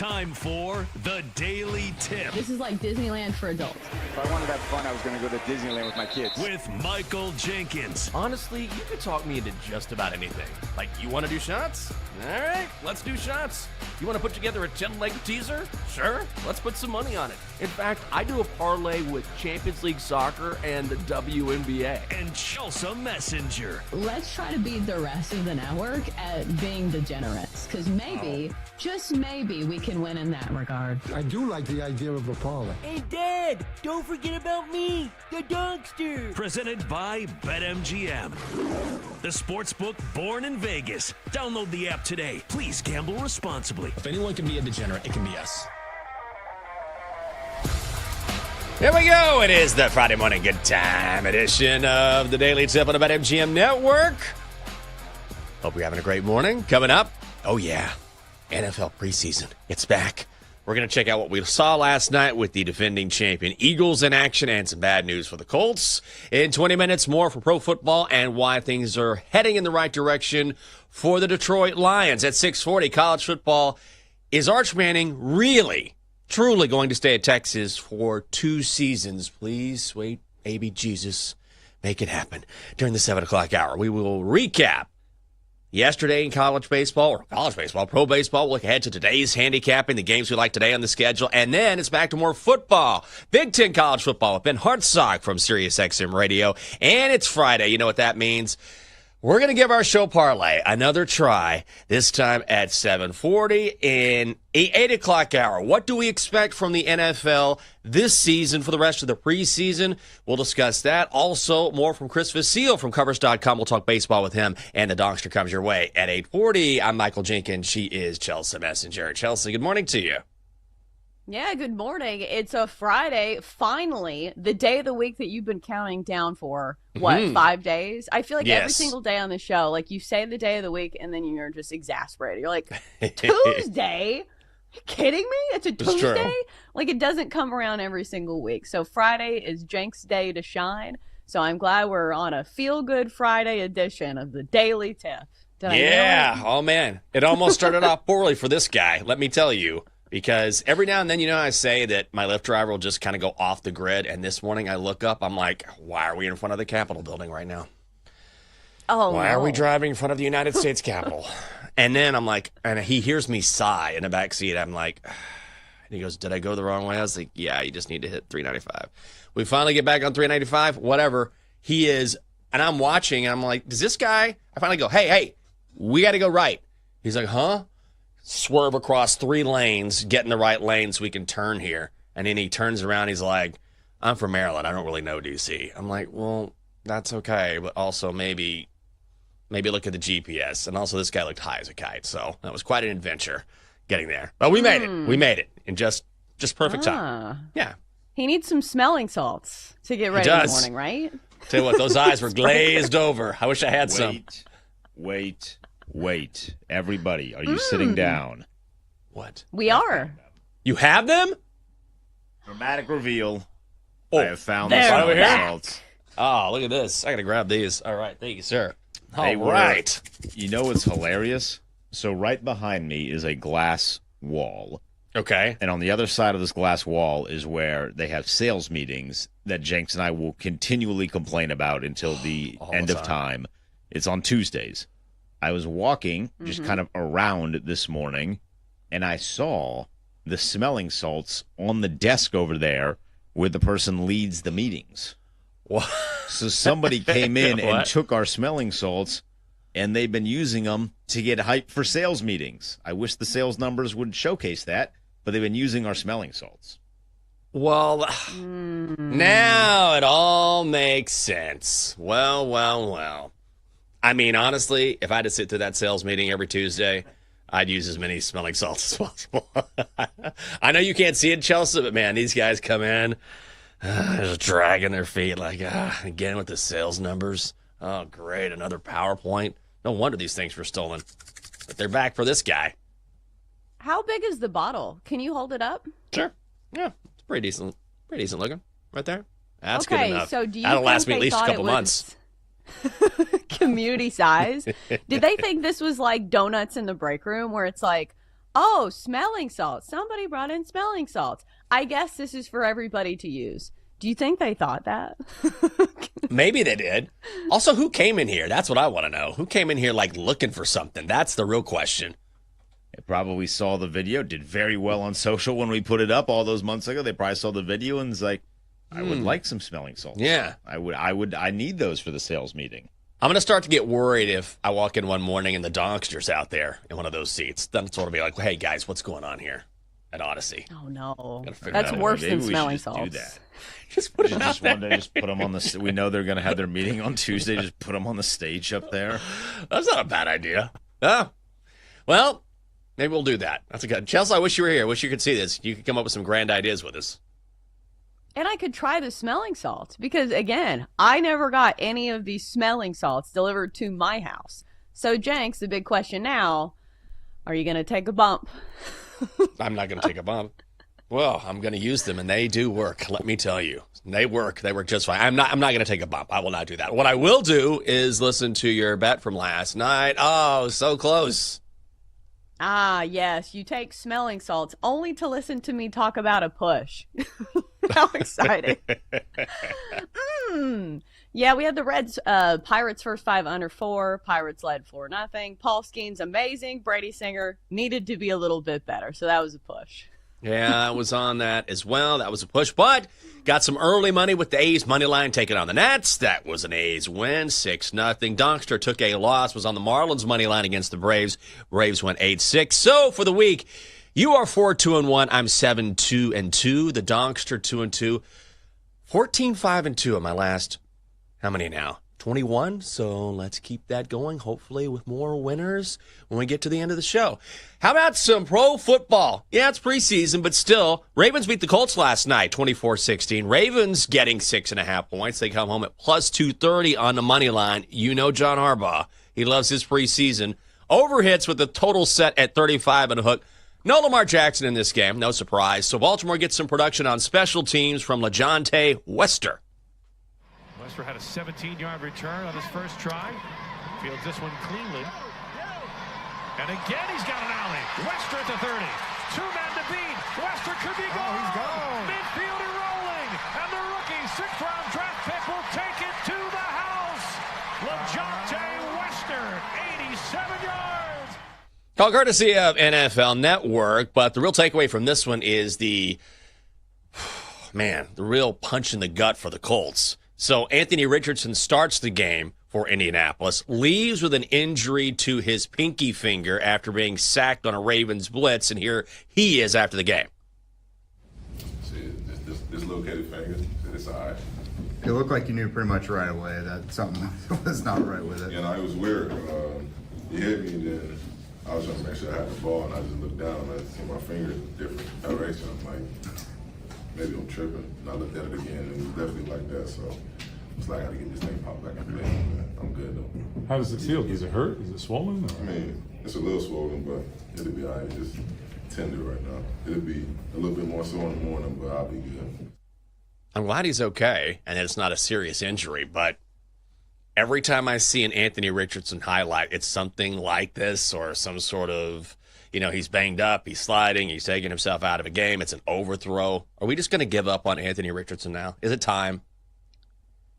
time for the Daily Tip This is like Disneyland for adults. If I wanted to have fun, I was going to go to Disneyland with my kids. with Michael Jenkins. Honestly, you could talk me into just about anything. Like, you want to do shots? All right, let's do shots. You want to put together a 10-leg teaser? Sure, let's put some money on it. In fact, I do a parlay with Champions League Soccer and the WNBA. And Chelsea Messenger. Let's try to beat the rest of the network at being degenerates, because maybe, just maybe, we can win in that regard. I do like the idea of a parlay. Hey, Dad, don't forget about me, the dogster. Presented by BetMGM. The sportsbook born in Vegas. Download the app today. Please gamble responsibly. If anyone can be a degenerate, it can be us. Here we go. It is the Friday morning good time edition of the Daily Tip on the BetMGM Network. Hope you're having a great morning. Coming up, oh yeah, NFL preseason. It's back. We're going to check out what we saw last night with the defending champion Eagles in action and some bad news for the Colts. In 20 minutes, more for pro football and why things are heading in the right direction for the Detroit Lions. At 6:40, college football. Is Arch Manning really, truly going to stay at Texas for 2 seasons? Please wait, baby Jesus. Make it happen. During the 7 o'clock hour, we will recap yesterday in college baseball, pro baseball. We'll look ahead to today's handicapping, the games we like today on the schedule. And then it's back to more football. Big Ten college football with Ben Hartzog from SiriusXM Radio. And it's Friday. You know what that means. We're going to give our show parlay another try, this time at 7:40 in 8 o'clock hour. What do we expect from the NFL this season for the rest of the preseason? We'll discuss that. Also, more from Chris Vasile from Covers.com. We'll talk baseball with him, and the Dongster comes your way at 8:40. I'm Michael Jenkins. She is Chelsea Messenger. Chelsea, good morning to you. Yeah, good morning. It's a Friday, finally, the day of the week that you've been counting down for, 5 days? I feel like every single day on the show, like you say the day of the week and then you're just exasperated. You're like, Tuesday? You kidding me? It's a Tuesday? True. Like it doesn't come around every single week. So Friday is Jenk's day to shine. So I'm glad we're on a feel-good Friday edition of the Daily Tip. Did I nail it? Oh man, it almost started off poorly for this guy, let me tell you. Because every now and then, I say that my Lyft driver will just kind of go off the grid. And this morning I look up, I'm like, why are we in front of the Capitol building right now? Why are we driving in front of the United States Capitol? And then I'm like, and he hears me sigh in the back seat. I'm like, and he goes, did I go the wrong way? I was like, yeah, you just need to hit 395. We finally get back on 395, whatever. He is, and I'm watching, and I'm like, does this guy, I finally go, hey, we got to go right. He's like, huh? Swerve across 3 lanes, get in the right lane so we can turn here. And then he turns around, he's like, I'm from Maryland, I don't really know DC. I'm like, well, that's okay, but also maybe look at the GPS. And also this guy looked high as a kite, so that was quite an adventure getting there. But we made it in just perfect time. Yeah. He needs some smelling salts to get ready in the morning, right? Tell you what, those eyes were glazed over. I wish I had some. Wait, everybody, are you sitting down? What? We are. You have them? Dramatic reveal. I have found the Right over here? results. Oh, look at this. I got to grab these. All right. Thank you, sir. They All were- right. You know what's hilarious? So right behind me is a glass wall. Okay. And on the other side of this glass wall is where they have sales meetings that Jenks and I will continually complain about until the end of time. It's on Tuesdays. I was walking just kind of around this morning, and I saw the smelling salts on the desk over there where the person leads the meetings. What? So somebody came in and What? took our smelling salts, and they've been using them to get hype for sales meetings. I wish the sales numbers would showcase that, but they've been using our smelling salts. Well, now it all makes sense. Well. I mean, honestly, if I had to sit through that sales meeting every Tuesday, I'd use as many smelling salts as possible. I know you can't see it, Chelsea, but man, these guys come in, just dragging their feet like, again with the sales numbers. Oh, great, another PowerPoint. No wonder these things were stolen. But they're back for this guy. How big is the bottle? Can you hold it up? Sure. Yeah, it's pretty decent looking right there. That's okay, good enough. So do you That'll think last me they at least a thought couple it was months. community size? Did they think this was like donuts in the break room where it's like, oh, smelling salts. Somebody brought in smelling salts. I guess this is for everybody to use. Do you think they thought that? Maybe they did. Also, who came in here? That's what I want to know. Who came in here like looking for something? That's the real question. They probably saw the video, did very well on social when we put it up all those months ago. They probably saw the video and was like, I would like some smelling salts. Yeah. I need those for the sales meeting. I'm going to start to get worried if I walk in one morning and the Donkster's out there in one of those seats. Then sort of be like, hey, guys, what's going on here at Odyssey? Oh, no. That's worse Maybe than smelling just salts. Do that. Just put it out Just there. one day, just put them on the. We know they're going to have their meeting on Tuesday. Just put them on the stage up there. That's not a bad idea. Oh, well, maybe we'll do that. That's a good. Chelsea, I wish you were here. I wish you could see this. You could come up with some grand ideas with us. And I could try the smelling salts because, again, I never got any of these smelling salts delivered to my house. So, Jenks, the big question now, are you going to take a bump? I'm not going to take a bump. Well, I'm going to use them, and they do work. Let me tell you, they work. They work just fine. I'm not going to take a bump. I will not do that. What I will do is listen to your bet from last night. Oh, so close. Ah, yes. You take smelling salts only to listen to me talk about a push. How exciting. Yeah, we had the Reds, Pirates first 5 under 4. Pirates led 4-0. Paul Skeens, amazing. Brady Singer needed to be a little bit better. So that was a push. Yeah, I was on that as well. That was a push, but got some early money with the A's money line taking on the Nats. That was an A's win, 6-0. Donkster took a loss, was on the Marlins money line against the Braves. Braves went 8-6. So for the week, you are 4-2-1. I'm 7-2-2. The Donkster 2-2. 14-5-2 in my last, how many now? 21. So let's keep that going, hopefully with more winners when we get to the end of the show. How about some pro football? Yeah, it's preseason, but still, Ravens beat the Colts last night, 24-16. Ravens getting 6.5 points. They come home at plus 230 on the money line. You know John Harbaugh. He loves his preseason. Over hits with the total set at 35 and a hook. No Lamar Jackson in this game, no surprise. So Baltimore gets some production on special teams from LaJohntay Wester. Wester had a 17-yard return on his first try. Fields this one cleanly. And again, he's got an alley. Wester at the 30. 2 men to beat. Wester could be gone. He's gone. Midfielder rolling. And the rookie 6th-round draft pick will take it to the house. LaJohntay Wester, 87 yards. Call courtesy of NFL Network, but the real takeaway from this one is the real punch in the gut for the Colts. So Anthony Richardson starts the game for Indianapolis, leaves with an injury to his pinky finger after being sacked on a Ravens blitz, and here he is after the game. See, dislocated finger, it's all right. It looked like you knew pretty much right away that something was not right with it. You know, it was weird. He hit me, then I was trying to make sure I had the ball, and I just looked down, and I see my finger in a different direction. I'm like, maybe I'm tripping. And I looked at it again, and it was definitely like that, so it's like I got to get this thing popped back in the bed. I'm good, though. How does it feel? Is it hurt? Is it swollen? Or? I mean, it's a little swollen, but it'll be all right. It's just tender right now. It'll be a little bit more sore in the morning, but I'll be good. I'm glad he's okay and that it's not a serious injury, but every time I see an Anthony Richardson highlight, it's something like this or some sort of, he's banged up, he's sliding, he's taking himself out of a game, it's an overthrow. Are we just going to give up on Anthony Richardson now? Is it time?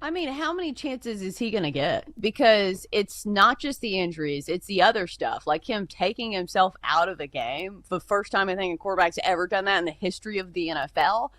I mean, how many chances is he going to get? Because it's not just the injuries, it's the other stuff, like him taking himself out of a game. The first time I think a quarterback's ever done that in the history of the NFL.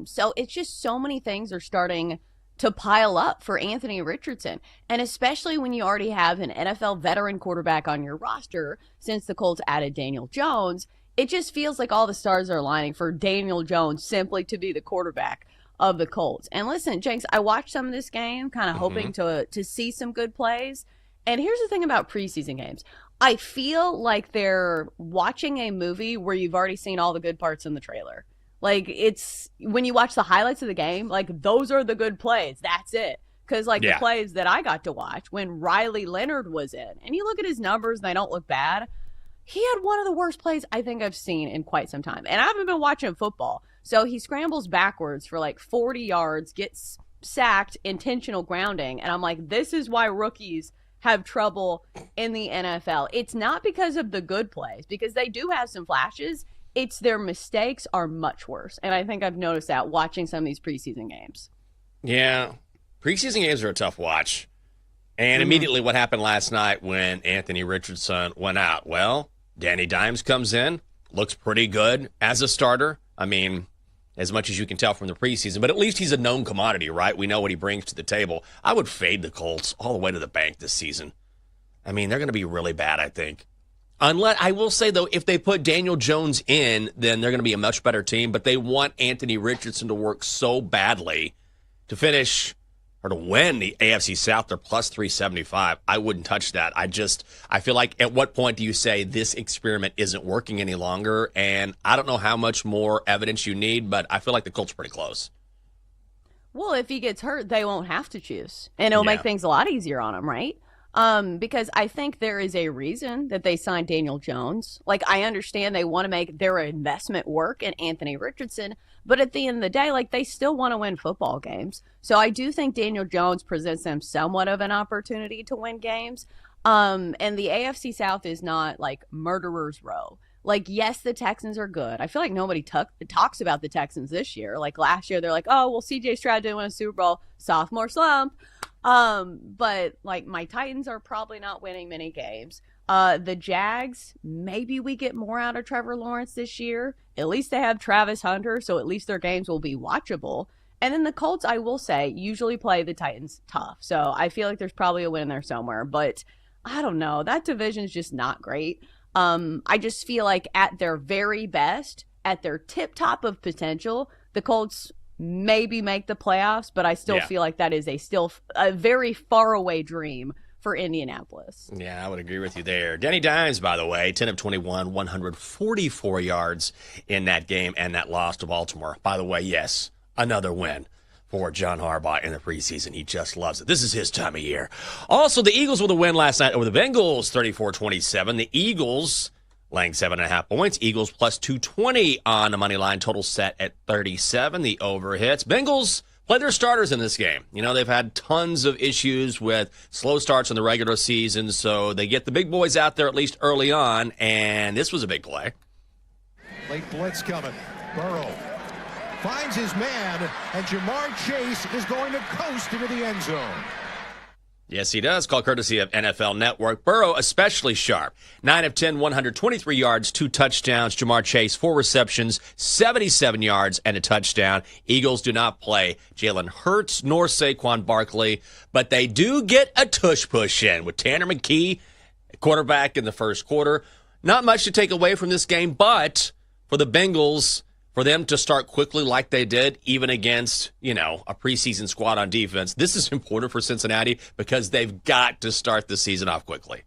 So it's just so many things are starting to pile up for Anthony Richardson. And especially when you already have an NFL veteran quarterback on your roster, since the Colts added Daniel Jones, it just feels like all the stars are aligning for Daniel Jones simply to be the quarterback of the Colts. And listen, Jenks, I watched some of this game, kind of hoping to see some good plays. And here's the thing about preseason games. I feel like they're watching a movie where you've already seen all the good parts in the trailer. Like, it's when you watch the highlights of the game, like, those are the good plays. That's it. Because, the plays that I got to watch when Riley Leonard was in, and you look at his numbers, they don't look bad. He had one of the worst plays I think I've seen in quite some time. And I haven't been watching football. So he scrambles backwards for 40 yards, gets sacked, intentional grounding. And I'm like, this is why rookies have trouble in the NFL. It's not because of the good plays, because they do have some flashes. It's their mistakes are much worse. And I think I've noticed that watching some of these preseason games. Yeah. Preseason games are a tough watch. And immediately what happened last night when Anthony Richardson went out? Well, Danny Dimes comes in, looks pretty good as a starter. I mean, as much as you can tell from the preseason, but at least he's a known commodity, right? We know what he brings to the table. I would fade the Colts all the way to the bank this season. I mean, they're going to be really bad, I think. Unless, I will say, though, if they put Daniel Jones in, then they're going to be a much better team, but they want Anthony Richardson to work so badly to finish or to win the AFC South. They're plus 375. I wouldn't touch that. I feel like at what point do you say this experiment isn't working any longer? And I don't know how much more evidence you need, but I feel like the Colts are pretty close. Well, if he gets hurt, they won't have to choose. And it'll make things a lot easier on him, right? Because I think there is a reason that they signed Daniel Jones. Like, I understand they want to make their investment work in Anthony Richardson, but at the end of the day, like, they still want to win football games. So I do think Daniel Jones presents them somewhat of an opportunity to win games. And the AFC South is not like murderer's row. Like, yes, the Texans are good. I feel like nobody talks about the Texans this year. Like, last year, they're like, oh, well, C.J. Stroud didn't win a Super Bowl. Sophomore slump. But, like, my Titans are probably not winning many games. The Jags, maybe we get more out of Trevor Lawrence this year. At least they have Travis Hunter, so at least their games will be watchable. And then the Colts, I will say, usually play the Titans tough. So I feel like there's probably a win there somewhere. But I don't know. That division is just not great. I just feel like at their very best, at their tip top of potential, the Colts maybe make the playoffs, but I still feel like that is still a very far away dream for Indianapolis. Yeah, I would agree with you there. Danny Dimes, by the way, 10 of 21, 144 yards in that game and that loss to Baltimore. By the way, yes, another win for John Harbaugh in the preseason. He just loves it. This is his time of year. Also, the Eagles with a win last night over the Bengals, 34-27. The Eagles laying 7.5 points. Eagles plus 220 on the money line. Total set at 37. The over hits. Bengals play their starters in this game. You know, they've had tons of issues with slow starts in the regular season, so they get the big boys out there at least early on, and this was a big play. Late blitz coming. Burrow finds his man, and Jamar Chase is going to coast into the end zone. Yes, he does. Call courtesy of NFL Network. Burrow especially sharp. 9 of 10, 123 yards, 2 touchdowns. Jamar Chase, 4 receptions, 77 yards, and a touchdown. Eagles do not play Jalen Hurts nor Saquon Barkley, but they do get a tush-push in with Tanner McKee, quarterback in the first quarter. Not much to take away from this game, but for the Bengals, for them to start quickly like they did, even against, you know, a preseason squad on defense, this is important for Cincinnati because they've got to start the season off quickly.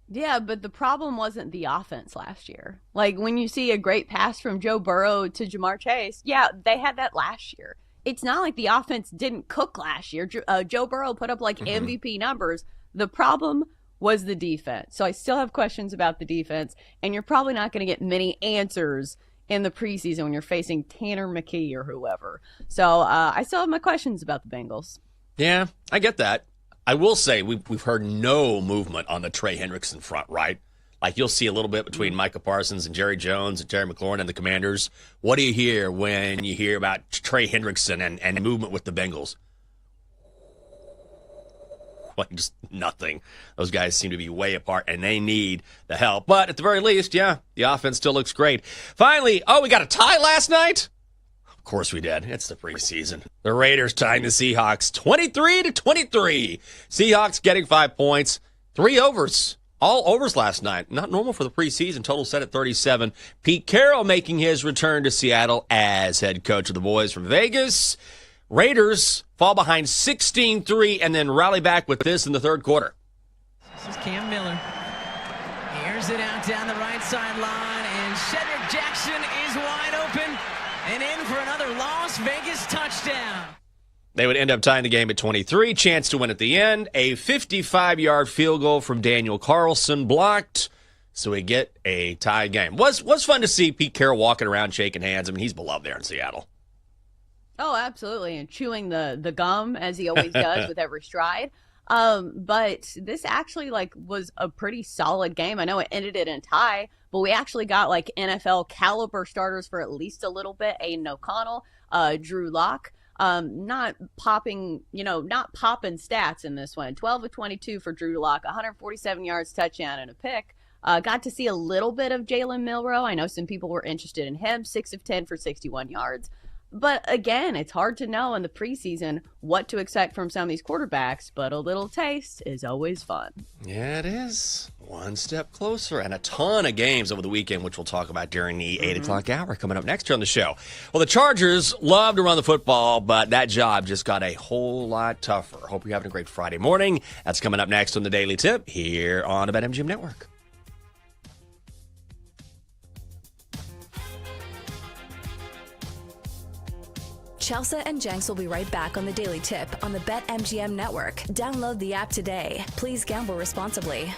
Yeah, but the problem wasn't the offense last year. Like, when you see a great pass from Joe Burrow to Jamar Chase, yeah, they had that last year. It's not like the offense didn't cook last year. Joe Burrow put up, like, MVP numbers. The problem was the defense. So I still have questions about the defense, and you're probably not going to get many answers in the preseason when you're facing Tanner McKee or whoever. So I still have my questions about the Bengals. Yeah, I get that. I will say we've heard no movement on the Trey Hendrickson front, right? Like, you'll see a little bit between Micah Parsons and Jerry Jones and Terry McLaurin and the Commanders. What do you hear when you hear about Trey Hendrickson and movement with the Bengals? Like, just nothing. Those guys seem to be way apart, and they need the help. But at the very least, yeah, the offense still looks great. Finally, we got a tie last night? Of course we did. It's the preseason. The Raiders tying the Seahawks 23-23. Seahawks getting 5 points, 3 overs. All overs last night. Not normal for the preseason. Total set at 37. Pete Carroll making his return to Seattle as head coach of the boys from Vegas. Raiders fall behind 16-3 and then rally back with this in the third quarter. This is Cam Miller. Here's it out down the right sideline, and Cedric Jackson is wide open and in for another Las Vegas touchdown. They would end up tying the game at 23. Chance to win at the end. A 55-yard field goal from Daniel Carlson blocked. So we get a tie game. Was fun to see Pete Carroll walking around shaking hands. I mean, he's beloved there in Seattle. Oh, absolutely. And chewing the gum, as he always does with every stride. But this actually was a pretty solid game. I know it ended it in a tie, but we actually got NFL caliber starters for at least a little bit. Aiden O'Connell, Drew Lock. Not popping stats in this one. 12 of 22 for Drew Lock, 147 yards, touchdown, and a pick. Got to see a little bit of Jalen Milroe. I know some people were interested in him. 6 of 10 for 61 yards. But again, it's hard to know in the preseason what to expect from some of these quarterbacks, but a little taste is always fun. Yeah, it is. One step closer, and a ton of games over the weekend, which we'll talk about during the 8 o'clock hour coming up next here on the show. Well, the Chargers love to run the football, but that job just got a whole lot tougher. Hope you're having a great Friday morning. That's coming up next on the Daily Tip here on the BetMGM Network. Chelsea and Jenks will be right back on the Daily Tip on the BetMGM Network. Download the app today. Please gamble responsibly.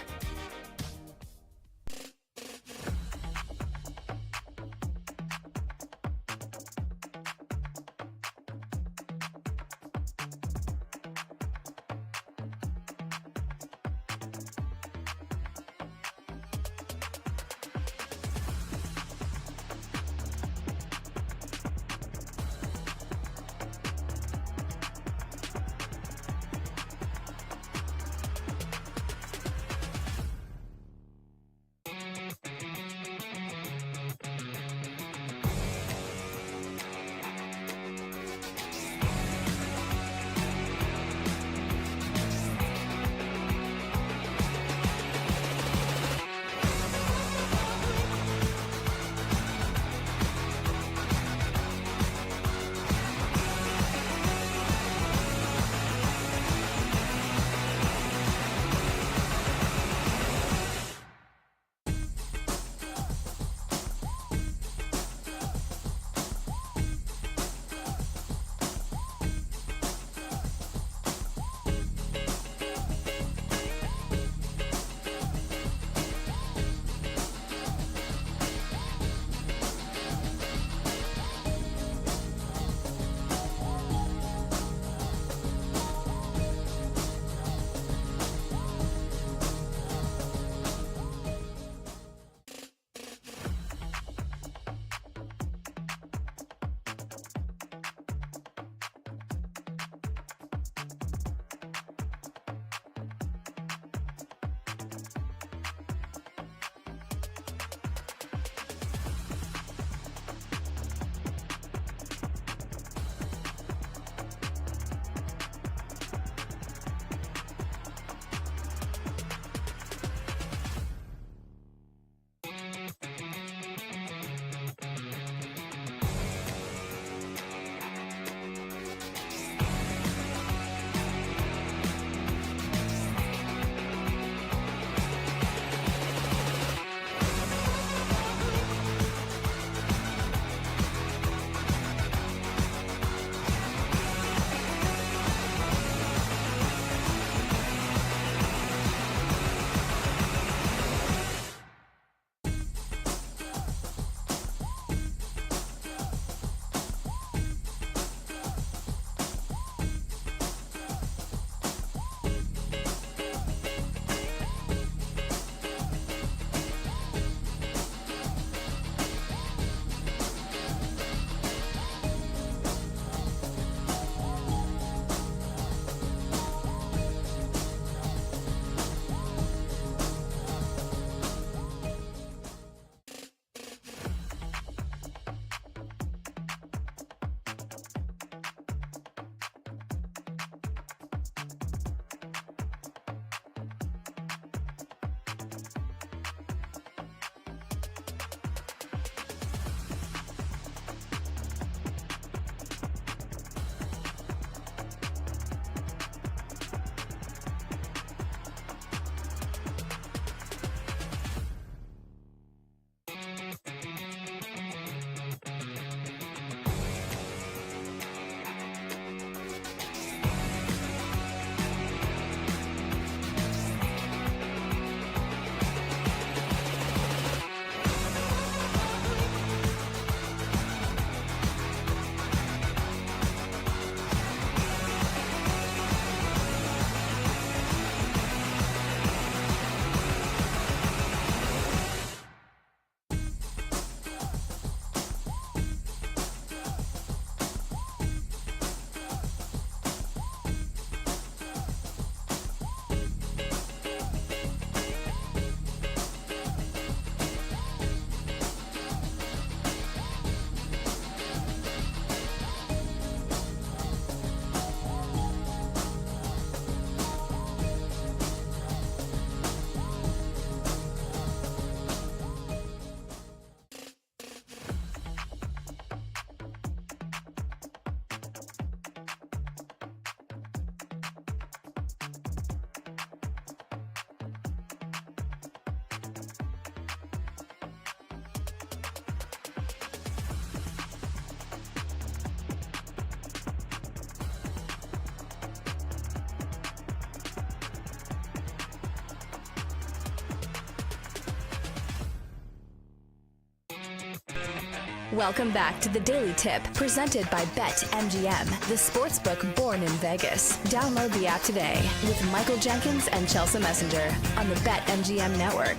Welcome back to the Daily Tip, presented by BetMGM, the sportsbook born in Vegas. Download the app today with Michael Jenkins and Chelsea Messenger on the BetMGM network.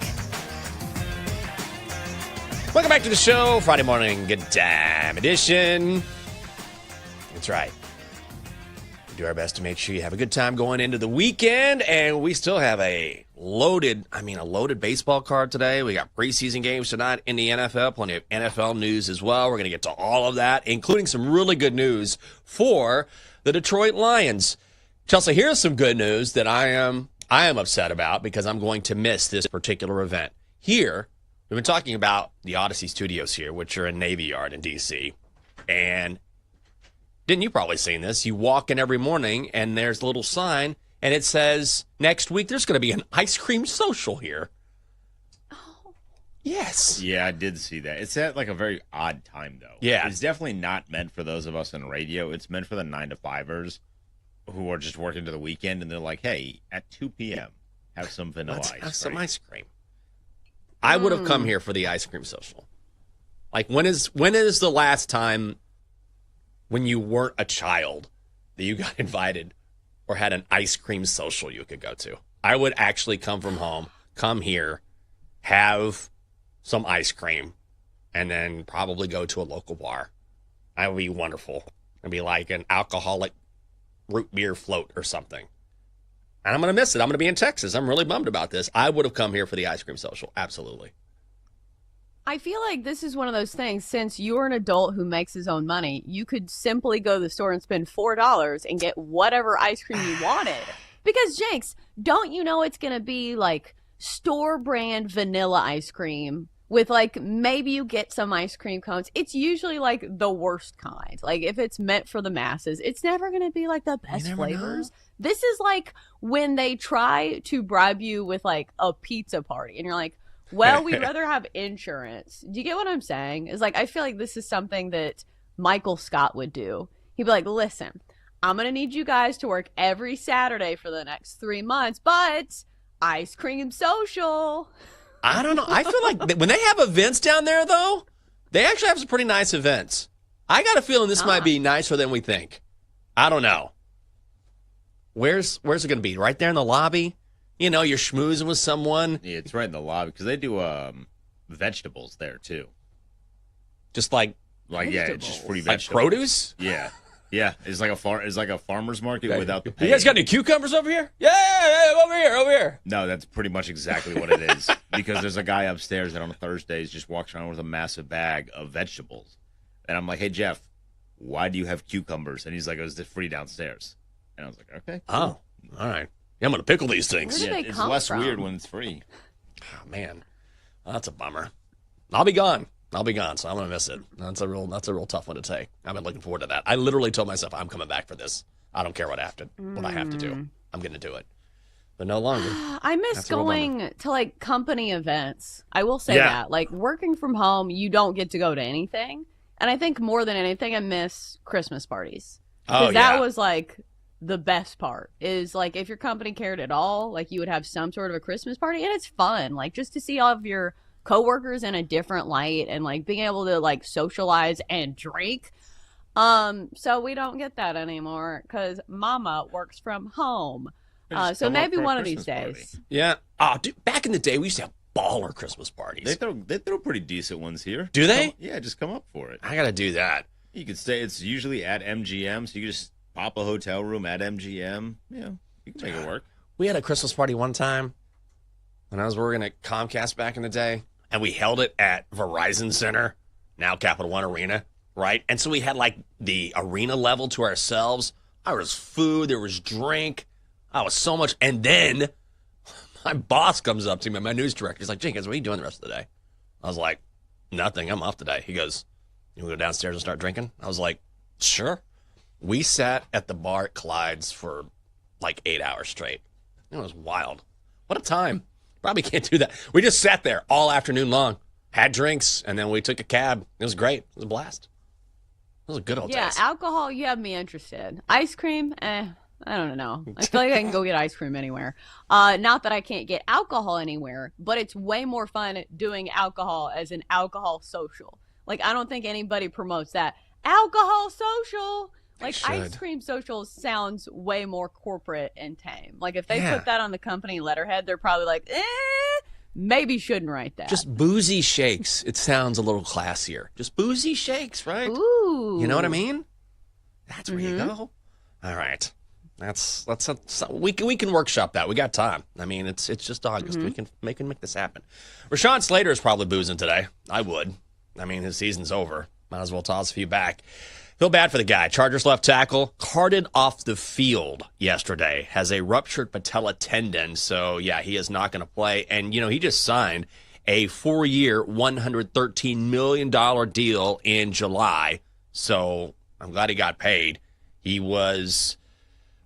Welcome back to the show, Friday morning good time edition. That's right. We do our best to make sure you have a good time going into the weekend, and we still have a loaded baseball card today. We got preseason games tonight in the NFL, plenty of NFL news as well. We're going to get to all of that, including some really good news for the Detroit Lions. Chelsea, here's some good news that I am upset about because I'm going to miss this particular event. Here, we've been talking about the Odyssey Studios here, which are in Navy Yard in D.C., and didn't you probably seen this? You walk in every morning, and there's a little sign, and it says, next week there's going to be an ice cream social here. Oh. Yes. Yeah, I did see that. It's at like a very odd time, though. Yeah. It's definitely not meant for those of us in radio. It's meant for the 9-to-5ers who are just working to the weekend, and they're like, hey, at 2 p.m., have some vanilla ice cream. Have some ice cream. I would have come here for the ice cream social. Like, when is the last time when you weren't a child that you got invited or had an ice cream social you could go to? I would actually come from home, come here, have some ice cream, and then probably go to a local bar. That would be wonderful. It'd be like an alcoholic root beer float or something. And I'm going to miss it. I'm going to be in Texas. I'm really bummed about this. I would have come here for the ice cream social. Absolutely. I feel like this is one of those things, since you're an adult who makes his own money, you could simply go to the store and spend $4 and get whatever ice cream you wanted. Because, Jenks, don't you know it's going to be like store brand vanilla ice cream with like maybe you get some ice cream cones. It's usually like the worst kind. Like if it's meant for the masses, it's never going to be like the best flavors. Know. This is like when they try to bribe you with like a pizza party and you're like, well, we'd rather have insurance. Do you get what I'm saying? It's like, I feel like this is something that Michael Scott would do. He'd be like, listen, I'm going to need you guys to work every Saturday for the next 3 months, but ice cream social. I don't know. I feel like when they have events down there, though, they actually have some pretty nice events. I got a feeling this might be nicer than we think. I don't know. Where's it going to be? Right there in the lobby? You know, you're schmoozing with someone. Yeah, it's right in the lobby because they do vegetables there too. Just like yeah, it's just free like vegetables. Produce. Yeah, yeah. It's like a farmer's market without the pay. You guys got any cucumbers over here? Yeah, over here. No, that's pretty much exactly what it is. Because there's a guy upstairs that on Thursdays just walks around with a massive bag of vegetables, and I'm like, hey Jeff, why do you have cucumbers? And he's like, it was free downstairs. And I was like, okay. Cool. Oh, all right. I'm going to pickle these things. Where do they it's come less from? weird when it's free. Oh, man. Well, that's a bummer. I'll be gone, so I'm going to miss it. That's a real tough one to take. I've been looking forward to that. I literally told myself I'm coming back for this. I don't care what I have to do. I'm going to do it. But no longer. I miss going to like company events. I will say that. Like working from home, you don't get to go to anything. And I think more than anything, I miss Christmas parties. Because that was like the best part is like if your company cared at all, like you would have some sort of a Christmas party, and it's fun, like just to see all of your coworkers in a different light and like being able to like socialize and drink. So we don't get that anymore because Mama works from home. So maybe one of these days. Yeah. Oh, dude, back in the day, we used to have baller Christmas parties. They throw pretty decent ones here. Do they? Yeah, just come up for it. I got to do that. You could stay. It's usually at MGM, so you can just pop a hotel room at MGM. Yeah, you can make it work. We had a Christmas party one time when I was working at Comcast back in the day, and we held it at Verizon Center, now Capital One Arena, right? And so we had like the arena level to ourselves. There was food, there was drink. I was so much. And then my boss comes up to me, my news director. He's like, Jenkins, what are you doing the rest of the day? I was like, nothing. I'm off today. He goes, you want to go downstairs and start drinking? I was like, sure. We sat at the bar at Clyde's for like 8 hours straight. It was wild. What a time. Probably can't do that. We just sat there all afternoon long, had drinks, and then we took a cab. It was great. It was a blast. It was a good old days. Yeah, alcohol, you have me interested. Ice cream, I don't know. I feel like I can go get ice cream anywhere. Not that I can't get alcohol anywhere, but it's way more fun doing alcohol as an alcohol social. Like, I don't think anybody promotes that. Alcohol social. Like, ice cream social sounds way more corporate and tame. Like, if they put that on the company letterhead, they're probably like, maybe shouldn't write that. Just boozy shakes. It sounds a little classier. Just boozy shakes, right? Ooh. You know what I mean? That's where you go. All right. We can workshop that. We got time. I mean, it's just August. We can make this happen. Rashawn Slater is probably boozing today. I would. I mean, his season's over. Might as well toss a few back. Feel bad for the guy. Chargers left tackle carted off the field yesterday. Has a ruptured patella tendon. So, yeah, he is not going to play. And, he just signed a 4-year, $113 million deal in July. So, I'm glad he got paid. He was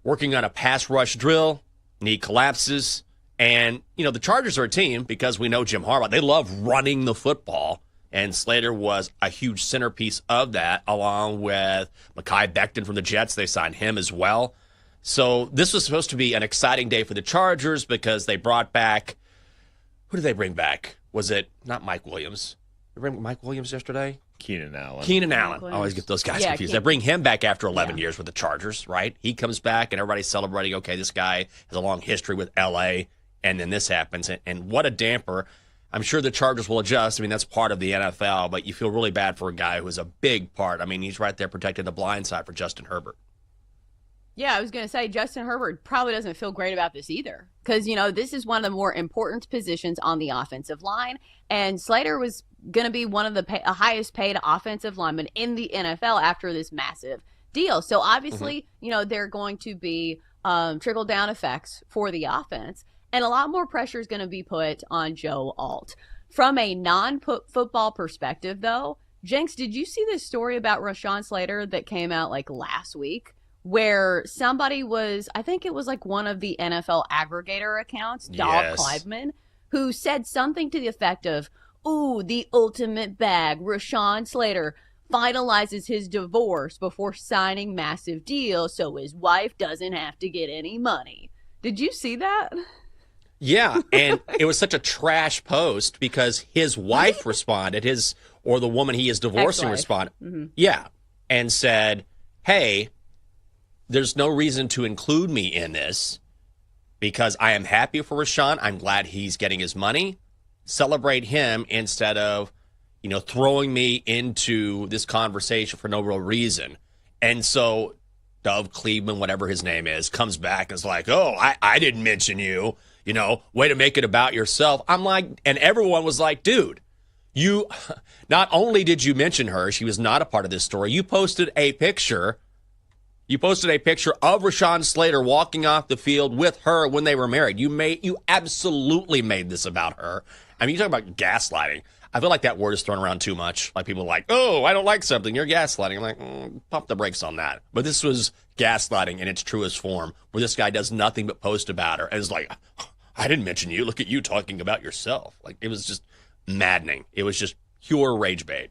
working on a pass rush drill. Knee collapses. And, the Chargers are a team, because we know Jim Harbaugh, they love running the football. And Slater was a huge centerpiece of that, along with Mekhi Becton from the Jets. They signed him as well. So this was supposed to be an exciting day for the Chargers because they brought back – who did they bring back? Was it not Mike Williams? They bring Mike Williams yesterday? Keenan Allen. I always get those guys confused. They bring him back after 11 years with the Chargers, right? He comes back, and everybody's celebrating, okay, this guy has a long history with L.A., and then this happens. And what a damper. I'm sure the Chargers will adjust. I mean, that's part of the NFL, but you feel really bad for a guy who is a big part. I mean, he's right there protecting the blind side for Justin Herbert. Yeah, I was going to say Justin Herbert probably doesn't feel great about this either because, this is one of the more important positions on the offensive line, and Slater was going to be one of the highest paid offensive linemen in the NFL after this massive deal. So obviously, there are going to be trickle-down effects for the offense. And a lot more pressure is going to be put on Joe Alt. From a non-football perspective, though, Jenks, did you see this story about Rashawn Slater that came out last week where somebody was, I think it was one of the NFL aggregator accounts, Dog Cliveman, who said something to the effect of, ooh, the ultimate bag, Rashawn Slater finalizes his divorce before signing massive deal so his wife doesn't have to get any money. Did you see that? Yeah, and it was such a trash post because his wife responded, or the woman he is divorcing responded, and said, hey, there's no reason to include me in this because I am happy for Rashawn. I'm glad he's getting his money. Celebrate him instead of, throwing me into this conversation for no real reason. And so Dove Cleveland, whatever his name is, comes back and is like, oh, I didn't mention you. Way to make it about yourself. I'm like, and everyone was like, dude, you, not only did you mention her, she was not a part of this story. You posted a picture of Rashawn Slater walking off the field with her when they were married. You absolutely made this about her. I mean, you talk about gaslighting. I feel like that word is thrown around too much. Like people are like, oh, I don't like something. You're gaslighting. I'm like, pump the brakes on that. But this was gaslighting in its truest form, where this guy does nothing but post about her and is like, I didn't mention you. Look at you talking about yourself. Like, it was just maddening. It was just pure rage bait.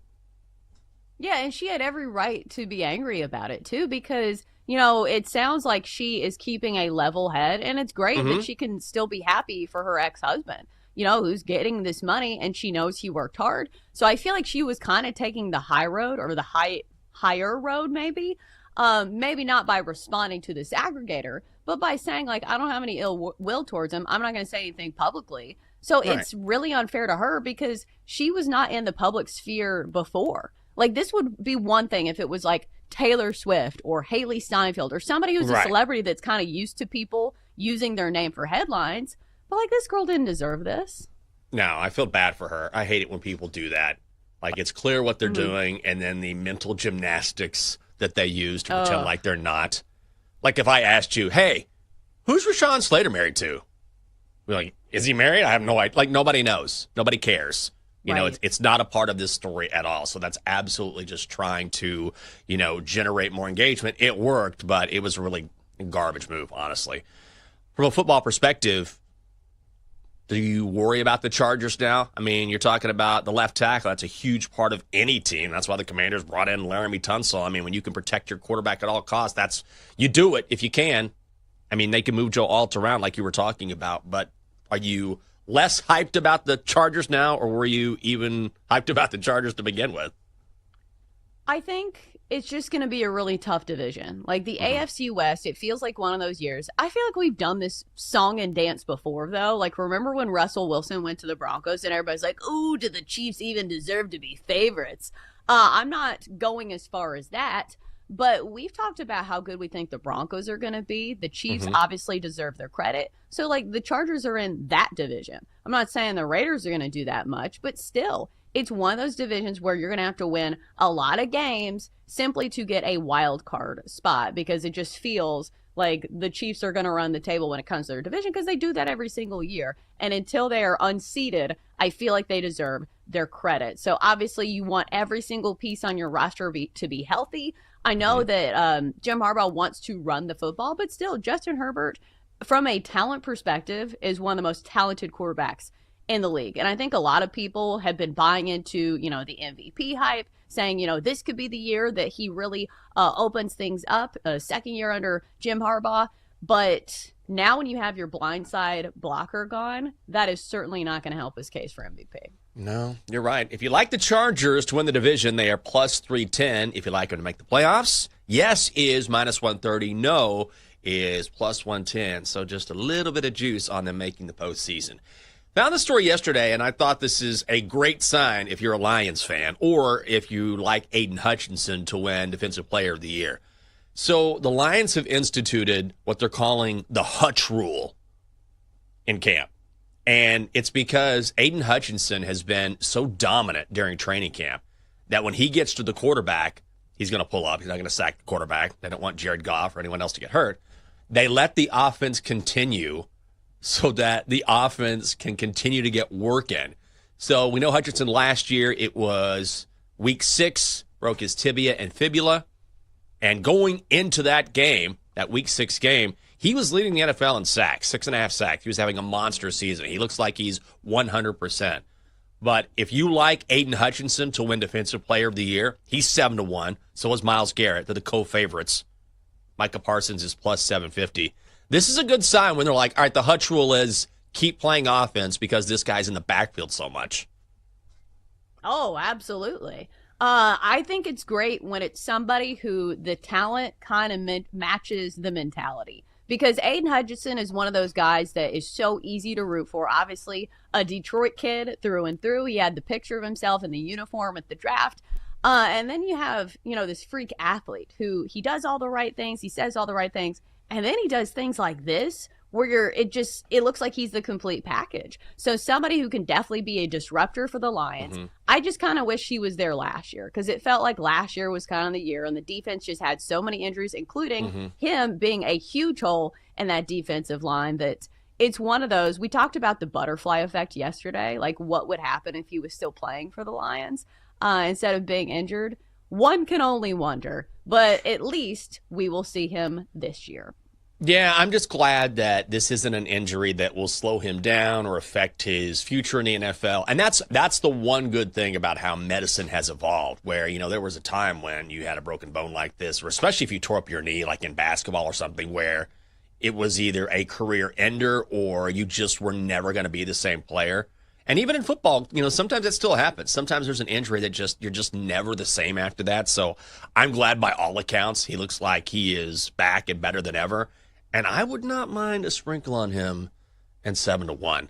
Yeah, and she had every right to be angry about it, too, because, it sounds like she is keeping a level head, and it's great that she can still be happy for her ex-husband, who's getting this money, and she knows he worked hard. So I feel like she was kind of taking the high road, or the higher road, maybe. Maybe not by responding to this aggregator, but by saying, I don't have any ill will towards him. I'm not going to say anything publicly. So It's really unfair to her because she was not in the public sphere before. This would be one thing if it was Taylor Swift or Haley Steinfeld or somebody who's a celebrity that's kind of used to people using their name for headlines. But this girl didn't deserve this. No, I feel bad for her. I hate it when people do that. It's clear what they're doing, and then the mental gymnastics that they use to pretend like they're not. If I asked you, hey, who's Rashawn Slater married to? We're like, is he married? I have no idea. Nobody knows. Nobody cares. It's not a part of this story at all. So that's absolutely just trying to, generate more engagement. It worked, but it was a really garbage move, honestly. From a football perspective, do you worry about the Chargers now? I mean, you're talking about the left tackle. That's a huge part of any team. That's why the Commanders brought in Laramie Tunsil. I mean, when you can protect your quarterback at all costs, you do it if you can. I mean, they can move Joe Alt around like you were talking about, but are you less hyped about the Chargers now, or were you even hyped about the Chargers to begin with? I think it's just going to be a really tough division. Like the AFC West, it feels like one of those years. I feel like we've done this song and dance before, though. Like, remember when Russell Wilson went to the Broncos and everybody's like, ooh, do the Chiefs even deserve to be favorites? I'm not going as far as that, but we've talked about how good we think the Broncos are going to be. The Chiefs obviously deserve their credit. So, like, the Chargers are in that division. I'm not saying the Raiders are going to do that much, but still, it's one of those divisions where you're going to have to win a lot of games simply to get a wild card spot, because it just feels like the Chiefs are going to run the table when it comes to their division, because they do that every single year. And until they are unseated, I feel like they deserve their credit. So obviously you want every single piece on your roster to be healthy. I know that Jim Harbaugh wants to run the football, but still, Justin Herbert, from a talent perspective, is one of the most talented quarterbacks in the league. And I think a lot of people have been buying into, the MVP hype, saying, this could be the year that he really opens things up, second year under Jim Harbaugh. But now when you have your blindside blocker gone, that is certainly not going to help his case for MVP. No, you're right. If you like the Chargers to win the division, they are plus 310. If you like them to make the playoffs, yes is minus 130. No is plus 110. So just a little bit of juice on them making the postseason. Found the story yesterday, and I thought this is a great sign if you're a Lions fan or if you like Aiden Hutchinson to win Defensive Player of the Year. So the Lions have instituted what they're calling the Hutch Rule in camp. And it's because Aiden Hutchinson has been so dominant during training camp that when he gets to the quarterback, he's going to pull up. He's not going to sack the quarterback. They don't want Jared Goff or anyone else to get hurt. They let the offense continue so that the offense can continue to get work in. So we know Hutchinson last year, it was week 6, broke his tibia and fibula. And going into that game, that week 6 game, he was leading the NFL in sacks, 6.5 sacks. He was having a monster season. He looks like he's 100%. But if you like Aiden Hutchinson to win Defensive Player of the Year, he's 7-1. So is Myles Garrett. They're the co-favorites. Micah Parsons is plus 750. This is a good sign when they're like, all right, the Hutch Rule is keep playing offense because this guy's in the backfield so much. Oh, absolutely. I think it's great when it's somebody who the talent kind of matches the mentality. Because Aiden Hutchinson is one of those guys that is so easy to root for. Obviously, a Detroit kid through and through. He had the picture of himself in the uniform at the draft. And then you have, this freak athlete who he does all the right things. He says all the right things. And then he does things like this where it looks like he's the complete package. So somebody who can definitely be a disruptor for the Lions. I just kind of wish he was there last year, because it felt like last year was kind of the year, and the defense just had so many injuries, including him being a huge hole in that defensive line, that it's one of those. We talked about the butterfly effect yesterday, like what would happen if he was still playing for the Lions instead of being injured. One can only wonder, but at least we will see him this year. Yeah, I'm just glad that this isn't an injury that will slow him down or affect his future in the NFL. And that's the one good thing about how medicine has evolved, where, there was a time when you had a broken bone like this, or especially if you tore up your knee, like in basketball or something, where it was either a career ender or you just were never going to be the same player. And even in football, sometimes that still happens. Sometimes there's an injury that you're just never the same after that. So I'm glad by all accounts he looks like he is back and better than ever. And I would not mind a sprinkle on him and 7-1.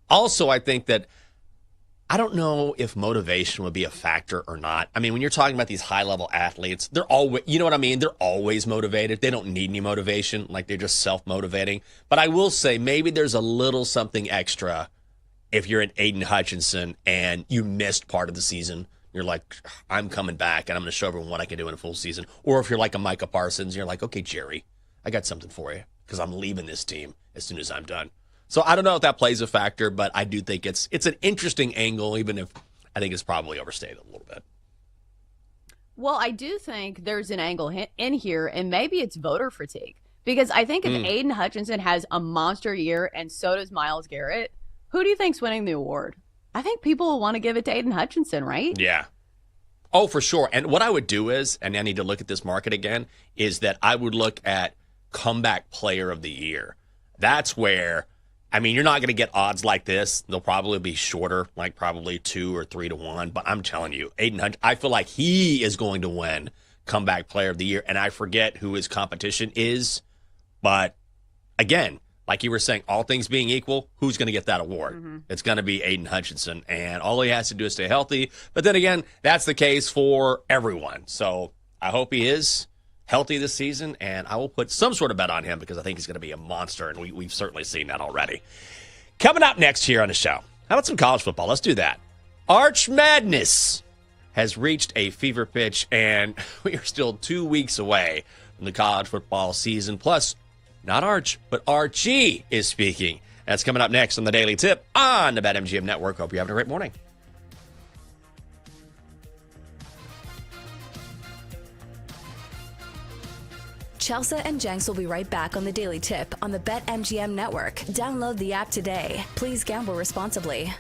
Also, I think that I don't know if motivation would be a factor or not. I mean, when you're talking about these high-level athletes, they're always, you know what I mean? They're always motivated. They don't need any motivation. Like, they're just self-motivating. But I will say maybe there's a little something extra if you're an Aiden Hutchinson and you missed part of the season. You're like, I'm coming back and I'm going to show everyone what I can do in a full season. Or if you're like a Micah Parsons, you're like, okay, Jerry, I got something for you because I'm leaving this team as soon as I'm done. So I don't know if that plays a factor, but I do think it's an interesting angle, even if I think it's probably overstated a little bit. Well, I do think there's an angle in here, and maybe it's voter fatigue. Because I think if Aiden Hutchinson has a monster year and so does Myles Garrett, who do you think's winning the award? I think people will want to give it to Aiden Hutchinson, right? Yeah. Oh, for sure. And what I would do is, and I need to look at this market again, is that I would look at comeback player of the year. That's where I mean, you're not going to get odds like this. They'll probably be shorter, like probably 2 or 3 to 1. But I'm telling you, Aiden Hutchinson, I feel like he is going to win Comeback Player of the Year. And I forget who his competition is. But again, like you were saying, all things being equal, who's going to get that award? Mm-hmm. It's going to be Aiden Hutchinson. And all he has to do is stay healthy. But then again, that's the case for everyone. So I hope he is healthy this season, and I will put some sort of bet on him because I think he's going to be a monster, and we've certainly seen that already. Coming up next here on the show, how about some college football? Let's do that. Arch Madness has reached a fever pitch, and we are still 2 weeks away from the college football season. Plus, not Arch, but Archie is speaking. That's coming up next on the Daily Tip on the BetMGM Network. Hope you're having a great morning. Chelsea and Jenks will be right back on the Daily Tip on the BetMGM Network. Download the app today. Please gamble responsibly.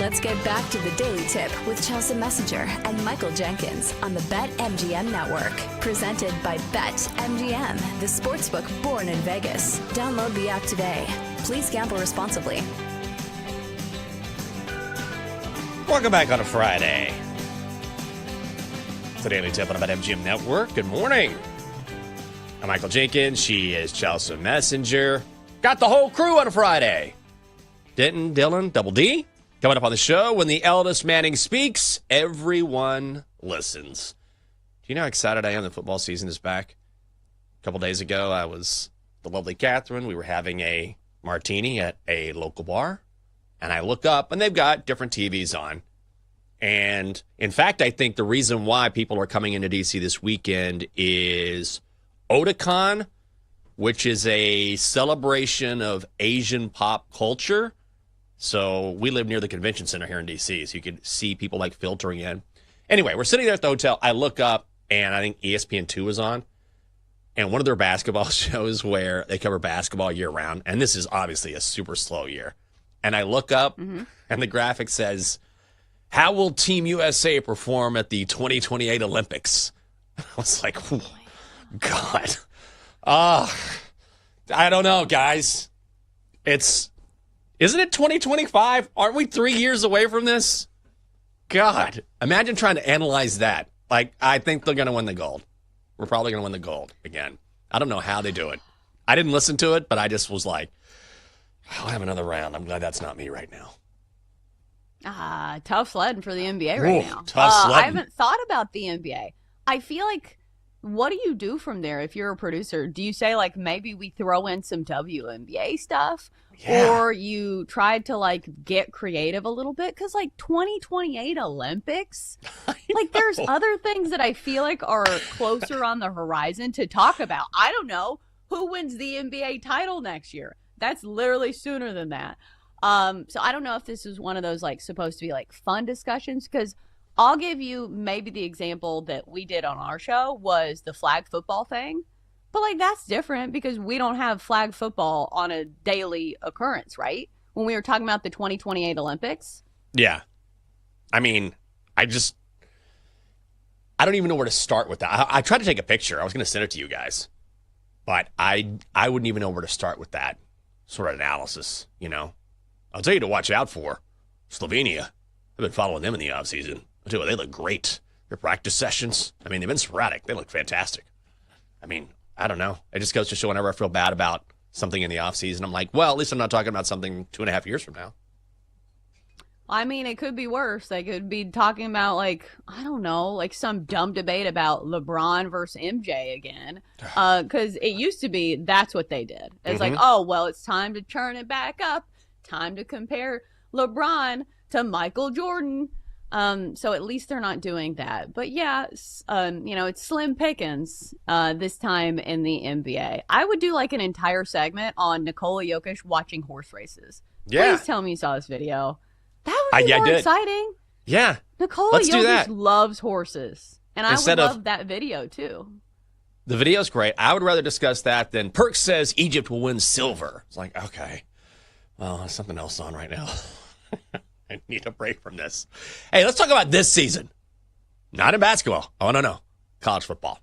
Let's get back to the Daily Tip with Chelsea Messenger and Michael Jenkins on the BetMGM Network. Presented by BetMGM, the sportsbook born in Vegas. Download the app today. Please gamble responsibly. Welcome back on a Friday. It's the Daily Tip on the BetMGM Network. Good morning. I'm Michael Jenkins. She is Chelsea Messenger. Got the whole crew on a Friday. Denton, Dylan, Double D. Coming up on the show, when the eldest Manning speaks, everyone listens. Do you know how excited I am that football season is back? A couple days ago, I was with the lovely Catherine. We were having a martini at a local bar. And I look up, and they've got different TVs on. And, in fact, I think the reason why people are coming into D.C. this weekend is Otakon, which is a celebration of Asian pop culture. So we live near the convention center here in D.C., so you can see people like filtering in. Anyway, we're sitting there at the hotel. I look up, and I think ESPN2 was on. And one of their basketball shows where they cover basketball year-round, and this is obviously a super slow year. And I look up, and the graphic says, how will Team USA perform at the 2028 Olympics? I was like, oh, God. I don't know, guys. Isn't it 2025? Aren't we 3 years away from this? God, imagine trying to analyze that. Like, I think they're going to win the gold. We're probably going to win the gold again. I don't know how they do it. I didn't listen to it, but I just was like, I'll have another round. I'm glad that's not me right now. Tough sledding for the NBA right now. Tough sledding. I haven't thought about the NBA. I feel like, what do you do from there if you're a producer? Do you say, like, maybe we throw in some WNBA stuff? Yeah. Or you tried to, like, get creative a little bit? Because, like, 2028 Olympics, like, there's other things that I feel like are closer on the horizon to talk about. I don't know. Who wins the NBA title next year? That's literally sooner than that. So I don't know if this is one of those, like, supposed to be, like, fun discussions, because I'll give you maybe the example that we did on our show was the flag football thing. But, like, that's different because we don't have flag football on a daily occurrence, right? When we were talking about the 2028 Olympics. Yeah. I mean, I don't even know where to start with that. I tried to take a picture. I was going to send it to you guys. But I wouldn't even know where to start with that sort of analysis, you know. I'll tell you to watch out for Slovenia. I've been following them in the offseason. I'll tell you what, they look great. Their practice sessions, I mean, they've been sporadic. They look fantastic. I mean, I don't know. It just goes to show whenever I feel bad about something in the offseason, I'm like, well, at least I'm not talking about something 2.5 years from now. I mean, it could be worse. They could be talking about, like, I don't know, like some dumb debate about LeBron versus MJ again. Because it used to be that's what they did. It's like, oh, well, it's time to turn it back up. Time to compare LeBron to Michael Jordan. So at least they're not doing that. But yeah, you know, it's slim pickings this time in the NBA. I would do like an entire segment on Nikola Jokic watching horse races. Yeah. Please tell me you saw this video. That would be more exciting. Yeah. Nikola Jokic loves horses. And I would love that video too. The video's great. I would rather discuss that than Perk says Egypt will win silver. It's like, okay, well, there's something else on right now. I need a break from this. Hey, let's talk about this season. Not in basketball. Oh, no. College football.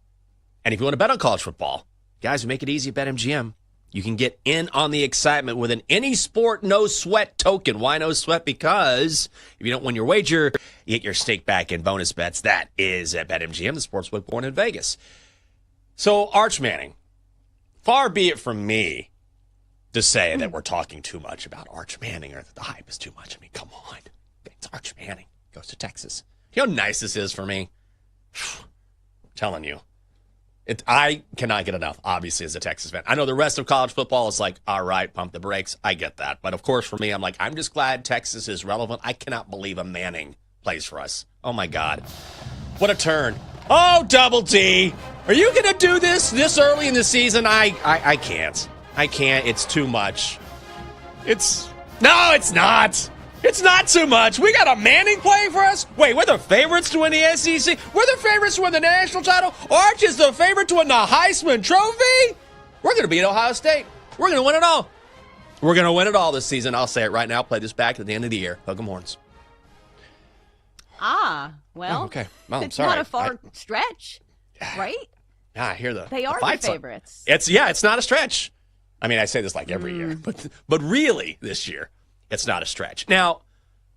And if you want to bet on college football, guys, we make it easy at BetMGM. You can get in on the excitement with an any sport, no sweat token. Why no sweat? Because if you don't win your wager, you get your stake back in bonus bets. That is at BetMGM, the sportsbook born in Vegas. So, Arch Manning, far be it from me to say that we're talking too much about Arch Manning or that the hype is too much. I mean, come on. It's Arch Manning. Goes to Texas. You know how nice this is for me? I'm telling you. I cannot get enough, obviously, as a Texas fan. I know the rest of college football is like, all right, pump the brakes. I get that. But, of course, for me, I'm like, I'm just glad Texas is relevant. I cannot believe a Manning plays for us. Oh, my God. What a turn. Oh, Double D. Are you going to do this early in the season? I can't. I can't. It's too much. No, it's not. It's not too much. We got a Manning playing for us? Wait, we're the favorites to win the SEC? We're the favorites to win the national title? Arch is the favorite to win the Heisman Trophy? We're going to beat Ohio State. We're going to win it all. We're going to win it all this season. I'll say it right now. Play this back at the end of the year. Hook 'em horns. Well, okay. Well, I'm it's sorry. not a far stretch, right? I hear They are the favorites. It's not a stretch. I mean, I say this like every year, but really this year, it's not a stretch. Now,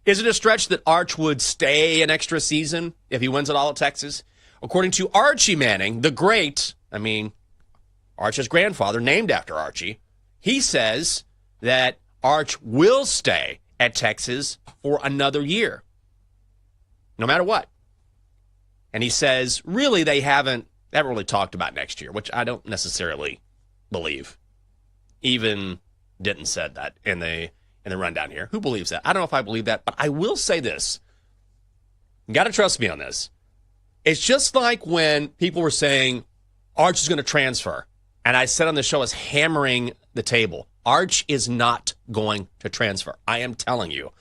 is it a stretch that Arch would stay an extra season if he wins it all at Texas? According to Archie Manning, the great, Arch's grandfather, named after Archie, he says that Arch will stay at Texas for another year, no matter what. And he says, really, they haven't really talked about next year, which I don't necessarily believe. Even Denton said that in the rundown here. Who believes that? I don't know if I believe that, but I will say this. You got to trust me on this. It's just like when people were saying Arch is going to transfer. And I said on the show, I was hammering the table. Arch is not going to transfer. I am telling you.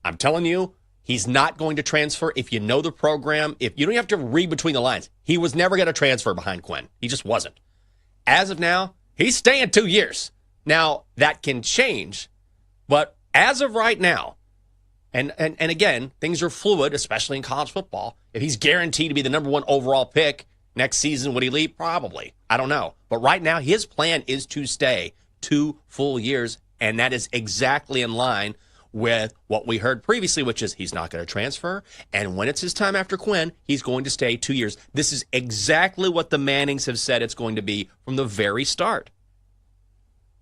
I'm telling you, he's not going to transfer. If you know the program, if you don't have to read between the lines, he was never going to transfer behind Quinn. He just wasn't. As of now, he's staying 2 years. Now, that can change. But as of right now, and again, things are fluid, especially in college football. If he's guaranteed to be the number 1 overall pick next season, would he leave? Probably. I don't know. But right now, his plan is to stay 2 full years, and that is exactly in line with what we heard previously, which is he's not going to transfer, and when it's his time after Quinn, he's going to stay 2 years. This is exactly what the Mannings have said it's going to be from the very start.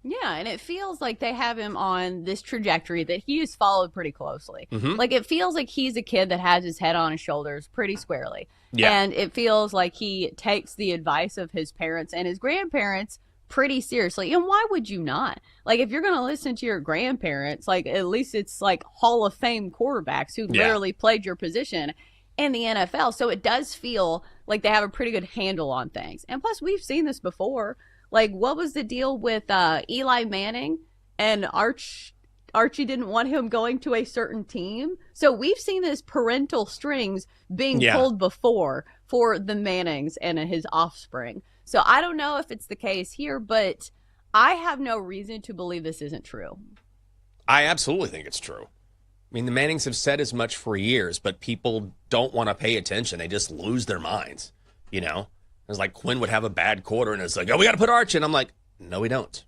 Yeah, and it feels like they have him on this trajectory that he has followed pretty closely. Like, it feels like he's a kid that has his head on his shoulders pretty squarely. Yeah. And it feels like he takes the advice of his parents and his grandparents pretty seriously. And why would you not? Like, if you're going to listen to your grandparents, like, at least it's like Hall of Fame quarterbacks who literally played your position in the NFL. So it does feel like they have a pretty good handle on things. And plus, we've seen this before. Like, what was the deal with Eli Manning and Archie didn't want him going to a certain team? So we've seen this parental strings being pulled before for the Mannings and his offspring. So I don't know if it's the case here, but I have no reason to believe this isn't true. I absolutely think it's true. I mean, the Mannings have said as much for years, but people don't want to pay attention. They just lose their minds, you know? It's like Quinn would have a bad quarter, and it's like, oh, we got to put Arch in. I'm like, no, we don't.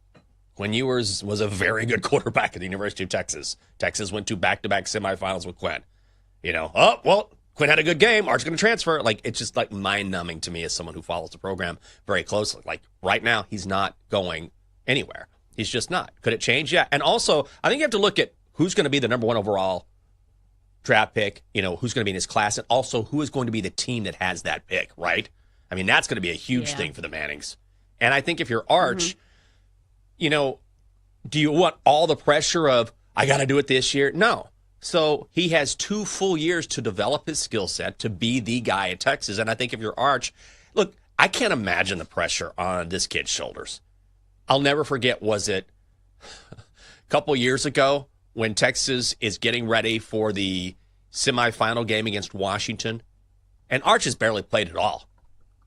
Quinn Ewers was a very good quarterback at the University of Texas. Texas went to back-to-back semifinals with Quinn. You know, oh, well, Quinn had a good game. Arch's going to transfer. Like, it's just like mind-numbing to me as someone who follows the program very closely. Like, right now, he's not going anywhere. He's just not. Could it change? Yeah. And also, I think you have to look at who's going to be the number 1 overall draft pick, you know, who's going to be in his class, and also who is going to be the team that has that pick, right? I mean, that's going to be a huge thing for the Mannings. And I think if you're Arch, you know, do you want all the pressure of, I got to do it this year? No. So he has 2 full years to develop his skill set to be the guy at Texas. And I think if you're Arch, look, I can't imagine the pressure on this kid's shoulders. I'll never forget, was it a couple years ago when Texas is getting ready for the semifinal game against Washington? And Arch has barely played at all.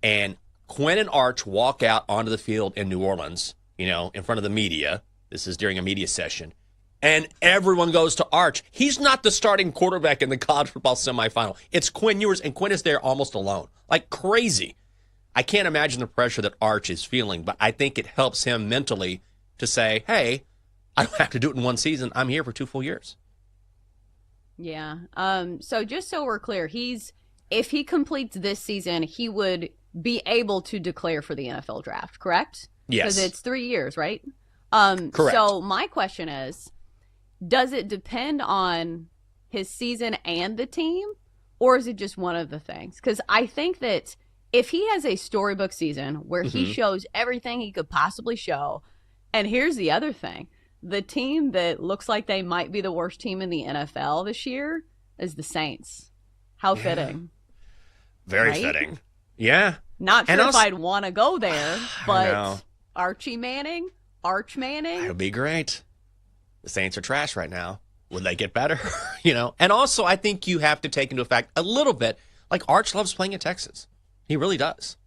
And Quinn and Arch walk out onto the field in New Orleans, you know, in front of the media. This is during a media session. And everyone goes to Arch. He's not the starting quarterback in the college football semifinal. It's Quinn Ewers, and Quinn is there almost alone. Like crazy. I can't imagine the pressure that Arch is feeling, but I think it helps him mentally to say, hey, I don't have to do it in 1 season. I'm here for 2 full years. Yeah. So just so we're clear, if he completes this season, he would be able to declare for the NFL draft, correct? Yes. Because it's 3 years, right? Correct. So my question is, does it depend on his season and the team, or is it just one of the things? Because I think that if he has a storybook season where he shows everything he could possibly show, and here's the other thing, the team that looks like they might be the worst team in the NFL this year is the Saints. How fitting. Very fitting. Yeah. Not sure if I'd want to go there, but Arch Manning, it would be great. The Saints are trash right now. Would they get better? You know? And also, I think you have to take into effect a little bit, like Arch loves playing at Texas. He really does.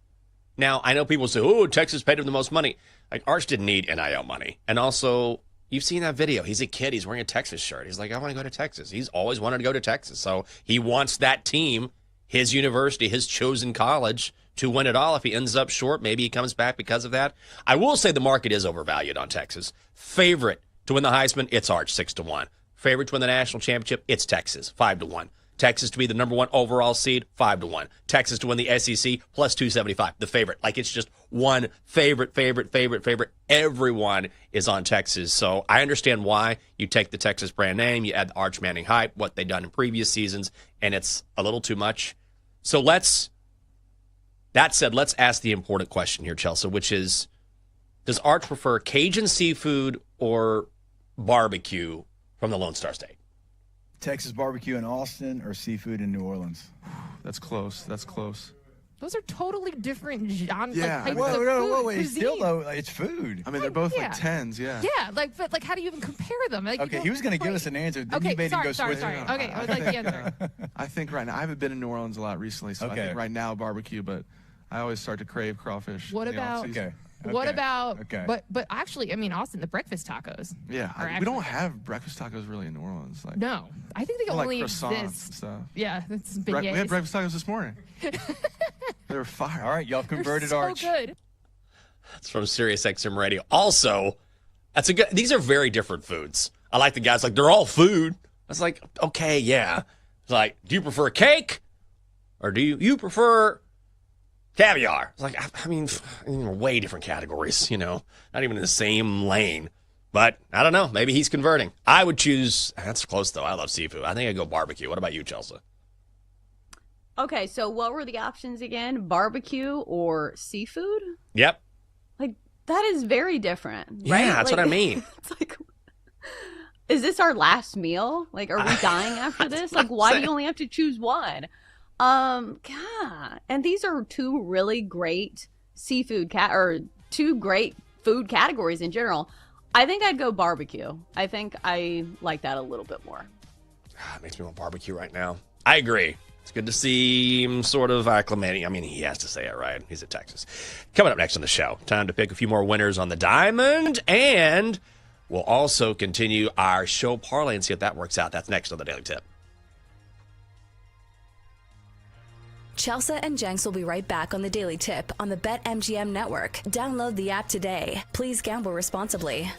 Now, I know people say, oh, Texas paid him the most money. Like, Arch didn't need NIL money. And also, You've seen that video. He's a kid. He's wearing a Texas shirt. He's like, I want to go to Texas. He's always wanted to go to Texas. So he wants that team, his university, his chosen college, to win it all. If he ends up short, maybe he comes back because of that. I will say the market is overvalued on Texas. Favorite to win the Heisman, it's Arch, 6-1. Favorite to win the national championship, it's Texas, 5-1. Texas to be the number 1 overall seed, 5-1. Texas to win the SEC, plus 275. The favorite. Like, it's just one favorite. Everyone is on Texas. So I understand why you take the Texas brand name, you add the Arch Manning hype, what they've done in previous seasons, and it's a little too much. So that said, let's ask the important question here, Chelsea, which is, does Arch prefer Cajun seafood or barbecue from the Lone Star State? Texas barbecue in Austin or seafood in New Orleans? That's close. Those are totally different genres. Yeah. Like, Wait. Still, though, it's food. I mean, they're both like 10s, yeah. Yeah, but how do you even compare them? Like, okay, he was going to give us an answer. Then you made him go switch. Sorry. Okay, I would like the answer. I think right now, I haven't been in New Orleans a lot recently, so I think right now barbecue, but I always start to crave crawfish. What about... What about, but actually, I mean, Austin, the breakfast tacos. Yeah, we don't have breakfast tacos really in New Orleans. Like, no, I think they only like croissants exist. And stuff. Yeah, that's we had breakfast tacos this morning. They were fire. All right, y'all converted so Arch. Good. That's from Sirius XM Radio. Also, these are very different foods. I like the guys, like, they're all food. I was like, okay, yeah. It's like, do you prefer cake? Or do you prefer caviar? It's like, I mean, way different categories, not even in the same lane. But I don't know. Maybe he's converting. I would choose, that's close though. I love seafood. I think I'd go barbecue. What about you, Chelsea? Okay, so what were the options again? Barbecue or seafood? Yep. Like, that is very different, right? Yeah, that's what I mean. It's like, is this our last meal? Like, are we dying after this? Like, why do you only have to choose one? God. And these are two really great seafood or two great food categories in general. I think I'd go barbecue. I think I like that a little bit more. It makes me want barbecue right now. I agree. It's good to see him sort of acclimating. I mean, he has to say it, right? He's at Texas. Coming up next on the show, time to pick a few more winners on the diamond, and we'll also continue our show parlay and see if that works out. That's next on the Daily Tip. Chelsea and Jenks will be right back on the Daily Tip on the BetMGM network. Download the app today. Please gamble responsibly.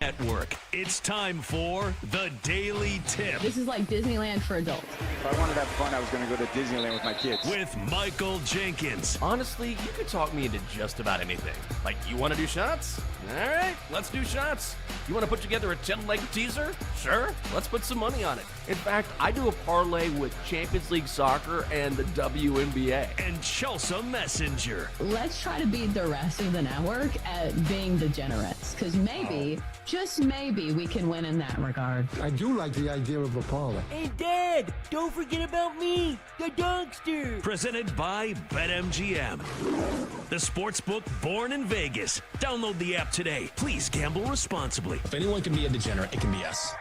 Network. It's time for The Daily Tip. This is like Disneyland for adults. If I wanted to have fun, I was going to go to Disneyland with my kids. With Michael Jenkins. Honestly, you could talk me into just about anything. Like, you want to do shots? All right, let's do shots. You want to put together a 10-leg teaser? Sure, let's put some money on it. In fact, I do a parlay with Champions League soccer and the WNBA. And Chelsea Messenger. Let's try to beat the rest of the network at being degenerates, because maybe, just maybe, we can win in that regard. I do like the idea of a parlay. Hey, Dad, don't forget about me, the dogster. Presented by BetMGM. The sportsbook born in Vegas. Download the app today. Please gamble responsibly. If anyone can be a degenerate, it can be us.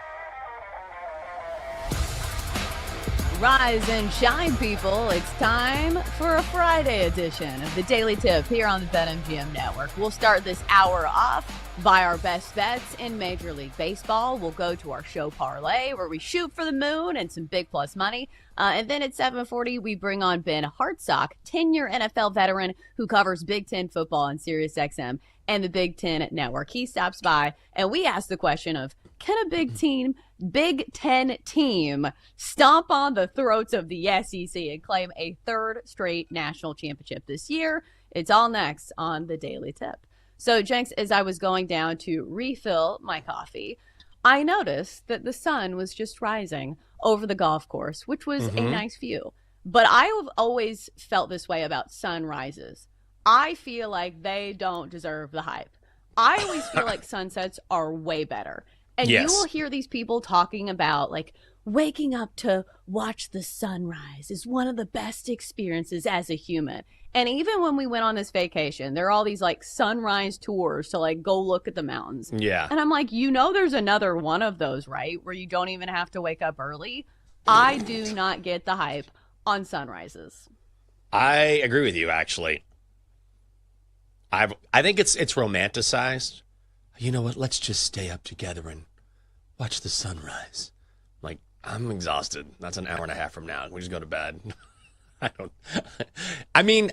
Rise and shine, people. It's time for a Friday edition of the Daily Tip here on the BetMGM Network. We'll start this hour off by our best bets in Major League Baseball. We'll go to our show parlay where we shoot for the moon and some big plus money. And then at 7:40, we bring on Ben Hartsock, 10-year NFL veteran who covers Big Ten football on SiriusXM and the Big Ten Network. He stops by and we ask the question of, can a Big Ten team stomp on the throats of the SEC and claim a third straight national championship this year? It's all next on the Daily Tip. So, Jenks, as I was going down to refill my coffee, I noticed that the sun was just rising over the golf course, which was a nice view. But I have always felt this way about sunrises. I feel like they don't deserve the hype. I always feel like sunsets are way better. And you will hear these people talking about, like, waking up to watch the sunrise is one of the best experiences as a human. And even when we went on this vacation, there are all these, like, sunrise tours to, like, go look at the mountains. Yeah. And I'm like, there's another one of those, right, where you don't even have to wake up early. I do not get the hype on sunrises. I agree with you, actually. I think it's romanticized. You know what? Let's just stay up together and watch the sunrise. Like, I'm exhausted. That's an hour and a half from now. We just go to bed. I mean,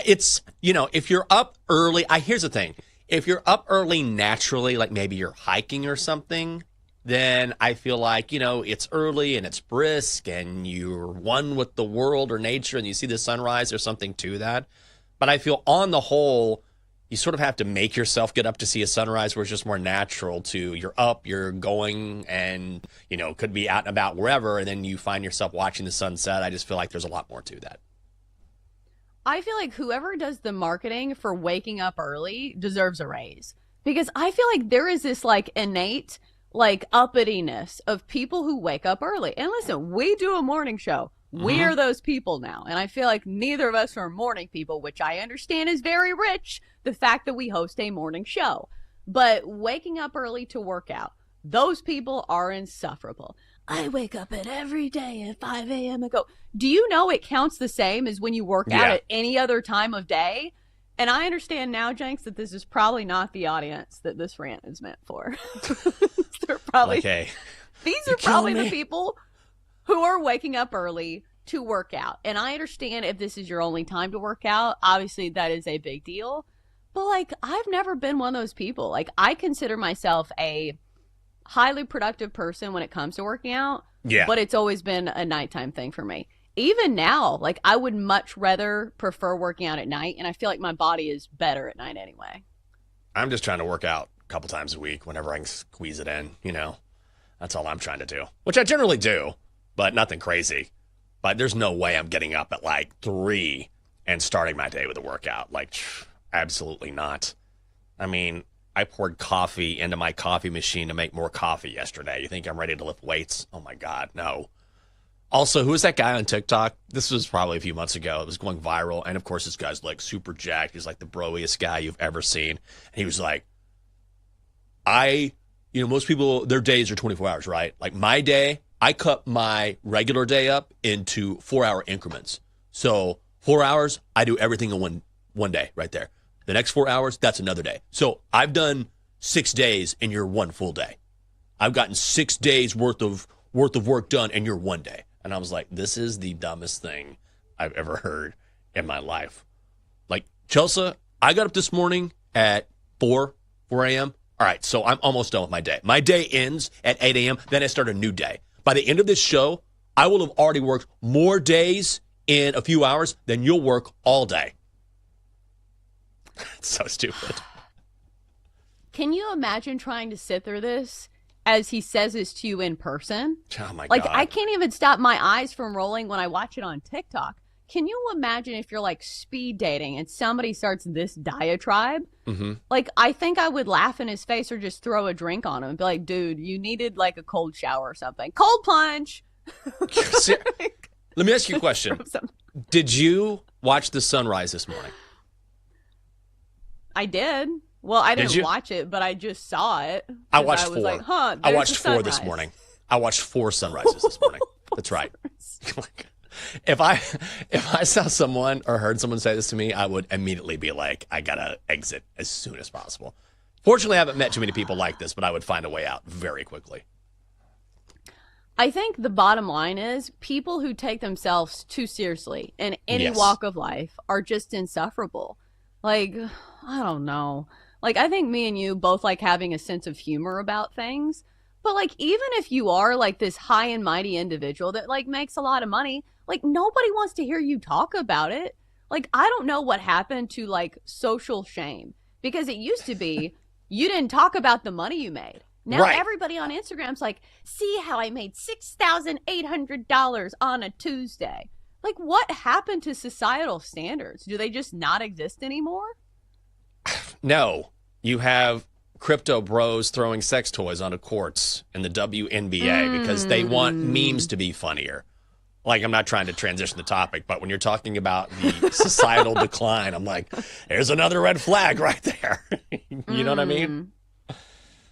it's, if you're up early, here's the thing. If you're up early naturally, like maybe you're hiking or something, then I feel like, it's early and it's brisk and you're one with the world or nature and you see the sunrise or something to that. But I feel on the whole, you sort of have to make yourself get up to see a sunrise where it's just more natural to you're up, you're going and, could be out and about wherever. And then you find yourself watching the sunset. I just feel like there's a lot more to that. I feel like whoever does the marketing for waking up early deserves a raise, because I feel like there is this like innate like uppityness of people who wake up early. And listen, we do a morning show. We are those people now. And I feel like neither of us are morning people, which I understand is very rich, the fact that we host a morning show. But waking up early to work out, those people are insufferable. I wake up at every day at 5 a.m. and go, do you know it counts the same as when you work out at any other time of day? And I understand now, Jenks, that this is probably not the audience that this rant is meant for. They're probably, these are probably the people who are waking up early to work out. And I understand if this is your only time to work out, obviously that is a big deal. But like, I've never been one of those people. Like, I consider myself a highly productive person when it comes to working out. Yeah. But it's always been a nighttime thing for me. Even now, like, I would much rather prefer working out at night. And I feel like my body is better at night anyway. I'm just trying to work out a couple times a week whenever I can squeeze it in, That's all I'm trying to do, which I generally do, but nothing crazy. But there's no way I'm getting up at like 3 and starting my day with a workout. Like, absolutely not. I mean, I poured coffee into my coffee machine to make more coffee yesterday. You think I'm ready to lift weights? Oh, my God, no. Also, who was that guy on TikTok? This was probably a few months ago. It was going viral. And, of course, this guy's like super jacked. He's like the broiest guy you've ever seen. And he was like, most people, their days are 24 hours, right? Like my day, I cut my regular day up into 4-hour increments. So 4 hours, I do everything in one day right there. The next 4 hours, that's another day. So I've done 6 days in your one full day. I've gotten 6 days worth of work done in your one day. And I was like, this is the dumbest thing I've ever heard in my life. Like, Chelsea, I got up this morning at 4 a.m. all right, so I'm almost done with my day. My day ends at 8 a.m., then I start a new day. By the end of this show, I will have already worked more days in a few hours than you'll work all day. It's so stupid. Can you imagine trying to sit through this as he says this to you in person? Oh, my God. God. I can't even stop my eyes from rolling when I watch it on TikTok. Can you imagine if you're like speed dating and somebody starts this diatribe? Mm-hmm. Like, I think I would laugh in his face or just throw a drink on him and be like, dude, you needed like a cold shower or something. Cold plunge. Let me ask you a question. Did you watch the sunrise this morning? I did. Well, I didn't watch it, but I just saw it. I watched 4. Like, I watched 4 this morning. I watched 4 sunrises this morning. That's right. If I saw someone or heard someone say this to me, I would immediately be like, I gotta exit as soon as possible. Fortunately, I haven't met too many people like this, but I would find a way out very quickly. I think the bottom line is people who take themselves too seriously in any walk of life are just insufferable. Like, I don't know. Like, I think me and you both like having a sense of humor about things. But like, even if you are like this high and mighty individual that like makes a lot of money, like nobody wants to hear you talk about it. Like, I don't know what happened to like social shame, because it used to be you didn't talk about the money you made. Now everybody on Instagram's like, see how I made $6,800 on a Tuesday. Like, what happened to societal standards? Do they just not exist anymore? No. You have crypto bros throwing sex toys onto courts in the WNBA because they want memes to be funnier. Like, I'm not trying to transition the topic, but when you're talking about the societal decline, I'm like, there's another red flag right there. You know what I mean?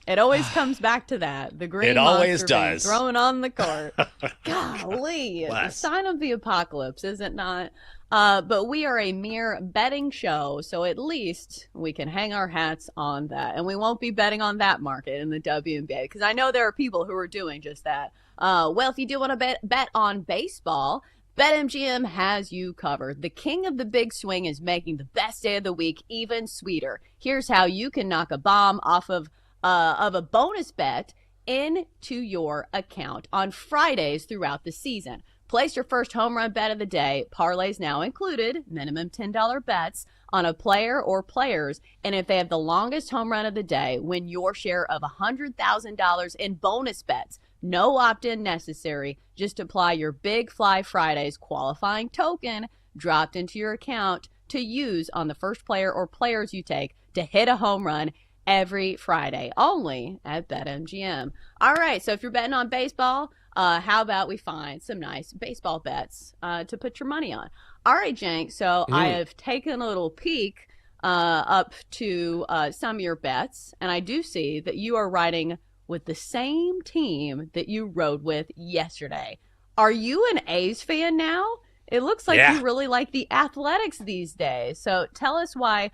It always comes back to that. The green it always monster does. Being thrown on the court. Golly. The sign of the apocalypse, is it not? But we are a mere betting show, so at least we can hang our hats on that. And we won't be betting on that market in the WNBA, because I know there are people who are doing just that. Well, if you do want to bet on baseball, BetMGM has you covered. The king of the big swing is making the best day of the week even sweeter. Here's how you can knock a bomb off of a bonus bet into your account on Fridays throughout the season. Place your first home run bet of the day. Parlays now included, minimum $10 bets on a player or players. And if they have the longest home run of the day, win your share of $100,000 in bonus bets. No opt-in necessary. Just apply your Big Fly Fridays qualifying token dropped into your account to use on the first player or players you take to hit a home run every Friday, only at BetMGM. All right, so if you're betting on baseball, how about we find some nice baseball bets to put your money on? All right, Jank, so I have taken a little peek up to some of your bets, and I do see that you are riding with the same team that you rode with yesterday. Are you an A's fan now? It looks like you really like the Athletics these days. So tell us why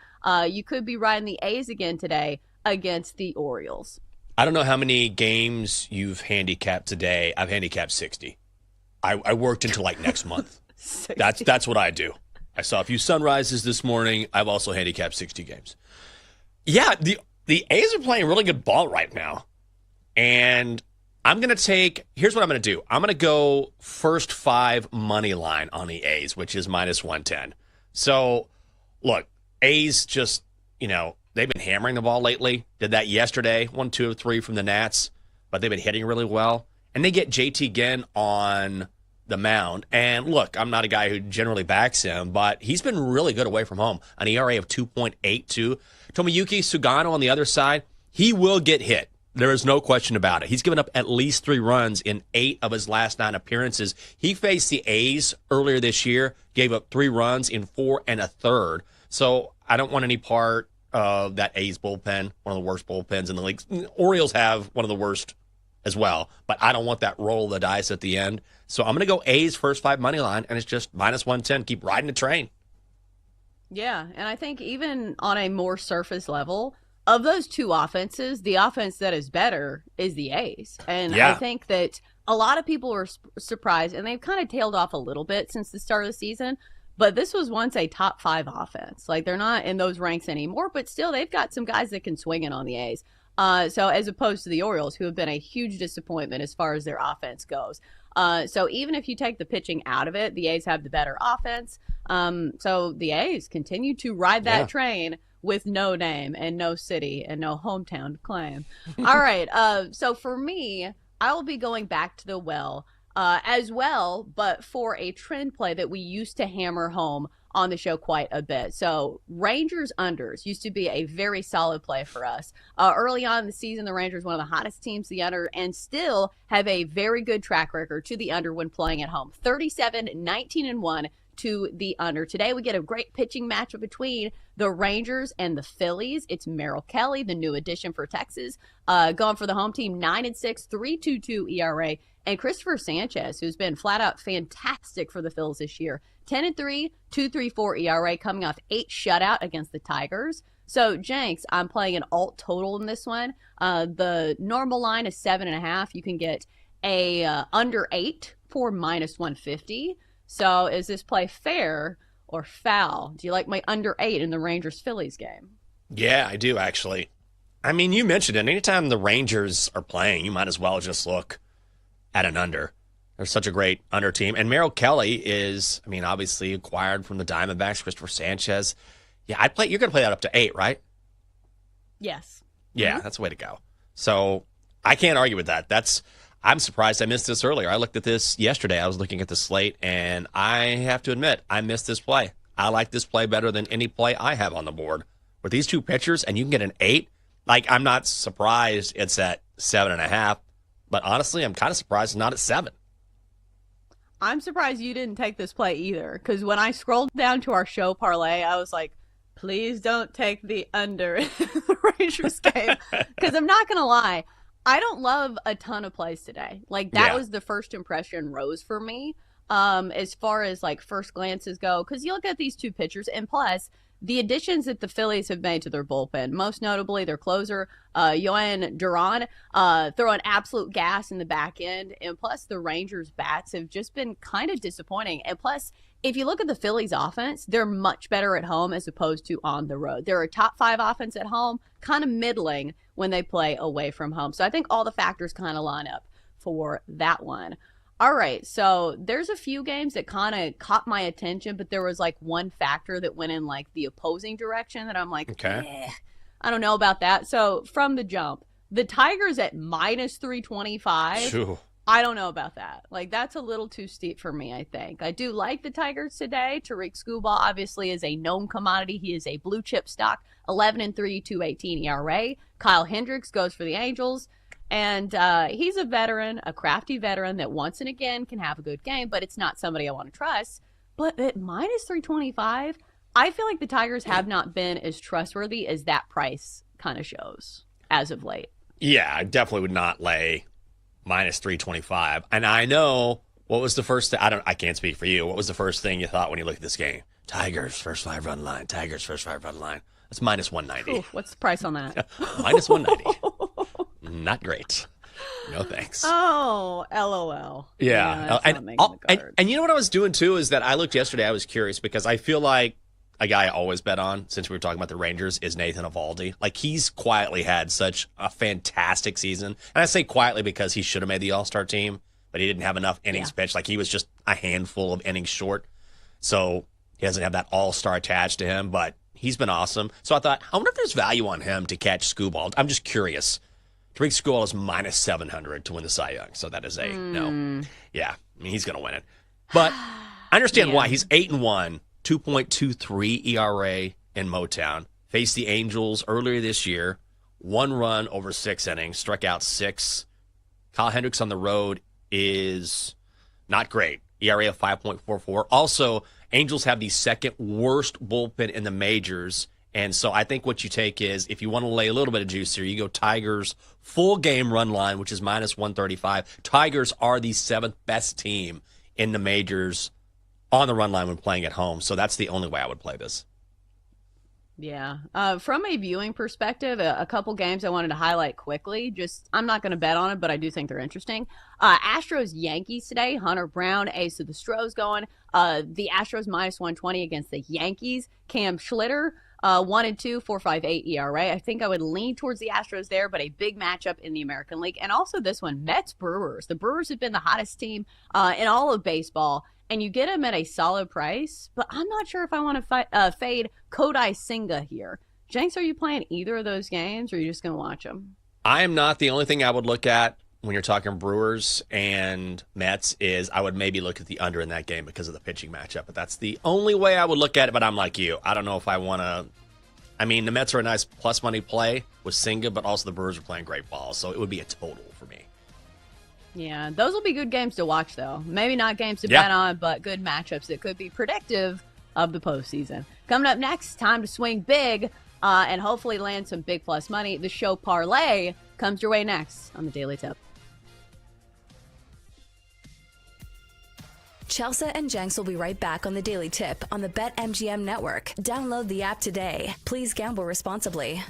you could be riding the A's again today against the Orioles. I don't know how many games you've handicapped today. I've handicapped 60. I worked until like next month. That's what I do. I saw a few sunrises this morning. I've also handicapped 60 games. Yeah, the A's are playing really good ball right now. And I'm going to here's what I'm going to do. I'm going to go first 5 money line on the A's, which is minus 110. So, look, A's just, they've been hammering the ball lately. Did that yesterday, 1, 2, 3 from the Nats, but they've been hitting really well. And they get JT Ginn on the mound. And look, I'm not a guy who generally backs him, but he's been really good away from home. An ERA of 2.82. Tomoyuki Sugano on the other side, he will get hit. There is no question about it. He's given up at least 3 runs in 8 of his last 9 appearances. He faced the A's earlier this year, gave up 3 runs in 4 1/3. So I don't want any part of that A's bullpen, one of the worst bullpens in the league. Orioles have one of the worst as well, but I don't want that roll of the dice at the end. So I'm going to go A's first 5 money line, and it's just minus 110. Keep riding the train. Yeah, and I think even on a more surface level, of those 2 offenses, the offense that is better is the A's. And I think that a lot of people were surprised, and they've kind of tailed off a little bit since the start of the season. But this was once a top 5 offense. Like, they're not in those ranks anymore, but still they've got some guys that can swing it on the A's. So as opposed to the Orioles, who have been a huge disappointment as far as their offense goes. So even if you take the pitching out of it, the A's have the better offense. So the A's continue to ride that train with no name and no city and no hometown to claim. All right. So for me, I will be going back to the well as well, but for a trend play that we used to hammer home on the show quite a bit. So Rangers unders used to be a very solid play for us. Early on in the season, the Rangers one of the hottest teams to the under and still have a very good track record to the under when playing at home. 37-19-1 to the under. Today we get a great pitching matchup between the Rangers and the Phillies. It's Merrill Kelly, the new addition for Texas, going for the home team, 9-6, 3.22 ERA. And Christopher Sanchez, who's been flat out fantastic for the Phils this year, 10-3, 2.34 ERA, coming off 8 shutout against the Tigers. So, Jenks, I'm playing an alt total in this one. The normal line is 7.5. You can get a under 8 for -150. So, is this play fair or foul? Do you like my under 8 in the Rangers-Phillies game? Yeah, I do, actually. I mean, you mentioned it. Anytime the Rangers are playing, you might as well just look at an under. They're such a great under team. And Merrill Kelly is, I mean, obviously acquired from the Diamondbacks, Christopher Sanchez. Yeah, you're going to play that up to 8, right? Yes. Yeah, that's the way to go. So I can't argue with that. I'm surprised I missed this earlier. I looked at this yesterday. I was looking at the slate, and I have to admit, I missed this play. I like this play better than any play I have on the board. With these two pitchers, and you can get an 8, I'm not surprised it's at 7.5, but honestly, I'm kind of surprised it's not at 7. I'm surprised you didn't take this play either, because when I scrolled down to our show parlay, I was like, please don't take the under in the Rangers game, because I'm not going to lie, I don't love a ton of plays today. That was the first impression rose for me as far as first glances go, because you look at these two pitchers, and plus the additions that the Phillies have made to their bullpen, most notably their closer, Yohan Duran, throwing absolute gas in the back end. And plus the Rangers bats have just been kind of disappointing. And plus, if you look at the Phillies offense, they're much better at home as opposed to on the road. They're a top 5 offense at home, kind of middling when they play away from home. So I think all the factors kind of line up for that one. All right, so there's a few games that kind of caught my attention, but there was one factor that went in the opposing direction that I'm okay. I don't know about that. So from the jump, the Tigers at -325. Shoo. I don't know about that. That's a little too steep for me, I think. I do like the Tigers today. Tariq Skubal obviously is a known commodity. He is a blue chip stock, 11-3, 2.18 ERA. Kyle Hendricks goes for the Angels. And he's a veteran, a crafty veteran that once and again can have a good game, but it's not somebody I want to trust. But at -325, I feel like the Tigers have not been as trustworthy as that price kind of shows as of late. Yeah, I definitely would not lay -325. And I know what was the first thing. I can't speak for you. What was the first thing you thought when you looked at this game? Tigers first 5 run line. Tigers first 5 run line. That's -190. Ooh, what's the price on that? -190. Not great. No thanks. Oh, LOL. Yeah. And you know what I was doing too is that I looked yesterday. I was curious because I feel like a guy I always bet on, since we were talking about the Rangers, is Nathan Eovaldi. He's quietly had such a fantastic season. And I say quietly because he should have made the All-Star team, but he didn't have enough innings pitched. He was just a handful of innings short. So he doesn't have that All-Star attached to him, but he's been awesome. So I thought, I wonder if there's value on him to catch Skubal. I'm just curious. Tariq Skubal is -700 to win the Cy Young, so that is a no. Yeah, I mean, he's going to win it. But I understand why. He's 8-1, 2.23 ERA in Motown. Faced the Angels earlier this year, 1 run over 6 innings, struck out 6. Kyle Hendricks on the road is not great. ERA of 5.44. Also, Angels have the second worst bullpen in the majors. And so I think what you take is, if you want to lay a little bit of juice here, you go Tigers full game run line, which is -135. Tigers are the 7th best team in the majors on the run line when playing at home. So that's the only way I would play this. Yeah. From a viewing perspective, a couple games I wanted to highlight quickly. I'm not going to bet on it, but I do think they're interesting. Astros-Yankees today. Hunter Brown, ace of the Stros going. The Astros -120 against the Yankees. Cam Schlitter 1-2, 4.58 ERA. I think I would lean towards the Astros there, but a big matchup in the American League. And also this one, Mets-Brewers. The Brewers have been the hottest team in all of baseball, and you get them at a solid price, but I'm not sure if I want to fade Kodai Senga here. Jenks, are you playing either of those games, or are you just going to watch them? I am not. The only thing I would look at when you're talking Brewers and Mets is I would maybe look at the under in that game because of the pitching matchup. But that's the only way I would look at it. But I'm like you. I don't know if I want to. I mean, the Mets are a nice plus money play with Senga, but also the Brewers are playing great ball. So it would be a total for me. Yeah, those will be good games to watch, though. Maybe not games to bet on, but good matchups that could be predictive of the postseason. Coming up next, time to swing big and hopefully land some big plus money. The show Parlay comes your way next on the Daily Tip. Chelsea and Jenks will be right back on the Daily Tip on the BetMGM network. Download the app today. Please gamble responsibly.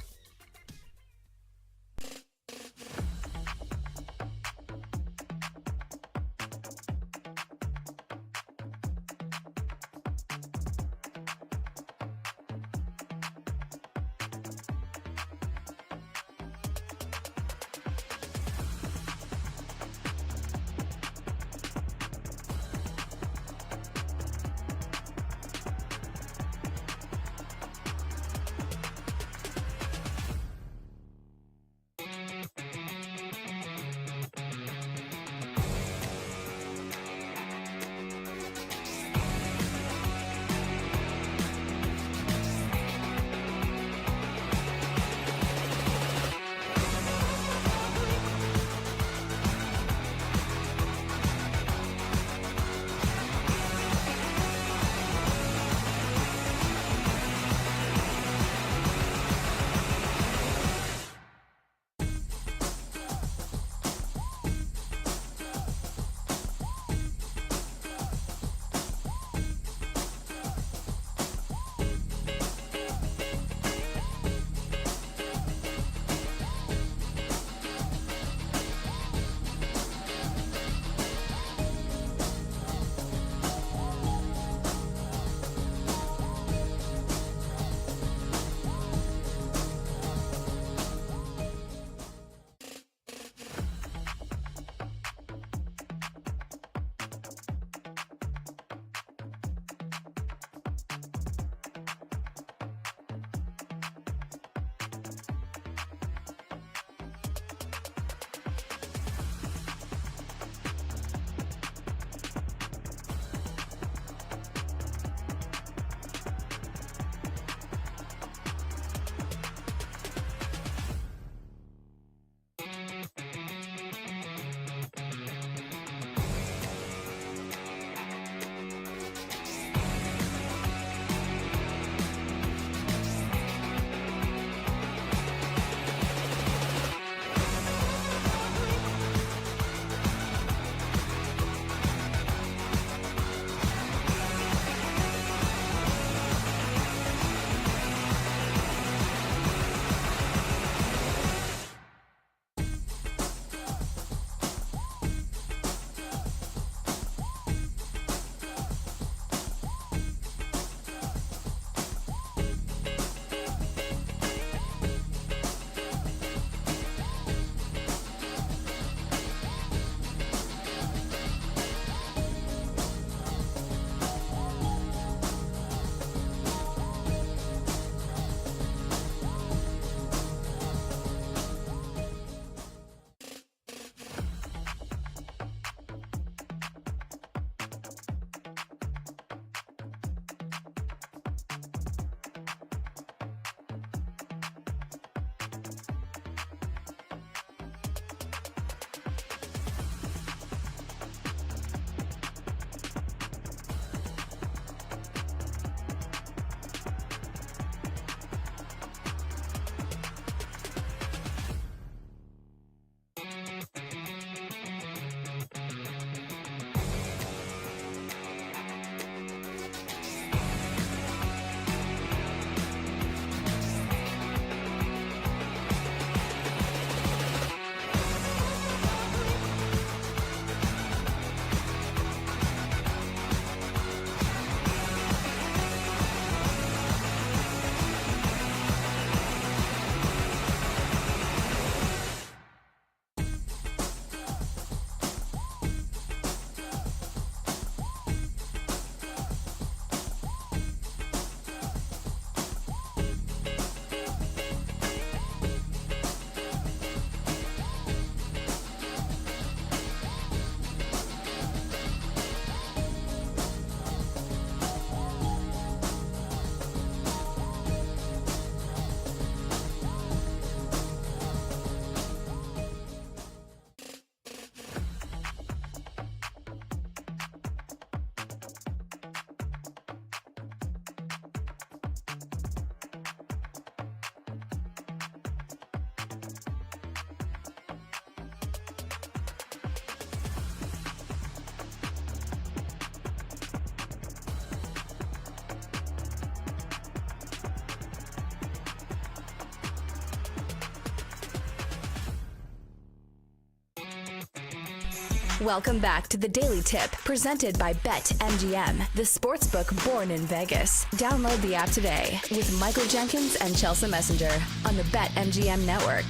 Welcome back to the Daily Tip, presented by BetMGM, the sportsbook born in Vegas. Download the app today with Michael Jenkins and Chelsea Messenger on the BetMGM network.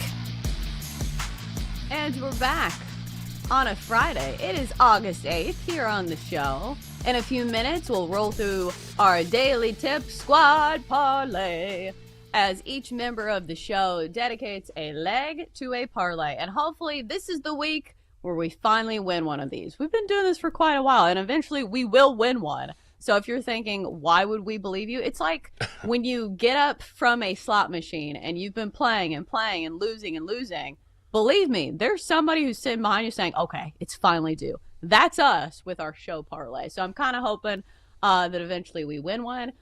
And we're back on a Friday. It is August 8th here on the show. In a few minutes, we'll roll through our Daily Tip Squad Parlay as each member of the show dedicates a leg to a parlay. And hopefully this is the week where we finally win one of these. We've been doing this for quite a while, and eventually we will win one. So if you're thinking, why would we believe you? It's like when you get up from a slot machine and you've been playing and playing and losing. Believe me, there's somebody who's sitting behind you saying, okay, it's finally due. That's us with our show parlay. So I'm kind of hoping that eventually we win one.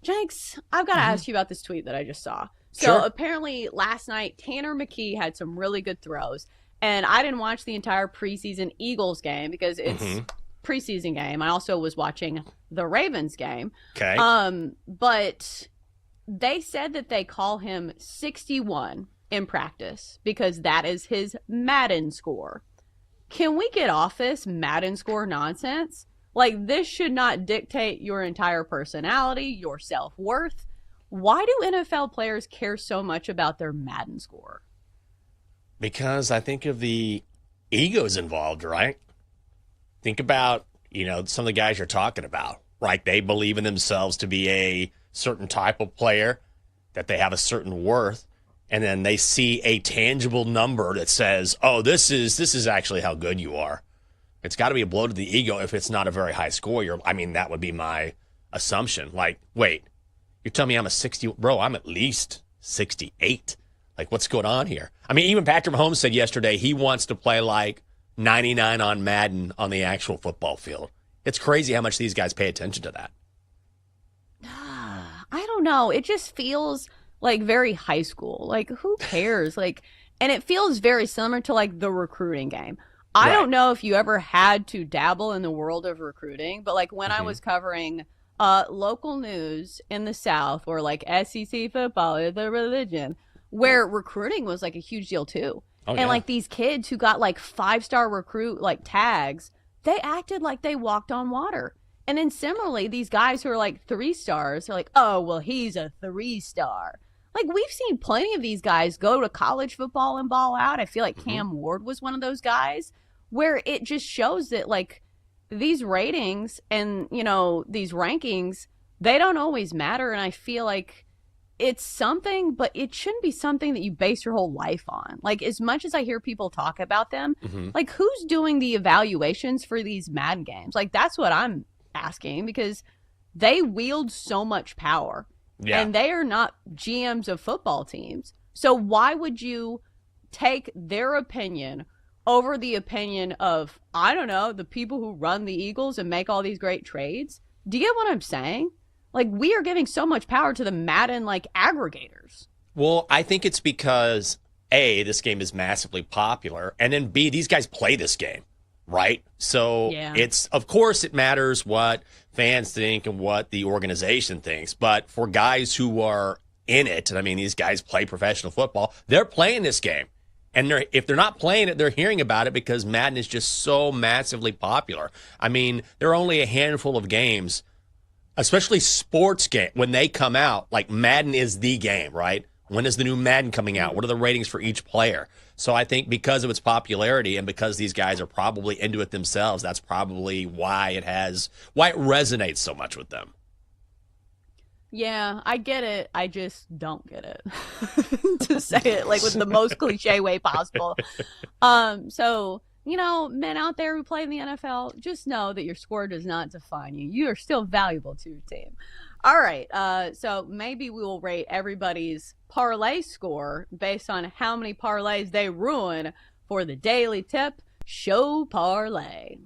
Jenks, I've got to ask you about this tweet that I just saw. So apparently last night, Tanner McKee had some really good throws. And I didn't watch the entire preseason Eagles game because it's preseason game. I also was watching the Ravens game. Okay. But they said that they call him 61 in practice because that is his Madden score. Can we get off this Madden score nonsense? Like, this should not dictate your entire personality, your self-worth. Why do NFL players care so much about their Madden score? Because I think of the egos involved, right? Think about, some of the guys you're talking about, right? They believe in themselves to be a certain type of player, that they have a certain worth. And then they see a tangible number that says, oh, this is actually how good you are. It's got to be a blow to the ego if it's not a very high score. That would be my assumption. Like, wait, you're telling me I'm a 60? Bro, I'm at least 68. Like, what's going on here? I mean, even Patrick Mahomes said yesterday he wants to play like 99 on Madden on the actual football field. It's crazy how much these guys pay attention to that. I don't know. It just feels like very high school. Like, who cares? And it feels very similar to like the recruiting game. I don't know if you ever had to dabble in the world of recruiting, but like when I was covering local news in the South, or like SEC football is the religion, where recruiting was like a huge deal too. And like these kids who got like 5-star recruit like tags, they acted like they walked on water. And then similarly, these guys who are like 3 stars are like, oh, well, he's a 3-star. Like, we've seen plenty of these guys go to college football and ball out. I feel like Cam Ward was one of those guys, where it just shows that like these ratings and, these rankings, they don't always matter. And I feel like it's something, but it shouldn't be something that you base your whole life on. Like, as much as I hear people talk about them, like, who's doing the evaluations for these Madden games? Like, that's what I'm asking, because they wield so much power. Yeah. And they are not GMs of football teams. So why would you take their opinion over the opinion of, I don't know, the people who run the Eagles and make all these great trades? Do you get what I'm saying? Like, we are giving so much power to the Madden, like, aggregators. Well, I think it's because, A, this game is massively popular, and then B, these guys play this game, right? So it's, of course, it matters what fans think and what the organization thinks, but for guys who are in it, and I mean, these guys play professional football, they're playing this game. And if they're not playing it, they're hearing about it because Madden is just so massively popular. I mean, there are only a handful of games, especially sports game, when they come out, like Madden is the game, right? When is the new Madden coming out? What are the ratings for each player? So I think because of its popularity and because these guys are probably into it themselves, that's probably why it resonates so much with them. Yeah, I get it. I just don't get it. To say it like with the most cliche way possible. So, men out there who play in the NFL, just know that your score does not define you. You are still valuable to your team. All right. So maybe we will rate everybody's parlay score based on how many parlays they ruin for the Daily Tip Show Parlay.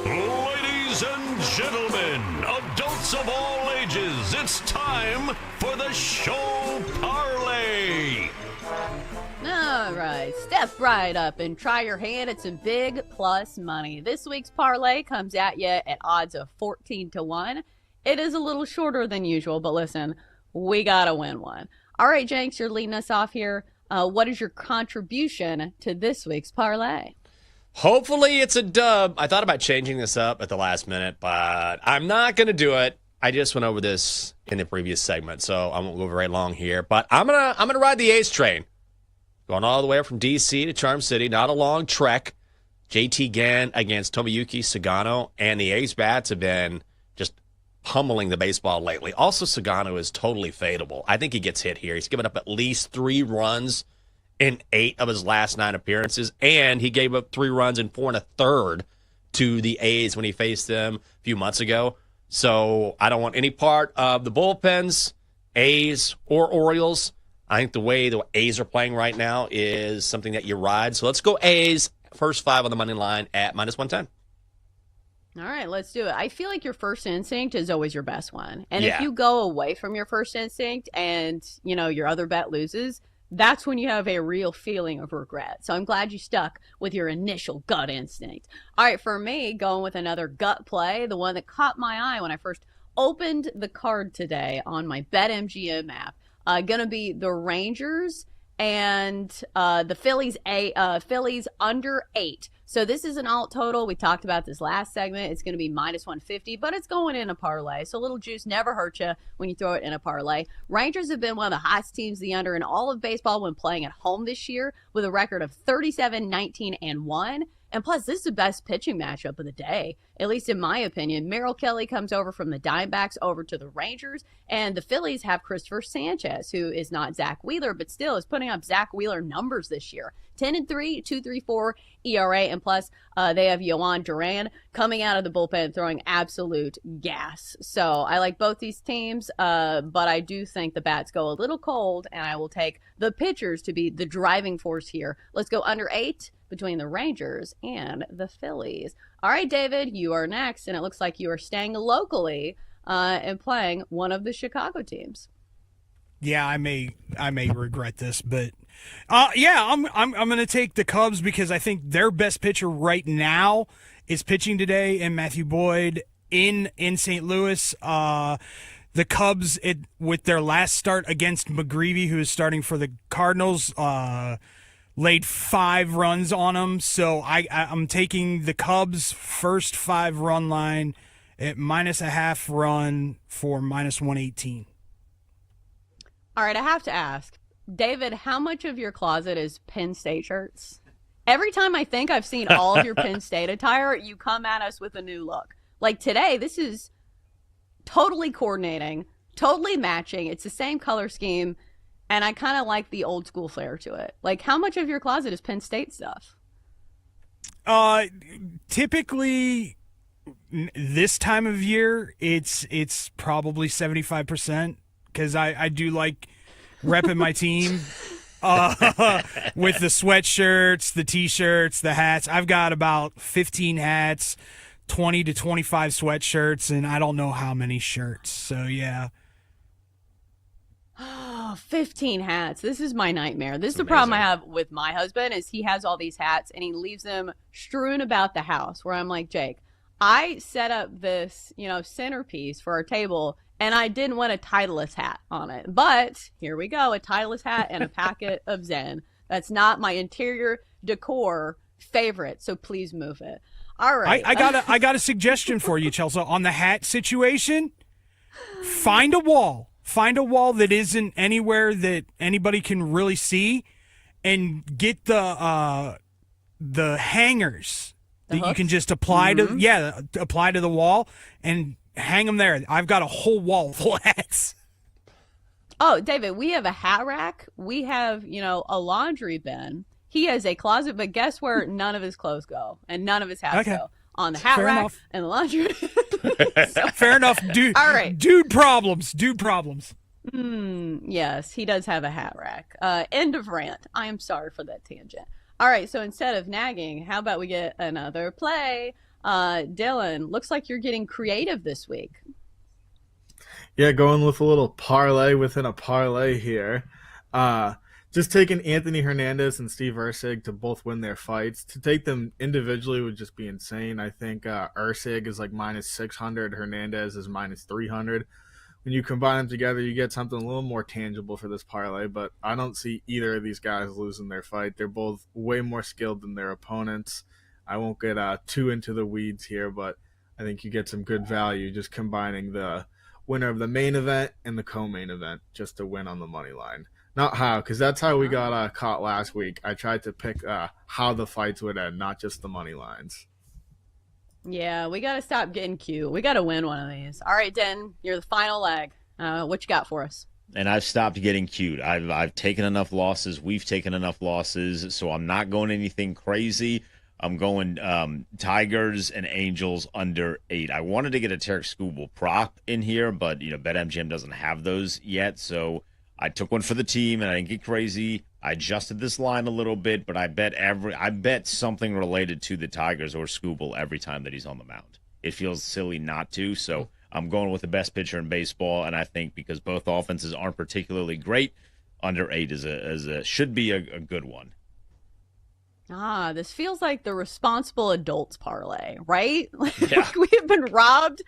Ladies and gentlemen, adults of all ages, it's time for the Show Parlay. All right, step right up and try your hand at some big plus money. This week's parlay comes at you at odds of 14-1. It is a little shorter than usual, but listen, we gotta win one. All right, Jenks, you're leading us off here. What is your contribution to this week's parlay? Hopefully it's a dub. I thought about changing this up at the last minute, but I'm not going to do it. I just went over this in the previous segment, so I won't go very long here. But I'm gonna ride the A's train, going all the way up from D.C. to Charm City. Not a long trek. JT Gann against Tomoyuki Sugano, and the A's bats have been just pummeling the baseball lately. Also, Sugano is totally fadeable. I think he gets hit here. He's given up at least 3 runs in 8 of his last 9 appearances, and he gave up 3 runs in 4 1/3 to the A's when he faced them a few months ago. So I don't want any part of the bullpens, A's, or Orioles. I think the way the A's are playing right now is something that you ride. So let's go A's, first 5 on the money line at -110. All right, let's do it. I feel like your first instinct is always your best one. And Yeah. if you go away from your first instinct and, your other bet loses, that's when you have a real feeling of regret. So I'm glad you stuck with your initial gut instinct. All right, for me, going with another gut play, the one that caught my eye when I first opened the card today on my BetMGM app, going to be the Rangers and the Phillies under 8. So this is an alt total. We talked about this last segment. It's going to be -150, but it's going in a parlay. So a little juice never hurt you when you throw it in a parlay. Rangers have been one of the hottest teams the under in all of baseball when playing at home this year with a record of 37, 19, and 1. And plus, this is the best pitching matchup of the day, at least in my opinion. Merrill Kelly comes over from the Diamondbacks over to the Rangers, and the Phillies have Christopher Sanchez, who is not Zach Wheeler, but still is putting up Zach Wheeler numbers this year. 10-3, 2.34 ERA, and plus they have Yohan Duran coming out of the bullpen throwing absolute gas. So I like both these teams, but I do think the bats go a little cold, and I will take the pitchers to be the driving force here. Let's go under 8 between the Rangers and the Phillies. All right, David, you are next, and it looks like you are staying locally and playing one of the Chicago teams. Yeah, I may regret this, but I'm going to take the Cubs because I think their best pitcher right now is pitching today, and Matthew Boyd in St. Louis. The Cubs, with their last start against McGreevy, who is starting for the Cardinals, laid 5 runs on them. So I'm taking the Cubs' first 5-run line at -0.5 run for -118. All right, I have to ask, David, how much of your closet is Penn State shirts? Every time I think I've seen all of your Penn State attire, you come at us with a new look. Like today, this is totally coordinating, totally matching. It's the same color scheme, and I kind of like the old school flair to it. Like, how much of your closet is Penn State stuff? Typically, this time of year, it's probably 75%. Because I do like repping my team with the sweatshirts, the T-shirts, the hats. I've got about 15 hats, 20 to 25 sweatshirts, and I don't know how many shirts. So, yeah. Oh, 15 hats. This is my nightmare. This is the problem I have with my husband is he has all these hats, and he leaves them strewn about the house where I'm like, Jake, I set up this, centerpiece for our table, and I didn't want a Titleist hat on it. But here we go, a Titleist hat and a packet of Zen. That's not my interior decor favorite, so please move it. All right. I got a suggestion for you, Chelsea. On the hat situation, find a wall. Find a wall that isn't anywhere that anybody can really see, and get the hangers that you can just apply apply to the wall and hang them there. I've got a whole wall full of hats. Oh, David, we have a hat rack. We have, a laundry bin. He has a closet, but guess where none of his clothes go and none of his hats go? On the hat rack and the laundry bin. Fair enough, dude. All right. Dude problems. Yes, he does have a hat rack. End of rant. I am sorry for that tangent. All right, so instead of nagging, how about we get another play? Dylan, looks like you're getting creative this week. Yeah, going with a little parlay within a parlay here. Just taking Anthony Hernandez and Steve Erceg to both win their fights. To take them individually would just be insane. I think Erceg is like -600. Hernandez is -300. When you combine them together, you get something a little more tangible for this parlay, but I don't see either of these guys losing their fight. They're both way more skilled than their opponents. I won't get too into the weeds here, but I think you get some good value just combining the winner of the main event and the co-main event just to win on the money line. Not how, because that's how we got caught last week. I tried to pick how the fights would end, not just the money lines. Yeah, we got to stop getting cute. We got to win one of these. All right, Den, you're the final leg. What you got for us? And I've stopped getting cute. I've taken enough losses. We've taken enough losses, so I'm not going anything crazy. I'm going Tigers and Angels under 8. I wanted to get a Tarek Skubal prop in here, but BetMGM doesn't have those yet, so I took one for the team, and I didn't get crazy. I adjusted this line a little bit, but I bet something related to the Tigers or Skubal every time that he's on the mound. It feels silly not to, so I'm going with the best pitcher in baseball, and I think because both offenses aren't particularly great, under 8 should be a good one. This feels like the responsible adults parlay, right? Like we have been robbed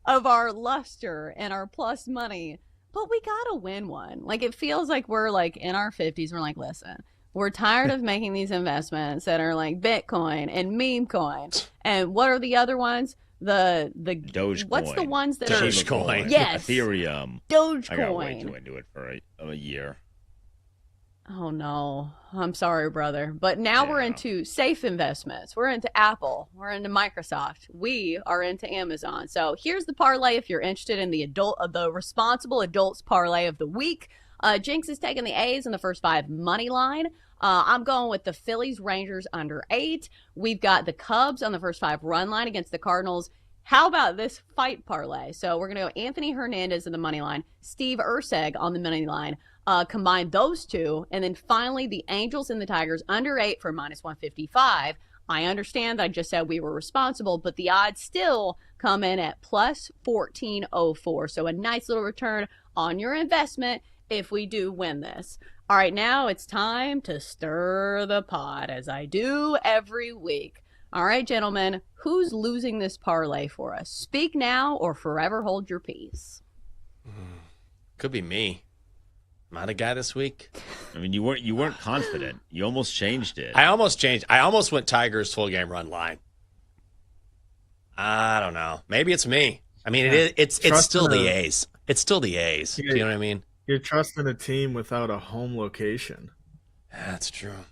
of our luster and our plus money. But we gotta win one. Like it feels like we're like in our 50s. We're like, listen, we're tired of making these investments that are like Bitcoin and meme coin. And what are the other ones? The Dogecoin. What's the ones that Dogecoin. are Yes, Ethereum. Dogecoin. I got way too into it for a year. Oh no, I'm sorry, brother. But now we're into safe investments. We're into Apple. We're into Microsoft. We are into Amazon. So here's the parlay if you're interested in the responsible adults parlay of the week. Jinx is taking the A's in the first 5 money line. I'm going with the Phillies Rangers under 8. We've got the Cubs on the first 5 run line against the Cardinals. How about this fight parlay? So we're going to go Anthony Hernandez in the money line, Steve Erceg on the money line. Combine those two, and then finally the Angels and the Tigers under 8 for -155. I understand that I just said we were responsible, but the odds still come in at plus 1404. So a nice little return on your investment if we do win this. All right, now it's time to stir the pot, as I do every week. All right, gentlemen, who's losing this parlay for us? Speak now or forever hold your peace. Could be me. Am I the guy this week? I mean, you weren't confident. You almost changed it. I almost changed. I almost went Tigers full game run line. I don't know. Maybe it's me. I mean, it's still the A's. It's still the A's. Do you know what I mean? You're trusting a team without a home location. That's true.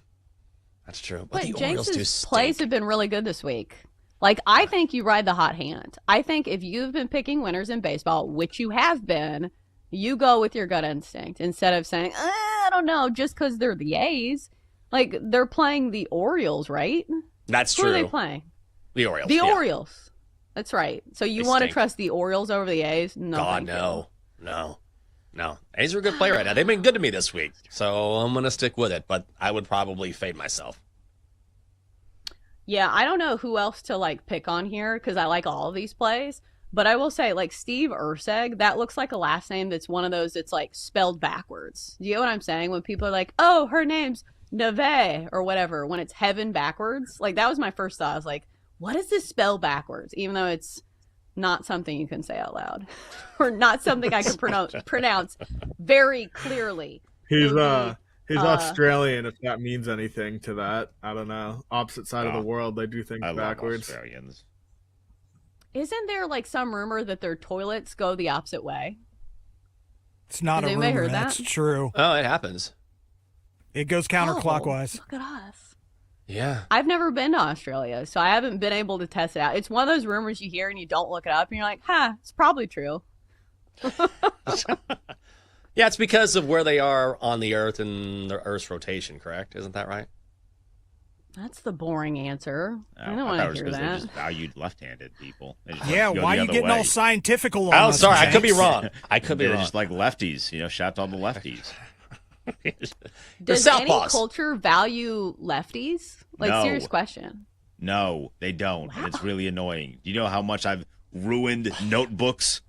That's true. But Jinx's plays have been really good this week. Like, I think you ride the hot hand. I think if you've been picking winners in baseball, which you have been, you go with your gut instinct instead of saying, I don't know, just because they're the A's. Like, they're playing the Orioles, right? That's true. Who are they playing? The Orioles. The Orioles. That's right. So you want to trust the Orioles over the A's? No. God, no. A's are a good player right now. They've been good to me this week. So I'm going to stick with it, but I would probably fade myself. Yeah, I don't know who else to, like, pick on here because I like all of these plays. But I will say, like, Steve Erceg, that looks like a last name that's one of those that's, like, spelled backwards. Do you know what I'm saying? When people are like, oh, her name's Neve or whatever, when it's heaven backwards. Like, that was my first thought. I was like, what is this spell backwards? Even though it's not something you can say out loud. Or not something I can pronounce very clearly. He's Australian, if that means anything to that. I don't know. Opposite side of the world, they do things backwards. Love Australians. Isn't there like some rumor that their toilets go the opposite way? It's not a rumor. That's true. Oh, it happens. It goes counterclockwise. Look at us. Yeah. I've never been to Australia, so I haven't been able to test it out. It's one of those rumors you hear and you don't look it up, and you're like, it's probably true. Yeah, it's because of where they are on the Earth and the Earth's rotation, correct? Isn't that right? That's the boring answer. I don't want to hear that. They just valued left-handed people. Yeah, why are you getting all scientifical on us? Oh, sorry, I could be wrong. They're just like lefties, shout to all the lefties. Does any culture value lefties? Like, No. serious question. No, they don't. Wow. And it's really annoying. Do you know how much I've ruined notebooks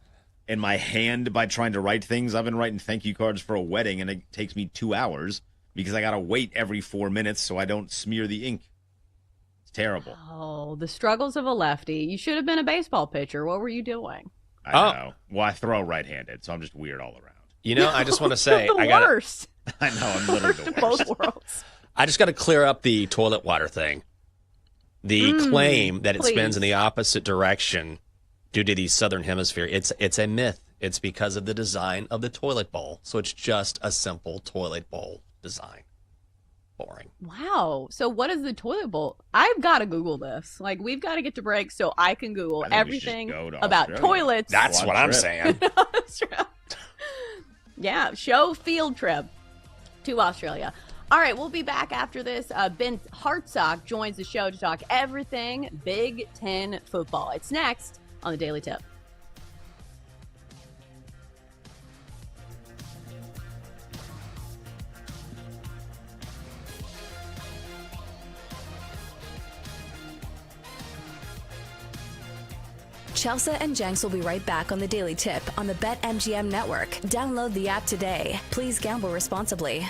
in my hand by trying to write things? I've been writing thank you cards for a wedding, and it takes me 2 hours because I got to wait every 4 minutes so I don't smear the ink. It's terrible. Oh, the struggles of a lefty. You should have been a baseball pitcher. What were you doing? I know. Well, I throw right-handed, so I'm just weird all around. I just want to say, the worst. I know, I'm literally the worst. Both worlds. I just got to clear up the toilet water thing. The claim that it spins in the opposite direction due to the southern hemisphere, it's a myth. It's because of the design of the toilet bowl. So it's just a simple toilet bowl design. Boring. Wow. So what is the toilet bowl? I've got to Google this. Like, we've got to get to break so I can Google everything about toilets. That's what I'm saying. Yeah, show field trip to Australia. All right, we'll be back after this. Ben Hartsock joins the show to talk everything Big Ten football. It's next on the Daily Tip. Chelsea and Jenks will be right back on the Daily Tip on the BetMGM network. Download the app today. Please gamble responsibly.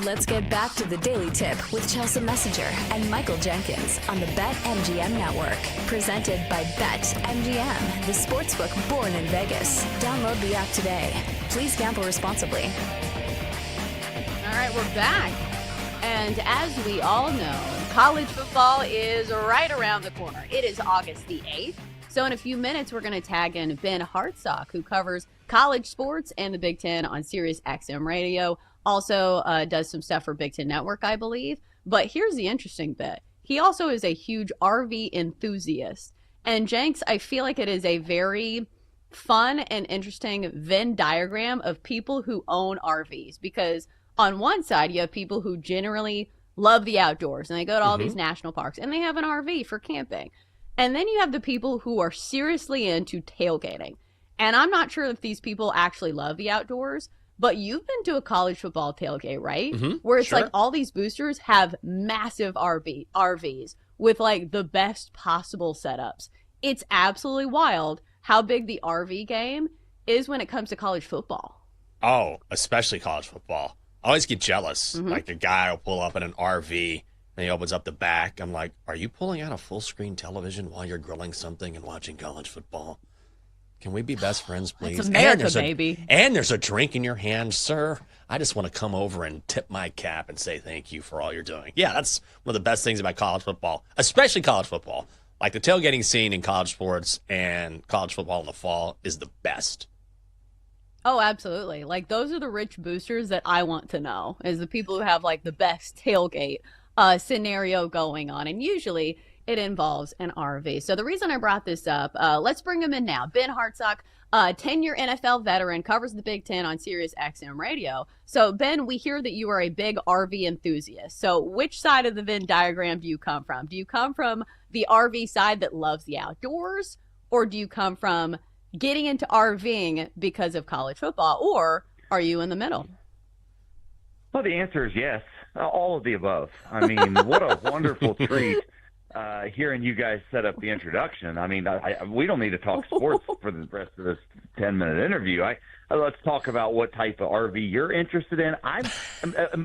Let's get back to the Daily Tip with Chelsea Messenger and Michael Jenkins on the BetMGM Network. Presented by BetMGM, the sportsbook born in Vegas. Download the app today. Please gamble responsibly. All right, we're back. And as we all know, college football is right around the corner. It is August the 8th. So in a few minutes, we're going to tag in Ben Hartsock, who covers college sports and the Big Ten on Sirius XM Radio. Also does some stuff for Big Ten Network, I believe. But here's the interesting bit. He also is a huge RV enthusiast. And Jenks, I feel like it is a very fun and interesting Venn diagram of people who own RVs. Because on one side, you have people who generally love the outdoors and they go to all these national parks and they have an RV for camping. And then you have the people who are seriously into tailgating. And I'm not sure if these people actually love the outdoors, but you've been to a college football tailgate, right? Where it's like all these boosters have massive RVs with like the best possible setups. It's absolutely wild how big the RV game is when it comes to college football. Oh, especially college football. I always get jealous. Like a guy will pull up in an RV and he opens up the back. I'm like, are you pulling out a full screen television while you're grilling something and watching college football? Can we be best friends, please? It's America, baby. And there's a drink in your hand, sir. I just want to come over and tip my cap and say thank you for all you're doing. Yeah, that's one of the best things about college football, especially college football. Like the tailgating scene in college sports and college football in the fall is the best. Oh, absolutely. Like those are the rich boosters that I want to know, is the people who have like the best tailgate scenario going on. And usually it involves an RV. So the reason I brought this up, let's bring him in now. Ben Hartsock, 10-year NFL veteran, covers the Big Ten on Sirius XM Radio. So Ben, we hear that you are a big RV enthusiast. So which side of the Venn diagram do you come from? Do you come from the RV side that loves the outdoors, or do you come from getting into RVing because of college football, or are you in the middle? Well, the answer is yes, all of the above. I mean, what a wonderful treat hearing you guys set up the introduction. I mean, we don't need to talk sports for the rest of this 10-minute interview. Let's talk about what type of RV you're interested in.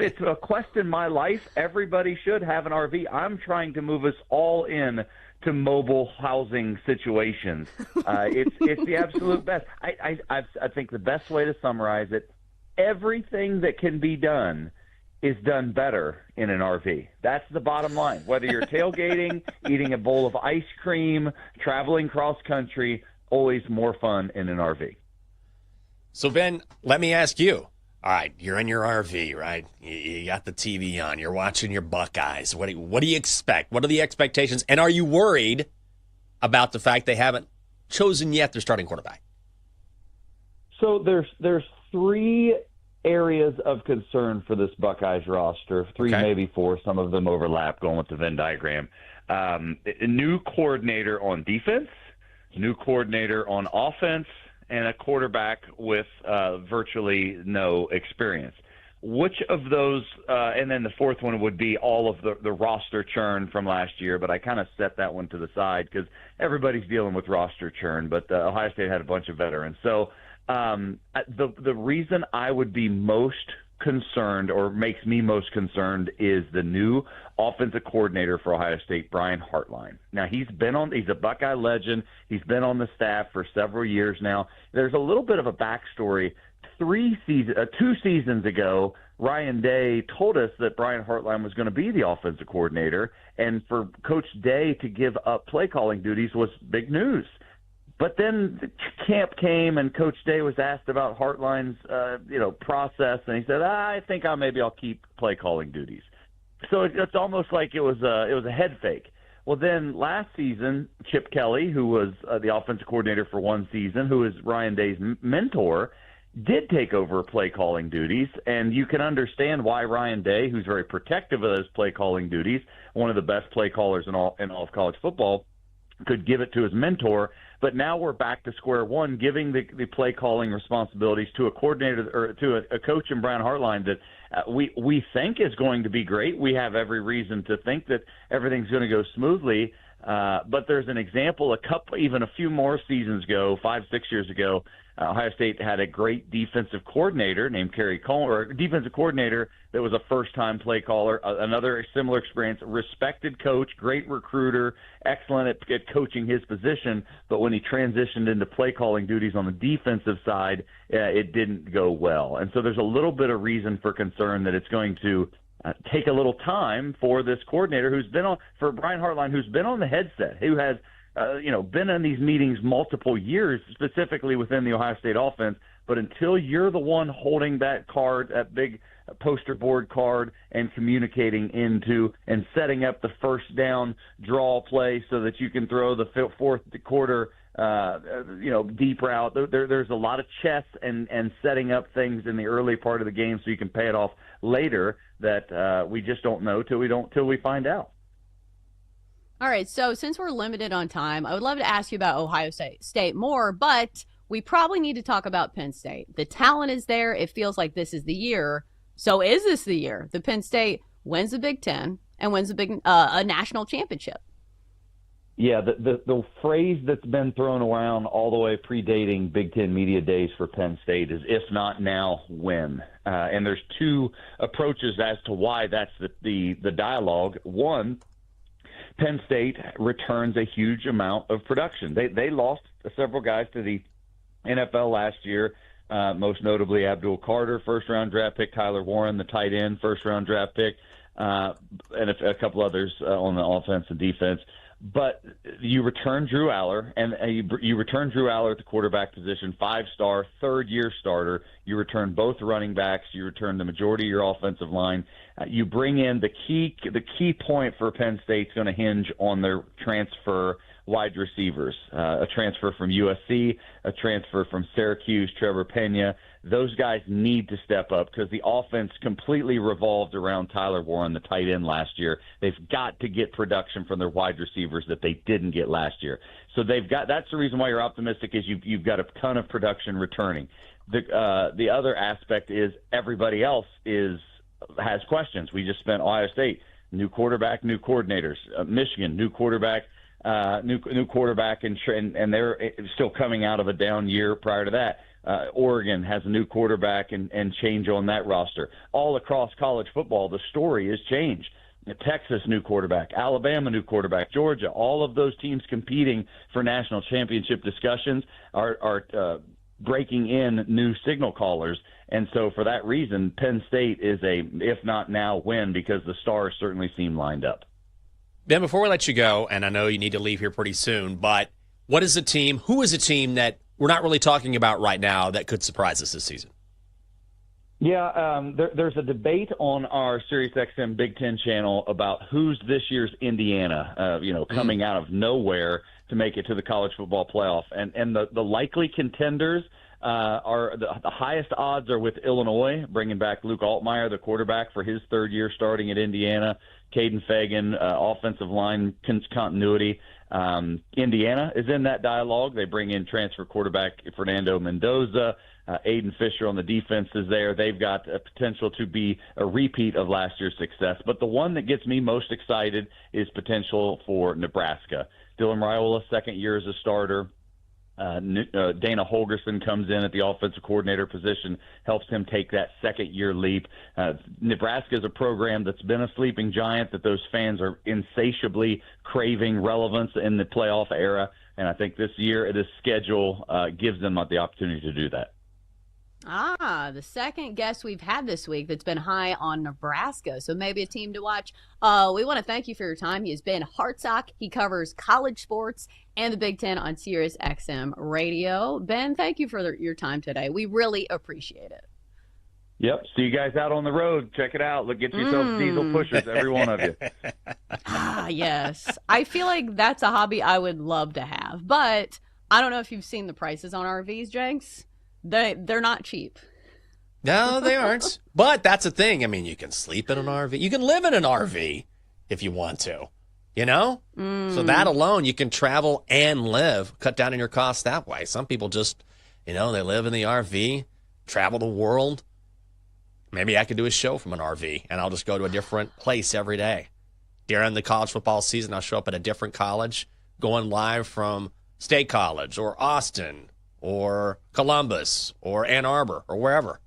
It's a quest in my life. Everybody should have an RV. I'm trying to move us all in to mobile housing situations. It's the absolute best. I think the best way to summarize it, everything that can be done is done better in an RV. That's the bottom line. Whether you're tailgating, eating a bowl of ice cream, traveling cross country, always more fun in an RV. So Ben, let me ask you. All right, you're in your RV, right? You got the TV on. You're watching your Buckeyes. What do you expect? What are the expectations? And are you worried about the fact they haven't chosen yet their starting quarterback? So there's three areas of concern for this Buckeyes roster. Three, maybe four. Some of them overlap going with the Venn diagram. A new coordinator on defense, new coordinator on offense, and a quarterback with virtually no experience. Which of those, and then the fourth one would be all of the roster churn from last year, but I kind of set that one to the side because everybody's dealing with roster churn, but Ohio State had a bunch of veterans. So the reason I would be most concerned, or makes me most concerned, is the new offensive coordinator for Ohio State, Brian Hartline. Now, he's a Buckeye legend. He's been on the staff for several years now. There's a little bit of a backstory. 2 seasons ago, Ryan Day told us that Brian Hartline was going to be the offensive coordinator, and for Coach Day to give up play calling duties was big news. But then the camp came, and Coach Day was asked about Hartline's, process, and he said, "I think I'll keep play calling duties." So it's almost like it was a head fake. Well, then last season, Chip Kelly, who was the offensive coordinator for one season, who is Ryan Day's mentor, did take over play calling duties, and you can understand why Ryan Day, who's very protective of those play calling duties, one of the best play callers in all of college football, could give it to his mentor. But now we're back to square one, giving the play calling responsibilities to a coordinator or to a coach in Brian Hartline that we think is going to be great. We have every reason to think that everything's going to go smoothly. But there's an example, even a few more seasons ago, 5-6 years ago, Ohio State had a great defensive coordinator named Kerry Coleman, or a defensive coordinator that was a first-time play caller, another similar experience, respected coach, great recruiter, excellent at coaching his position, but when he transitioned into play calling duties on the defensive side, it didn't go well. And so there's a little bit of reason for concern that it's going to take a little time for this coordinator for Brian Hartline, who's been on the headset, who has been in these meetings multiple years, specifically within the Ohio State offense. But until you're the one holding that card, that big poster board card, and communicating into and setting up the first down draw play so that you can throw the fourth quarter, deep route. There's a lot of chess and setting up things in the early part of the game so you can pay it off later that we just don't know till we find out. All right, so since we're limited on time, I would love to ask you about Ohio State more, but we probably need to talk about Penn State. The talent is there. It feels like this is the year. So is this the year that Penn State wins the Big Ten and wins a national championship? Yeah, the phrase that's been thrown around all the way predating Big Ten media days for Penn State is, if not now, when? And there's two approaches as to why that's the dialogue. One, Penn State returns a huge amount of production. They lost several guys to the NFL last year, most notably Abdul Carter, first-round draft pick, Tyler Warren, the tight end, first-round draft pick, and a couple others on the offense and defense. But you return Drew Aller, and you return Drew Aller at the quarterback position, 5-star, third-year starter. You return both running backs. You return the majority of your offensive line. You bring in the key point for Penn State's going to hinge on their transfer wide receivers, a transfer from USC, a transfer from Syracuse, Trevor Pena. Those guys need to step up because the offense completely revolved around Tyler Warren, the tight end, last year. They've got to get production from their wide receivers that they didn't get last year. So that's the reason why you're optimistic, is you've got a ton of production returning. The other aspect is everybody else has questions. We just spent Ohio State, new quarterback, new coordinators, Michigan, new quarterback, new quarterback, and they're still coming out of a down year prior to that. Oregon has a new quarterback and change on that roster. All across college football, the story has changed. Texas, new quarterback. Alabama, new quarterback. Georgia, all of those teams competing for national championship discussions are breaking in new signal callers. And so for that reason, Penn State is if not now, win, because the stars certainly seem lined up. Ben, before we let you go, and I know you need to leave here pretty soon, but who is a team that we're not really talking about right now that could surprise us this season? Yeah, there's a debate on our SiriusXM Big Ten channel about who's this year's Indiana, coming out of nowhere to make it to the college football playoff. And the likely contenders are the highest odds are with Illinois, bringing back Luke Altmaier, the quarterback, for his third year starting at Indiana. Caden Fagan, offensive line continuity. Indiana is in that dialogue. They bring in transfer quarterback Fernando Mendoza. Aiden Fisher on the defense is there. They've got a potential to be a repeat of last year's success. But the one that gets me most excited is potential for Nebraska. Dylan Raiola, second year as a starter. Dana Holgerson comes in at the offensive coordinator position, helps him take that second-year leap. Nebraska is a program that's been a sleeping giant, that those fans are insatiably craving relevance in the playoff era, and I think this schedule gives them the opportunity to do that. The second guest we've had this week that's been high on Nebraska, so maybe a team to watch. We want to thank you for your time. He has been Hartsock. He covers college sports and the Big Ten on SiriusXM Radio. Ben, thank you for your time today. We really appreciate it. Yep. See you guys out on the road. Check it out. Look, get yourself diesel pushers, every one of you. Yes. I feel like that's a hobby I would love to have, but I don't know if you've seen the prices on RVs, Jenks. They're not cheap. No, they aren't. But that's the thing. I mean, you can sleep in an RV. You can live in an RV if you want to, So that alone, you can travel and live, cut down on your costs that way. Some people just, they live in the RV, travel the world. Maybe I could do a show from an RV, and I'll just go to a different place every day. during the college football season, I'll show up at a different college, going live from State College or Austin or Columbus or Ann Arbor or wherever.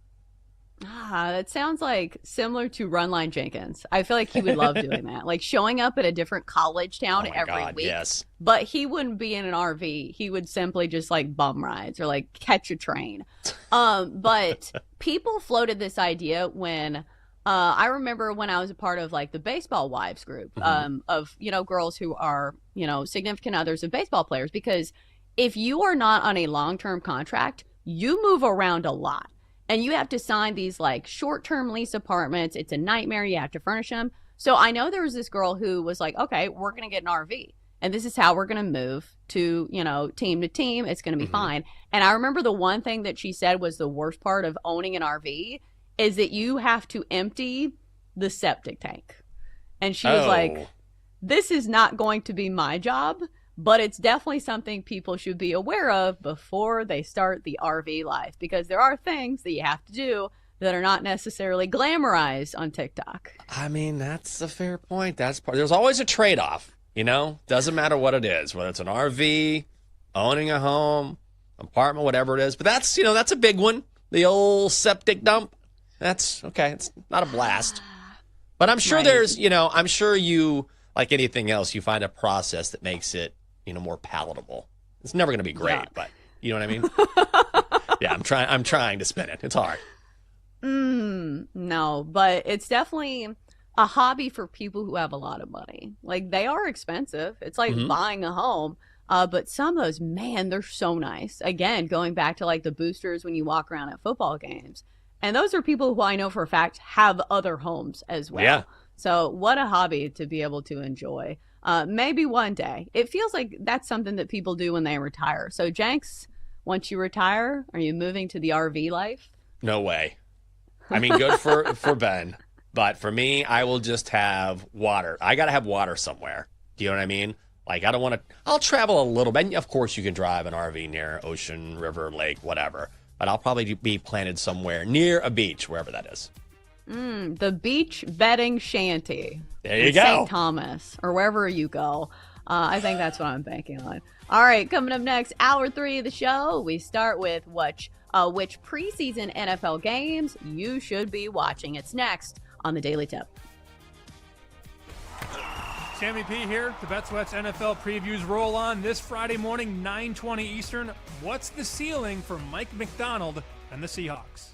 That sounds like similar to Runline Jenkins. I feel like he would love doing that, like showing up at a different college town every week. Yes. But he wouldn't be in an RV. He would simply just like bum rides or like catch a train. But people floated this idea when I remember when I was a part of like the baseball wives group of, girls who are, significant others of baseball players, because if you are not on a long-term contract, you move around a lot. And you have to sign these like short-term lease apartments. It's a nightmare. You have to furnish them. So I know there was this girl who was like, okay, we're going to get an RV. And this is how we're going to move to, team to team. It's going to be fine. And I remember the one thing that she said was the worst part of owning an RV is that you have to empty the septic tank. And she was like, this is not going to be my job. But it's definitely something people should be aware of before they start the RV life, because there are things that you have to do that are not necessarily glamorized on TikTok. I mean, that's a fair point. There's always a trade-off, Doesn't matter what it is, whether it's an RV, owning a home, apartment, whatever it is. But that's a big one. The old septic dump. That's okay. It's not a blast. But I'm sure there's, I'm sure you, like anything else, you find a process that makes it more palatable. It's never going to be great, but you know what I mean? Yeah, I'm trying to spin it. It's hard. No, but it's definitely a hobby for people who have a lot of money. Like, they are expensive. It's like buying a home. But some of those, man, they're so nice. Again, going back to like the boosters when you walk around at football games. And those are people who I know for a fact have other homes as well. Yeah. So what a hobby to be able to enjoy. Maybe one day. It feels like that's something that people do when they retire. So, Jenks, once you retire, are you moving to the RV life? No way. I mean, good for Ben. But for me, I will just have water. I got to have water somewhere. Do you know what I mean? Like, I don't want to. I'll travel a little bit. And of course, you can drive an RV near ocean, river, lake, whatever. But I'll probably be planted somewhere near a beach, wherever that is. The beach bedding shanty. There you go. St. Thomas or wherever you go. I think that's what I'm banking on. All right, coming up next, hour 3 of the show, we start with which preseason NFL games you should be watching. It's next on the Daily Tip. Sammy P here. The BetSweats NFL previews roll on this Friday morning, 9:20 Eastern. What's the ceiling for Mike McDonald and the Seahawks?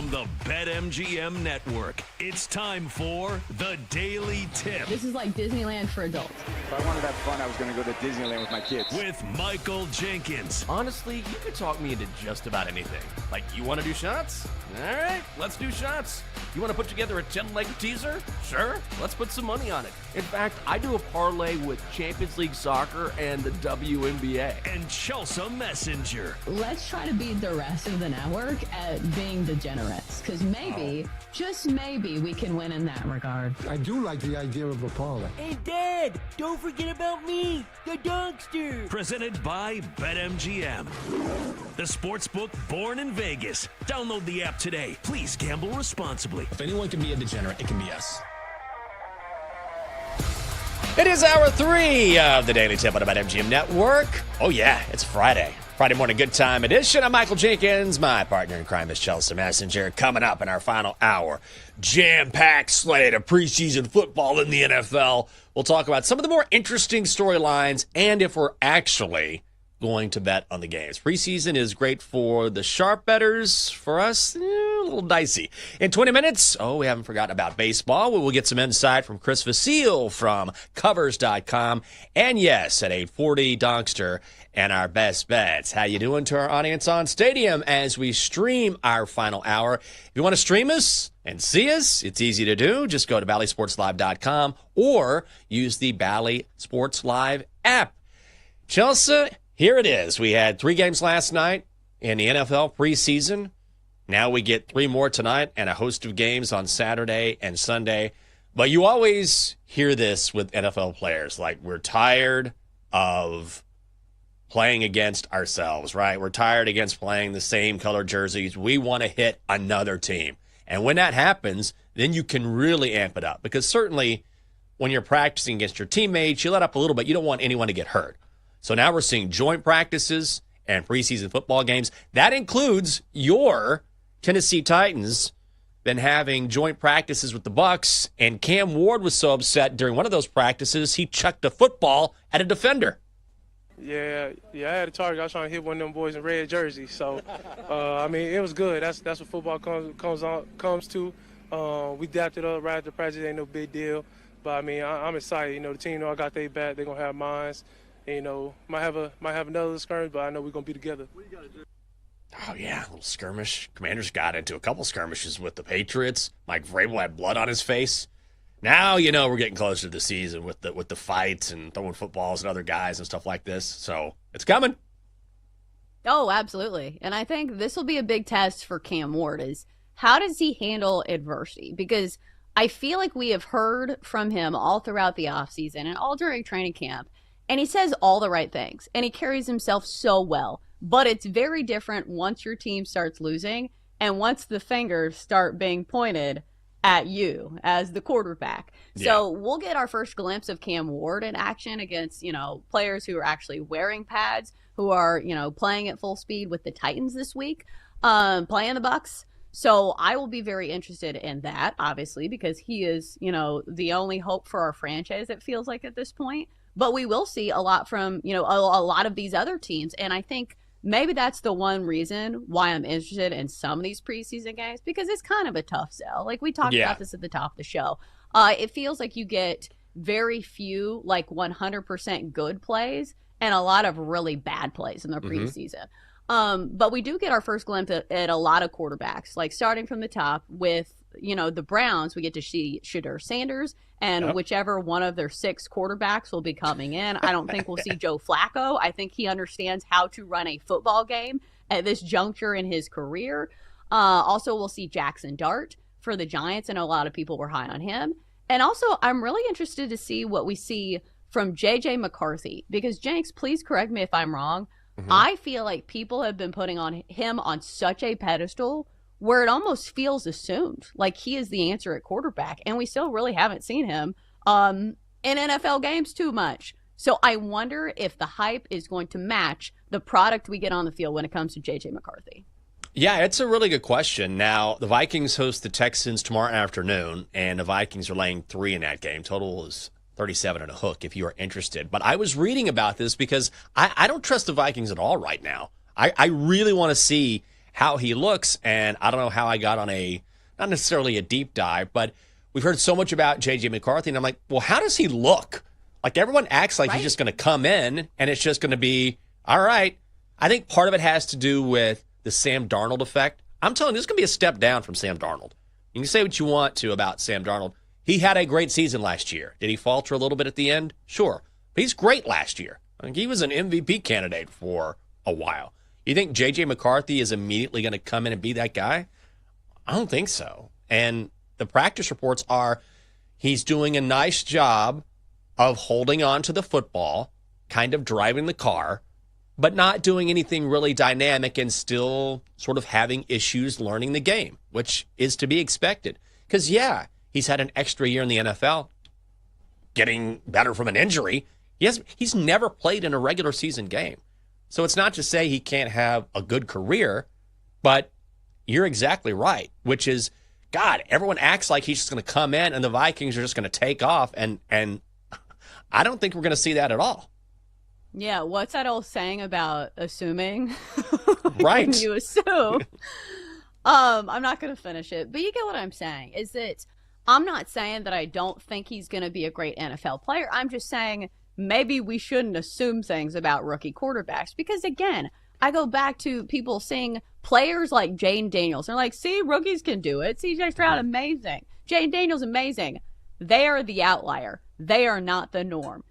From the BetMGM Network, it's time for the Daily Tip. This is like Disneyland for adults. If I wanted to have fun, I was going to go to Disneyland with my kids. With Michael Jenkins. Honestly, you could talk me into just about anything. Like, you want to do shots? All right, let's do shots. You want to put together a 10-leg teaser? Sure, let's put some money on it. In fact, I do a parlay with Champions League soccer and the WNBA. And Chelsea Messenger. Let's try to beat the rest of the network at being degenerates, because maybe, just maybe, we can win in that regard. I do like the idea of a parlay. Hey, Dad, don't forget about me, the Dunkster. Presented by BetMGM. The sportsbook born in Vegas. Download the app today. Please gamble responsibly. If anyone can be a degenerate, it can be us. It is hour 3 of the Daily Tip on the BetMGM Network. Oh, yeah, it's Friday. Friday morning good time edition. I'm Michael Jenkins. My partner in crime is Chelsea Messenger. Coming up in our final hour, jam-packed slate of preseason football in the NFL. We'll talk about some of the more interesting storylines and if we're actually going to bet on the games. Preseason is great for the sharp bettors. For us, a little dicey. In 20 minutes, we haven't forgotten about baseball. We will get some insight from Chris Vasile from Covers.com. And yes, at 8:40, Donkster and our best bets. How you doing to our audience on Stadium as we stream our final hour? If you want to stream us and see us, it's easy to do. Just go to BallySportsLive.com or use the Bally Sports Live app. Chelsea, here it is. We had 3 games last night in the NFL preseason. Now we get 3 more tonight and a host of games on Saturday and Sunday. But you always hear this with NFL players, like we're tired of playing against ourselves, right? We're tired against playing the same color jerseys. We want to hit another team. And when that happens, then you can really amp it up. Because certainly when you're practicing against your teammates, you let up a little bit. You don't want anyone to get hurt. So now we're seeing joint practices and preseason football games. That includes your Tennessee Titans been having joint practices with the Bucs, and Cam Ward was so upset during one of those practices, he chucked a football at a defender. Yeah, I had a target. I was trying to hit one of them boys in red jerseys. So, I mean, it was good. That's what football comes to. We adapted up right after practice. Ain't no big deal. But, I mean, I'm excited. You know, the team know I got their back. They're going to have mine. And, you know, might have another skirmish, but I know we're going to be together. Oh, yeah, a little skirmish. Commanders got into a couple skirmishes with the Patriots. Mike Vrabel had blood on his face. Now, you know, we're getting closer to the season with the fights and throwing footballs at other guys and stuff like this. So it's coming. Oh, absolutely. And I think this will be a big test for Cam Ward is how does he handle adversity? Because I feel like we have heard from him all throughout the offseason and all during training camp. And he says all the right things. And he carries himself so well. But it's very different once your team starts losing and once the fingers start being pointed at you as the quarterback. Yeah. So we'll get our first glimpse of Cam Ward in action against, you know, players who are actually wearing pads, who are, you know, playing at full speed with the Titans this week, playing the Bucs. So I will be very interested in that, obviously, because he is, you know, the only hope for our franchise, it feels like at this point. But we will see a lot from, you know, a lot of these other teams. And I think maybe that's the one reason why I'm interested in some of these preseason games, because it's kind of a tough sell. Like we talked about this at the top of the show. It feels like you get very few, like 100% good plays and a lot of really bad plays in the preseason. But we do get our first glimpse at a lot of quarterbacks, like starting from the top with, you know, the Browns. We get to see Shedeur Sanders and whichever one of their 6 quarterbacks will be coming in. I don't think we'll see Joe Flacco. I think he understands how to run a football game at this juncture in his career. Also, we'll see Jackson Dart for the Giants. I know a lot of people were high on him. And also, I'm really interested to see what we see from J.J. McCarthy, because Jenks, please correct me if I'm wrong. I feel like people have been putting on him on such a pedestal where it almost feels assumed like he is the answer at quarterback. And we still really haven't seen him in NFL games too much. So I wonder if the hype is going to match the product we get on the field when it comes to J.J. McCarthy. Yeah, it's a really good question. Now, the Vikings host the Texans tomorrow afternoon, and the Vikings are laying 3 in that game. Total is 37 and a hook if you are interested. But I was reading about this because I don't trust the Vikings at all right now. I really want to see how he looks, and I don't know how I got on not necessarily a deep dive, but we've heard so much about J.J. McCarthy, and I'm like, well, how does he look? Like, everyone acts like he's just going to come in, and it's just going to be, all right. I think part of it has to do with the Sam Darnold effect. I'm telling you, this is going to be a step down from Sam Darnold. You can say what you want to about Sam Darnold. He had a great season last year. Did he falter a little bit at the end? Sure. But he's great last year. I think he was an MVP candidate for a while. You think J.J. McCarthy is immediately going to come in and be that guy? I don't think so. And the practice reports are he's doing a nice job of holding on to the football, kind of driving the car, but not doing anything really dynamic and still sort of having issues learning the game, which is to be expected. Because, yeah, he's had an extra year in the NFL, getting better from an injury. He's never played in a regular season game. So it's not to say he can't have a good career, but you're exactly right, which is, God, everyone acts like he's just going to come in and the Vikings are just going to take off, and I don't think we're going to see that at all. Yeah, what's that old saying about assuming? Right. When you assume. I'm not going to finish it, but you get what I'm saying, is that I'm not saying that I don't think he's going to be a great NFL player. I'm just saying maybe we shouldn't assume things about rookie quarterbacks because, again, I go back to people seeing players like Jayden Daniels. They're like, see, rookies can do it. CJ Stroud, amazing. Jayden Daniels, amazing. They are the outlier. They are not the norm.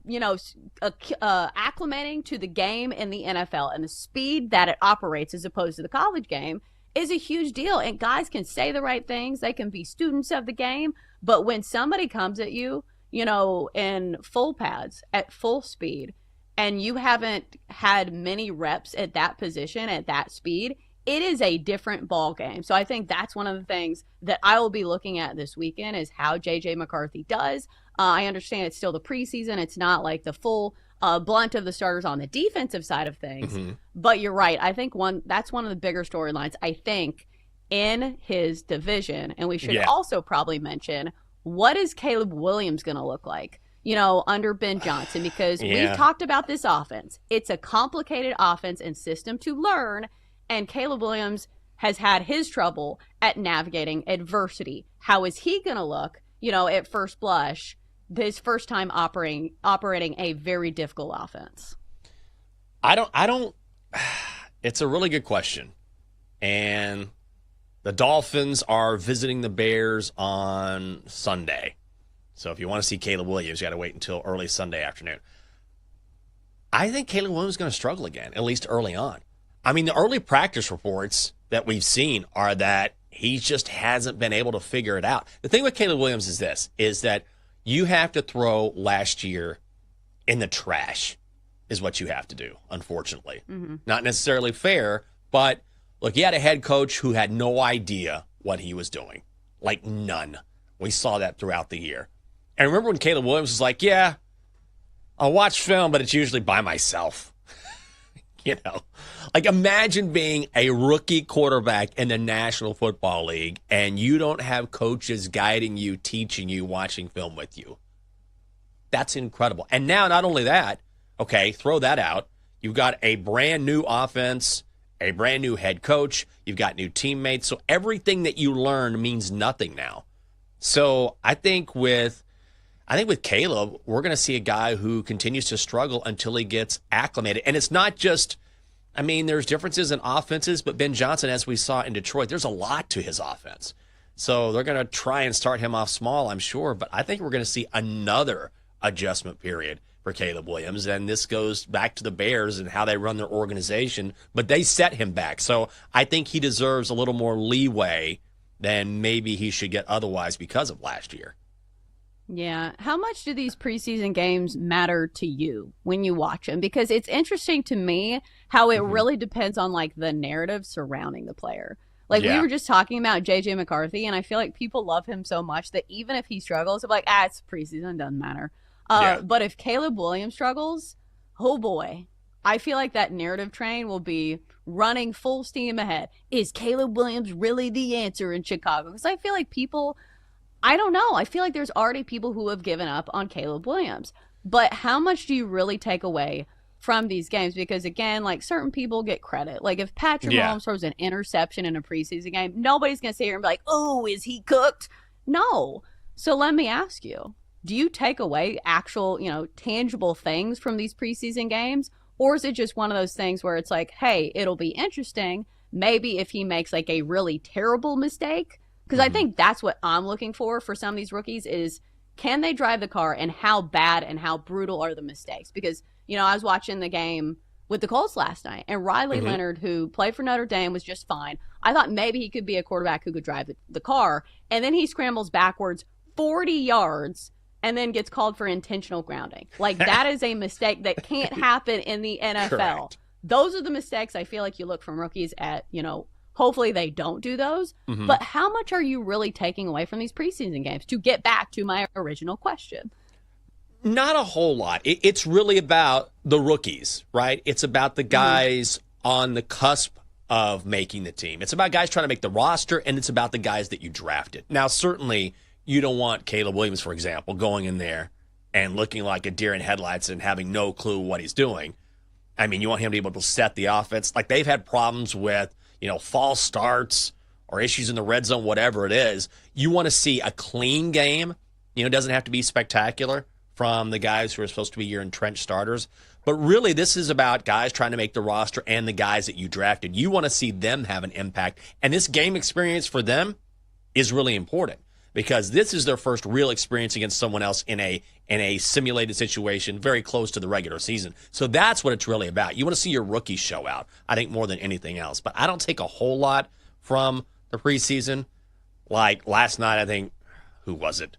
You know, acclimating to the game in the NFL and the speed that it operates as opposed to the college game is a huge deal. And guys can say the right things. They can be students of the game. But when somebody comes at you, you know, in full pads at full speed, and you haven't had many reps at that position at that speed, it is a different ball game. So I think that's one of the things that I will be looking at this weekend is how J.J. McCarthy does. I understand it's still the preseason. It's not like the full blunt of the starters on the defensive side of things. Mm-hmm. But you're right. I think that's one of the bigger storylines, I think, in his division. And we should also probably mention, what is Caleb Williams going to look like, you know, under Ben Johnson? Because we've talked about this offense. It's a complicated offense and system to learn. And Caleb Williams has had his trouble at navigating adversity. How is he going to look, you know, at first blush, his first time operating a very difficult offense? I don't, it's a really good question. And the Dolphins are visiting the Bears on Sunday. So if you want to see Caleb Williams, you got to wait until early Sunday afternoon. I think Caleb Williams is going to struggle again, at least early on. I mean, the early practice reports that we've seen are that he just hasn't been able to figure it out. The thing with Caleb Williams is this, is that you have to throw last year in the trash is what you have to do, unfortunately. Mm-hmm. Not necessarily fair, but look, he had a head coach who had no idea what he was doing. Like none. We saw that throughout the year. And remember when Caleb Williams was like, yeah, I'll watch film, but it's usually by myself. You know, like imagine being a rookie quarterback in the National Football League and you don't have coaches guiding you, teaching you, watching film with you. That's incredible. And now, not only that, okay, throw that out. You've got a brand new offense, a brand new head coach. You've got new teammates. So everything that you learn means nothing now. So I think with Caleb, we're going to see a guy who continues to struggle until he gets acclimated. And it's not just, I mean, there's differences in offenses, but Ben Johnson, as we saw in Detroit, there's a lot to his offense. So they're going to try and start him off small, I'm sure. But I think we're going to see another adjustment period for Caleb Williams. And this goes back to the Bears and how they run their organization. But they set him back. So I think he deserves a little more leeway than maybe he should get otherwise because of last year. Yeah. How much do these preseason games matter to you when you watch them? Because it's interesting to me how it really depends on like the narrative surrounding the player. Like we were just talking about J.J. McCarthy, and I feel like people love him so much that even if he struggles, they're like, it's preseason, doesn't matter. But if Caleb Williams struggles, oh boy, I feel like that narrative train will be running full steam ahead. Is Caleb Williams really the answer in Chicago? Because I feel like people, I don't know. I feel like there's already people who have given up on Caleb Williams. But how much do you really take away from these games because, again, like certain people get credit. Like if Patrick Mahomes throws an interception in a preseason game, nobody's going to sit here and be like, oh, is he cooked? No. So let me ask you, do you take away actual, tangible things from these preseason games? Or is it just one of those things where it's like, hey, it'll be interesting. Maybe if he makes like a really terrible mistake, because I think that's what I'm looking for some of these rookies is can they drive the car and how bad and how brutal are the mistakes? Because, I was watching the game with the Colts last night and Riley Leonard, who played for Notre Dame, was just fine. I thought maybe he could be a quarterback who could drive the car. And then he scrambles backwards 40 yards and then gets called for intentional grounding. Like that is a mistake that can't happen in the NFL. Correct. Those are the mistakes I feel like you look from rookies at, hopefully they don't do those. But how much are you really taking away from these preseason games to get back to my original question? Not a whole lot. It's really about the rookies, right? It's about the guys on the cusp of making the team. It's about guys trying to make the roster, and it's about the guys that you drafted. Now, certainly, you don't want Caleb Williams, for example, going in there and looking like a deer in headlights and having no clue what he's doing. I mean, you want him to be able to set the offense. Like, they've had problems with, false starts or issues in the red zone, whatever it is. You want to see a clean game. It doesn't have to be spectacular from the guys who are supposed to be your entrenched starters. But really, this is about guys trying to make the roster and the guys that you drafted. You want to see them have an impact. And this game experience for them is really important because this is their first real experience against someone else in a simulated situation very close to the regular season. So that's what it's really about. You want to see your rookies show out, I think, more than anything else. But I don't take a whole lot from the preseason. Like last night, I think, who was it?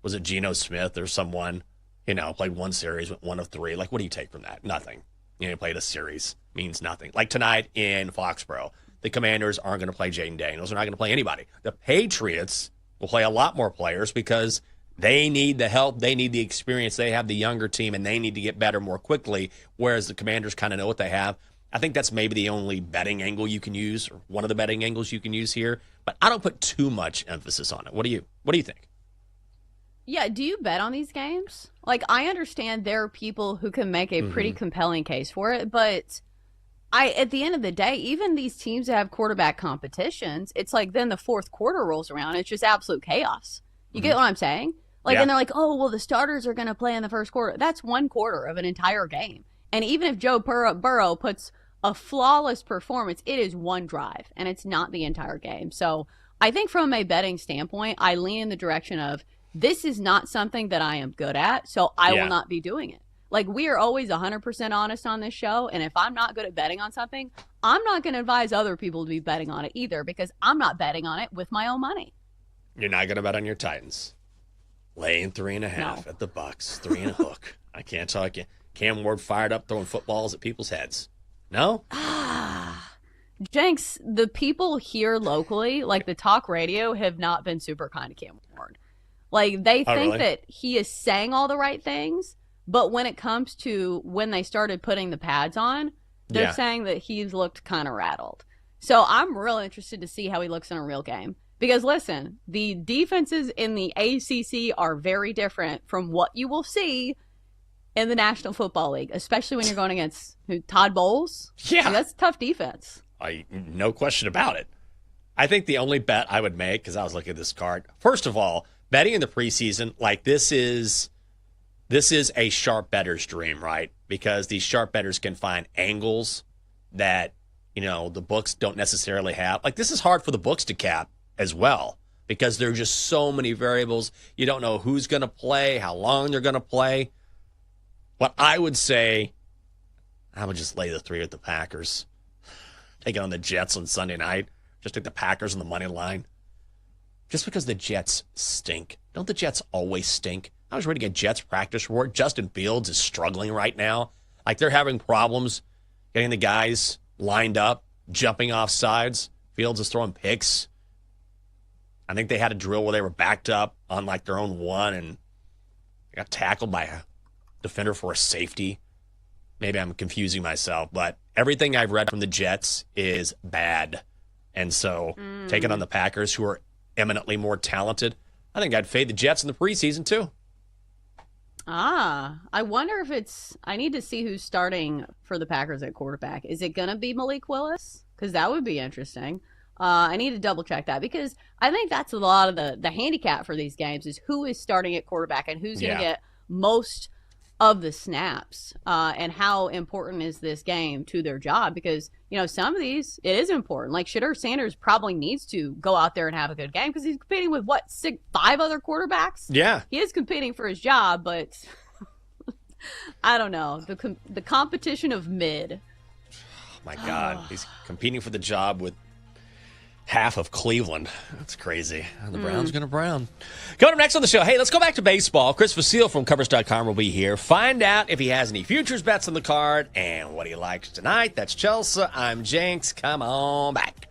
Was it Geno Smith or someone, played one series, went 1 of 3. Like, what do you take from that? Nothing. Played a series. Means nothing. Like tonight in Foxborough, the Commanders aren't going to play Jaden Daniels. They're not going to play anybody. The Patriots will play a lot more players because they need the help. They need the experience. They have the younger team, and they need to get better more quickly, whereas the Commanders kind of know what they have. I think that's maybe the only betting angle you can use, or one of the betting angles you can use here. But I don't put too much emphasis on it. What do you think? Yeah, do you bet on these games? Like, I understand there are people who can make a pretty compelling case for it, but at the end of the day, even these teams that have quarterback competitions, it's like then the fourth quarter rolls around, it's just absolute chaos. You get what I'm saying? Like, and they're like, oh, well, the starters are going to play in the first quarter. That's 1 quarter of an entire game. And even if Joe Burrow puts a flawless performance, it is 1 drive, and it's not the entire game. So I think from a betting standpoint, I lean in the direction of, this is not something that I am good at, so I will not be doing it. Like, we are always 100% honest on this show, and if I'm not good at betting on something, I'm not going to advise other people to be betting on it either because I'm not betting on it with my own money. You're not going to bet on your Titans. Laying 3.5 at the Bucks, 3 and a hook. I can't talk you. Cam Ward fired up throwing footballs at people's heads. No? Jenks, the people here locally, like the talk radio, have not been super kind to Cam Ward. Like, they think that he is saying all the right things, but when it comes to when they started putting the pads on, they're saying that he's looked kind of rattled. So I'm real interested to see how he looks in a real game. Because, listen, the defenses in the ACC are very different from what you will see in the National Football League, especially when you're going against Todd Bowles. Yeah. That's a tough defense. No question about it. I think the only bet I would make, because I was looking at this card, first of all, betting in the preseason, like this is a sharp bettor's dream, right? Because these sharp bettors can find angles that, the books don't necessarily have. Like, this is hard for the books to cap as well because there are just so many variables. You don't know who's going to play, how long they're going to play. But I would say I would just lay the 3 at the Packers. Take it on the Jets on Sunday night. Just take the Packers on the money line. Just because the Jets stink. Don't the Jets always stink? I was reading a Jets practice report. Justin Fields is struggling right now. Like, they're having problems getting the guys lined up, jumping off sides. Fields is throwing picks. I think they had a drill where they were backed up on, like, their own 1 and got tackled by a defender for a safety. Maybe I'm confusing myself, but everything I've read from the Jets is bad. And so taking on the Packers, who are eminently more talented, I think I'd fade the Jets in the preseason too. I wonder if I need to see who's starting for the Packers at quarterback. Is it going to be Malik Willis? Because that would be interesting. I need to double check that because I think that's a lot of the handicap for these games is who is starting at quarterback and who's going to get most of the snaps and how important is this game to their job because, some of these, it is important. Like Shedeur Sanders probably needs to go out there and have a good game because he's competing with, 5 other quarterbacks? Yeah. He is competing for his job, but I don't know. The competition of mid. Oh, my God. He's competing for the job with half of Cleveland. That's crazy. The Browns going to Brown. Coming up next on the show, hey, let's go back to baseball. Chris Vasile from Covers.com will be here. Find out if he has any futures bets on the card and what he likes tonight. That's Chelsea. I'm Jenks. Come on back.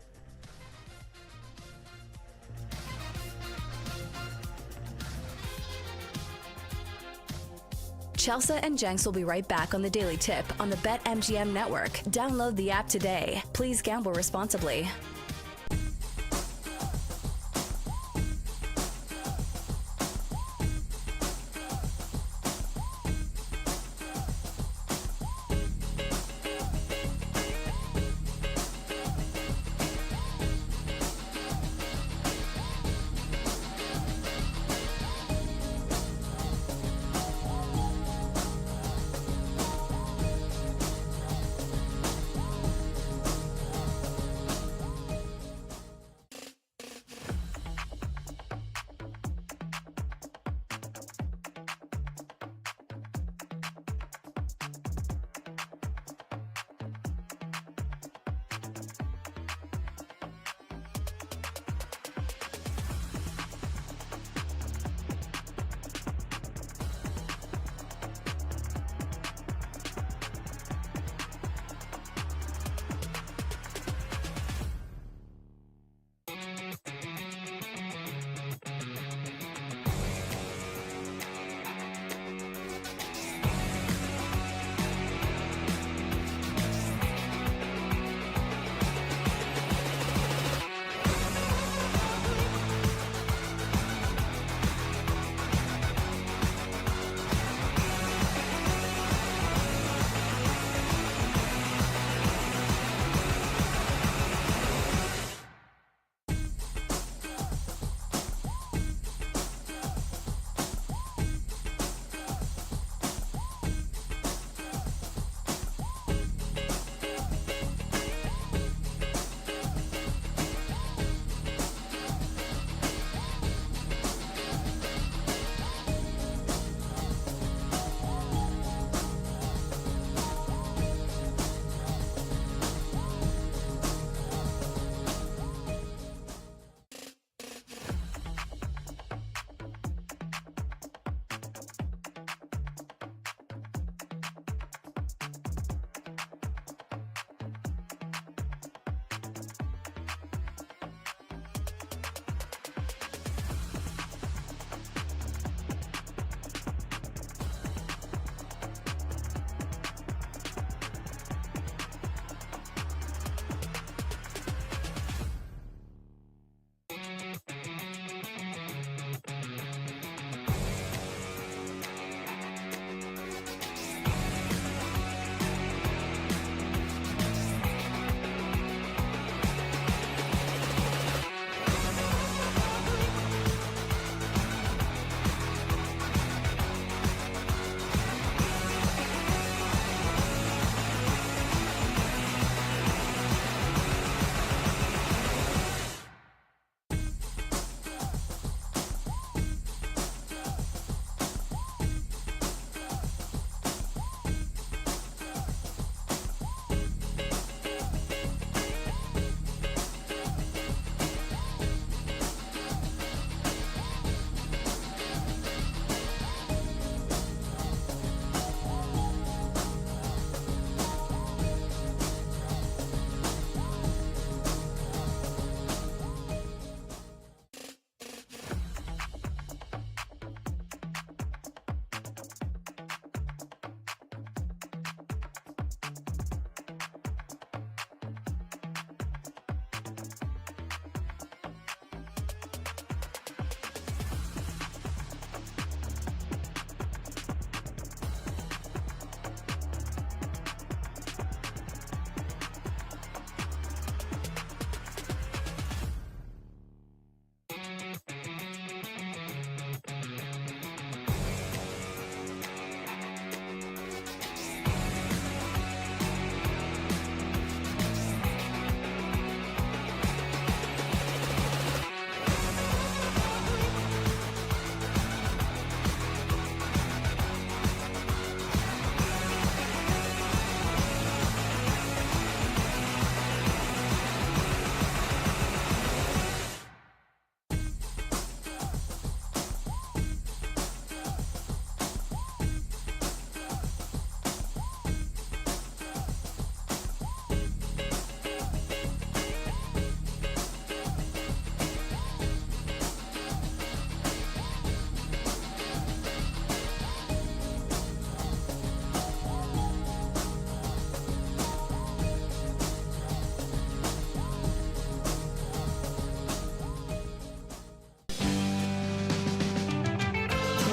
Chelsea and Jenks will be right back on the Daily Tip on the BetMGM network. Download the app today. Please gamble responsibly.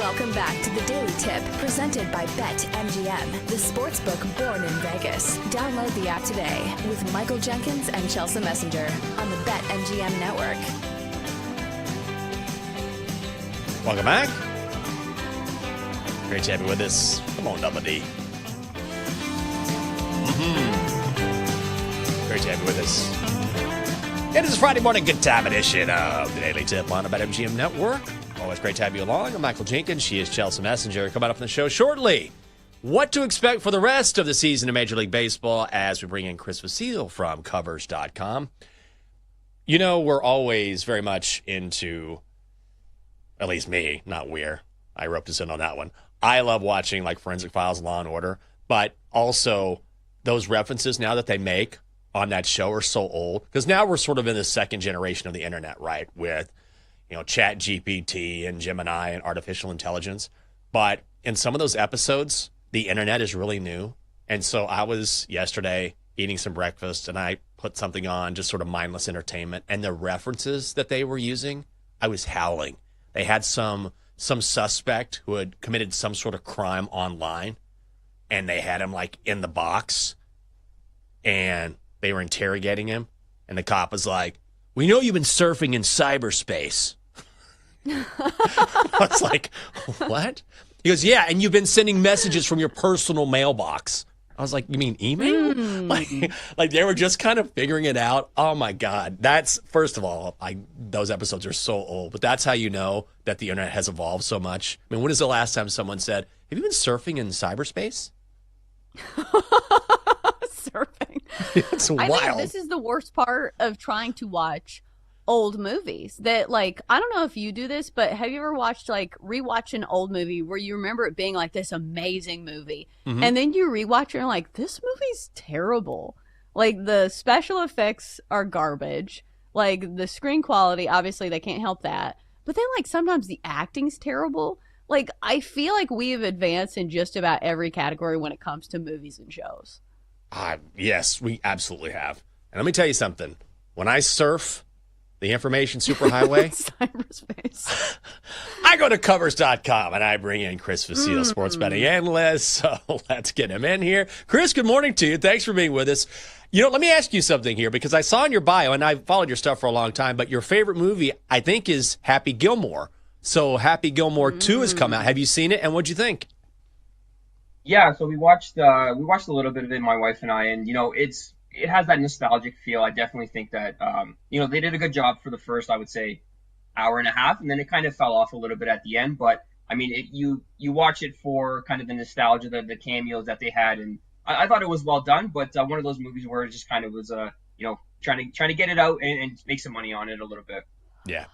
Welcome back to the Daily Tip, presented by BetMGM, the sportsbook born in Vegas. Download the app today with Michael Jenkins and Chelsea Messenger on the BetMGM network. Welcome back. Great to have you with us. Come on, Double D. Great to have you with us. It is Friday morning good time edition of the Daily Tip on the BetMGM network. Always great to have you along. I'm Michael Jenkins. She is Chelsea Messenger. Coming up on the show shortly, what to expect for the rest of the season of Major League Baseball as we bring in Chris Vasile from Covers.com. You know, we're always very much into, at least me, not we're. I roped us in on that one. I love watching like Forensic Files, Law & Order, but also those references now that they make on that show are so old. Because now we're sort of in the second generation of the internet, right? With Chat GPT and Gemini and artificial intelligence. But in some of those episodes, the internet is really new. And so I was yesterday eating some breakfast and I put something on, just sort of mindless entertainment. And the references that they were using, I was howling. They had some suspect who had committed some sort of crime online and they had him like in the box and they were interrogating him. And the cop was like, "We know you've been surfing in cyberspace." I was like, "What?" He goes, "Yeah, and you've been sending messages from your personal mailbox." I was like, "You mean email?" Like they were just kind of figuring it out. Oh my God. That's, first of all, those episodes are so old, but that's how you know that the internet has evolved so much. I mean, when is the last time someone said, "Have you been surfing in cyberspace?" Surfing. It's wild. I think this is the worst part of trying to watch old movies. That, like, I don't know if you do this, but have you ever watched, like, rewatch an old movie where you remember it being like this amazing movie, and then you rewatch it and you're like, this movie's terrible. Like, the special effects are garbage. Like, the screen quality, obviously they can't help that. But then, like, sometimes the acting's terrible. Like, I feel like we have advanced in just about every category when it comes to movies and shows. Yes, we absolutely have. And let me tell you something. When I surf the information superhighway, cyberspace, I go to Covers.com and I bring in Chris Vasile, sports betting analyst. So let's get him in here. Chris, good morning to you. Thanks for being with us. Let me ask you something here, because I saw in your bio, and I've followed your stuff for a long time, but your favorite movie, I think, is Happy Gilmore. So Happy Gilmore 2 has come out. Have you seen it, and what'd you think? Yeah, so we watched a little bit of it, my wife and I, and it has that nostalgic feel. I definitely think that they did a good job for the first, I would say, hour and a half, and then it kind of fell off a little bit at the end. But I mean, you watch it for kind of the nostalgia, the cameos that they had, and I thought it was well done. But one of those movies where it just kind of was trying to get it out and make some money on it a little bit. Yeah.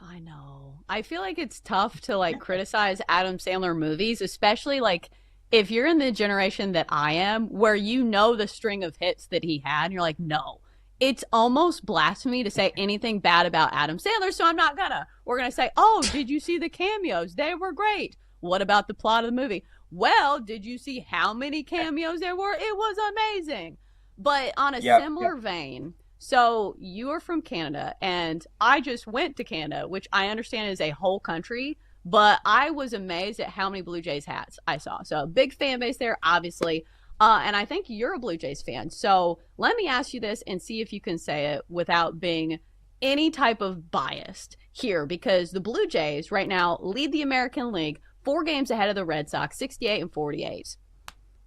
I know. I feel like it's tough to like criticize Adam Sandler movies, especially like if you're in the generation that I am, where the string of hits that he had, and you're like, no, it's almost blasphemy to say anything bad about Adam Sandler, so I'm not gonna. We're gonna say, oh, did you see the cameos? They were great. What about the plot of the movie? Well, did you see how many cameos there were? It was amazing. But on a similar vein, so you are from Canada, and I just went to Canada, which I understand is a whole country. But I was amazed at how many Blue Jays hats I saw. So big fan base there, obviously. And I think you're a Blue Jays fan. So let me ask you this and see if you can say it without being any type of biased here. Because the Blue Jays right now lead the American League 4 games ahead of the Red Sox, 68 and 48.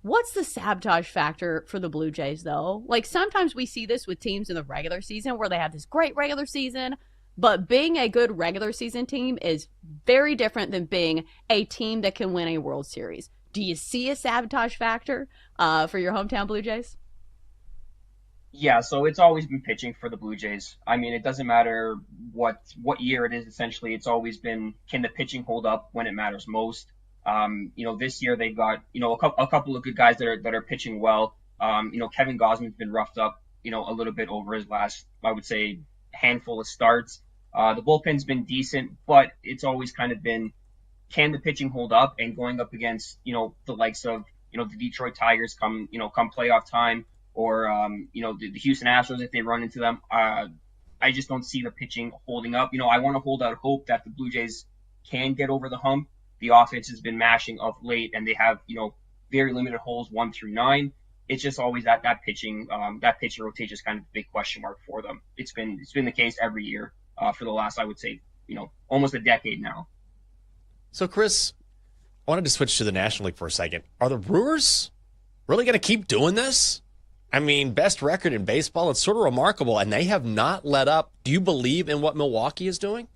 What's the sabotage factor for the Blue Jays, though? Like, sometimes we see this with teams in the regular season where they have this great regular season. But being a good regular season team is very different than being a team that can win a World Series. Do you see a sabotage factor for your hometown Blue Jays? Yeah, so it's always been pitching for the Blue Jays. I mean, it doesn't matter what year it is, essentially. It's always been, can the pitching hold up when it matters most? This year they've got, a couple of good guys that are pitching well. Kevin Gausman's been roughed up, a little bit over his last, I would say, handful of starts. The bullpen's been decent, but it's always kind of been, can the pitching hold up? And going up against, the likes of, the Detroit Tigers come playoff time, or, the Houston Astros, if they run into them, I just don't see the pitching holding up. I want to hold out hope that the Blue Jays can get over the hump, the offense has been mashing of late, and they have, very limited holes 1 through 9. It's just always that pitching rotation is kind of a big question mark for them. It's been the case every year for the last, I would say, almost a decade now. So, Chris, I wanted to switch to the National League for a second. Are the Brewers really going to keep doing this? I mean, best record in baseball. It's sort of remarkable, and they have not let up. Do you believe in what Milwaukee is doing?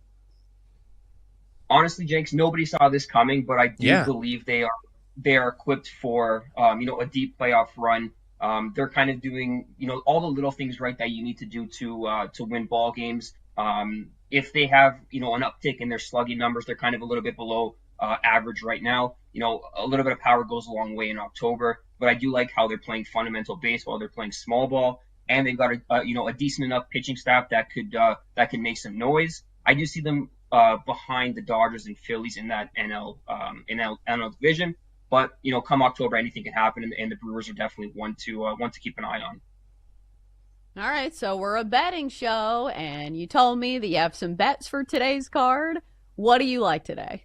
Honestly, Jenks, nobody saw this coming, but I do believe they are equipped for a deep playoff run. They're kind of doing all the little things right that you need to do to win ball games. If they have an uptick in their slugging numbers, they're kind of a little bit below average right now. A little bit of power goes a long way in October, but I do like how they're playing fundamental baseball. They're playing small ball, and they've got a decent enough pitching staff that could make some noise. I do see them behind the Dodgers and Phillies in that NL division. But come October, anything can happen, and the Brewers are definitely one to keep an eye on. All right, so we're a betting show, and you told me that you have some bets for today's card. What do you like today?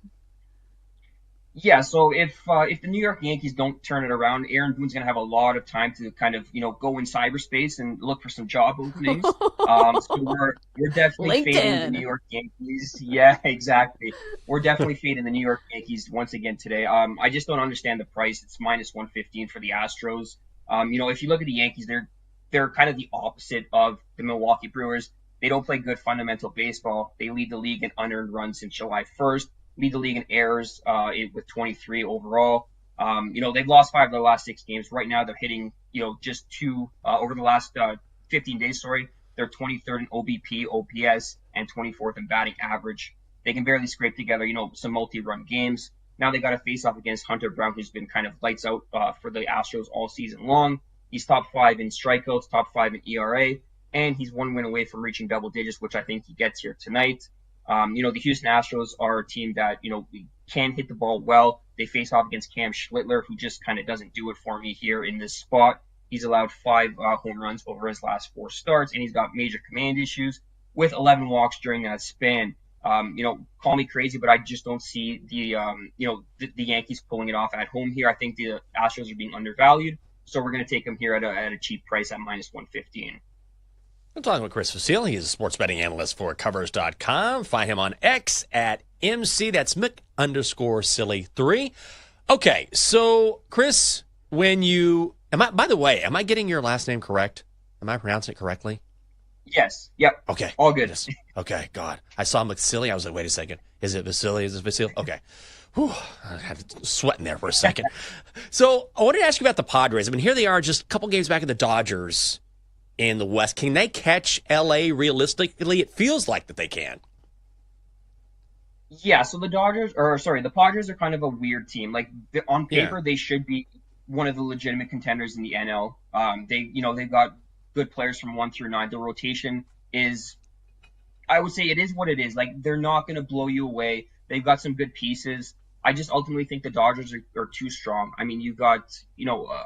Yeah, so if the New York Yankees don't turn it around, Aaron Boone's going to have a lot of time to kind of go in cyberspace and look for some job openings. So we're definitely fading the New York Yankees. Yeah, exactly. We're definitely fading the New York Yankees once again today. I just don't understand the price. It's minus 115 for the Astros. If you look at the Yankees, they're kind of the opposite of the Milwaukee Brewers. They don't play good fundamental baseball. They lead the league in unearned runs since July 1st. Lead the league in errors with 23 overall. They've lost 5 of their last 6 games. Right now, they're hitting, just 2 over the last 15 days. They're 23rd in OBP, OPS, and 24th in batting average. They can barely scrape together, some multi-run games. Now they got to face off against Hunter Brown, who's been kind of lights out for the Astros all season long. He's top 5 in strikeouts, top 5 in ERA, and he's 1 win away from reaching double digits, which I think he gets here tonight. The Houston Astros are a team that, can hit the ball well. They face off against Cam Schlittler, who just kind of doesn't do it for me here in this spot. He's allowed 5 home runs over his last 4 starts, and he's got major command issues with 11 walks during that span. Call me crazy, but I just don't see the Yankees pulling it off at home here. I think the Astros are being undervalued, so we're going to take them here at a cheap price at minus 115. I'm talking with Chris Facile. He is a sports betting analyst for Covers.com. Find him on X at MC. That's Mick_silly3. Okay, so Chris, by the way, am I getting your last name correct? Am I pronouncing it correctly? Yes. Yep. Okay. All good. Okay, God. I saw McSilly. I was like, wait a second. Is it Vasily? Is it Vasily? Okay. Whew, I had to sweat in there for a second. So I wanted to ask you about the Padres. I mean, here they are just a couple games back of the Dodgers in the West. Can they catch LA realistically? It feels like that they can. Yeah, so the Padres are kind of a weird team. Like on paper, they should be one of the legitimate contenders in the NL. They've got good players from 1 through 9. The rotation is, I would say, it is what it is. Like they're not going to blow you away. They've got some good pieces. I just ultimately think the Dodgers are too strong. I mean, you've got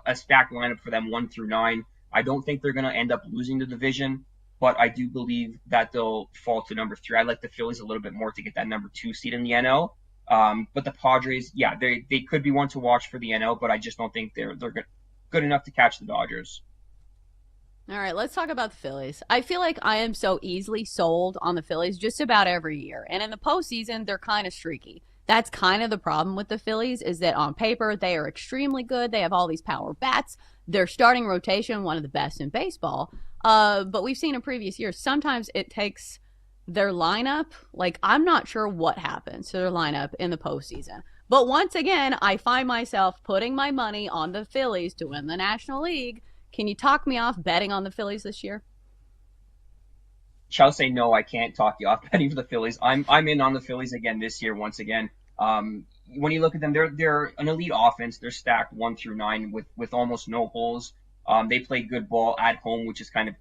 a stacked lineup for them 1 through 9. I don't think they're going to end up losing the division, but I do believe that they'll fall to number 3. I like the Phillies a little bit more to get that number 2 seed in the NL. But the Padres, they could be one to watch for the NL, but I just don't think they're good enough to catch the Dodgers. All right, let's talk about the Phillies. I feel like I am so easily sold on the Phillies just about every year. And in the postseason, they're kind of streaky. That's kind of the problem with the Phillies, is that on paper, they are extremely good. They have all these power bats. Their starting rotation, one of the best in baseball. But we've seen in previous years, sometimes it takes their lineup. Like, I'm not sure what happens to their lineup in the postseason. But once again, I find myself putting my money on the Phillies to win the National League. Can you talk me off betting on the Phillies this year? Chelsea, no, I can't talk you off betting for the Phillies. I'm in on the Phillies again this year once again. When you look at them, they're an elite offense. They're stacked 1 through 9 with almost no holes. They play good ball at home, which is kind of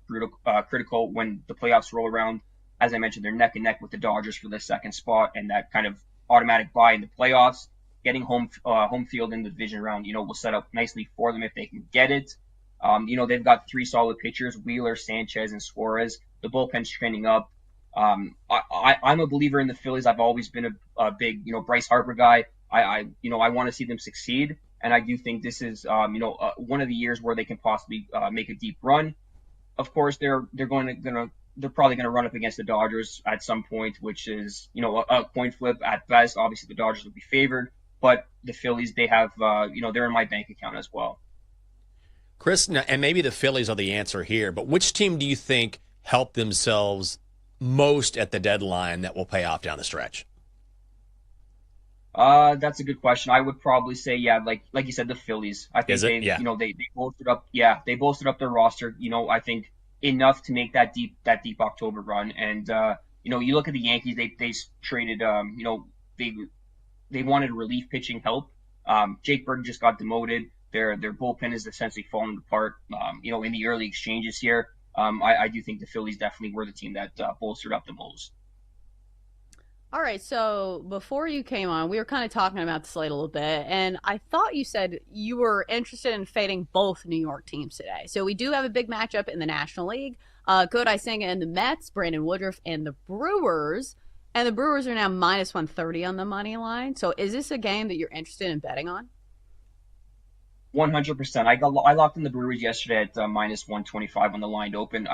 critical when the playoffs roll around. As I mentioned, they're neck and neck with the Dodgers for the second spot, and that kind of automatic bye in the playoffs. Getting home field in the division round, will set up nicely for them if they can get it. They've got 3 solid pitchers: Wheeler, Sanchez, and Suarez. The bullpen's training up. I'm a believer in the Phillies. I've always been a big, Bryce Harper guy. I want to see them succeed. And I do think this is, one of the years where they can possibly make a deep run. Of course, they're probably going to run up against the Dodgers at some point, which is, a coin flip at best. Obviously, the Dodgers will be favored, but the Phillies, they have, they're in my bank account as well. Chris, and maybe the Phillies are the answer here, but which team do you think helped themselves most at the deadline that will pay off down the stretch? That's a good question. I would probably say, like you said, the Phillies. I think they bolstered up. Yeah, they bolstered up their roster. I think enough to make that deep October run. And you look at the Yankees. They traded. They wanted relief pitching help. Jake Burton just got demoted. Their bullpen is essentially falling apart. In the early exchanges here, I do think the Phillies definitely were the team that bolstered up the most. All right, so before you came on, we were kind of talking about the slate a little bit, and I thought you said you were interested in fading both New York teams today. So we do have a big matchup in the National League. Kodai Senga and the Mets, Brandon Woodruff and the Brewers. And the Brewers are now minus 130 on the money line. So is this a game that you're interested in betting on? 100%. I locked in the Brewers yesterday at minus 125 when the line opened.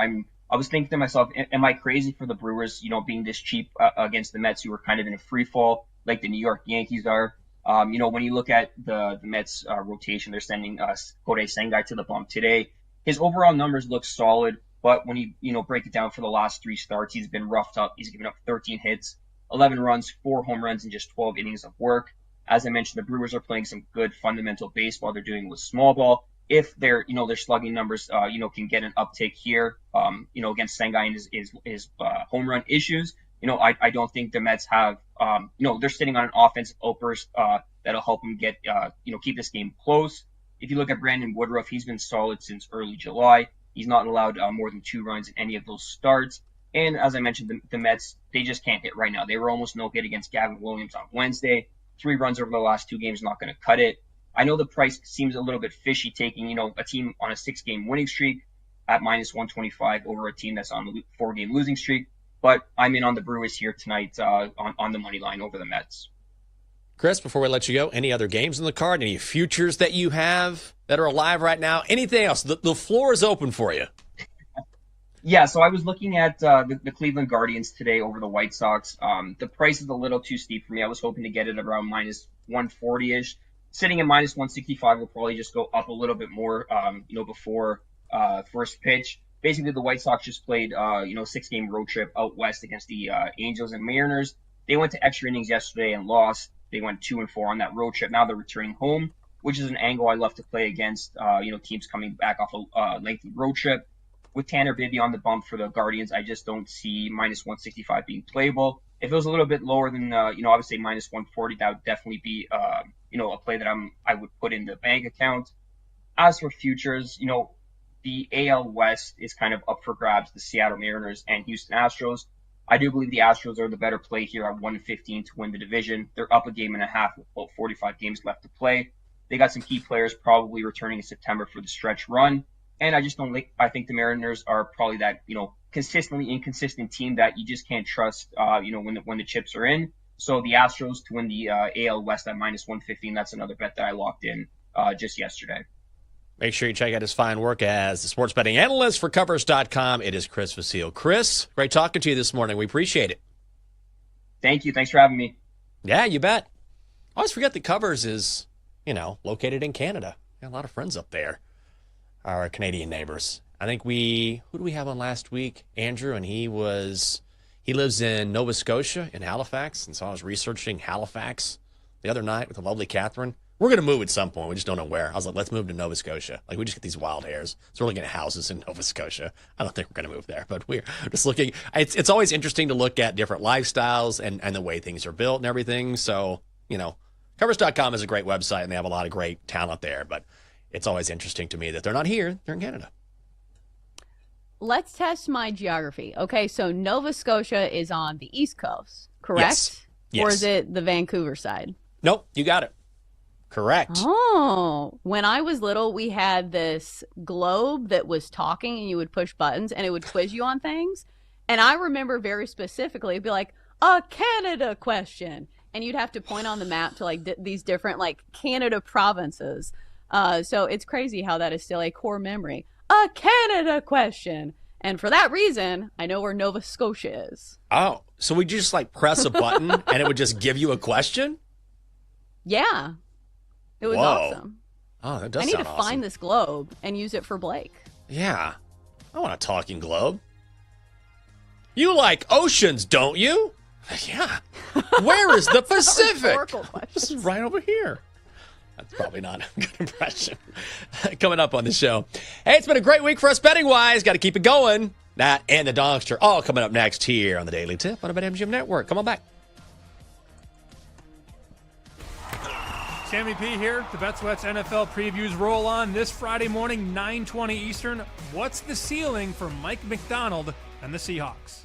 I was thinking to myself, am I crazy for the Brewers, being this cheap against the Mets, who are kind of in a free fall like the New York Yankees are? When you look at the Mets rotation, they're sending Kodai Senga to the bump today. His overall numbers look solid, but when you break it down for the last 3 starts, he's been roughed up. He's given up 13 hits, 11 runs, 4 home runs, and just 12 innings of work. As I mentioned, the Brewers are playing some good fundamental baseball. They're doing it with small ball. If their slugging numbers, can get an uptick here, against Senga and his home run issues, I don't think the Mets have, they're sitting on an offensive outburst that'll help them get, keep this game close. If you look at Brandon Woodruff, he's been solid since early July. He's not allowed more than 2 runs in any of those starts. And as I mentioned, the Mets, they just can't hit right now. They were almost no hit against Gavin Williams on Wednesday. 3 runs over the last 2 games, not going to cut it. I know the price seems a little bit fishy, taking, a team on a 6-game winning streak at minus 125 over a team that's on a 4-game losing streak. But I'm in on the Brewers here tonight on the money line over the Mets. Chris, before we let you go, any other games on the card? Any futures that you have that are alive right now? Anything else? The floor is open for you. Yeah, so I was looking at the Cleveland Guardians today over the White Sox. The price is a little too steep for me. I was hoping to get it around minus 140-ish. Sitting at minus 165 will probably just go up a little bit more, before first pitch. Basically, the White Sox just played, 6-game road trip out west against the Angels and Mariners. They went to extra innings yesterday and lost. They went 2-4 on that road trip. Now they're returning home, which is an angle I love to play against, teams coming back off a lengthy road trip. With Tanner Bibby on the bump for the Guardians, I just don't see minus 165 being playable. If it was a little bit lower than, I would say minus 140, that would definitely be, a play that I would put in the bank account. As for futures, the AL West is kind of up for grabs, the Seattle Mariners and Houston Astros. I do believe the Astros are the better play here at 115 to win the division. They're up a game and a half with about 45 games left to play. They got some key players probably returning in September for the stretch run. And I just don't think, I think the Mariners are probably that, consistently inconsistent team that you just can't trust, when the chips are in. So the Astros to win the AL West at minus 115, that's another bet that I locked in just yesterday. Make sure you check out his fine work as the sports betting analyst for Covers.com. It is Chris Vasile. Chris, great talking to you this morning. We appreciate it. Thank you. Thanks for having me. Yeah, you bet. I always forget that Covers is, located in Canada. Got a lot of friends up there. Our Canadian neighbors. I think who do we have on last week? Andrew, and he lives in Nova Scotia in Halifax. And so I was researching Halifax the other night with the lovely Catherine. We're going to move at some point. We just don't know where. I was like, let's move to Nova Scotia. Like, we just get these wild hairs. So we're looking at houses in Nova Scotia. I don't think we're going to move there, but we're just looking. It's always interesting to look at different lifestyles and the way things are built and everything. So, Covers.com is a great website, and they have a lot of great talent there. But it's always interesting to me that they're not here. They're in Canada. Let's test my geography. Okay, so Nova Scotia is on the East Coast, correct? Yes. Or is it the Vancouver side? Nope, you got it. Correct. Oh, when I was little, we had this globe that was talking, and you would push buttons, and it would quiz you on things. And I remember very specifically, it'd be like, a Canada question. and you'd have to point on the map to like these different like Canada provinces. So it's crazy how that is still a core memory. A Canada question. And for that reason, I know where Nova Scotia is. Oh, so we just like press a button and it would just give you a question? Yeah. It was Whoa. awesome. Oh, that does I need sound to awesome. find this globe and use it for Blake. Yeah. I want a talking globe. You like oceans, don't you? Yeah. Where is the Pacific? This is right over here. That's probably not a good impression. Coming up on the show. Hey, it's been a great week for us betting-wise. Got to keep it going. That and the Dogster all coming up next here on the Daily Tip on the BetMGM Network. Come on back. Sammy P here. The BetSweats NFL previews roll on this Friday morning, 9:20 Eastern. What's the ceiling for Mike McDonald and the Seahawks?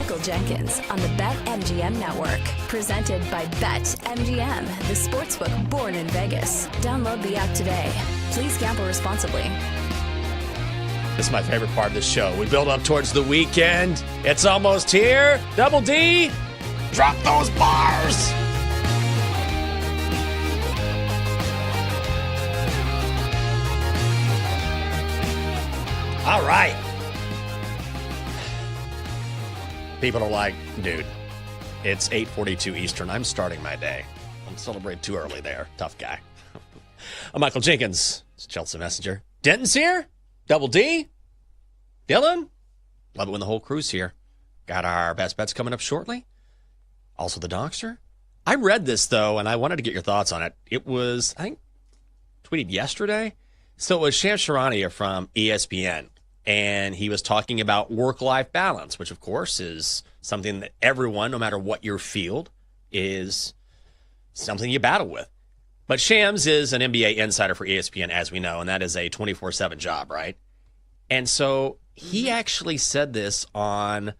Michael Jenkins on the BetMGM Network. Presented by BetMGM, the sportsbook born in Vegas. Download the app today. Please gamble responsibly. This is my favorite part of the show. We build up towards the weekend. It's almost here. Double D, drop those bars. All right. People are like, dude, it's 8:42 Eastern. I'm starting my day. Don't celebrate too early there. Tough guy. I'm Michael Jenkins. It's Chelsea Messenger. Denton's here. Double D. Dylan. Love it when the whole crew's here. Got our best bets coming up shortly. Also the Dockster. I read this, though, and I wanted to get your thoughts on it. It was, I think, tweeted yesterday. So it was Shams Charania from ESPN. And he was talking about work-life balance, which, of course, is something that everyone, no matter what your field, is something you battle with. But Shams is an NBA insider for ESPN, as we know, and that is a 24/7 job, right? And so he actually said this on,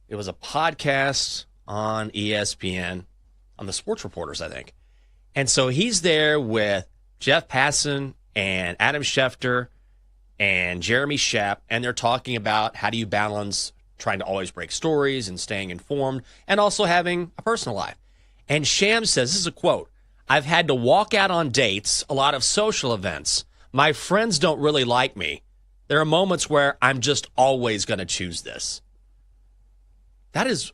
it was a podcast on ESPN, on the Sports Reporters, I think. And so he's there with Jeff Passan and Adam Schefter and Jeremy Schaap, and they're talking about how do you balance trying to always break stories and staying informed and also having a personal life. And Shams says, this is a quote, "I've had to walk out on dates, a lot of social events. My friends don't really like me. There are moments where I'm just always going to choose this." That is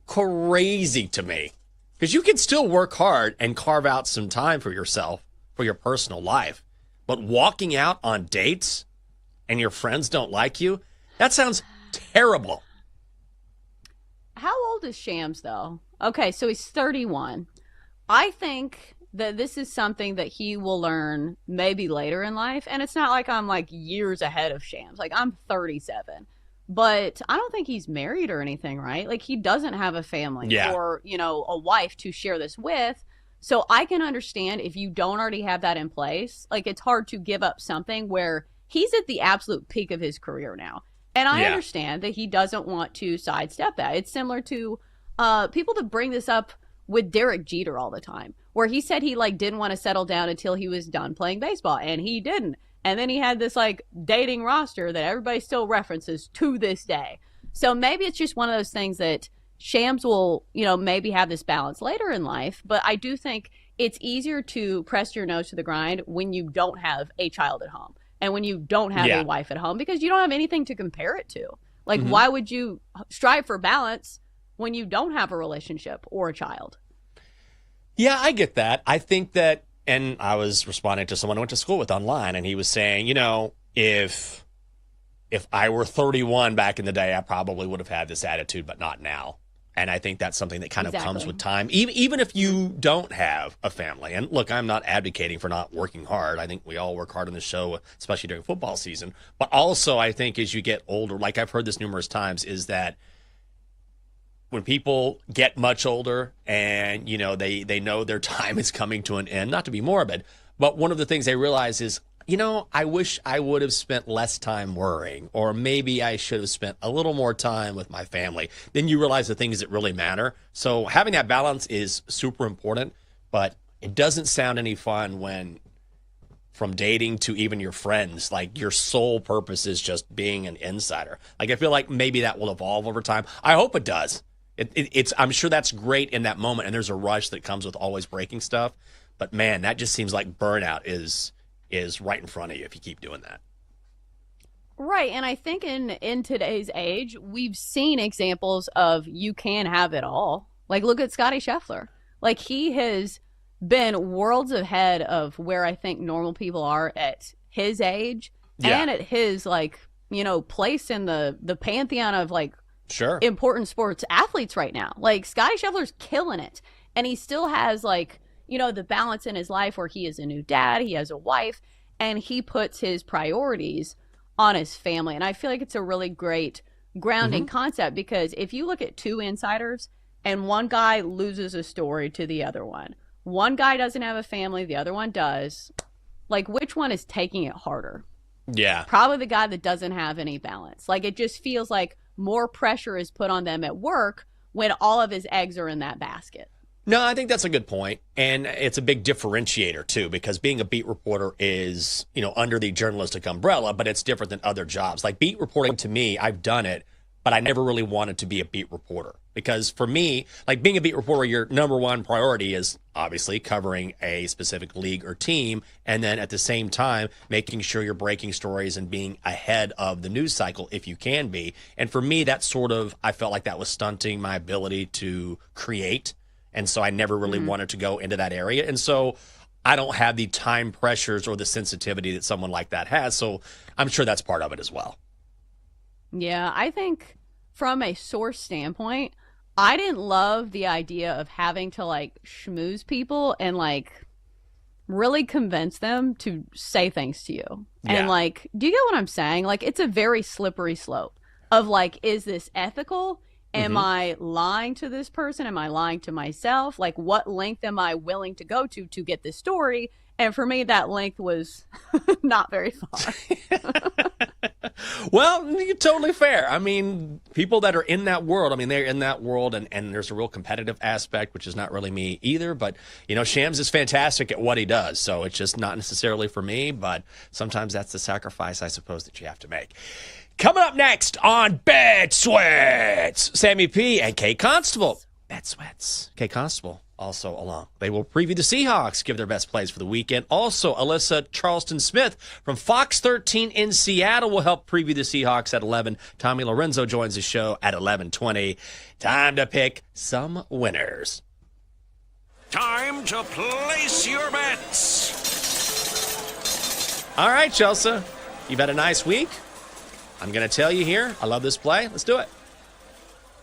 crazy to me, because you can still work hard and carve out some time for yourself, for your personal life. But walking out on dates and your friends don't like you, that sounds terrible. How old is Shams, though? Okay, so he's 31. I think that this is something that he will learn maybe later in life. And it's not like I'm like years ahead of Shams. Like, I'm 37. But I don't think he's married or anything, right? Like, he doesn't have a family or, you know, a wife to share this with. So I can understand if you don't already have that in place. Like, it's hard to give up something where he's at the absolute peak of his career now. And I understand that he doesn't want to sidestep that. It's similar to people that bring this up with Derek Jeter all the time, where he said he like didn't want to settle down until he was done playing baseball, and he didn't. And then he had this like dating roster that everybody still references to this day. So maybe it's just one of those things that Shams will, you know, maybe have this balance later in life. But I do think it's easier to press your nose to the grind when you don't have a child at home and when you don't have a wife at home, because you don't have anything to compare it to. Like, why would you strive for balance when you don't have a relationship or a child? Yeah, I get that. I think that, and I was responding to someone I went to school with online, and he was saying, you know, if I were 31 back in the day, I probably would have had this attitude, but not now. And I think that's something that kind of comes with time, even if you don't have a family. And look, I'm not advocating for not working hard. I think we all work hard on the show, especially during football season. But also, I think as you get older, like I've heard this numerous times, is that when people get much older and, you know, they know their time is coming to an end, not to be morbid, but one of the things they realize is, you know, I wish I would have spent less time worrying, or maybe I should have spent a little more time with my family. Then you realize the things that really matter. So having that balance is super important, but it doesn't sound any fun when, from dating to even your friends, like your sole purpose is just being an insider. Like, I feel like maybe that will evolve over time. I hope it does. I'm sure that's great in that moment, and there's a rush that comes with always breaking stuff. But man, that just seems like burnout is right in front of you if you keep doing that. Right, and I think in today's age, we've seen examples of you can have it all. Like, look at Scotty Scheffler. Like, he has been worlds ahead of where I think normal people are at his age and at his, like, you know, place in the pantheon of, like, important sports athletes right now. Like, Scotty Scheffler's killing it, and he still has, like, you know, the balance in his life where he is a new dad, he has a wife, and he puts his priorities on his family. And I feel like it's a really great grounding concept, because if you look at two insiders and one guy loses a story to the other one guy doesn't have a family, the other one does, like, which one is taking it harder? Yeah. Probably the guy that doesn't have any balance. Like, it just feels like more pressure is put on them at work when all of his eggs are in that basket. No, I think that's a good point. And it's a big differentiator, too, because being a beat reporter is, under the journalistic umbrella, but it's different than other jobs. Like beat reporting to me, I've done it, but I never really wanted to be a beat reporter. Because for me, like being a beat reporter, your number one priority is obviously covering a specific league or team. And then at the same time, making sure you're breaking stories and being ahead of the news cycle if you can be. And for me, that I felt like that was stunting my ability to create. And so I never really wanted to go into that area. And so I don't have the time pressures or the sensitivity that someone like that has. So I'm sure that's part of it as well. Yeah, I think from a source standpoint, I didn't love the idea of having to schmooze people and really convince them to say things to you. Yeah. And do you get what I'm saying? It's a very slippery slope of is this ethical? Am I lying to this person? Am I lying to myself? What length am I willing to go to get this story? And for me, that length was not very far. Well, you're totally fair. I mean, people that are in that world, they're in that world, and there's a real competitive aspect, which is not really me either. But, Shams is fantastic at what he does, so it's just not necessarily for me. But sometimes that's the sacrifice, I suppose, that you have to make. Coming up next on Bet Sweats, Sammy P and Kay Constable. Bet Sweats, Kay Constable also along. They will preview the Seahawks, give their best plays for the weekend. Also, Alyssa Charleston-Smith from Fox 13 in Seattle will help preview the Seahawks at 11. Tommy Lorenzo joins the show at 11:20. Time to pick some winners. Time to place your bets. All right, Chelsea, you've had a nice week. I'm going to tell you here, I love this play. Let's do it.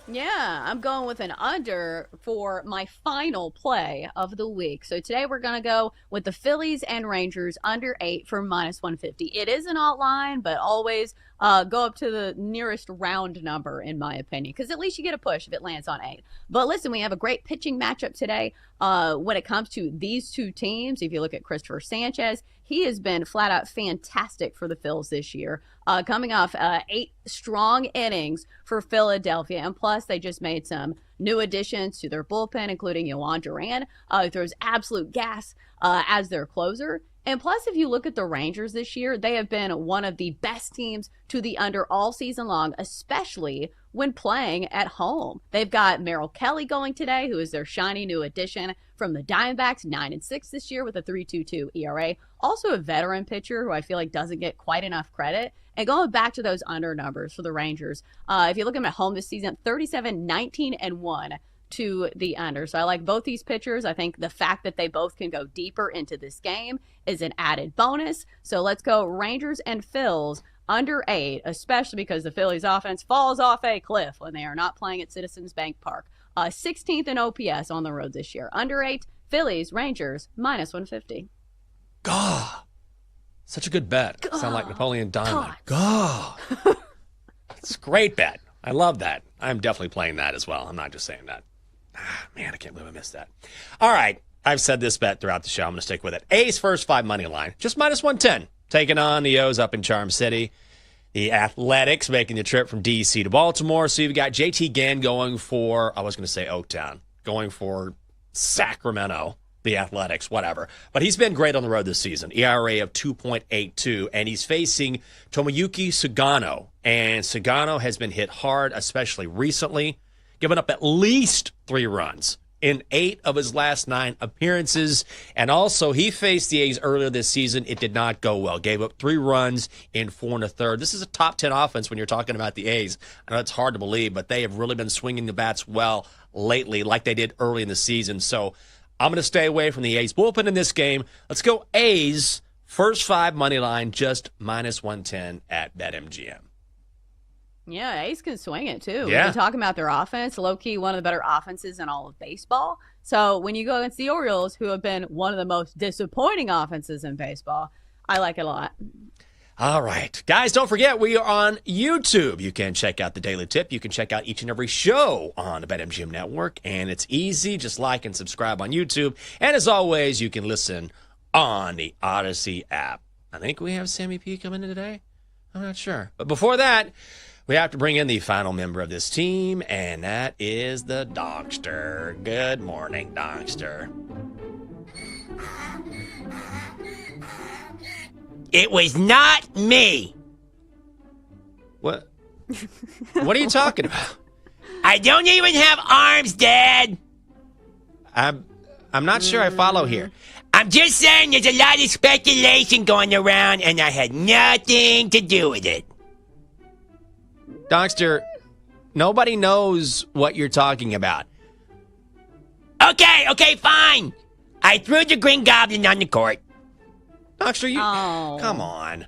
Yeah, I'm going with an under for my final play of the week. So today we're going to go with the Phillies and Rangers under 8 for -150. It is an alt line, but always go up to the nearest round number, in my opinion, because at least you get a push if it lands on 8. But listen, we have a great pitching matchup today when it comes to these two teams. If you look at Christopher Sanchez, he has been flat out fantastic for the Phils this year, coming off 8 strong innings for Philadelphia. And plus, they just made some new additions to their bullpen, including Yohan Duran, who throws absolute gas as their closer. And plus, if you look at the Rangers this year, they have been one of the best teams to the under all season long, especially when playing at home. They've got Merrill Kelly going today, who is their shiny new addition from the Diamondbacks, 9-6 this year with a 3.22 ERA. Also a veteran pitcher who I feel like doesn't get quite enough credit. And going back to those under numbers for the Rangers, if you look at them at home this season, 37, 19, and 1 to the under. So I like both these pitchers. I think the fact that they both can go deeper into this game is an added bonus. So let's go Rangers and Phils under 8, especially because the Phillies offense falls off a cliff when they are not playing at Citizens Bank Park. 16th in OPS on the road this year. Under 8, Phillies, Rangers, -150. God, such a good bet. Sound like Napoleon Dynamite. God. It's a great bet. I love that. I'm definitely playing that as well. I'm not just saying that. Man, I can't believe I missed that. All right. I've said this bet throughout the show. I'm going to stick with it. A's first 5 money line, just -110. Taking on the O's up in Charm City. The Athletics making the trip from D.C. to Baltimore. So you've got J.T. Gann going for, I was going to say Oaktown, going for Sacramento, the Athletics, whatever. But he's been great on the road this season. ERA of 2.82, and he's facing Tomoyuki Sugano. And Sugano has been hit hard, especially recently, giving up at least 3 runs in 8 of his last 9 appearances. And also, he faced the A's earlier this season. It did not go well. Gave up 3 runs in 4 1/3. This is a top 10 offense when you're talking about the A's. I know it's hard to believe, but they have really been swinging the bats well lately, like they did early in the season. So I'm going to stay away from the A's bullpen in this game. Let's go A's first 5 money line, just -110 at BetMGM. Yeah, A's can swing it, too. Yeah. We've been talking about their offense. Low-key, one of the better offenses in all of baseball. So when you go against the Orioles, who have been one of the most disappointing offenses in baseball, I like it a lot. All right. Guys, don't forget, we are on YouTube. You can check out the Daily Tip. You can check out each and every show on the BetMGM Network. And it's easy. Just like and subscribe on YouTube. And as always, you can listen on the Odyssey app. I think we have Sammy P coming in today. I'm not sure. But before that, We have to bring in the final member of this team, and that is the Dogster. Good morning, Dogster. It was not me. What? What are you talking about? I don't even have arms, Dad. I'm not sure I follow here. I'm just saying there's a lot of speculation going around, and I had nothing to do with it. Dogster, nobody knows what you're talking about. Okay, fine. I threw the Green Goblin on the court. Dogster, come on.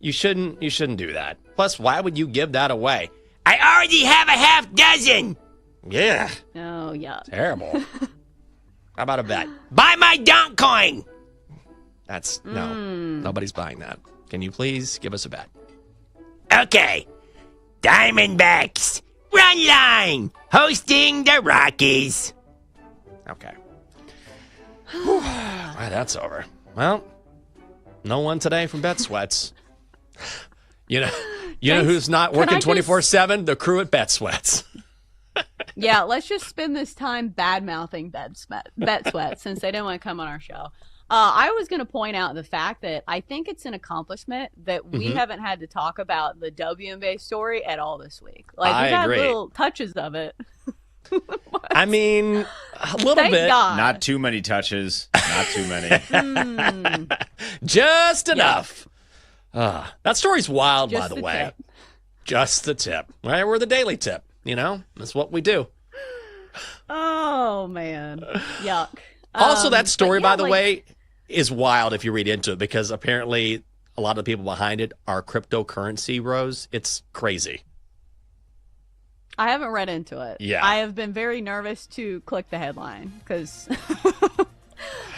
You shouldn't do that. Plus, why would you give that away? I already have a half dozen. Yeah. Oh, yeah. Terrible. How about a bet? Buy my donk coin. No, nobody's buying that. Can you please give us a bet? Okay. Diamondbacks, run line, hosting the Rockies. Okay. Well, that's over. Well, no one today from Bet Sweats. You know who's not working 24/7? The crew at Bet Sweats. Yeah, let's just spend this time bad-mouthing Bet Sweat since they didn't want to come on our show. I was going to point out the fact that I think it's an accomplishment that we haven't had to talk about the WNBA story at all this week. Like, we've had little touches of it. I mean, a little Thank bit. God. Not too many touches. Not too many. Just enough. That story's wild, Just by the the way. tip. Just the tip. Right? We're the Daily Tip. That's what we do. Oh, man. Yuck. Also, that story, by the like, way, is wild if you read into it, because apparently a lot of the people behind it are cryptocurrency bros. It's crazy. I haven't read into it. Yeah. I have been very nervous to click the headline because,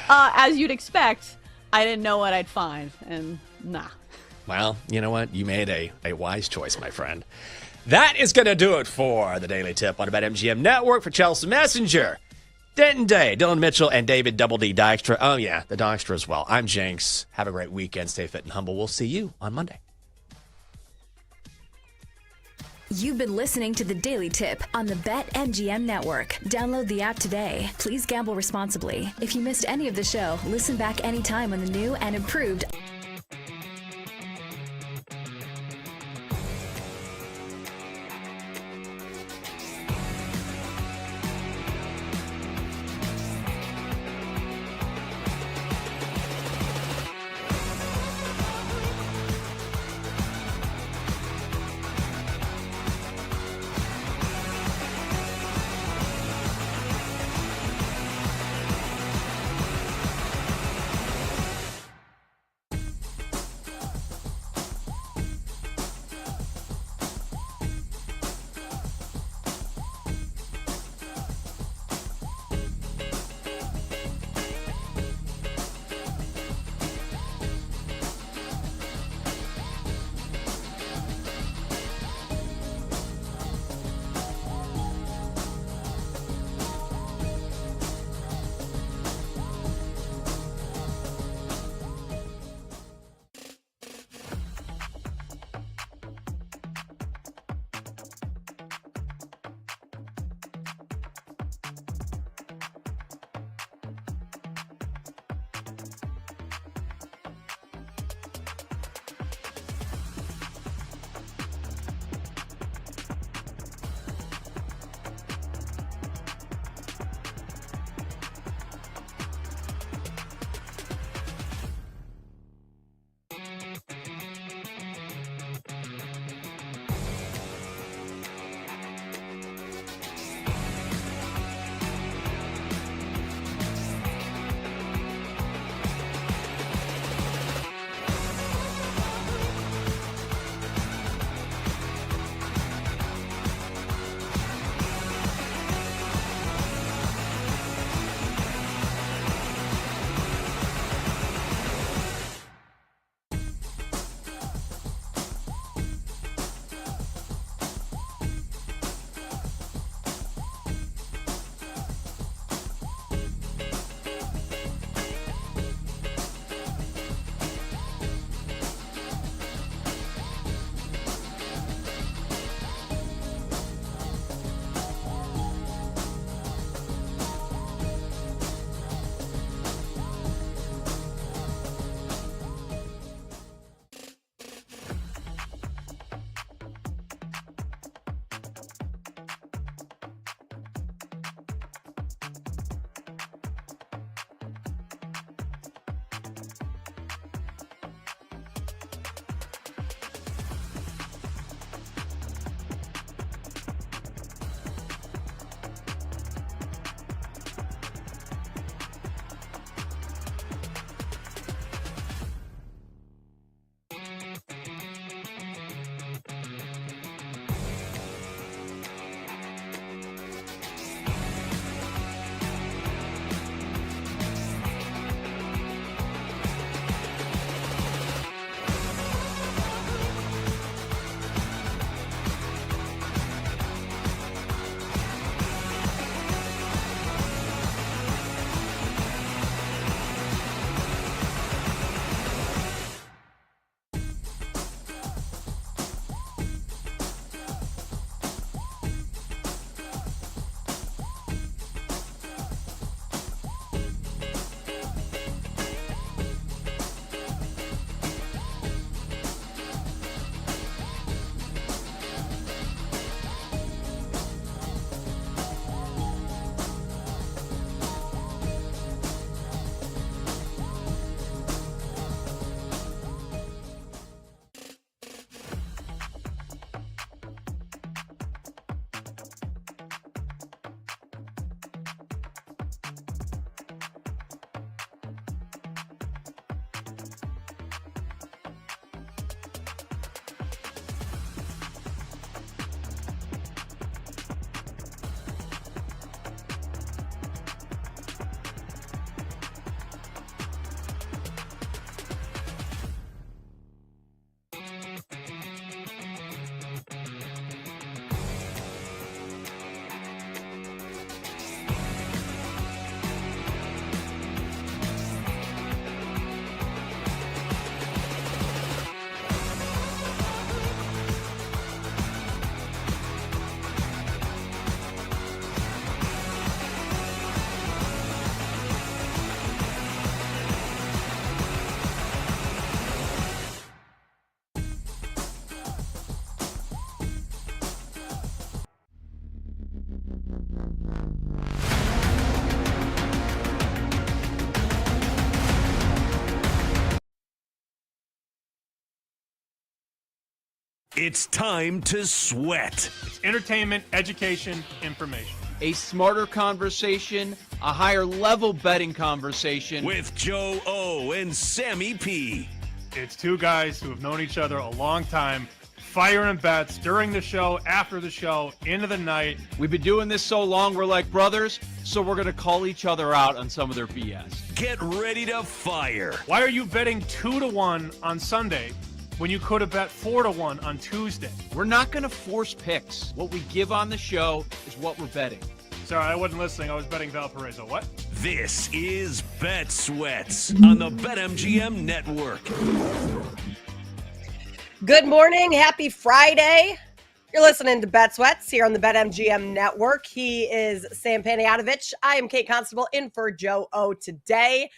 as you'd expect, I didn't know what I'd find. And nah. Well, you know what? You made a wise choice, my friend. That is going to do it for the Daily Tip on the BetMGM Network. For Chelsea Messenger, Denton Day, Dylan Mitchell, and David Double D Dykstra. Oh, yeah, the Dykstra as well. I'm Jenks. Have a great weekend. Stay fit and humble. We'll see you on Monday. You've been listening to the Daily Tip on the BetMGM Network. Download the app today. Please gamble responsibly. If you missed any of the show, listen back anytime on the new and improved It's time to sweat. It's entertainment, education, information. A smarter conversation, a higher level betting conversation. With Joe O and Sammy P. It's two guys who have known each other a long time, firing bets during the show, after the show, into the night. We've been doing this so long, we're like brothers, so we're going to call each other out on some of their BS. Get ready to fire. Why are you betting 2-1 on Sunday when you could have bet 4-1 on Tuesday? We're not going to force picks. What we give on the show is what we're betting. Sorry, I wasn't listening. I was betting Valparaiso. What? This is Bet Sweats on the BetMGM Network. Good morning. Happy Friday. You're listening to Bet Sweats here on the BetMGM Network. He is Sam Panayotovich. I am Kate Constable in for Joe O today.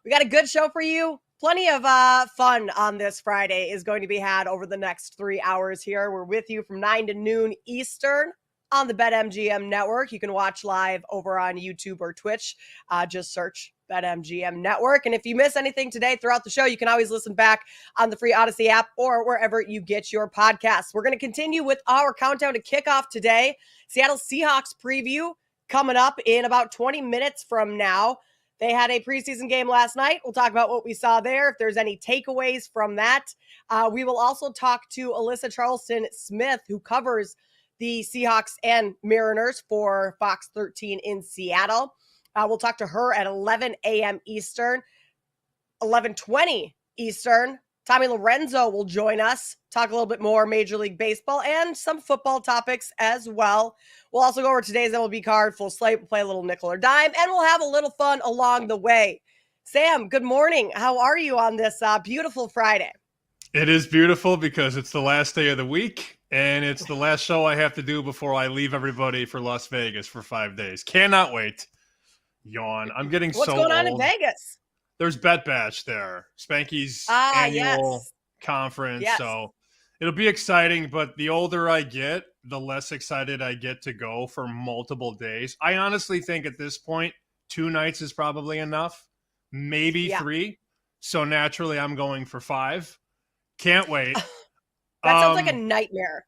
We got a good show for you. Plenty of fun on this Friday is going to be had over the next 3 hours here. We're with you from 9 to noon Eastern on the BetMGM Network. You can watch live over on YouTube or Twitch. Just search BetMGM Network. And if you miss anything today throughout the show, you can always listen back on the free Odyssey app or wherever you get your podcasts. We're going to continue with our countdown to kickoff today. Seattle Seahawks preview coming up in about 20 minutes from now. They had a preseason game last night. We'll talk about what we saw there, if there's any takeaways from that. We will also talk to Alyssa Charleston-Smith, who covers the Seahawks and Mariners for Fox 13 in Seattle. We'll talk to her at 11 a.m. Eastern, 11:20 Eastern. Tommy Lorenzo will join us, talk a little bit more Major League Baseball and some football topics as well. We'll also go over today's MLB card, full slate. We'll play a little nickel or dime, and we'll have a little fun along the way. Sam, good morning. How are you on this beautiful Friday? It is beautiful because it's the last day of the week, and it's the last show I have to do before I leave everybody for Las Vegas for 5 days. Cannot wait. Yawn. I'm getting What's going on in Vegas? There's Bet Bash there. Spanky's annual conference. Yes. So it'll be exciting, but the older I get, the less excited I get to go for multiple days. I honestly think at this point, 2 nights is probably enough, maybe 3. So naturally, I'm going for 5. Can't wait. That sounds like a nightmare.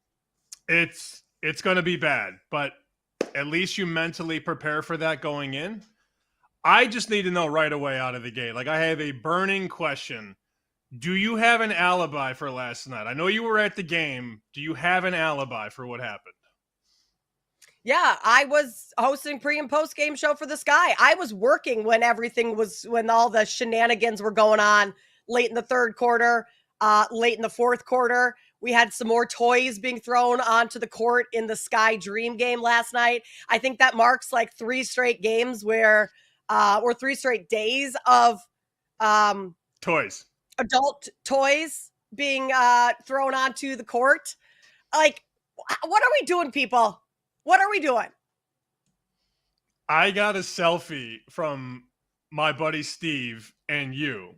It's going to be bad, but at least you mentally prepare for that going in. I just need to know right away out of the gate. Like, I have a burning question. Do you have an alibi for last night? I know you were at the game. Do you have an alibi for what happened? Yeah, I was hosting pre and post game show for the Sky. I was working when when all the shenanigans were going on late in the third quarter, late in the fourth quarter. We had some more toys being thrown onto the court in the Sky Dream game last night. I think that marks like 3 straight games or 3 straight days of toys, adult toys being thrown onto the court. Like, what are we doing, people? What are we doing? I got a selfie from my buddy Steve and you.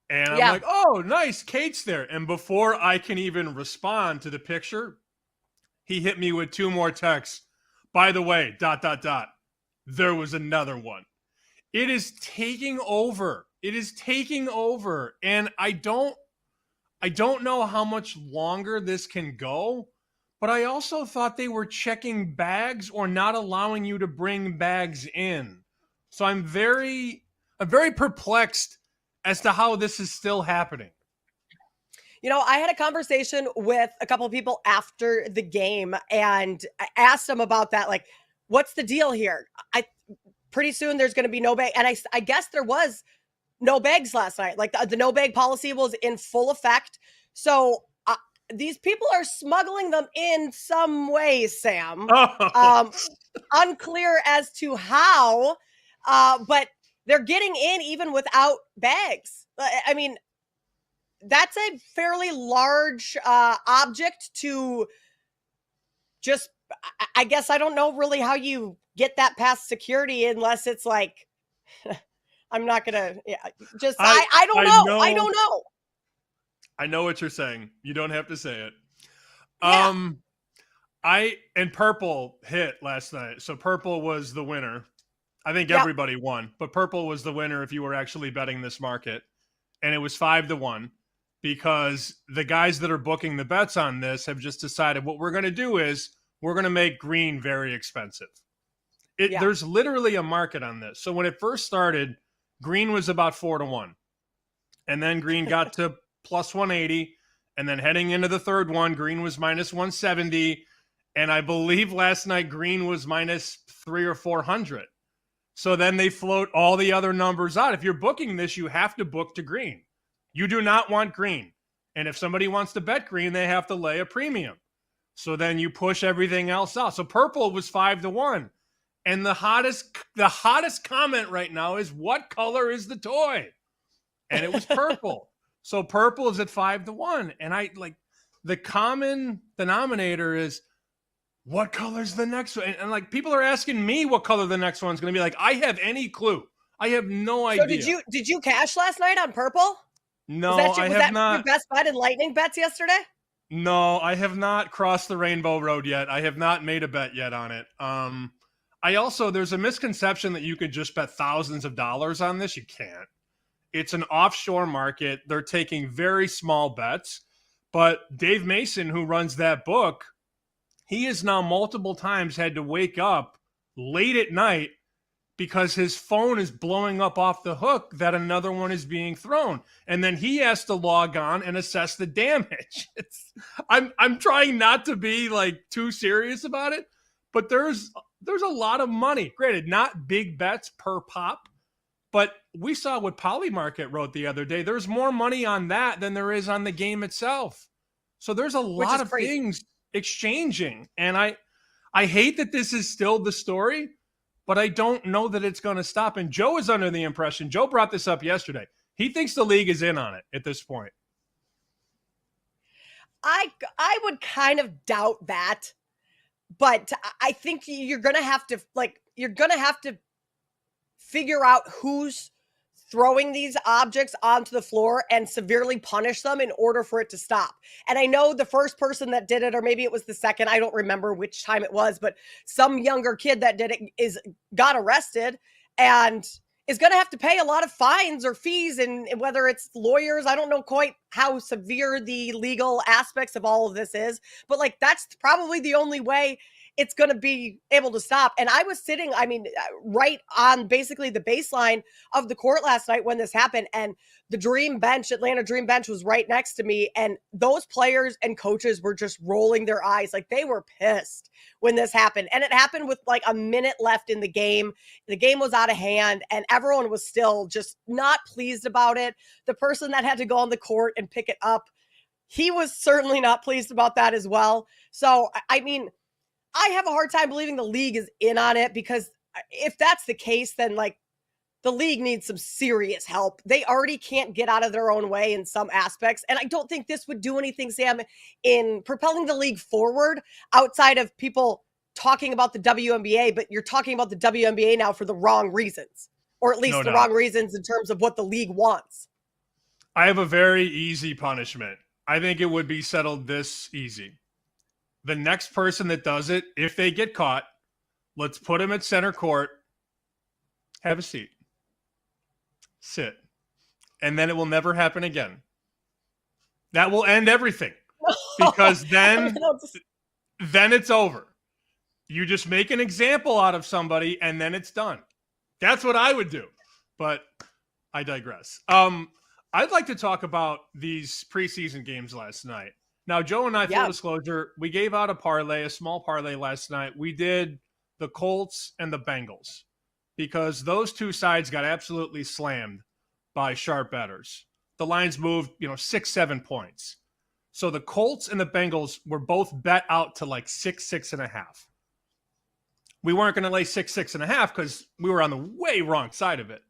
And I'm like, oh, nice, Kate's there. And before I can even respond to the picture, he hit me with 2 more texts. By the way, ... There was another one. It is taking over. It is taking over. And I don't know how much longer this can go, but I also thought they were checking bags or not allowing you to bring bags in. So I'm very perplexed as to how this is still happening. You know, I had a conversation with a couple of people after the game, and I asked them about that. Like, what's the deal here? Pretty soon there's going to be no bag. And I guess there was no bags last night. Like the no bag policy was in full effect. So these people are smuggling them in some way, Sam. Unclear as to how, but they're getting in even without bags. I mean, that's a fairly large object to just, I guess I don't know really how you get that past security unless it's like, I'm not going to, I don't know. I don't know. I know what you're saying. You don't have to say it. Yeah. And Purple hit last night. So Purple was the winner. I think everybody won, but Purple was the winner if you were actually betting this market. And it was 5-1 because the guys that are booking the bets on this have just decided what we're going to do is we're going to make green very expensive. There's literally a market on this. So when it first started, green was about 4-1. And then green got to plus 180. And then heading into the third one, green was minus 170. And I believe last night green was minus 300 or 400. So then they float all the other numbers out. If you're booking this, you have to book to green. You do not want green. And if somebody wants to bet green, they have to lay a premium. So then you push everything else out. So purple was 5-1. And the hottest comment right now is, what color is the toy? And it was purple. So purple is at 5-1. And the common denominator is, what color's the next one? And like, people are asking me what color the next one's going to be. Like, I have any clue. I have no idea. So did you cash last night on purple? No, was that not. Your best bet in lightning bets yesterday? No, I have not crossed the rainbow road yet. I have not made a bet yet on it. There's a misconception that you could just bet thousands of dollars on this. You can't. It's an offshore market. They're taking very small bets. But Dave Mason, who runs that book, he has now multiple times had to wake up late at night because his phone is blowing up off the hook that another one is being thrown. And then he has to log on and assess the damage. I'm trying not to be like too serious about it, but there's a lot of money. Granted, not big bets per pop, but we saw what Polymarket wrote the other day. There's more money on that than there is on the game itself. So there's a lot of things exchanging. And I hate that this is still the story, but I don't know that it's going to stop. And Joe is under the impression, Joe brought this up yesterday, he thinks the league is in on it at this point. I would kind of doubt that, but I think you're going to have to figure out who's throwing these objects onto the floor and severely punish them in order for it to stop. And I know the first person that did it, or maybe it was the second, I don't remember which time it was, but some younger kid that did it got arrested and is going to have to pay a lot of fines or fees, and whether it's lawyers, I don't know quite how severe the legal aspects of all of this is, but like, that's probably the only way it's going to be able to stop. And I was sitting, right on basically the baseline of the court last night when this happened. And the Atlanta Dream bench was right next to me. And those players and coaches were just rolling their eyes. Like, they were pissed when this happened. And it happened with like a minute left in the game. The game was out of hand and everyone was still just not pleased about it. The person that had to go on the court and pick it up, he was certainly not pleased about that as well. So, I have a hard time believing the league is in on it, because if that's the case, then like, the league needs some serious help. They already can't get out of their own way in some aspects. And I don't think this would do anything, Sam, in propelling the league forward outside of people talking about the WNBA, but you're talking about the WNBA now for the wrong reasons, or at least wrong reasons in terms of what the league wants. I have a very easy punishment. I think it would be settled this easy. The next person that does it, if they get caught, let's put them at center court, have a seat, sit, and then it will never happen again. That will end everything, because then it's over. You just make an example out of somebody and then it's done. That's what I would do, but I digress. I'd like to talk about these preseason games last night. Now, Joe and I, full disclosure, we gave out a small parlay last night. We did the Colts and the Bengals because those two sides got absolutely slammed by sharp bettors. The lines moved, 6-7 points. So the Colts and the Bengals were both bet out to like 6.5. We weren't going to lay 6.5 because we were on the way wrong side of it.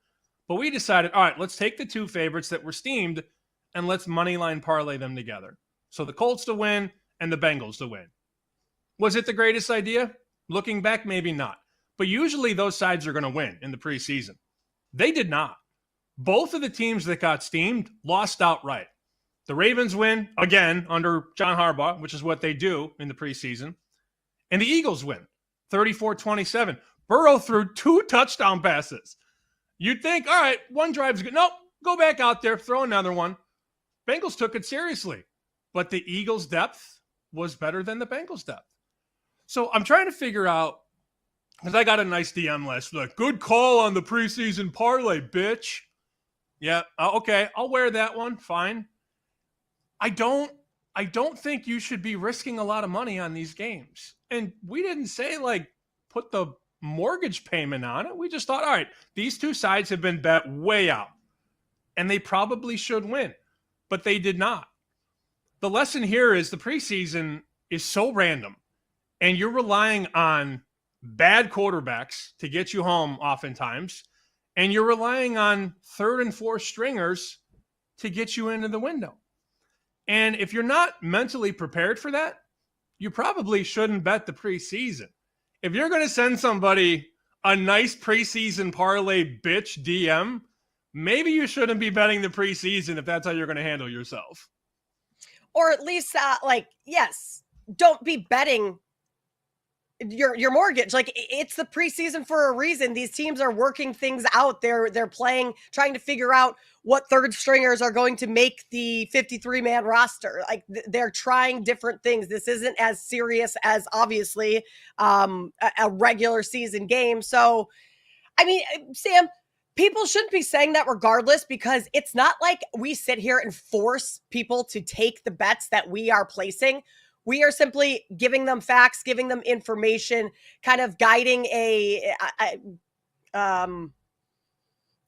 But we decided, all right, let's take the two favorites that were steamed and let's moneyline parlay them together. So the Colts to win and the Bengals to win. Was it the greatest idea? Looking back, maybe not. But usually those sides are going to win in the preseason. They did not. Both of the teams that got steamed lost outright. The Ravens win, again, under John Harbaugh, which is what they do in the preseason. And the Eagles win, 34-27. Burrow threw 2 touchdown passes. You'd think, all right, one drive's good. Nope, go back out there, throw another one. Bengals took it seriously, but the Eagles' depth was better than the Bengals' depth. So I'm trying to figure out, because I got a nice DM last night. Good call on the preseason parlay, bitch. Yeah, okay, I'll wear that one. Fine. I don't think you should be risking a lot of money on these games. And we didn't say, like, put the mortgage payment on it. We just thought, all right, these two sides have been bet way out, and they probably should win, but they did not. The lesson here is the preseason is so random, and you're relying on bad quarterbacks to get you home oftentimes, and you're relying on third and fourth stringers to get you into the window. And if you're not mentally prepared for that, you probably shouldn't bet the preseason. If you're going to send somebody a nice preseason parlay bitch DM, maybe you shouldn't be betting the preseason if that's how you're going to handle yourself. Or at least, yes, don't be betting your mortgage. Like, it's the preseason for a reason. These teams are working things out. They're playing, trying to figure out what third stringers are going to make the 53-man roster. Like, they're trying different things. This isn't as serious as, obviously, a regular season game. So, I mean, Sam, people shouldn't be saying that regardless, because it's not like we sit here and force people to take the bets that we are placing. We are simply giving them facts, giving them information, kind of guiding the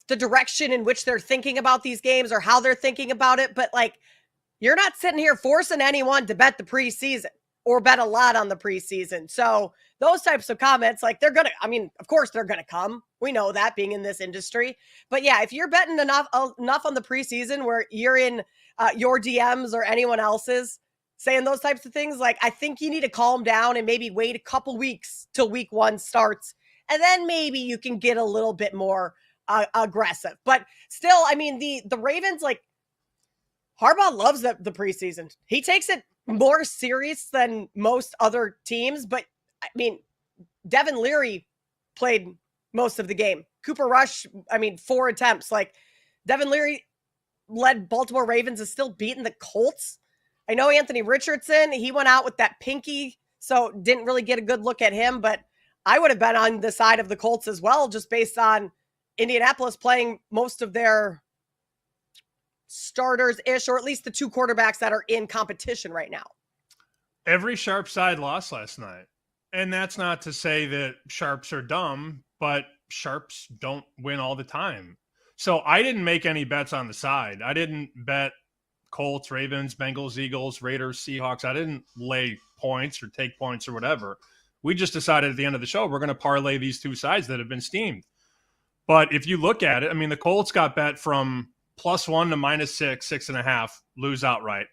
direction in which they're thinking about these games or how they're thinking about it. But, like, you're not sitting here forcing anyone to bet the preseason or bet a lot on the preseason. So those types of comments, like, of course they're going to come. We know that, being in this industry. But yeah, if you're betting enough on the preseason where you're in your DMs or anyone else's saying those types of things, like, I think you need to calm down and maybe wait a couple weeks till week one starts. And then maybe you can get a little bit more aggressive. But still, I mean, the Ravens, like, Harbaugh loves the preseason. He takes it more serious than most other teams. But, I mean, Devin Leary played most of the game. Cooper Rush, 4 attempts. Like, Devin Leary led Baltimore Ravens is still beating the Colts. I know Anthony Richardson, he went out with that pinky, so didn't really get a good look at him, but I would have been on the side of the Colts as well, just based on Indianapolis playing most of their starters-ish, or at least the two quarterbacks that are in competition right now. Every sharp side lost last night. And that's not to say that sharps are dumb, but sharps don't win all the time. So I didn't make any bets on the side. I didn't bet Colts, Ravens, Bengals, Eagles, Raiders, Seahawks. I didn't lay points or take points or whatever. We just decided at the end of the show, we're going to parlay these two sides that have been steamed. But if you look at it, the Colts got bet from +1 to -6, 6.5, lose outright.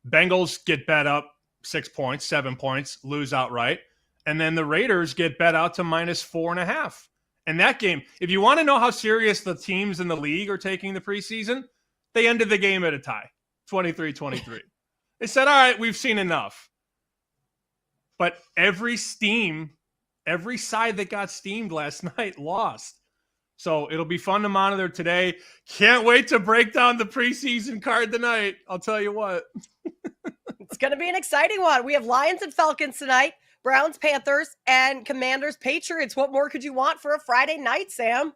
Bengals get bet up 6 points, 7 points, lose outright. And then the Raiders get bet out to -4.5. And that game, if you want to know how serious the teams in the league are taking the preseason, they ended the game at a tie. 23-23. They said, all right, we've seen enough. But every side that got steamed last night lost. So it'll be fun to monitor today. Can't wait to break down the preseason card tonight. I'll tell you what. It's going to be an exciting one. We have Lions and Falcons tonight, Browns, Panthers, and Commanders, Patriots. What more could you want for a Friday night, Sam?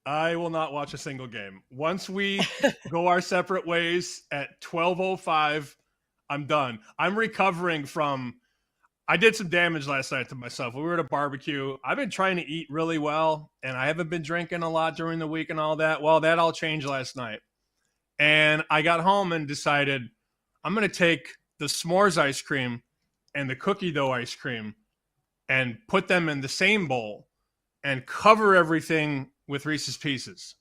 I will not watch a single game. Once we go our separate ways at 12:05, I'm done. I'm recovering from – I did some damage last night to myself. We were at a barbecue. I've been trying to eat really well, and I haven't been drinking a lot during the week and all that. Well, that all changed last night. And I got home and decided I'm going to take the s'mores ice cream and the cookie dough ice cream and put them in the same bowl and cover everything with Reese's Pieces.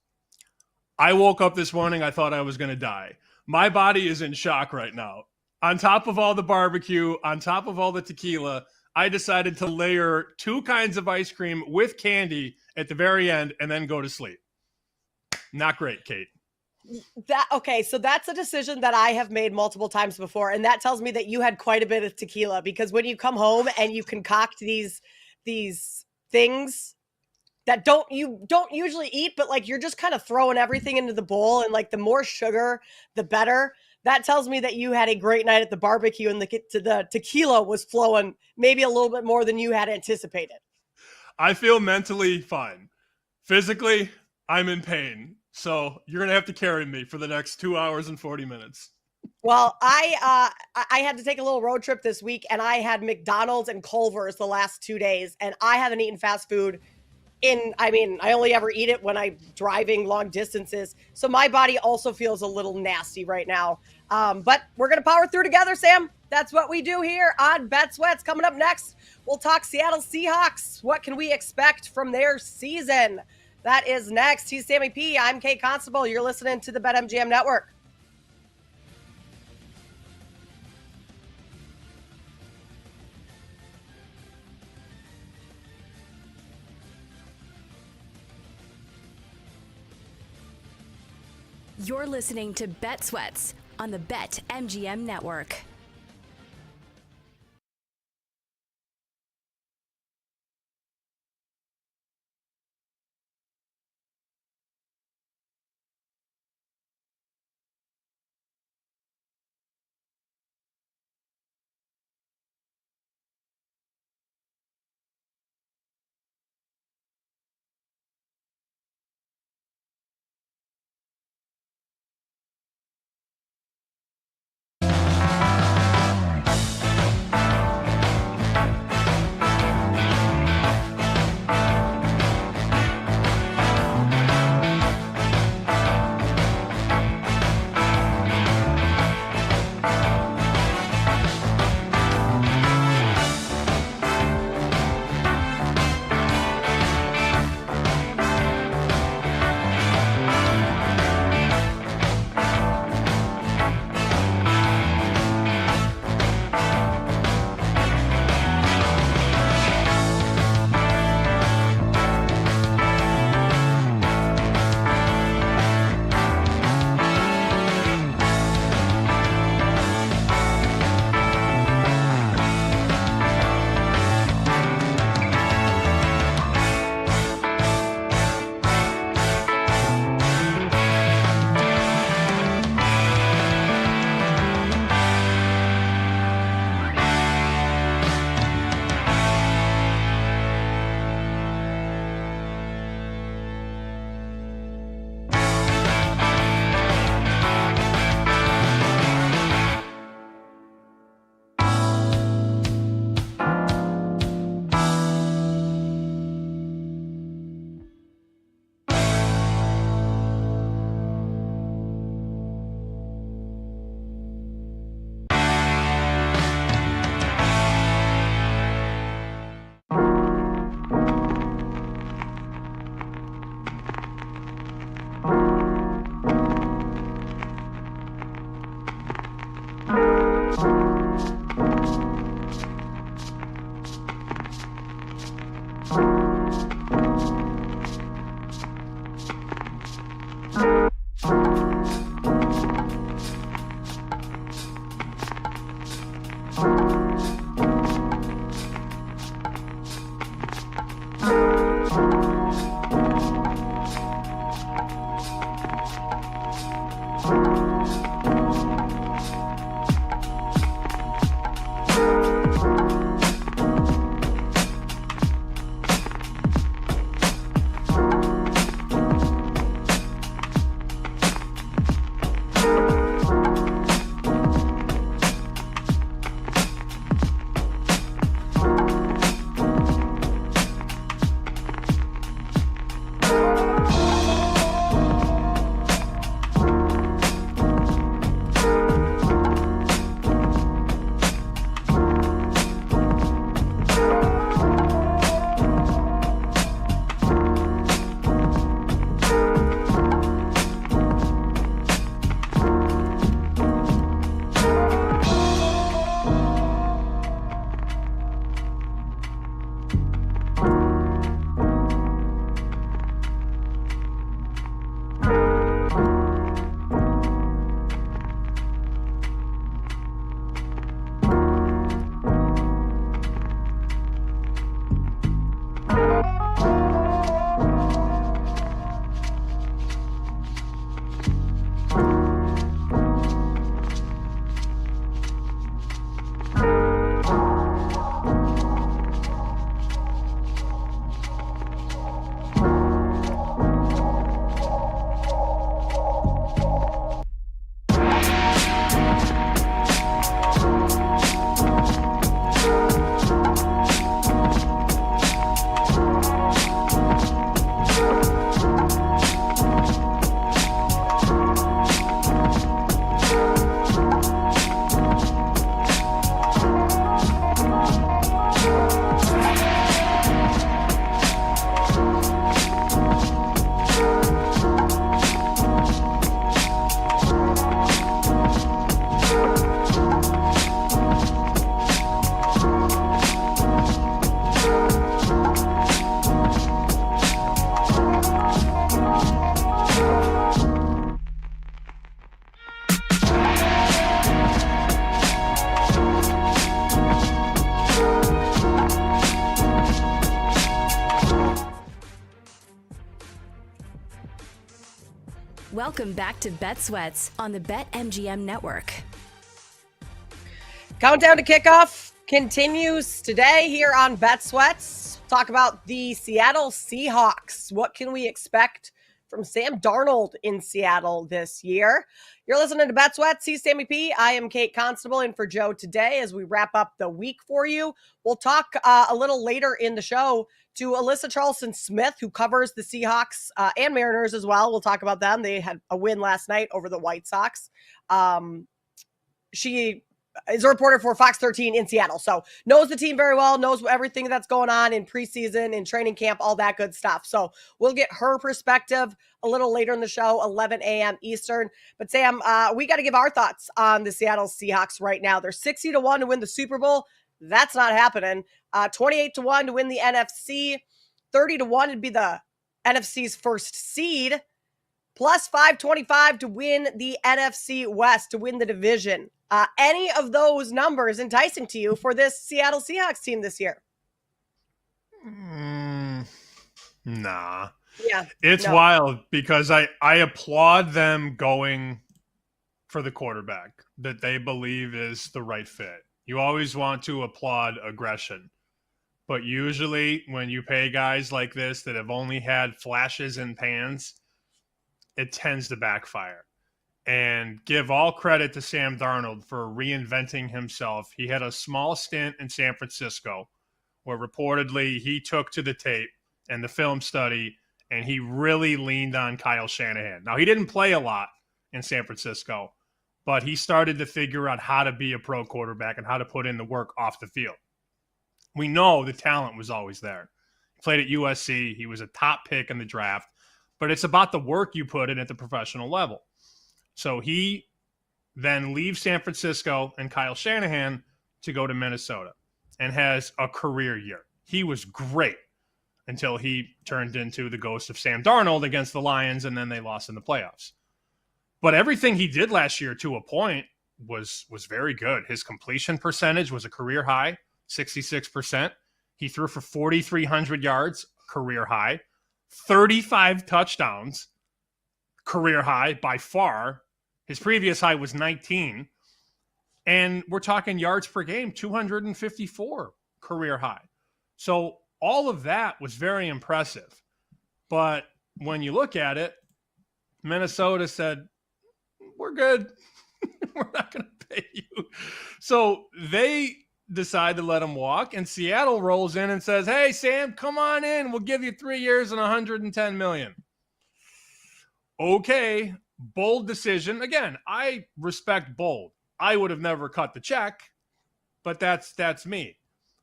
I woke up this morning, I thought I was going to die. My body is in shock right now. On top of all the barbecue, on top of all the tequila, I decided to layer 2 kinds of ice cream with candy at the very end and then go to sleep. Not great, Kate. So that's a decision that I have made multiple times before, and that tells me that you had quite a bit of tequila, because when you come home and you concoct these things that you don't usually eat, but like you're just kind of throwing everything into the bowl, and like the more sugar, the better. That tells me that you had a great night at the barbecue, and the tequila was flowing maybe a little bit more than you had anticipated. I feel mentally fine. Physically, I'm in pain. So you're going to have to carry me for the next 2 hours and 40 minutes. Well, I had to take a little road trip this week, and I had McDonald's and Culver's the last 2 days, and I haven't eaten fast food I only ever eat it when I'm driving long distances. So my body also feels a little nasty right now. But we're going to power through together, Sam. That's what we do here on Bet Sweats. Coming up next, we'll talk Seattle Seahawks. What can we expect from their season? That is next. He's Sammy P. I'm Kate Constable. You're listening to the BetMGM Network. You're listening to Bet Sweats on the BetMGM Network. Welcome back to Bet Sweats on the BetMGM Network. Countdown to kickoff continues today here on Bet Sweats. Talk about the Seattle Seahawks. What can we expect from Sam Darnold in Seattle this year? You're listening to Bet Sweats. He's Sammy P. I am Kate Constable in for Joe today as we wrap up the week for you. We'll talk a little later in the show to Alyssa Charleston-Smith, who covers the Seahawks and Mariners as well. We'll talk about them. They had a win last night over the White Sox. She is a reporter for Fox 13 in Seattle, so knows the team very well, knows everything that's going on in preseason, in training camp, all that good stuff. So we'll get her perspective a little later in the show, 11 a.m. Eastern. But Sam, we got to give our thoughts on the Seattle Seahawks right now. They're 60-1 to win the Super Bowl. That's not happening. 28-1 to win the NFC. 30-1 to be the NFC's first seed. Plus 525 to win the NFC West, to win the division. Any of those numbers enticing to you for this Seattle Seahawks team this year? Nah. Yeah. It's wild because I applaud them going for the quarterback that they believe is the right fit. You always want to applaud aggression. But usually when you pay guys like this that have only had flashes and pans, it tends to backfire. And give all credit to Sam Darnold for reinventing himself. He had a small stint in San Francisco where reportedly he took to the tape and the film study, and he really leaned on Kyle Shanahan. Now, he didn't play a lot in San Francisco, but he started to figure out how to be a pro quarterback and how to put in the work off the field. We know the talent was always there. He played at USC. He was a top pick in the draft, but it's about the work you put in at the professional level. So he then leaves San Francisco and Kyle Shanahan to go to Minnesota and has a career year. He was great until he turned into the ghost of Sam Darnold against the Lions, and then they lost in the playoffs. But everything he did last year to a point was very good. His completion percentage was a career high, 66%. He threw for 4,300 yards, career high, 35 touchdowns, career high by far. His previous high was 19. And we're talking yards per game, 254, career high. So all of that was very impressive. But when you look at it, Minnesota said, we're good. We're not going to pay you. So they decide to let him walk. And Seattle rolls in and says, hey, Sam, come on in. We'll give you 3 years and $110 million. Okay, bold decision. Again, I respect bold. I would have never cut the check, but that's me.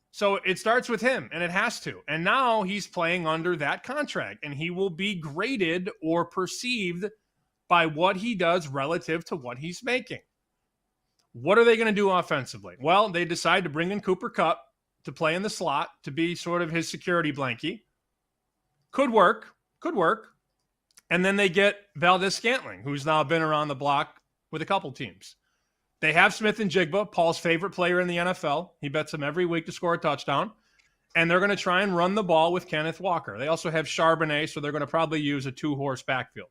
So it starts with him, and it has to. And now he's playing under that contract, and he will be graded or perceived by what he does relative to what he's making. What are they going to do offensively? Well, they decide to bring in Cooper Kupp to play in the slot, to be sort of his security blankie. Could work. And then they get Valdez-Scantling, who's now been around the block with a couple teams. They have Smith and Jigba, Paul's favorite player in the NFL. He bets him every week to score a touchdown. And they're going to try and run the ball with Kenneth Walker. They also have Charbonnet, so they're going to probably use a 2-horse backfield.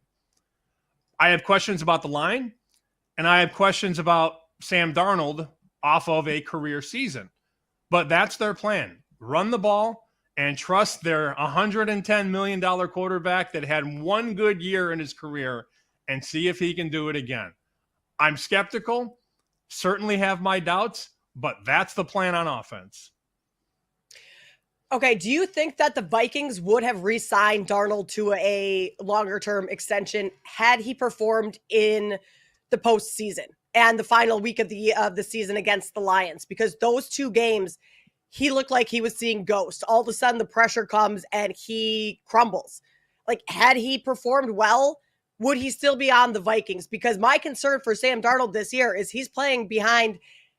I have questions about the line, and I have questions about Sam Darnold off of a career season. But that's their plan. Run the ball and trust their $110 million quarterback that had one good year in his career and see if he can do it again. I'm skeptical, certainly have my doubts, but that's the plan on offense. Okay, do you think that the Vikings would have re-signed Darnold to a longer-term extension had he performed in the postseason and the final week of the season against the Lions? Because those two games, he looked like he was seeing ghosts. All of a sudden, the pressure comes and he crumbles. Like, had he performed well, would he still be on the Vikings? Because my concern for Sam Darnold this year is he's playing behind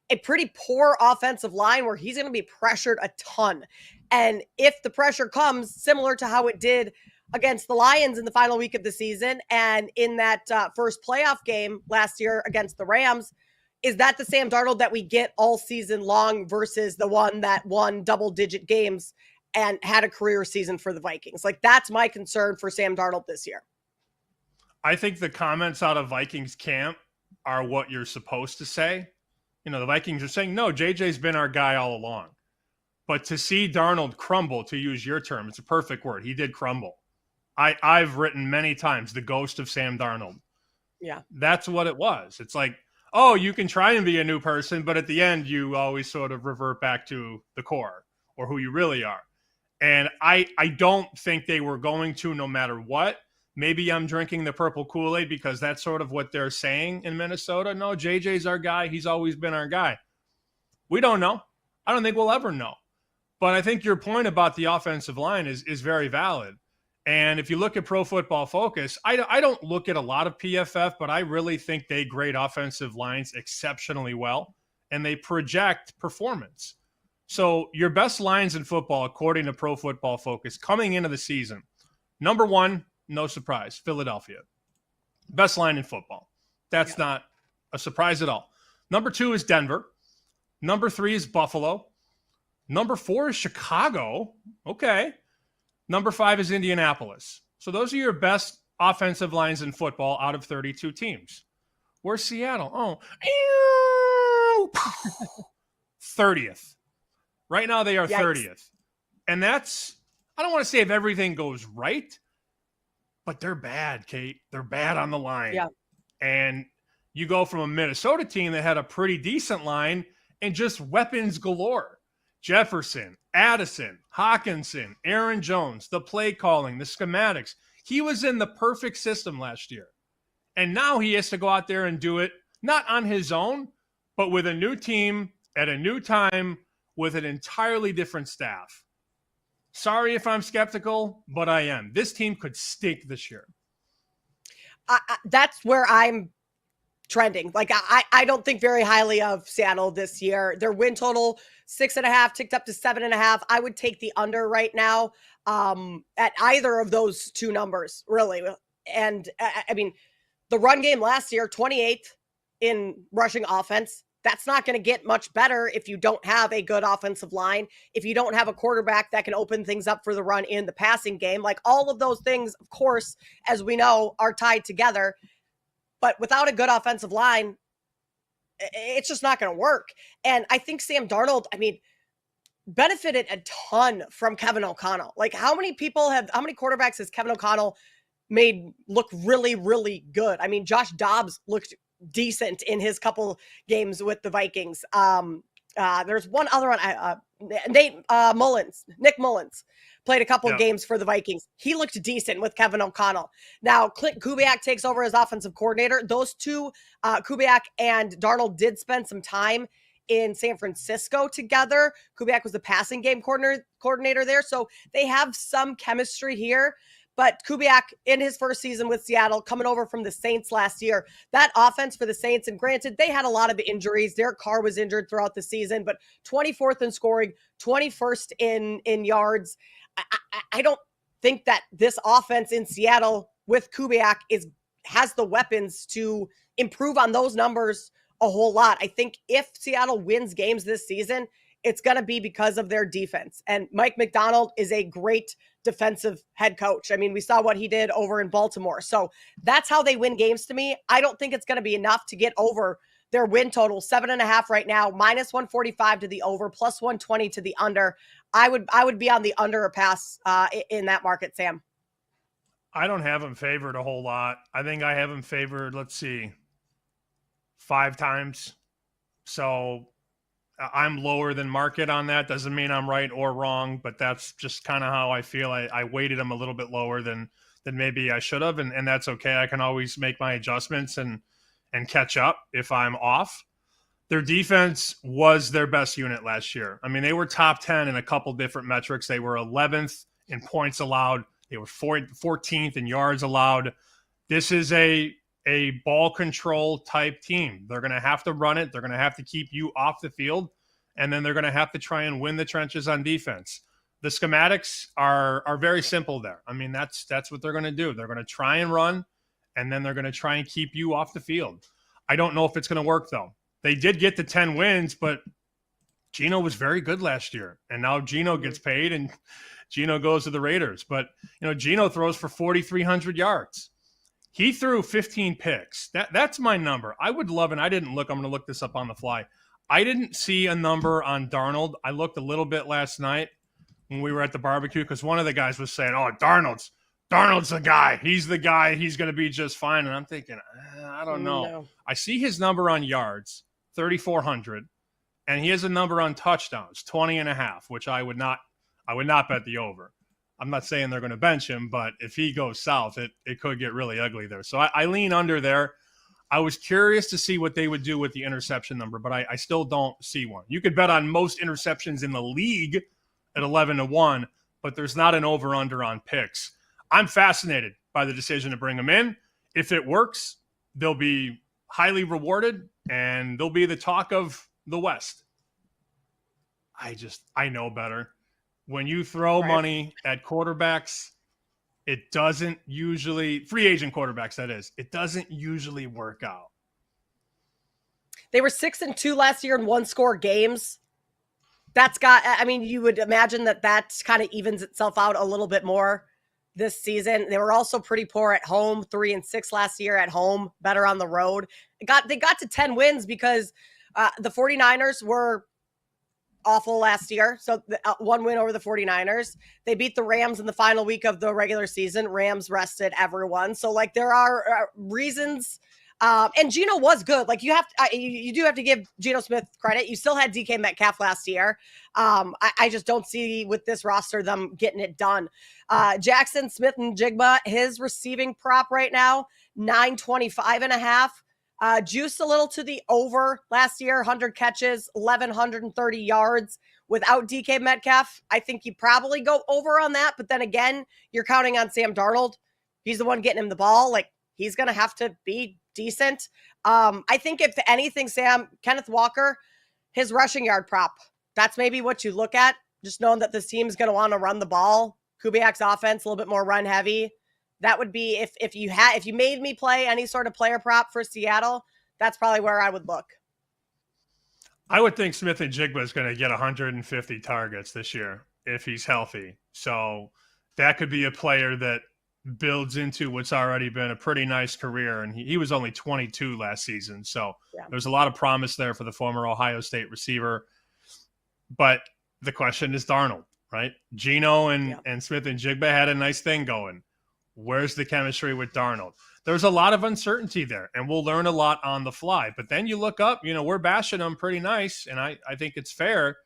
a pretty poor offensive line where he's going to be pressured a ton. And if the pressure comes similar to how it did against the Lions in the final week of the season and in that first playoff game last year against the Rams, is that the Sam Darnold that we get all season long versus the one that won double-digit games and had a career season for the Vikings? Like, that's my concern for Sam Darnold this year. I think the comments out of Vikings camp are what you're supposed to say. You know, the Vikings are saying, no, JJ's been our guy all along. But to see Darnold crumble, to use your term, it's a perfect word. He did crumble. I've written many times the ghost of Sam Darnold. Yeah. That's what it was. It's like, oh, you can try and be a new person, but at the end, you always sort of revert back to the core or who you really are. And I don't think they were going to, no matter what. Maybe I'm drinking the purple Kool-Aid because that's sort of what they're saying in Minnesota. No, JJ's our guy. He's always been our guy. We don't know. I don't think we'll ever know. But I think your point about the offensive line is very valid. And if you look at Pro Football Focus, I don't look at a lot of PFF, but I really think they grade offensive lines exceptionally well, and they project performance. So your best lines in football, according to Pro Football Focus, coming into the season, number one, no surprise, Philadelphia. Best line in football. That's not a surprise at all. Number two is Denver. Number three is Buffalo. Number four is Chicago. Okay. Number five is Indianapolis. So those are your best offensive lines in football out of 32 teams. Where's Seattle? 30th. Right now they are 30th. And that's, I don't want to say if everything goes right, but they're bad, Kate. They're bad on the line. Yeah. And you go from a Minnesota team that had a pretty decent line and just weapons galore. Jefferson, Addison, Hawkinson, Aaron Jones, the play calling, the schematics. He was in the perfect system last year. And now he has to go out there and do it, not on his own, but with a new team at a new time with an entirely different staff. Sorry if I'm skeptical, but I am. This team could stink this year. That's where I'm trending. Like, I don't think very highly of Seattle this year. Their win total, 6.5, ticked up to 7.5. I would take the under right now at either of those two numbers, really. And I mean, the run game last year, 28th in rushing offense. That's not going to get much better if you don't have a good offensive line, if you don't have a quarterback that can open things up for the run in the passing game. Like, all of those things, of course, as we know, are tied together. But without a good offensive line, it's just not going to work. And I think Sam Darnold, I mean, benefited a ton from Kevin O'Connell. Like, how many quarterbacks has Kevin O'Connell made look really, really good? I mean, Josh Dobbs looked decent in his couple games with the Vikings. There's one other one, Nick Mullins played a couple of games for the Vikings. He looked decent with Kevin O'Connell. Now, Clint Kubiak takes over as offensive coordinator. Those two, Kubiak and Darnold, did spend some time in San Francisco together. Kubiak was the passing game coordinator there. So they have some chemistry here. But Kubiak, in his first season with Seattle, coming over from the Saints last year, that offense for the Saints, and granted, they had a lot of injuries. Derek Carr was injured throughout the season, but 24th in scoring, 21st in yards. I don't think that this offense in Seattle with Kubiak has the weapons to improve on those numbers a whole lot. I think if Seattle wins games this season, it's going to be because of their defense. And Mike Macdonald is a great defensive head coach. I mean, we saw what he did over in Baltimore. So that's how they win games to me. I don't think it's going to be enough to get over their win total, 7.5 right now, minus 145 to the over, plus 120 to the under. I would be on the under a pass in that market, Sam. I don't have him favored a whole lot. I think I have him favored, 5 times. So I'm lower than market on that. Doesn't mean I'm right or wrong, but that's just kind of how I feel. I weighted him a little bit lower than maybe I should have, and that's okay. I can always make my adjustments and catch up if I'm off. Their defense was their best unit last year. I mean, they were top 10 in a couple different metrics. They were 11th in points allowed. They were 14th in yards allowed. This is a ball control type team. They're going to have to run it. They're going to have to keep you off the field, and then they're going to have to try and win the trenches on defense. The schematics are very simple there. I mean, that's what they're going to do. They're going to try and run, and then they're going to try and keep you off the field. I don't know if it's going to work, though. They did get to 10 wins, but Geno was very good last year, and now Geno gets paid, and Geno goes to the Raiders. But, Geno throws for 4,300 yards. He threw 15 picks. That's my number. I would love, and I didn't look. I'm going to look this up on the fly. I didn't see a number on Darnold. I looked a little bit last night when we were at the barbecue because one of the guys was saying, "Oh, Darnold's the guy. He's the guy. He's going to be just fine." And I'm thinking, I don't know. No. I see his number on yards, 3,400, and he has a number on touchdowns, 20.5, which I would not bet the over. I'm not saying they're going to bench him, but if he goes south, it could get really ugly there. So I lean under there. I was curious to see what they would do with the interception number, but I still don't see one. You could bet on most interceptions in the league at 11-1, but there's not an over-under on picks. I'm fascinated by the decision to bring him in. If it works, they'll be highly rewarded, and they'll be the talk of the West. I know better. When you throw money at quarterbacks, it doesn't usually, free agent quarterbacks, that is, it doesn't usually work out. They were 6-2 last year in one-score games. You would imagine that kind of evens itself out a little bit more this season. They were also pretty poor at home, 3-6 last year at home, better on the road. They got to 10 wins because the 49ers were awful last year. So one win over the 49ers. They beat the Rams in the final week of the regular season. Rams rested everyone. So there are reasons. And Geno was good. You do have to give Geno Smith credit. You still had DK Metcalf last year. I just don't see with this roster them getting it done. Jackson Smith and Jigba, his receiving prop right now, 925.5. Juiced a little to the over last year, 100 catches, 1,130 yards without DK Metcalf. I think you probably go over on that. But then again, you're counting on Sam Darnold. He's the one getting him the ball. He's going to have to be decent. I think if anything, Kenneth Walker, his rushing yard prop, that's maybe what you look at. Just knowing that this team's going to want to run the ball. Kubiak's offense, a little bit more run heavy. That would be if you made me play any sort of player prop for Seattle, that's probably where I would look. I would think Smith and Jigba is going to get 150 targets this year if he's healthy. So that could be a player that builds into what's already been a pretty nice career. And he was only 22 last season. So there's a lot of promise there for the former Ohio State receiver. But the question is Darnold, right? Geno and Smith and Jigba had a nice thing going. Where's the chemistry with Darnold? There's a lot of uncertainty there, and we'll learn a lot on the fly. But then you look up, we're bashing them pretty nice, and I think it's fair.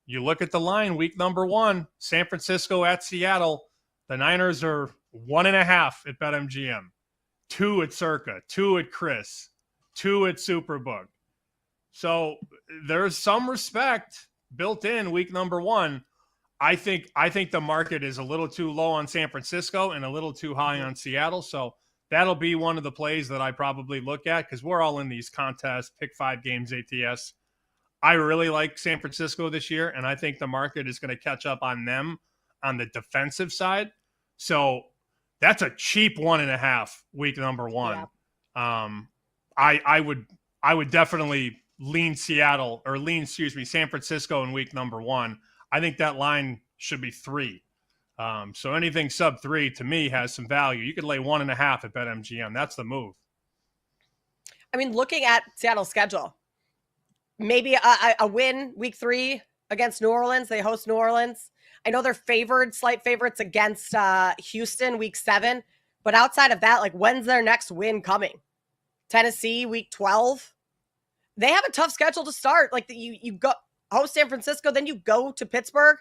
You look at the line, week number 1, San Francisco at Seattle. The Niners are 1.5 at BetMGM, 2 at Circa, 2 at Chris, 2 at Superbook. So there's some respect built in week number 1. I think the market is a little too low on San Francisco and a little too high on Seattle. So that'll be one of the plays that I probably look at because we're all in these contests, pick 5 games ATS. I really like San Francisco this year, and I think the market is going to catch up on them on the defensive side. So that's a cheap 1.5 week number 1. Yeah. I would definitely lean San Francisco in week number 1. I think that line should be 3. So anything sub 3 to me has some value. You could lay 1.5 at BetMGM. That's the move. Looking at Seattle's schedule, maybe a win week 3 against New Orleans. They host New Orleans. I know they're slight favorites against Houston week 7. But outside of that, when's their next win coming? Tennessee week 12. They have a tough schedule to start. You go host San Francisco, then you go to Pittsburgh,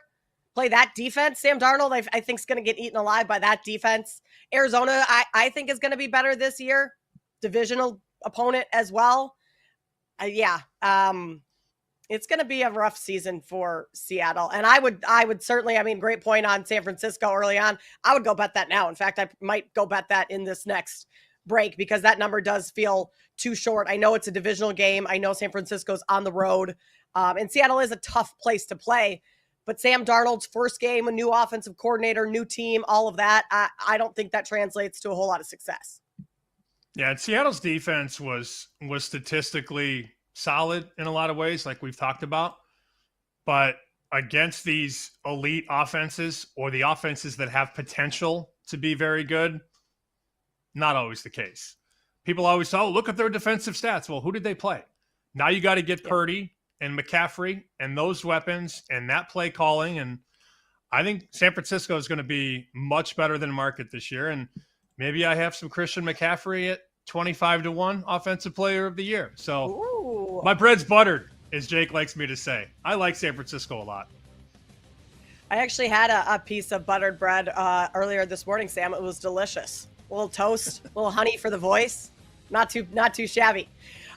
play that defense. Sam Darnold, I think, is going to get eaten alive by that defense. Arizona, I think, is going to be better this year. Divisional opponent as well. It's going to be a rough season for Seattle. And I would certainly, great point on San Francisco early on. I would go bet that now. In fact, I might go bet that in this next break because that number does feel too short. I know it's a divisional game. I know San Francisco's on the road. And Seattle is a tough place to play. But Sam Darnold's first game, a new offensive coordinator, new team, all of that, I don't think that translates to a whole lot of success. Yeah, and Seattle's defense was statistically solid in a lot of ways, like we've talked about. But against these elite offenses or the offenses that have potential to be very good, Not always the case. People always say, oh, look at their defensive stats. Well, who did they play? Now you got to get Purdy and McCaffrey and those weapons and that play calling. And I think San Francisco is going to be much better than market this year. And maybe I have some Christian McCaffrey at 25-1 offensive player of the year. So my bread's buttered, as Jake likes me to say. I like San Francisco a lot. I actually had a piece of buttered bread earlier this morning, Sam. It was delicious. A little toast, a little honey for the voice. Not too shabby.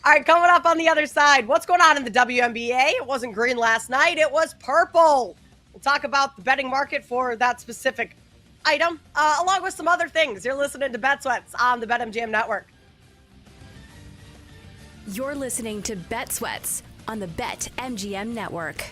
All right, coming up on the other side, what's going on in the WNBA? It wasn't green last night. It was purple. We'll talk about the betting market for that specific item, along with some other things. You're listening to Bet Sweats on the BetMGM Network. You're listening to Bet Sweats on the BetMGM Network.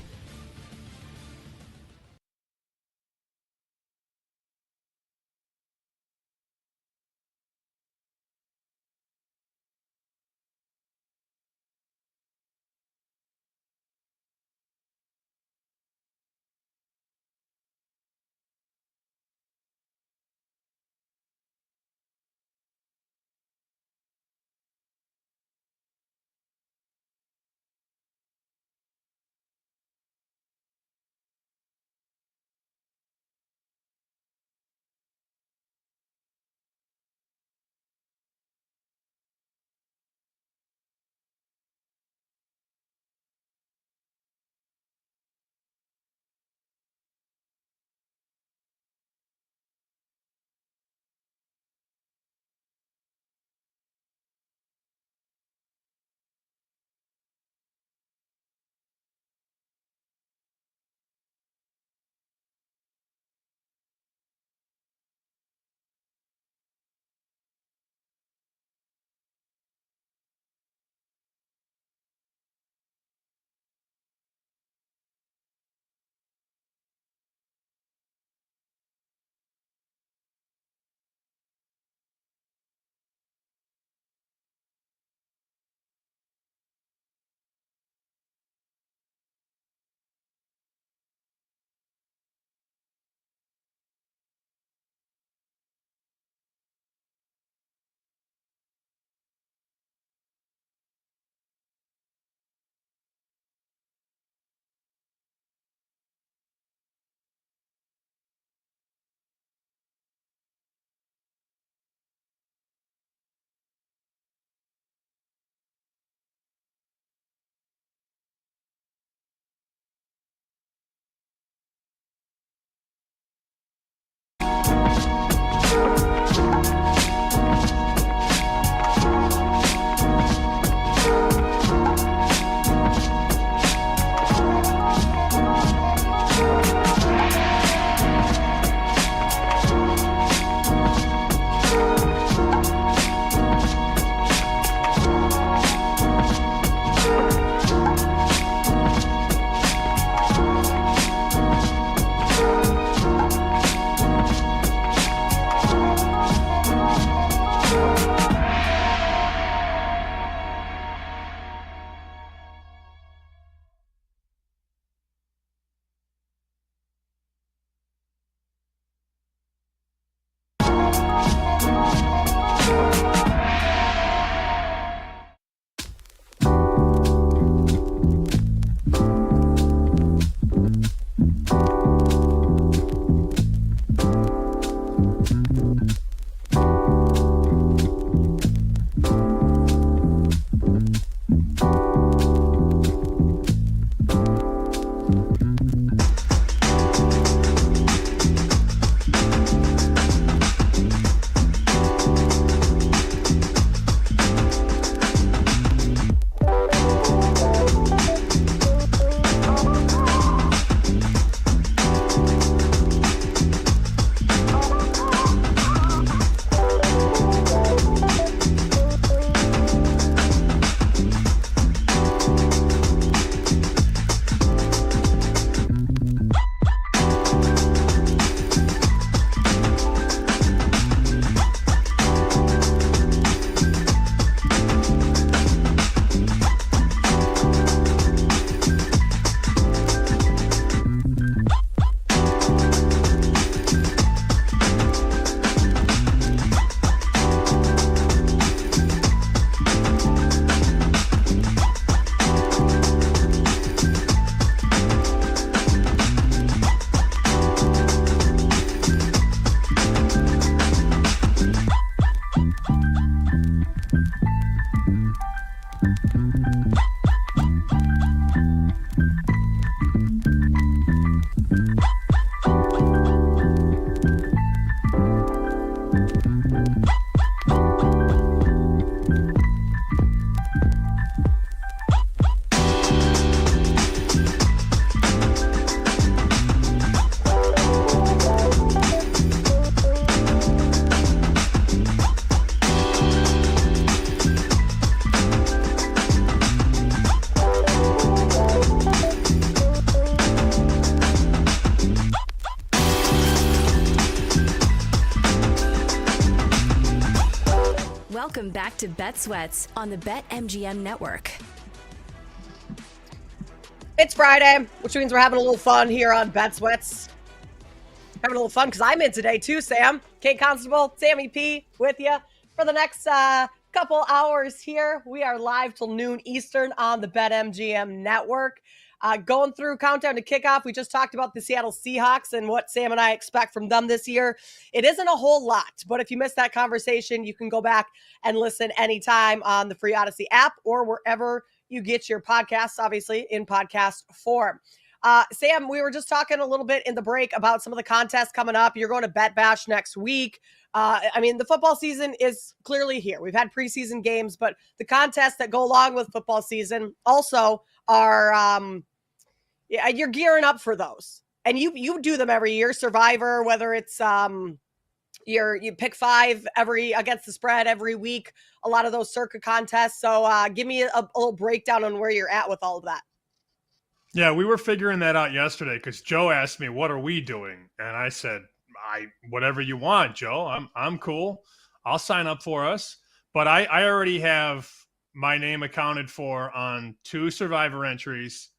Welcome back to Bet Sweats on the BetMGM Network. It's Friday, which means we're having a little fun here on Bet Sweats. Having a little fun because I'm in today too, Sam. Kate Constable, Sammy P with you for the next couple hours here. We are live till noon Eastern on the BetMGM Network. Going through countdown to kickoff, we just talked about the Seattle Seahawks and what Sam and I expect from them this year. It isn't a whole lot, but if you missed that conversation, you can go back and listen anytime on the free Odyssey app or wherever you get your podcasts, obviously in podcast form. Sam, we were just talking a little bit in the break about some of the contests coming up. You're going to Bet Bash next week. The football season is clearly here. We've had preseason games, but the contests that go along with football season also are, you're gearing up for those. And you do them every year. Survivor, whether it's you pick 5 against the spread every week, a lot of those circuit contests. So give me a little breakdown on where you're at with all of that. Yeah, we were figuring that out yesterday because Joe asked me, "What are we doing?" And I said, "Whatever you want, Joe. I'm cool. I'll sign up for us." But I already have my name accounted for on 2 Survivor entries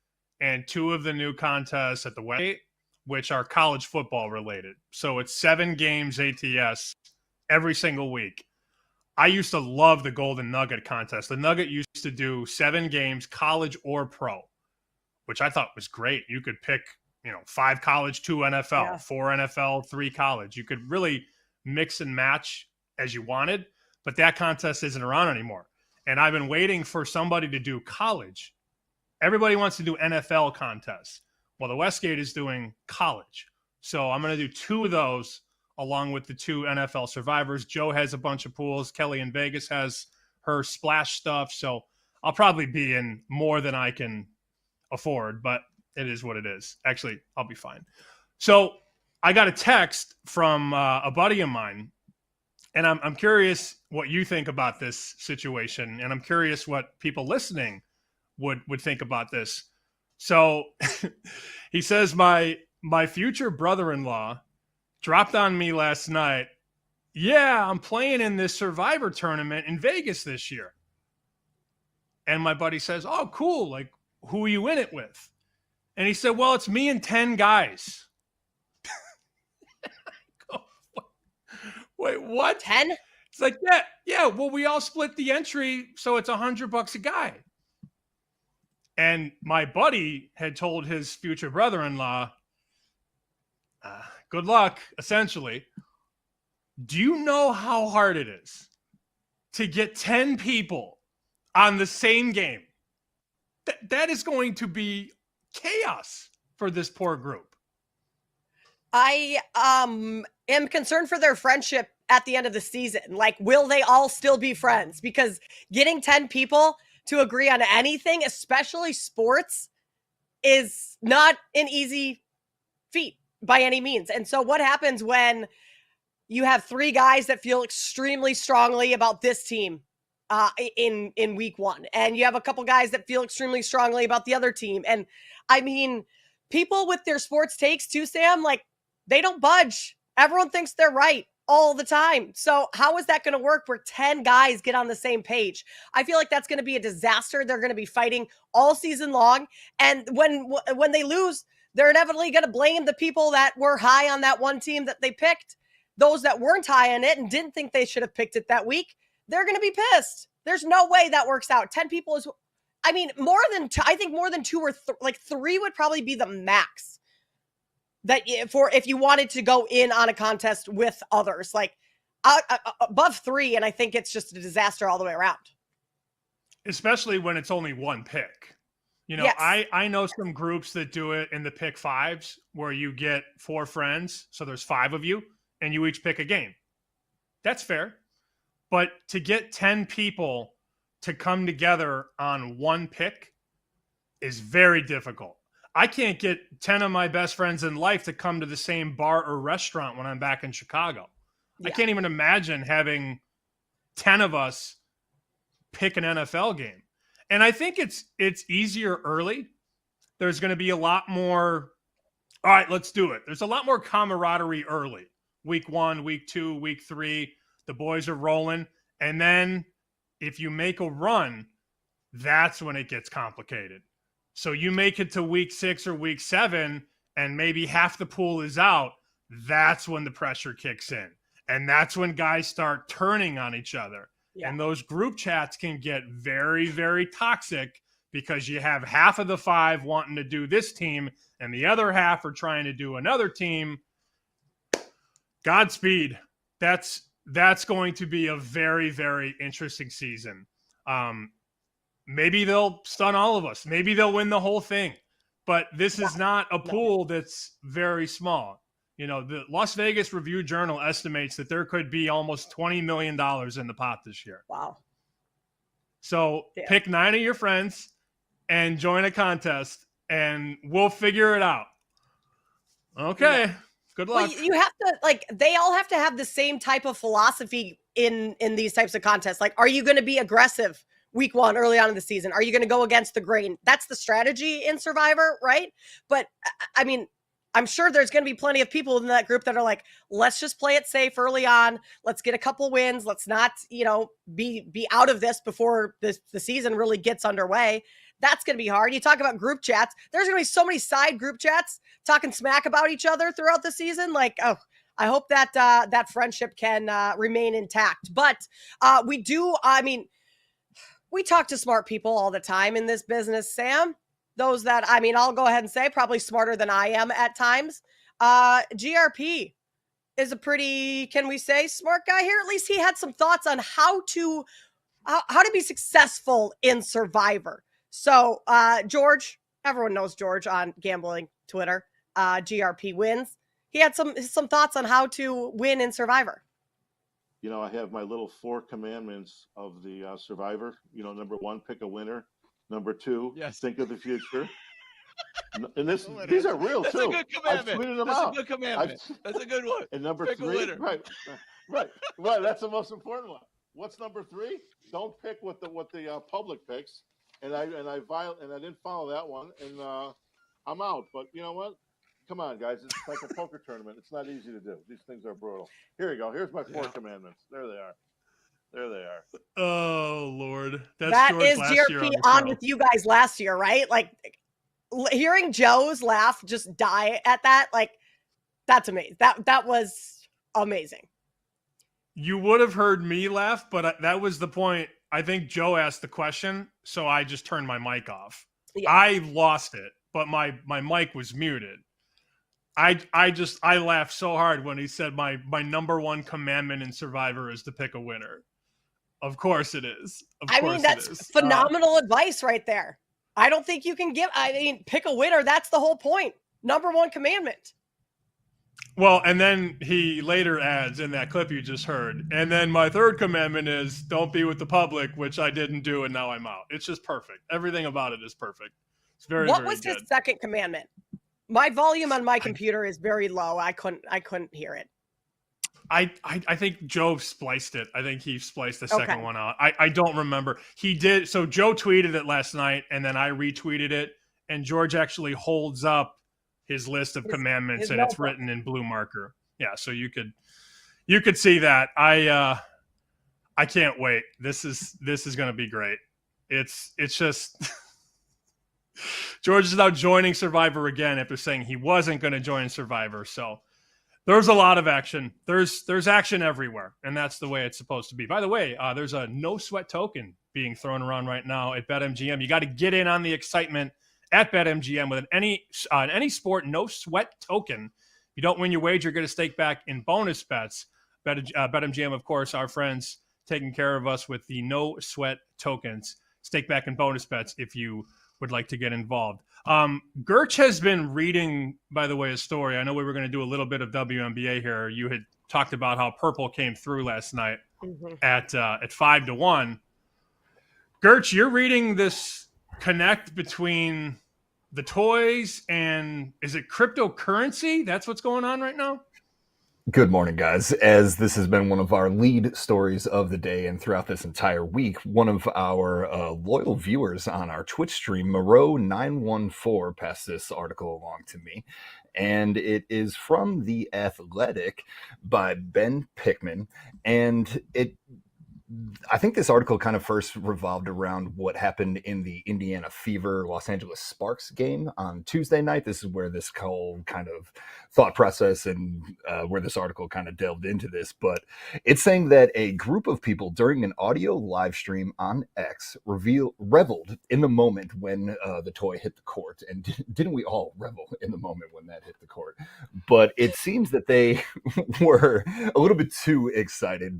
and 2 of the new contests at the website, which are college football related. So it's 7 games ATS every single week. I used to love the Golden Nugget contest. The Nugget used to do 7 games, college or pro, which I thought was great. You could pick, 5 college, 2 NFL, 4 NFL, 3 college. You could really mix and match as you wanted, but that contest isn't around anymore. And I've been waiting for somebody to do college. Everybody wants to do NFL contests. Well, the Westgate is doing college. So I'm going to do 2 of those along with the 2 NFL survivors. Joe has a bunch of pools. Kelly in Vegas has her splash stuff. So I'll probably be in more than I can afford, but it is what it is. Actually, I'll be fine. So I got a text from a buddy of mine, and I'm curious what you think about this situation, and I'm curious what people listening would think about this. So he says, my future brother-in-law dropped on me last night. Yeah, I'm playing in this Survivor tournament in Vegas this year. And my buddy says, oh, cool. Like, who are you in it with? And he said, well, it's me and 10 guys. Wait, what? 10? It's like, yeah. Well, we all split the entry, so it's $100 a guy. And my buddy had told his future brother-in-law, good luck, essentially. Do you know how hard it is to get 10 people on the same game? That is going to be chaos for this poor group. I am concerned for their friendship at the end of the season. Like, will they all still be friends? Because getting 10 people to agree on anything, especially sports, is not an easy feat by any means. And so what happens when you have 3 guys that feel extremely strongly about this team in week 1, and you have a couple guys that feel extremely strongly about the other team? And I mean, people with their sports takes too, Sam, like, they don't budge. Everyone thinks they're right all the time. So how is that going to work where 10 guys get on the same page? I feel like that's going to be a disaster. They're going to be fighting all season long. And when they lose, they're inevitably going to blame the people that were high on that one team that they picked. Those that weren't high on it and didn't think they should have picked it that week, they're going to be pissed. There's no way that works out. 10 people is, I mean, I think more than 2 or 3 would probably be the max. That if you wanted to go in on a contest with others, like above 3, and I think it's just a disaster all the way around. Especially when it's only one pick. Yes. I know some groups that do it in the pick 5s where you get 4 friends, so there's 5 of you, and you each pick a game. That's fair. But to get 10 people to come together on one pick is very difficult. I can't get 10 of my best friends in life to come to the same bar or restaurant when I'm back in Chicago. Yeah. I can't even imagine having 10 of us pick an NFL game. And I think it's easier early. There's going to be a lot more, all right, let's do it. There's a lot more camaraderie early. Week 1, week 2, week 3, the boys are rolling. And then If you make a run, that's when it gets complicated. So you make it to week 6 or week 7, and maybe half the pool is out. That's when the pressure kicks in. And that's when guys start turning on each other. Yeah. And those group chats can get very, very toxic because you have half of the 5 wanting to do this team and the other half are trying to do another team. Godspeed. That's going to be a very, very interesting season. Maybe they'll stun all of us. Maybe they'll win the whole thing. But this is not a pool that's very small. You know, the Las Vegas Review-Journal estimates that there could be almost $20 million in the pot this year. Wow. So pick 9 of your friends and join a contest, and we'll figure it out. Okay. Yeah. Good luck. Well, you have to, they all have to have the same type of philosophy in these types of contests. Like, are you going to be aggressive week 1 early on in the season? Are you going to go against the grain? That's the strategy in Survivor, right? But, I mean, I'm sure there's going to be plenty of people in that group that are like, let's just play it safe early on. Let's get a couple wins. Let's not, be out of this before the season really gets underway. That's going to be hard. You talk about group chats. There's going to be so many side group chats talking smack about each other throughout the season. Like, oh, I hope that that friendship can remain intact. But we talk to smart people all the time in this business, Sam. Those that, I'll go ahead and say probably smarter than I am at times. GRP is a pretty, can we say, smart guy here? At least he had some thoughts on how to be successful in Survivor. So George, everyone knows George on gambling Twitter. GRP wins. He had some thoughts on how to win in Survivor. I have my little 4 commandments of the Survivor. Number 1, pick a winner. Number 2, think of the future. And these are real That's too. A good commandment. I've tweeted them That's out. A good commandment. That's a good one. And number pick 3, right. That's the most important one. What's number 3? Don't pick what the public picks. And I didn't follow that one, and I'm out. But you know what? Come on, guys. It's like a poker tournament. It's not easy to do. These things are brutal. Here you go. Here's my 4 commandments. There they are. There they are. Oh, Lord. That is GRP on with you guys last year, right? Like, hearing Joe's laugh just die at that, that's amazing. That was amazing. You would have heard me laugh, but that was the point. I think Joe asked the question, so I just turned my mic off. Yeah. I lost it, but my mic was muted. I laughed so hard when he said my number 1 commandment in Survivor is to pick a winner. Of course it is. That's phenomenal advice right there. I don't think you can pick a winner. That's the whole point. Number 1 commandment. Well, and then he later adds in that clip you just heard, and then my 3rd commandment is don't be with the public, which I didn't do, and now I'm out. It's just perfect. Everything about it is perfect. It's very, What very was good. His 2nd commandment? My volume on my computer is very low. I couldn't hear it. I think Joe spliced it. I think he spliced the second one out. I don't remember. He did. So Joe tweeted it last night, and then I retweeted it, and George actually holds up his list of commandments, and it's written in blue marker. Yeah, so you could see that. I can't wait. This is going to be great. It's just George is now joining Survivor again after saying he wasn't going to join Survivor. So there's a lot of action. There's action everywhere, and that's the way it's supposed to be. By the way, there's a no sweat token being thrown around right now at BetMGM. You got to get in on the excitement at BetMGM with any sport, no sweat token. If you don't win your wager, you're going to stake back in bonus bets. BetMGM, of course, our friends taking care of us with the no sweat tokens. Stake back in bonus bets if you would like to get involved. Gertch has been reading, by the way, a story. I know we were going to do a little bit of WNBA here. You had talked about how Purple came through last night at 5-1. Gertch, you're reading this connect between the toys and is it cryptocurrency? That's what's going on right now? Good morning, guys. As this has been one of our lead stories of the day and throughout this entire week, one of our loyal viewers on our Twitch stream, Moreau914, passed this article along to me. And it is from The Athletic by Ben Pickman. And it I think this article kind of first revolved around what happened in the Indiana Fever Los Angeles Sparks game on Tuesday night. This is where this whole kind of thought process and where this article kind of delved into this. But it's saying that a group of people during an audio live stream on X reveled in the moment when the toy hit the court. And didn't we all revel in the moment when that hit the court? But it seems that they were a little bit too excited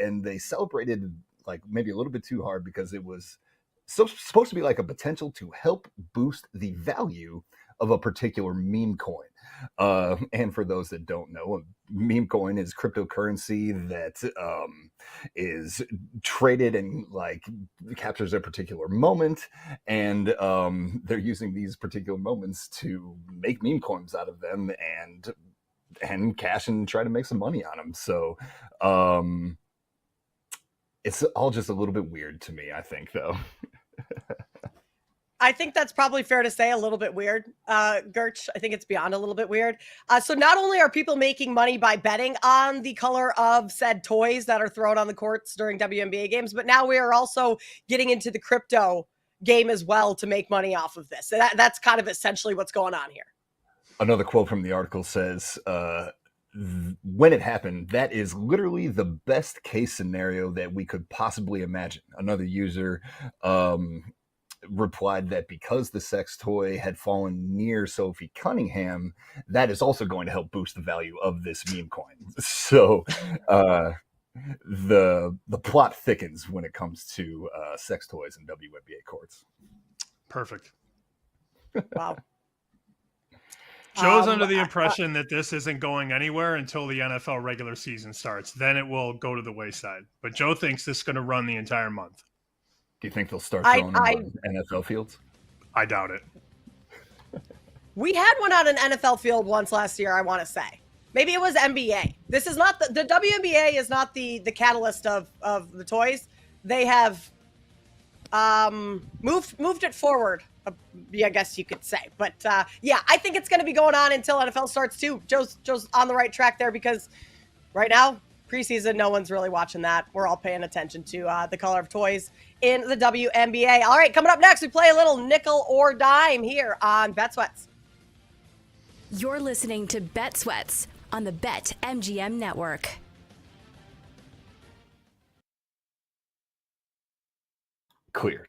and they celebrated like maybe a little bit too hard because it was supposed to be like a potential to help boost the value of a particular meme coin. And for those that don't know, a meme coin is cryptocurrency that is traded and like captures a particular moment, and they're using these particular moments to make meme coins out of them and cash and try to make some money on them. So it's all just a little bit weird to me, I think, though. I think that's probably fair to say, a little bit weird, Gertch. I think it's beyond a little bit weird. So not only are people making money by betting on the color of said toys that are thrown on the courts during WNBA games, but now we are also getting into the crypto game as well to make money off of this. So that's kind of essentially what's going on here. Another quote from the article says, when it happened, that is literally the best case scenario that we could possibly imagine. Another user replied that because the sex toy had fallen near Sophie Cunningham, that is also going to help boost the value of this meme coin. So the plot thickens when it comes to sex toys in WNBA courts. Perfect. Wow. Joe's under the impression that this isn't going anywhere until the NFL regular season starts. Then it will go to the wayside. But Joe thinks this is going to run the entire month. Do you think they'll start throwing them on NFL fields? I doubt it. We had one on an NFL field once last year, I want to say. Maybe it was NBA. This is not the WNBA is not the catalyst of the toys. They have moved it forward, I guess you could say. But yeah, I think it's going to be going on until NFL starts too. Joe's on the right track there, because right now, preseason, no one's really watching that. We're all paying attention to the color of toys in the WNBA. All right, coming up next, we play a little nickel or dime here on Bet Sweats. You're listening to Bet Sweats on the BetMGM network. Cleared.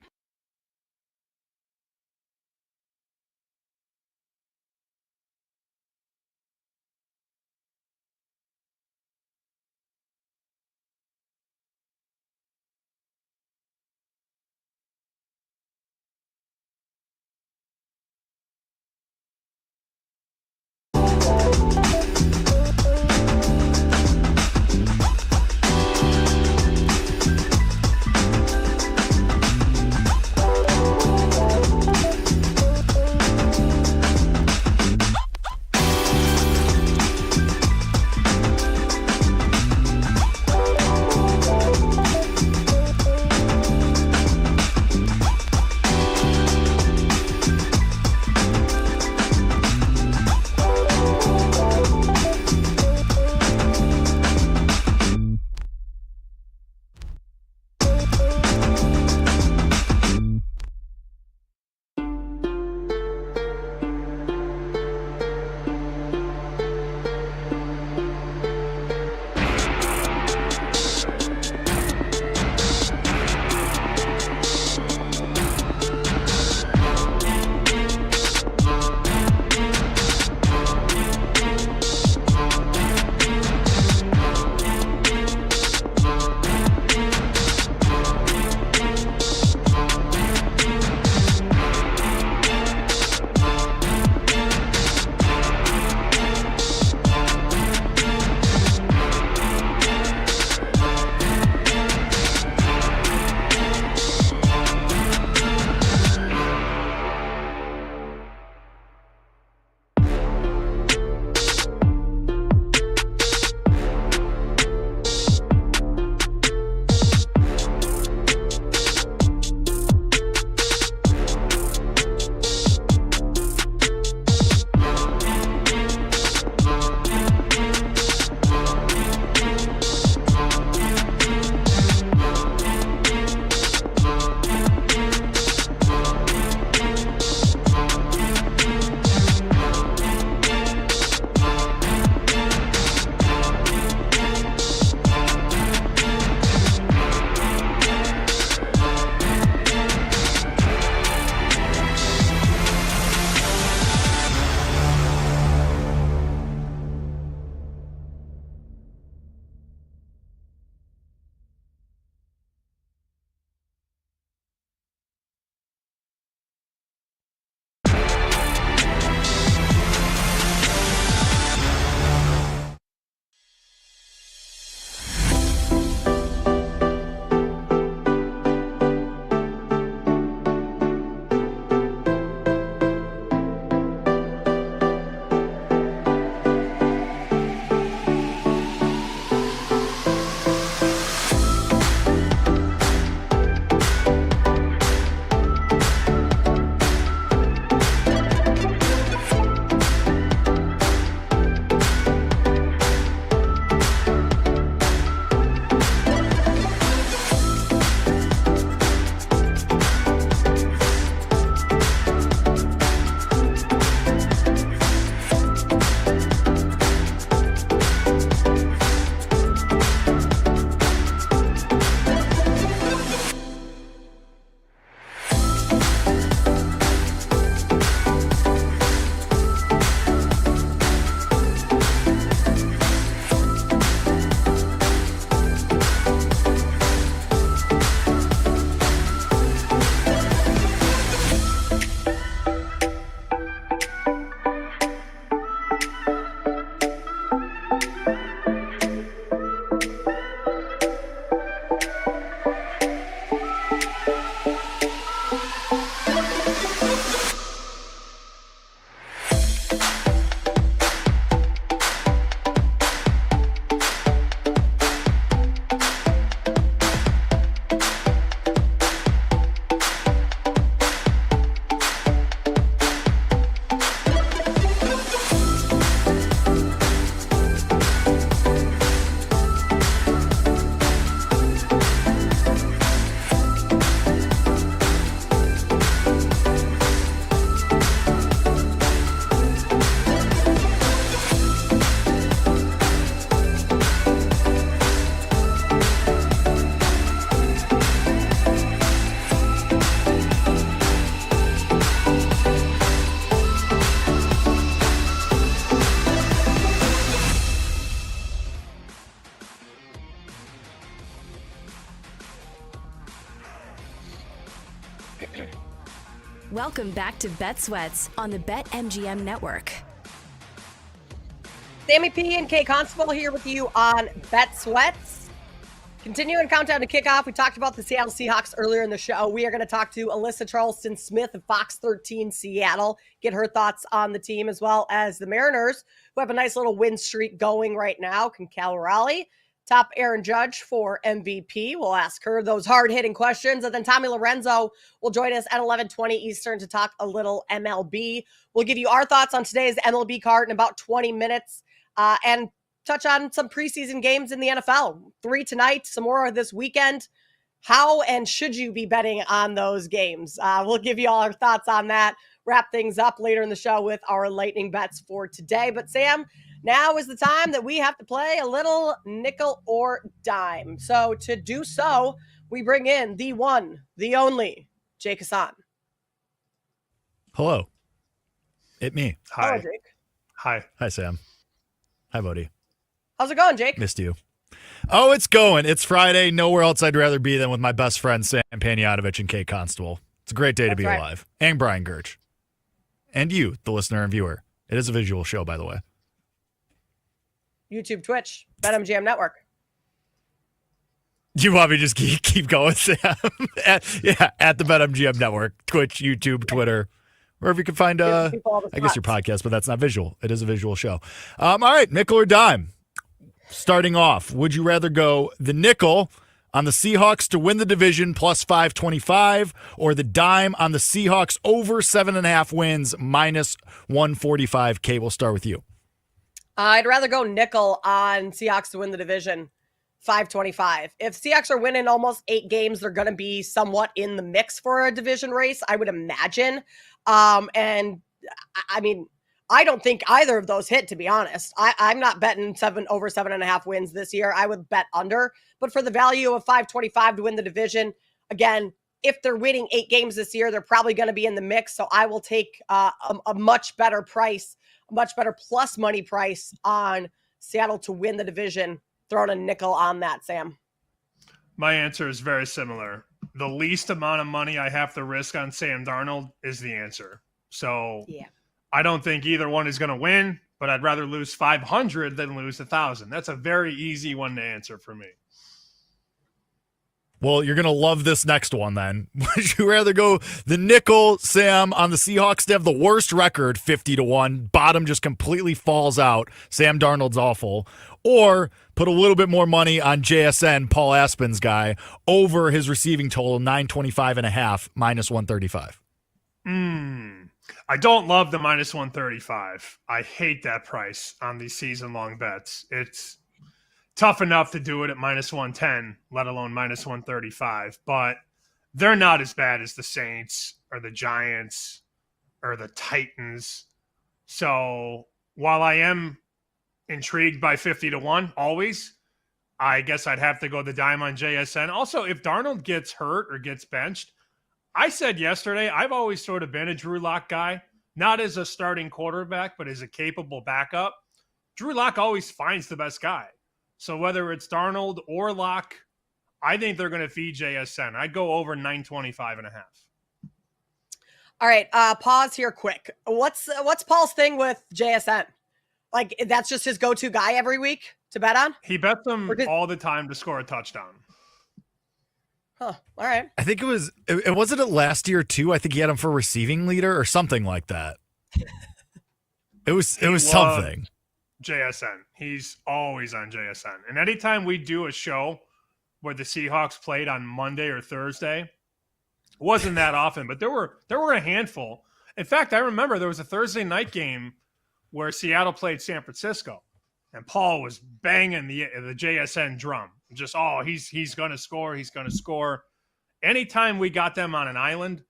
Welcome back to Bet Sweats on the BetMGM Network. Sammy P and Kay Constable here with you on Bet Sweats. Continuing countdown to kickoff, we talked about the Seattle Seahawks earlier in the show. We are going to talk to Alyssa Charleston-Smith of Fox 13 Seattle, get her thoughts on the team, as well as the Mariners, who have a nice little win streak going right now. Can Cal Raleigh top Aaron Judge for MVP? We'll ask her those hard-hitting questions. And then Tommy Lorenzo will join us at 11:20 Eastern to talk a little MLB. We'll give you our thoughts on today's MLB card in about 20 minutes and touch on some preseason games in the NFL. 3 tonight, some more this weekend. How and should you be betting on those games? We'll give you all our thoughts on that. Wrap things up later in the show with our lightning bets for today. But Sam, now is the time that we have to play a little nickel or dime. So to do so, we bring in the one, the only, Jake Hassan. Hello. It me. Hi. Hello, Jake. Hi. Hi, Sam. Hi, Bodie. How's it going, Jake? Missed you. Oh, it's going. It's Friday. Nowhere else I'd rather be than with my best friends, Sam Panayotovich and Kate Constable. It's a great day to be alive. And Brian Gerch. And you, the listener and viewer. It is a visual show, by the way. YouTube, Twitch, BetMGM Network. You want me to just keep going, Sam? at the BetMGM Network. Twitch, YouTube, Twitter. Wherever you can find, I guess your podcast, but that's not visual. It is a visual show. All right, nickel or dime. Starting off, would you rather go the nickel on the Seahawks to win the division plus 525 or the dime on the Seahawks over 7.5 wins minus 145? Kate, we'll start with you. I'd rather go nickel on Seahawks to win the division, 525. If Seahawks are winning almost 8 games, they're going to be somewhat in the mix for a division race, I would imagine. And I mean, I don't think either of those hit, to be honest. I'm not betting over 7.5 wins this year. I would bet under, but for the value of 525 to win the division, again, if they're winning 8 games this year, they're probably going to be in the mix. So I will take a much better price, a much better plus money price on Seattle to win the division. Throwing a nickel on that, Sam. My answer is very similar. The least amount of money I have to risk on Sam Darnold is the answer. So yeah. I don't think either one is going to win, but I'd rather lose 500 than lose 1,000. That's a very easy one to answer for me. Well, you're going to love this next one then. Would you rather go the nickel, Sam, on the Seahawks to have the worst record, 50-1, bottom just completely falls out, Sam Darnold's awful, or put a little bit more money on JSN, Paul Aspen's guy, over his receiving total, 925.5, minus 135? I don't love the minus 135. I hate that price on these season-long bets. It's tough enough to do it at minus 110, let alone minus 135. But they're not as bad as the Saints or the Giants or the Titans. So while I am intrigued by 50-1 always, I guess I'd have to go the dime on JSN. Also, if Darnold gets hurt or gets benched, I said yesterday, I've always sort of been a Drew Lock guy, not as a starting quarterback, but as a capable backup. Drew Lock always finds the best guy. So whether it's Darnold or Lock, I think they're going to feed JSN. I'd go over 925.5. All right, pause here quick. What's Paul's thing with JSN? Like, that's just his go-to guy every week to bet on? He bets them all the time to score a touchdown. Huh. All right. I think it wasn't it last year too. I think he had him for receiving leader or something like that. It was something. JSN. He's always on JSN. And anytime we do a show where the Seahawks played on Monday or Thursday, it wasn't that often, but there were a handful. In fact, I remember there was a Thursday night game where Seattle played San Francisco, and Paul was banging the JSN drum. Just, he's going to score. He's going to score. Anytime we got them on an island,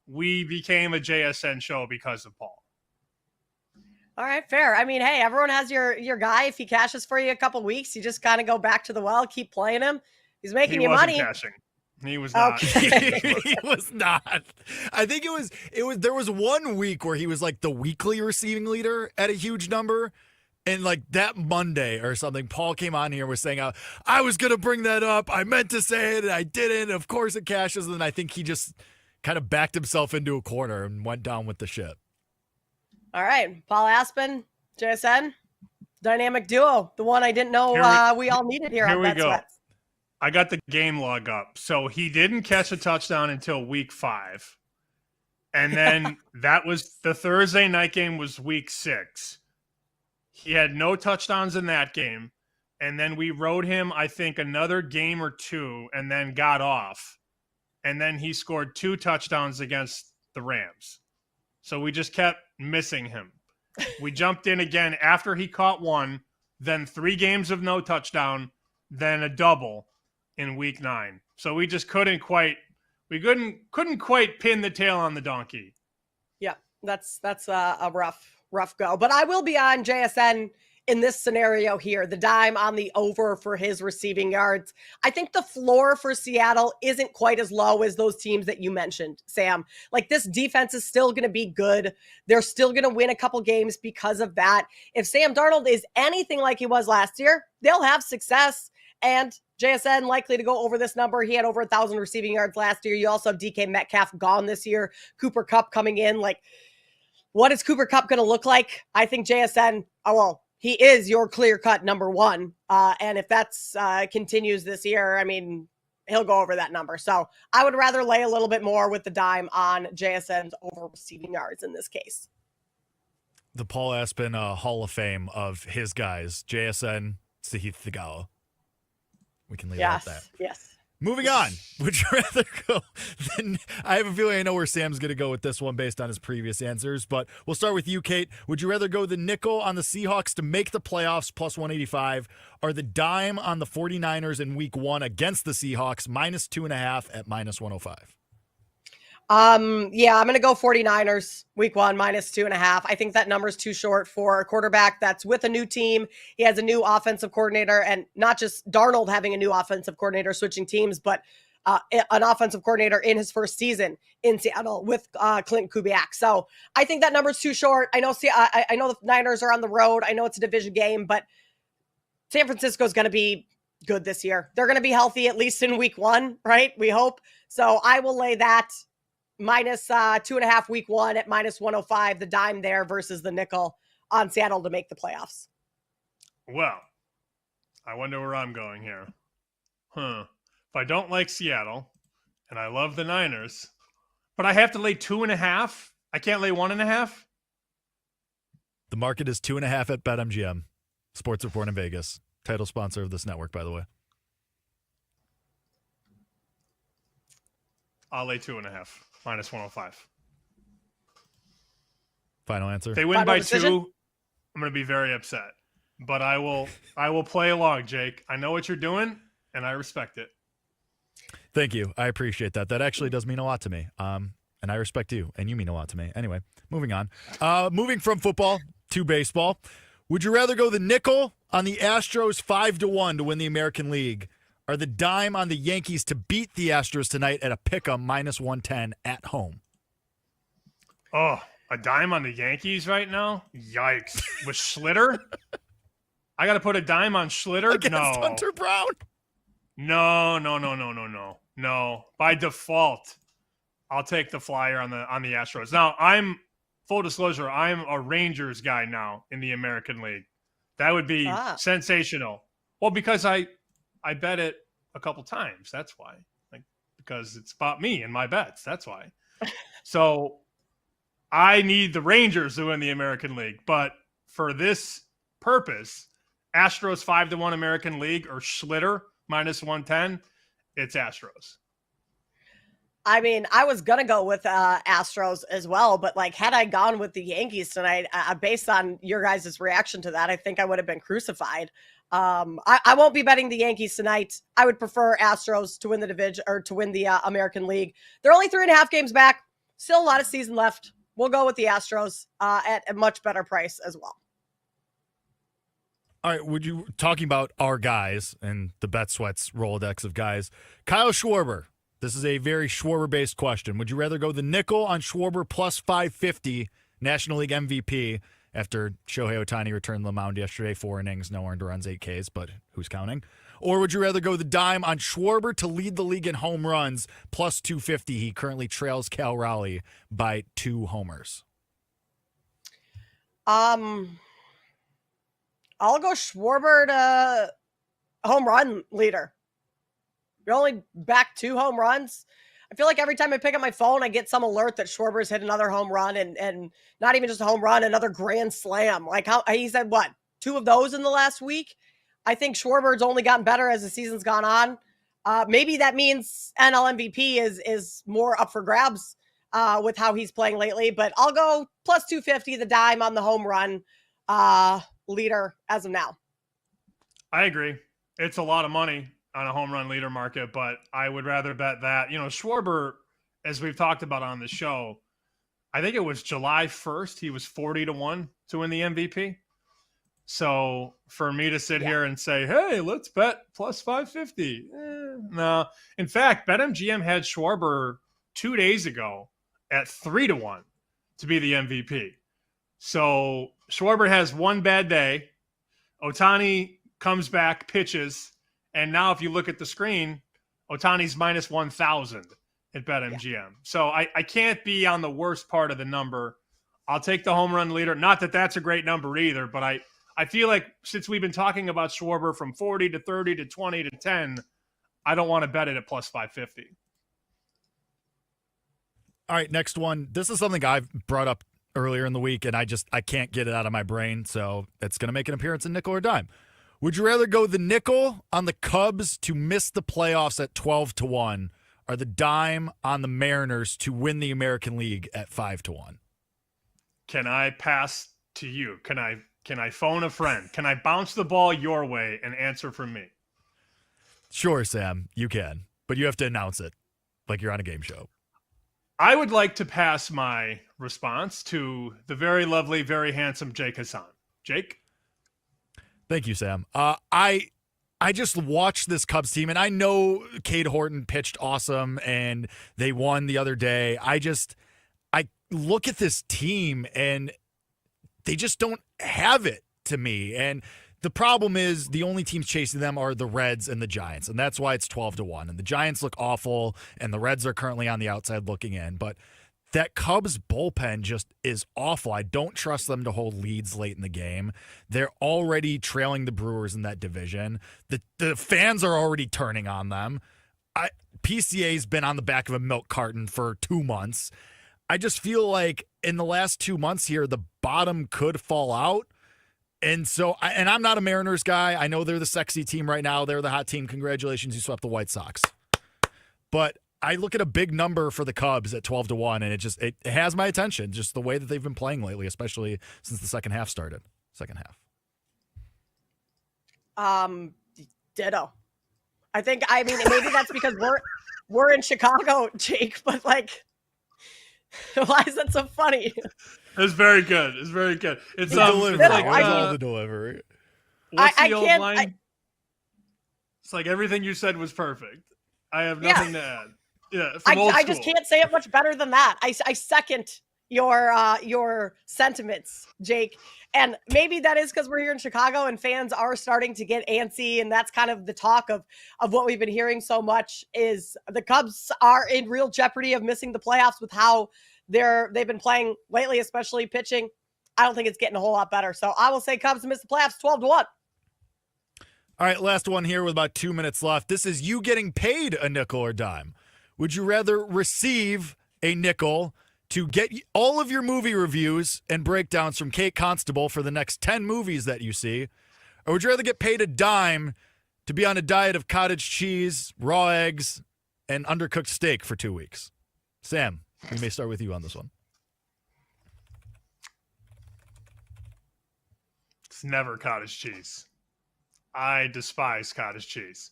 we became a JSN show because of Paul. All right, fair. I mean, hey, everyone has your guy. If he cashes for you a couple weeks, you just kind of go back to the well, keep playing him. He's making you money. Cashing. He was not. Okay. He was not. I think it was. There was 1 week where he was like the weekly receiving leader at a huge number. And like that Monday or something, Paul came on here and was saying, I was going to bring that up. I meant to say it and I didn't. Of course it cashes. And then I think he just kind of backed himself into a corner and went down with the ship. All right. Paul Aspen, JSN, dynamic duo. The one I didn't know we all needed here on we go. BetSweats. I got the game log up. So he didn't catch a touchdown until week 5. And then that was the Thursday night game was week 6. He had no touchdowns in that game. And then we rode him, I think, another game or 2 and then got off. And then he scored 2 touchdowns against the Rams. So we just kept missing him. We jumped in again after he caught 1, then 3 games of no touchdown, then a double in week 9. So we just couldn't quite pin the tail on the donkey. Yeah, that's a rough go. But I will be on JSN in this scenario here, the dime on the over for his receiving yards. I think the floor for Seattle isn't quite as low as those teams that you mentioned, Sam. Like, this defense is still going to be good. They're still going to win a couple games because of that. If Sam Darnold is anything like he was last year, they'll have success. And JSN likely to go over this number. He had over 1,000 receiving yards last year. You also have DK Metcalf gone this year. Cooper Kupp coming in. Like, what is Cooper Kupp going to look like? I think JSN, he is your clear-cut number 1. And if that's continues this year, I mean, he'll go over that number. So I would rather lay a little bit more with the dime on JSN's over receiving yards in this case. The Paul Aspen Hall of Fame of his guys, JSN, Sahith Thigala. We can leave it at that. Yes. Moving on. Would you rather go? I have a feeling I know where Sam's going to go with this one based on his previous answers, but we'll start with you, Kate. Would you rather go the nickel on the Seahawks to make the playoffs plus 185 or the dime on the 49ers in week 1 against the Seahawks minus 2.5 at minus 105? Yeah, I'm going to go 49ers week 1 minus 2.5. I think that number is too short for a quarterback that's with a new team. He has a new offensive coordinator, and not just Darnold having a new offensive coordinator switching teams, but an offensive coordinator in his first season in Seattle with Clint Kubiak. So I think that number is too short. I know the Niners are on the road. I know it's a division game, but San Francisco is going to be good this year. They're going to be healthy at least in week 1, right? We hope. So I will lay that minus 2.5 week 1 at minus 105, the dime there versus the nickel on Seattle to make the playoffs. Well, I wonder where I'm going here. If I don't like Seattle and I love the Niners, but I have to lay 2.5, I can't lay 1.5. The market is 2.5 at BetMGM. Sports Report in Vegas. Title sponsor of this network, by the way. I'll lay 2.5. Minus 105. Final answer. If they win by 2, I'm going to be very upset. But I will play along, Jake. I know what you're doing, and I respect it. Thank you. I appreciate that. That actually does mean a lot to me. And I respect you, and you mean a lot to me. Anyway, moving on. Moving from football to baseball. Would you rather go the nickel on the Astros 5-1 to win the American League, or the dime on the Yankees to beat the Astros tonight at a pick'em minus 110 at home? Oh, a dime on the Yankees right now? Yikes. With Schlitter? I got to put a dime on Schlitter? Against Hunter Brown? No. No. By default, I'll take the flyer on the Astros. Now, full disclosure, I'm a Rangers guy now in the American League. That would be sensational. Well, because I bet it a couple times. That's why. Because it's about me and my bets. That's why. So I need the Rangers to win the American League. But for this purpose, Astros 5-1 American League or Schlitter minus 110, it's Astros. I mean, I was going to go with Astros as well, but had I gone with the Yankees tonight, based on your guys' reaction to that, I think I would have been crucified. I won't be betting the Yankees tonight. I would prefer Astros to win the division or to win the American League. They're only 3.5 games back. Still a lot of season left. We'll go with the Astros at a much better price as well. All right, talking about our guys and the BetSweats Rolodex of guys, Kyle Schwarber. This is a very Schwarber-based question. Would you rather go the nickel on Schwarber plus 550, National League MVP, after Shohei Ohtani returned to the mound yesterday, 4 innings, no earned runs, 8 Ks, but who's counting? Or would you rather go the dime on Schwarber to lead the league in home runs, plus 250? He currently trails Cal Raleigh by 2 homers. I'll go Schwarber to home run leader. You're only back 2 home runs. I feel like every time I pick up my phone, I get some alert that Schwarber's hit another home run, and not even just a home run, another grand slam. Like how he said, what, 2 of those in the last week? I think Schwarber's only gotten better as the season's gone on. Maybe that means NL MVP is more up for grabs with how he's playing lately, but I'll go plus 250, the dime on the home run leader as of now. I agree. It's a lot of money on a home run leader market, but I would rather bet that. Schwarber, as we've talked about on the show, I think it was July 1st, he was 40-1 to win the MVP. So for me to sit here and say, hey, let's bet plus 550. No. In fact, BetMGM had Schwarber 2 days ago at 3-1 to be the MVP. So Schwarber has one bad day. Ohtani comes back, pitches, and now if you look at the screen, Ohtani's minus 1,000 at BetMGM. Yeah. So I can't be on the worst part of the number. I'll take the home run leader. Not that that's a great number either, but I feel like since we've been talking about Schwarber from 40 to 30 to 20 to 10, I don't want to bet it at plus 550. All right, next one. This is something I've brought up earlier in the week, and I can't get it out of my brain, so it's going to make an appearance in nickel or dime. Would you rather go the nickel on the Cubs to miss the playoffs at 12-1, or the dime on the Mariners to win the American League at 5-1? Can I pass to you? Can I phone a friend? Can I bounce the ball your way and answer from me? Sure, Sam, you can, but you have to announce it like you're on a game show. I would like to pass my response to the very lovely, very handsome Jake Hassan. Jake? Thank you, Sam. I just watched this Cubs team, and I know Cade Horton pitched awesome, and they won the other day. I look at this team, and they just don't have it to me. And the problem is the only teams chasing them are the Reds and the Giants, and that's why it's 12-1. And the Giants look awful, and the Reds are currently on the outside looking in. But that Cubs bullpen just is awful. I don't trust them to hold leads late in the game. They're already trailing the Brewers in that division. The fans are already turning on them. PCA's been on the back of a milk carton for 2 months. I just feel like in the last 2 months here, the bottom could fall out. And so, and I'm not a Mariners guy. I know they're the sexy team right now. They're the hot team. Congratulations, you swept the White Sox. But I look at a big number for the Cubs at 12-1, and it has my attention, just the way that they've been playing lately, especially since the second half started. Second half. Ditto. I mean, maybe that's because we're in Chicago, Jake, but like, why is that so funny? It's very good. It's very good. It's delivery. Like, the delivery. What's the old line? It's like everything you said was perfect. I have nothing to add. Yeah, I just can't say it much better than that. I second your sentiments, Jake. And maybe that is because we're here in Chicago and fans are starting to get antsy, and that's kind of the talk of what we've been hearing so much is the Cubs are in real jeopardy of missing the playoffs with how they've been playing lately, especially pitching. I don't think it's getting a whole lot better. So I will say Cubs miss the playoffs 12-1. All right, last one here with about 2 minutes left. This is you getting paid a nickel or dime. Would you rather receive a nickel to get all of your movie reviews and breakdowns from Kate Constable for the next 10 movies that you see? Or would you rather get paid a dime to be on a diet of cottage cheese, raw eggs, and undercooked steak for 2 weeks? Sam, we may start with you on this one. It's never cottage cheese. I despise cottage cheese.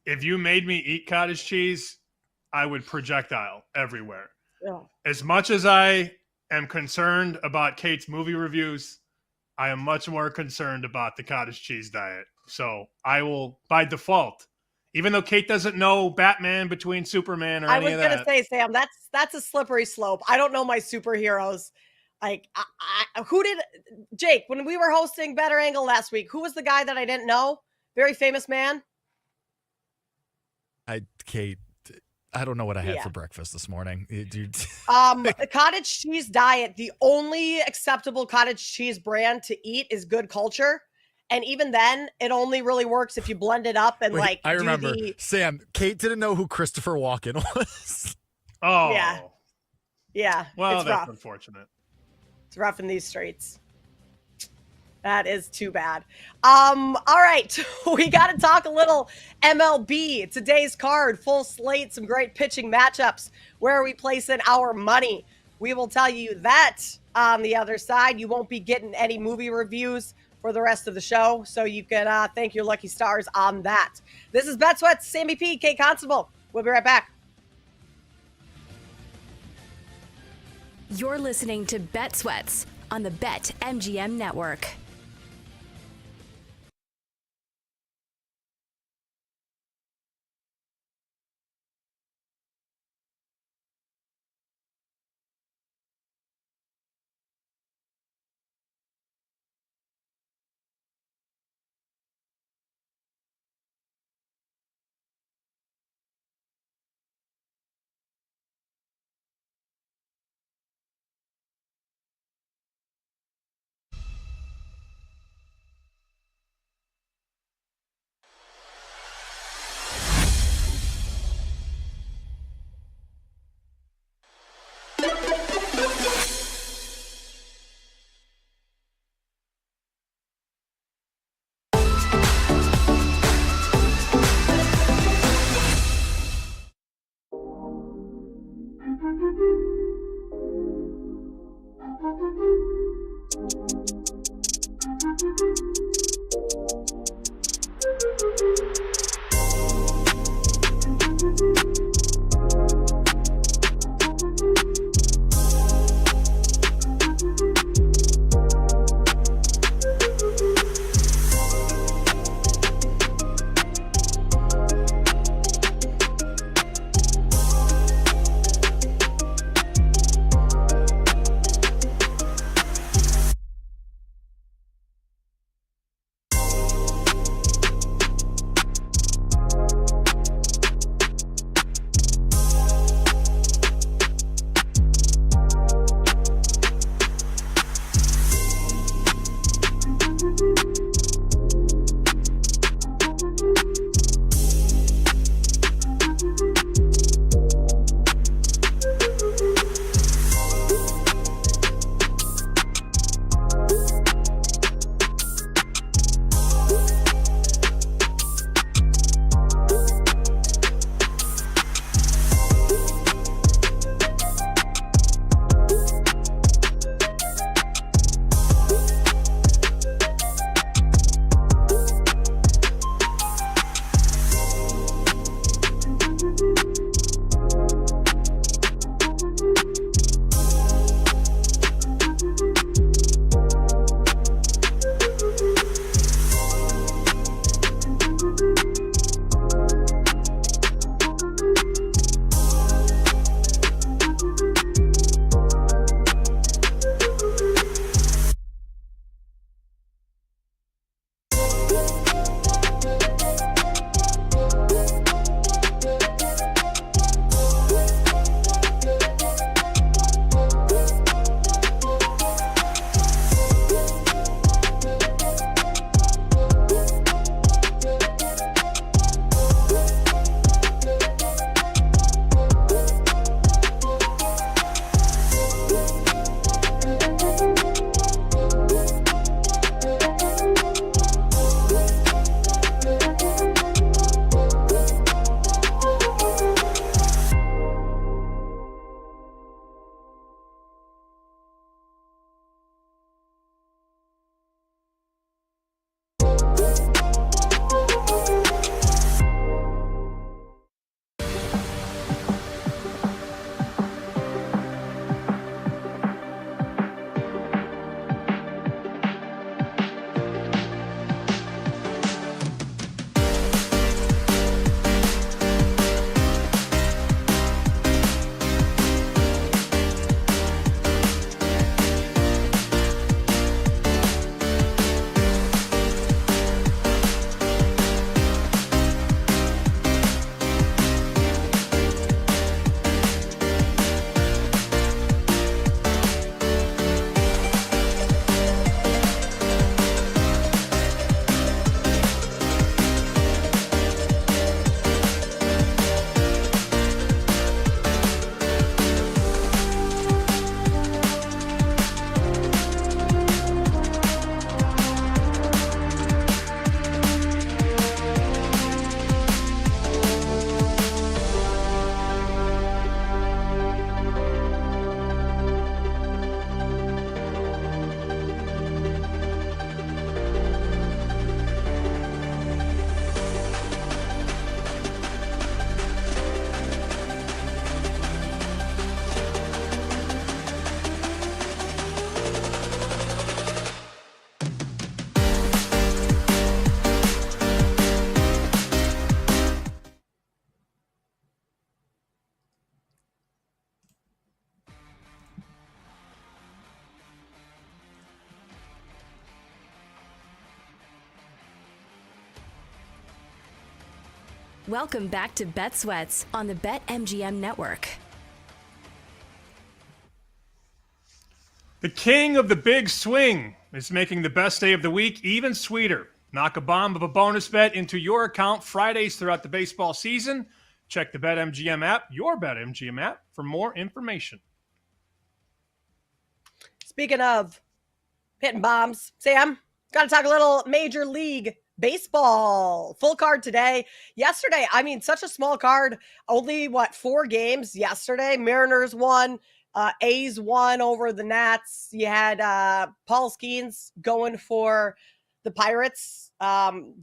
If you made me eat cottage cheese, I would projectile everywhere. Yeah. As much as I am concerned about Kate's movie reviews, I am much more concerned about the cottage cheese diet. So I will, by default, even though Kate doesn't know Batman between Superman or any of that. I was going to say, Sam, that's a slippery slope. I don't know my superheroes. Like, Jake, when we were hosting Better Angle last week, who was the guy that I didn't know? Very famous man. Kate, I don't know what I had for breakfast this morning. Cottage cheese diet. The only acceptable cottage cheese brand to eat is Good Culture. And even then, it only really works if you blend it up and I remember, Sam, Kate didn't know who Christopher Walken was. Oh. Yeah. Yeah. Well, it's that's rough. unfortunate. It's rough in these streets. That is too bad. All right. We got to talk a little MLB. Today's card, full slate, some great pitching matchups. Where are we placing our money? We will tell you that on the other side. You won't be getting any movie reviews for the rest of the show, so you can thank your lucky stars on that. This is Bet Sweats, Sammy P, Kate Constable. We'll be right back. You're listening to Bet Sweats on the BetMGM Network. Welcome back to Bet Sweats on the BetMGM Network. The king of the big swing is making the best day of the week even sweeter. Knock a bomb of a bonus bet into your account Fridays throughout the baseball season. Check the BetMGM app, your BetMGM app, for more information. Speaking of hitting bombs, Sam, got to talk a little Major League Baseball. Full card today. Yesterday, I mean, such a small card. Only, 4 games yesterday? Mariners won. A's won over the Nats. You had Paul Skeens going for the Pirates.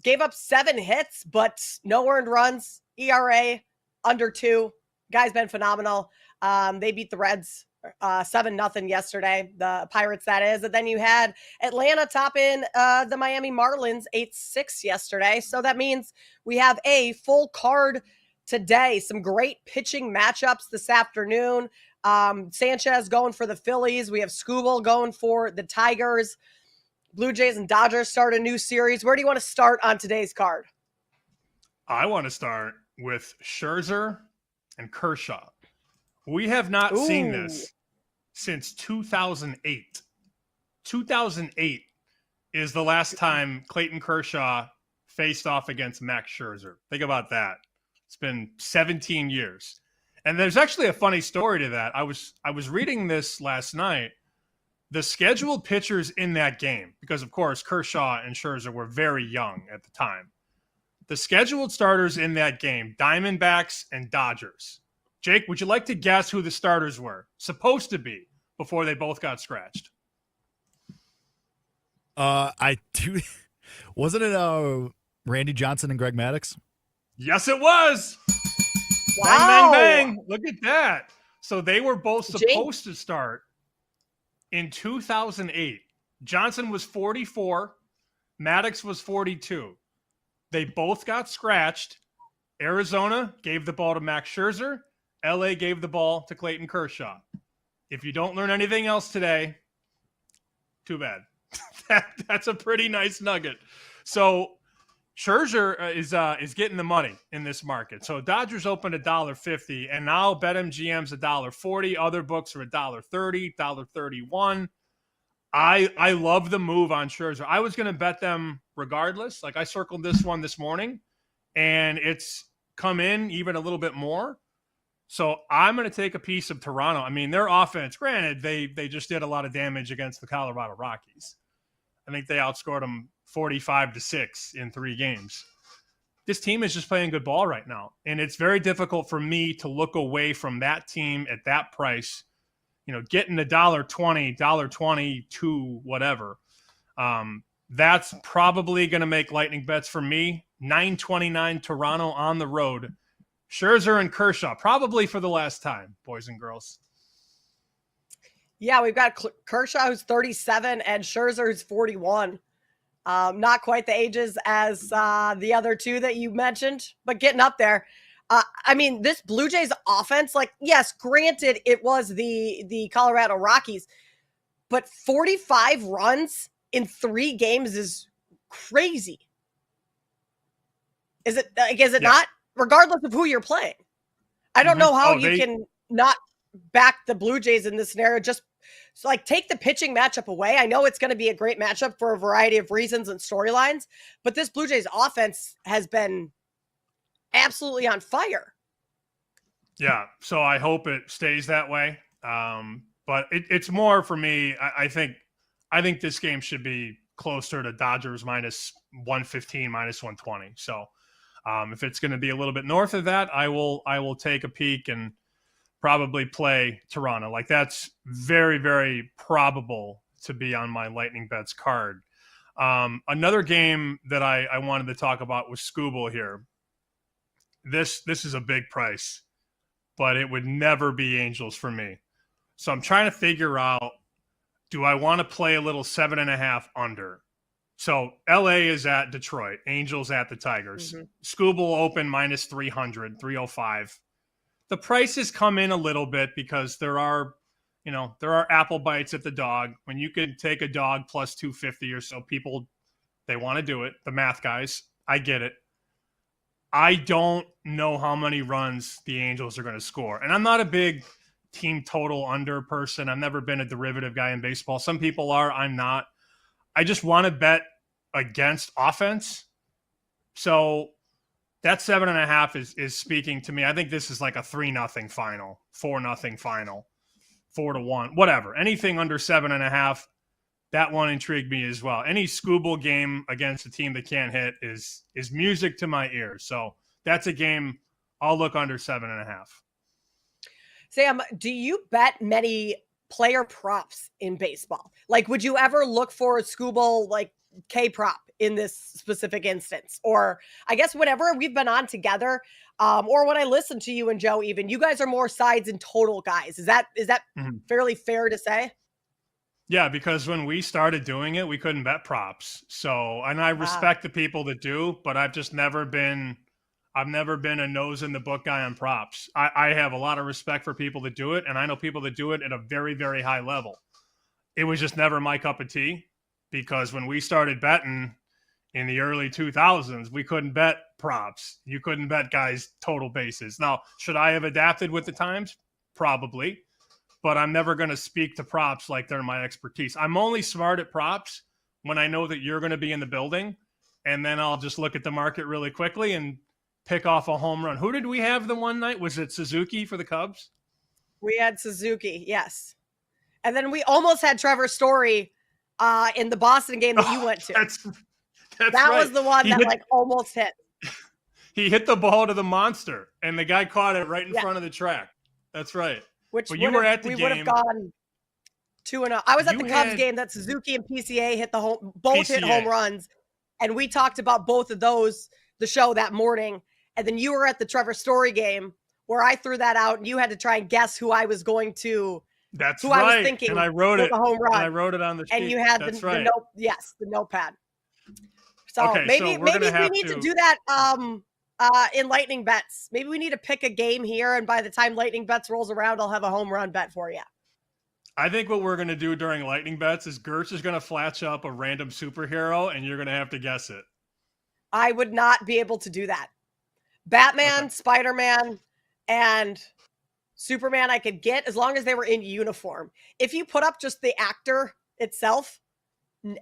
Gave up 7 hits, but no earned runs. ERA under 2. Guy's been phenomenal. They beat the Reds 7-0 yesterday, the Pirates, that is. And then you had Atlanta topping the Miami Marlins 8-6 yesterday. So that means we have a full card today. Some great pitching matchups this afternoon. Sanchez going for the Phillies. We have Skubal going for the Tigers. Blue Jays and Dodgers start a new series. Where do you want to start on today's card? I want to start with Scherzer and Kershaw. We have not seen this since 2008. 2008 is the last time Clayton Kershaw faced off against Max Scherzer. Think about that. It's been 17 years. And there's actually a funny story to that. I was reading this last night. The scheduled pitchers in that game, because of course Kershaw and Scherzer were very young at the time. The scheduled starters in that game, Diamondbacks and Dodgers. Jake, would you like to guess who the starters were supposed to be before they both got scratched? I do. Wasn't it Randy Johnson and Greg Maddux? Yes, it was. Wow. Bang, bang, bang. Look at that. So they were both supposed to start in 2008. Johnson was 44. Maddux was 42. They both got scratched. Arizona gave the ball to Max Scherzer. LA gave the ball to Clayton Kershaw. If you don't learn anything else today, too bad. That's a pretty nice nugget. So Scherzer is getting the money in this market. So Dodgers opened $1.50, and now BetMGM's $1.40. Other books are $1.30, $1.31. I love the move on Scherzer. I was going to bet them regardless. Like, I circled this one this morning, and it's come in even a little bit more. So I'm going to take a piece of Toronto. I mean, their offense, granted, they just did a lot of damage against the Colorado Rockies. I think they outscored them 45-6 in 3 games. This team is just playing good ball right now. And it's very difficult for me to look away from that team at that price. You know, getting $1.20, $1.22, whatever. That's probably going to make lightning bets for me. $9.29 Toronto on the road. Scherzer and Kershaw, probably for the last time, boys and girls. Yeah, we've got Kershaw, who's 37, and Scherzer, who's 41. Not quite the ages as the other two that you mentioned, but getting up there. I mean, this Blue Jays offense, like, yes, granted, it was the Colorado Rockies, but 45 runs in 3 games is crazy. Is it not? Regardless of who you're playing. I don't know how you can not back the Blue Jays in this scenario. Just so, like, take the pitching matchup away. I know it's going to be a great matchup for a variety of reasons and storylines, but this Blue Jays offense has been absolutely on fire. Yeah, so I hope it stays that way. But it's more for me. I think this game should be closer to Dodgers minus 115, minus 120. So if it's going to be a little bit north of that, I will take a peek and probably play Toronto. Like, that's very, very probable to be on my Lightning Bets card. Another game that I wanted to talk about was Skubal here. This is a big price, but it would never be Angels for me. So I'm trying to figure out, do I want to play a little 7.5 under? So LA is at Detroit, Angels at the Tigers. Mm-hmm. Skubal open minus 300, 305. The prices come in a little bit because there are apple bites at the dog. When you can take a dog plus 250 or so, people, they want to do it. The math guys, I get it. I don't know how many runs the Angels are going to score. And I'm not a big team total under person. I've never been a derivative guy in baseball. Some people are. I'm not. I just want to bet against offense. So that 7.5 is speaking to me. I think this is like a 3-0 final, 4-0 final, 4-1, whatever. Anything under 7.5, that one intrigued me as well. Any Scooble game against a team that can't hit is music to my ears. So that's a game I'll look under 7.5. Sam, do you bet many player props in baseball? Like, would you ever look for a Scooble like K prop in this specific instance? Or I guess whenever we've been on together, or when I listen to you and Joe, even you guys are more sides and total guys. Is that fairly fair to say? Yeah, because when we started doing it, we couldn't bet props. So, and I respect the people that do, but I've never been a nose in the book guy on props. I have a lot of respect for people that do it, and I know people that do it at a very, very high level. It was just never my cup of tea, because when we started betting in the early 2000s, we couldn't bet props. You couldn't bet guys' total bases. Now, should I have adapted with the times? Probably. But I'm never going to speak to props like they're my expertise. I'm only smart at props when I know that you're going to be in the building, and then I'll just look at the market really quickly and pick off a home run. Who did we have the one night? Was it Suzuki for the Cubs? We had Suzuki, yes. And then we almost had Trevor Story in the Boston game that you went to. That's that right. was the one that almost hit. He hit the ball to the monster, and the guy caught it right in front of the track. That's right. Which but you were at the game. We would have gone 2-0. I was at the Cubs game that Suzuki and PCA hit hit home runs, and we talked about both of those the show that morning. And then you were at the Trevor Story game where I threw that out, and you had to try and guess who I was going to. That's who right. I was thinking. And I wrote it. The home run. And I wrote it on the sheet. And you had That's the right. the notepad. So okay, maybe so we need to do that in Lightning Bets. Maybe we need to pick a game here, and by the time Lightning Bets rolls around, I'll have a home run bet for you. I think what we're going to do during Lightning Bets is Gertz is going to flash up a random superhero, and you're going to have to guess it. I would not be able to do that. Batman, Spider-Man, and Superman I could get as long as they were in uniform. If you put up just the actor itself,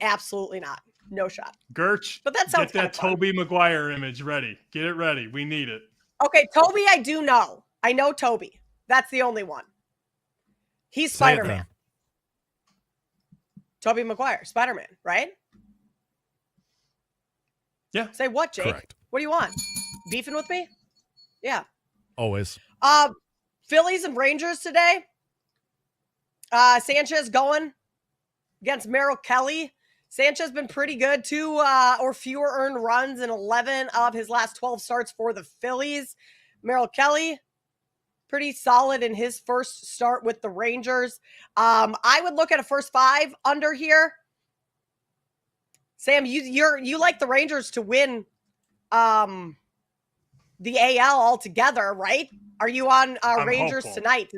absolutely not. No shot. Gertz, but that sounds get that Tobey Maguire image ready. Get it ready. We need it. Okay, Toby, I do know. I know Toby. That's the only one. He's Spider-Man. Tobey Maguire, Spider-Man, right? Yeah. Say what, Jake? Correct. What do you want? Beefing with me? Yeah. Always. Phillies and Rangers today. Sanchez going against Merrill Kelly. Sanchez been pretty good, 2 or fewer earned runs in 11 of his last 12 starts for the Phillies. Merrill Kelly, pretty solid in his first start with the Rangers. I would look at a first 5 under here. Sam, you like the Rangers to win the AL altogether, right? Are you on Rangers hopeful. tonight?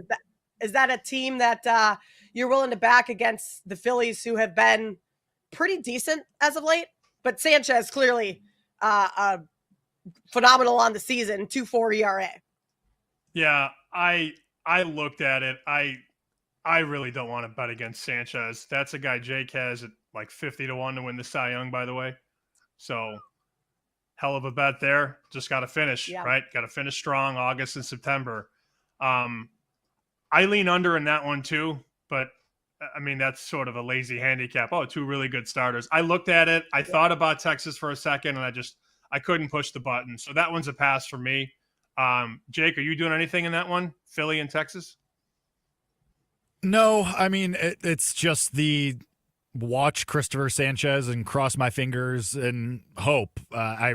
Is that a team that you're willing to back against the Phillies, who have been pretty decent as of late? But Sanchez clearly phenomenal on the season, 2.4 ERA. Yeah, I looked at it. I really don't want to bet against Sanchez. That's a guy Jake has at like 50-1 to win the Cy Young, by the way. So hell of a bet there. Just got to finish, right? Got to finish strong August and September. I lean under in that one too, but I mean, that's sort of a lazy handicap. Oh, 2 really good starters. I looked at it. I thought about Texas for a second, and I couldn't push the button. So that one's a pass for me. Jake, are you doing anything in that one? Philly and Texas? No, I mean, it's just the watch Christopher Sanchez and cross my fingers and hope. I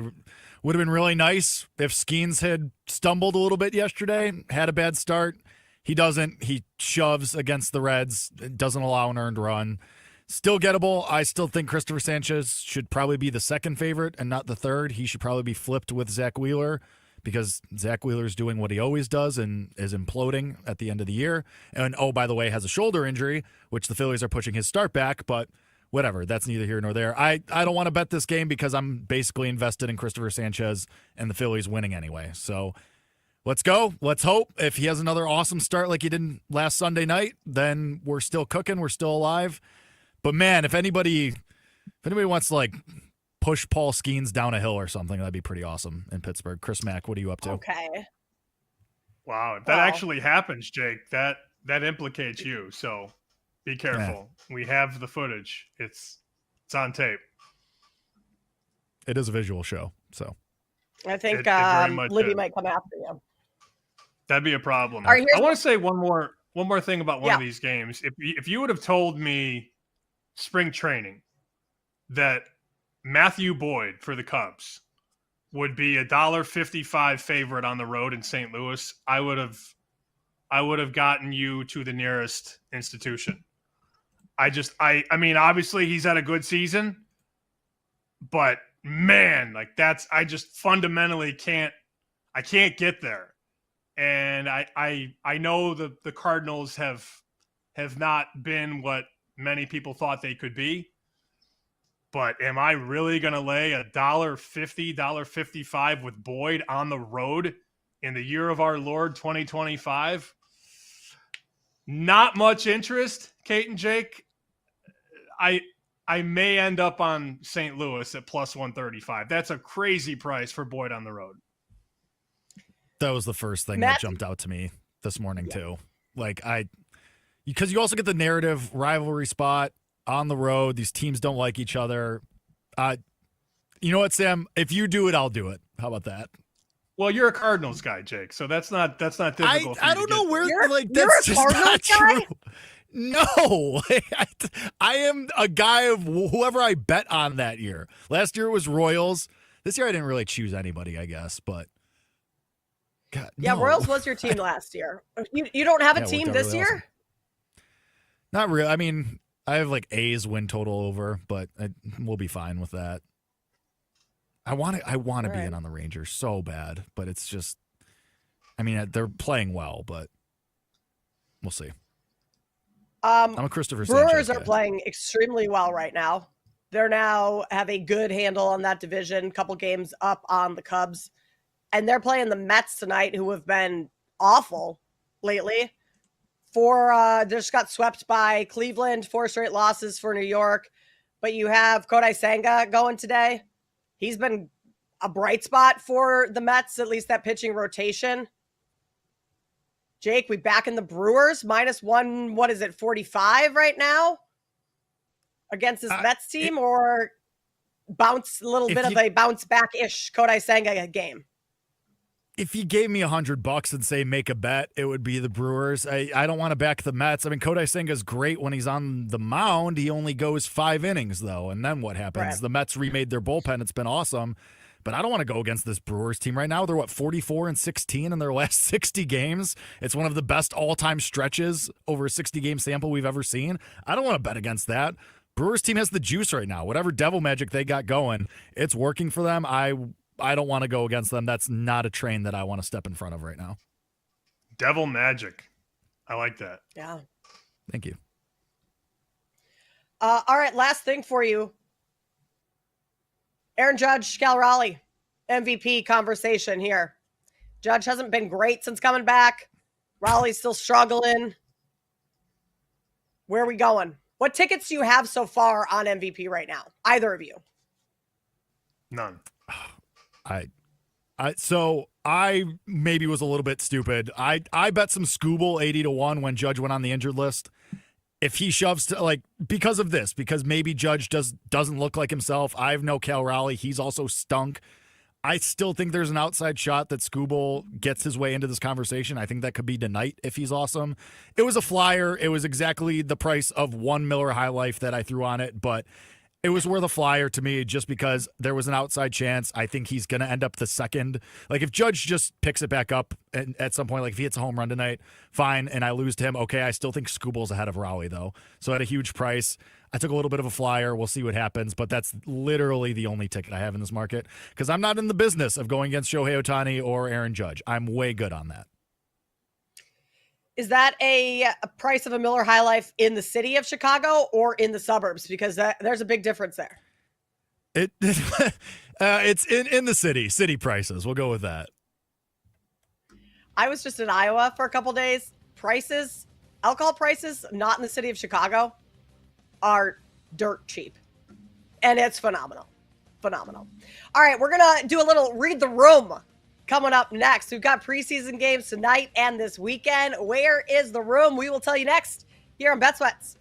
would have been really nice if Skeens had stumbled a little bit yesterday, had a bad start. He doesn't. He shoves against the Reds, doesn't allow an earned run. Still gettable. I still think Christopher Sanchez should probably be the second favorite and not the third. He should probably be flipped with Zach Wheeler, because Zach Wheeler's doing what he always does and is imploding at the end of the year. And, oh, by the way, has a shoulder injury, which the Phillies are pushing his start back, but whatever. That's neither here nor there. I don't want to bet this game because I'm basically invested in Christopher Sanchez and the Phillies winning anyway. So let's go. Let's hope. If he has another awesome start like he did last Sunday night, then we're still cooking. We're still alive. But, man, if anybody wants to, like, push Paul Skeens down a hill or something, that'd be pretty awesome in Pittsburgh. Chris Mack, what are you up to? Okay. Wow, if that actually happens, Jake, that implicates you. So be careful. Yeah. We have the footage. It's on tape. It is a visual show, so I think Libby might come after you. That'd be a problem. Right, I want to say one more thing about one of these games. If you would have told me spring training that Matthew Boyd for the Cubs would be $1.55 favorite on the road in St. Louis, I would have gotten you to the nearest institution. I mean, obviously he's had a good season, but man, like I just fundamentally can't get there. And I know the Cardinals have not been what many people thought they could be. But am I really going to lay $1.50, $1.55 with Boyd on the road in the year of our Lord 2025? Not much interest, Kate and Jake. I may end up on St. Louis at plus 135. That's a crazy price for Boyd on the road. That was the first thing that jumped out to me this morning too. Like because you also get the narrative rivalry spot. On the road, these teams don't like each other. You know what, Sam? If you do it, I'll do it. How about that? Well, you're a Cardinals guy, Jake, so that's not difficult. I don't know where you're that's a just Cardinals not guy? true. No, I am a guy of whoever I bet on that year. Last year it was Royals. This year I didn't really choose anybody, I guess, but God, yeah, no. Royals was your team last year. You don't have a team this really year? awesome. Not really. I mean, I have like A's win total over, but we'll be fine with that. I want to be in on the Rangers so bad, but it's just, I mean, they're playing well, but we'll see. I'm a Christopher Sanchez Brewers are guy. playing extremely well right now. They're now have a good handle on that division, couple games up on the Cubs, and they're playing the Mets tonight, who have been awful lately. Just got swept by Cleveland, 4 straight losses for New York. But you have Kodai Senga going today. He's been a bright spot for the Mets, at least that pitching rotation. Jake, we back in the Brewers, -1, what is it, 45 right now? Against this Mets team, or a little bit of a bounce back-ish Kodai Senga game? If you gave me $100 and say make a bet, it would be the Brewers. I don't want to back the Mets. I mean, Kodai Senga's great when he's on the mound. He only goes 5 innings, though. And then what happens? Right. The Mets remade their bullpen. It's been awesome. But I don't want to go against this Brewers team right now. They're, 44-16 in their last 60 games? It's one of the best all-time stretches over a 60-game sample we've ever seen. I don't want to bet against that. Brewers team has the juice right now. Whatever devil magic they got going, it's working for them. I don't want to go against them. That's not a train that I want to step in front of right now. Devil magic. I like that. Yeah. Thank you. All right, last thing for you. Aaron Judge, Cal Raleigh, MVP conversation here. Judge hasn't been great since coming back. Raleigh's still struggling. Where are we going? What tickets do you have so far on MVP right now? Either of you? None. So I maybe was a little bit stupid. I bet some Scooble 80-1 when Judge went on the injured list. If he shoves to, because of this, because maybe Judge doesn't look like himself. I have no Cal Raleigh. He's also stunk. I still think there's an outside shot that Scooble gets his way into this conversation. I think that could be tonight if he's awesome. It was a flyer. It was exactly the price of 1 Miller High Life that I threw on it, but it was worth a flyer to me just because there was an outside chance. I think he's going to end up the second. If Judge just picks it back up at some point, if he hits a home run tonight, fine, and I lose to him, okay, I still think Scooble's ahead of Raleigh, though. So at a huge price, I took a little bit of a flyer. We'll see what happens, but that's literally the only ticket I have in this market because I'm not in the business of going against Shohei Ohtani or Aaron Judge. I'm way good on that. Is that a price of a Miller High Life in the city of Chicago or in the suburbs? Because there's a big difference there. It's in the city prices. We'll go with that. I was just in Iowa for a couple days. Alcohol prices, not in the city of Chicago, are dirt cheap. And it's phenomenal. Phenomenal. All right, we're going to do a little read the room coming up next. We've got preseason games tonight and this weekend. Where is the room? We will tell you next here on Bet Sweats.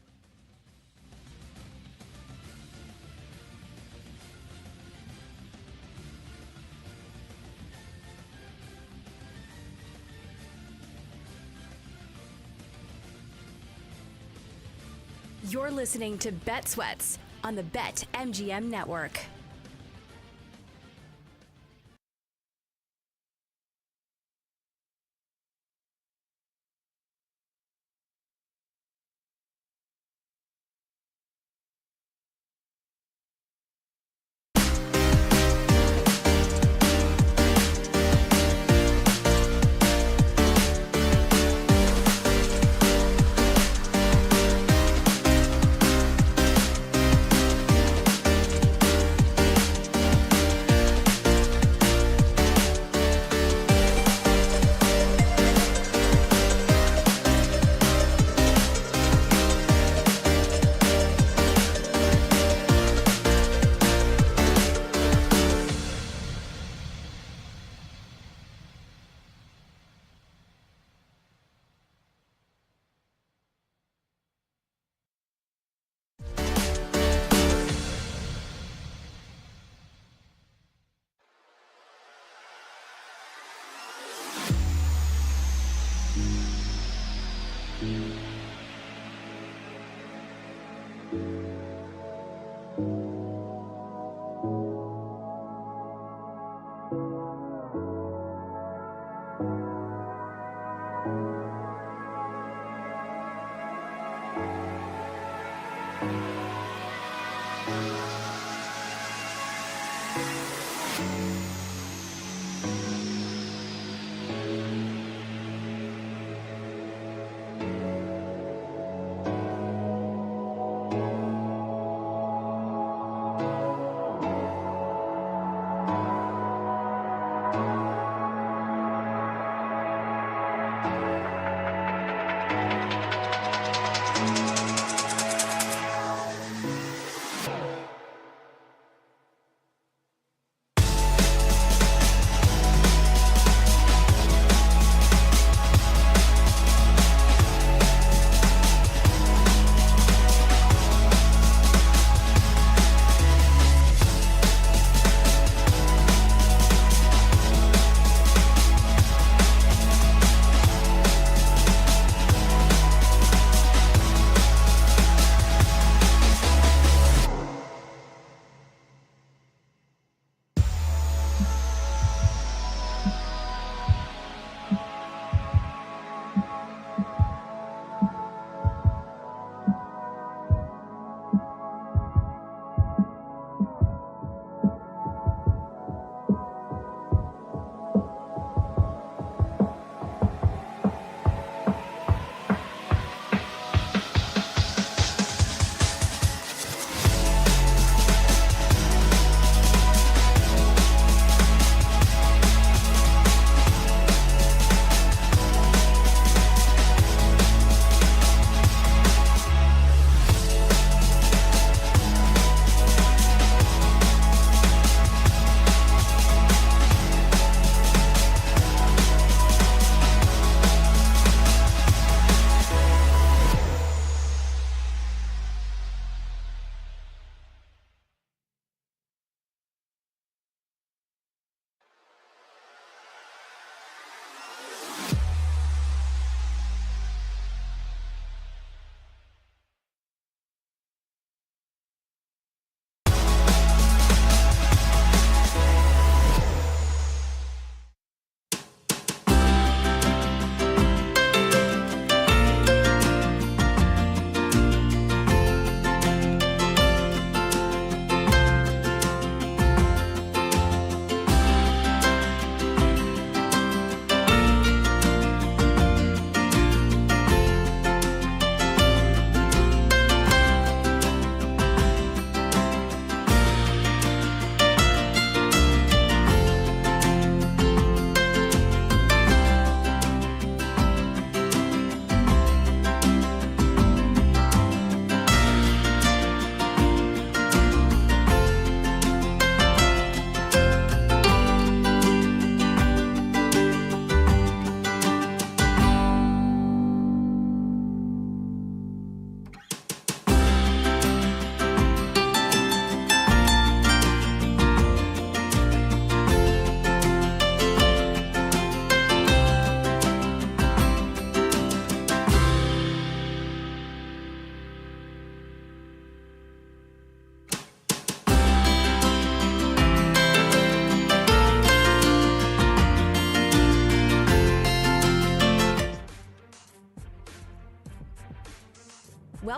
You're listening to Bet Sweats on the BetMGM Network.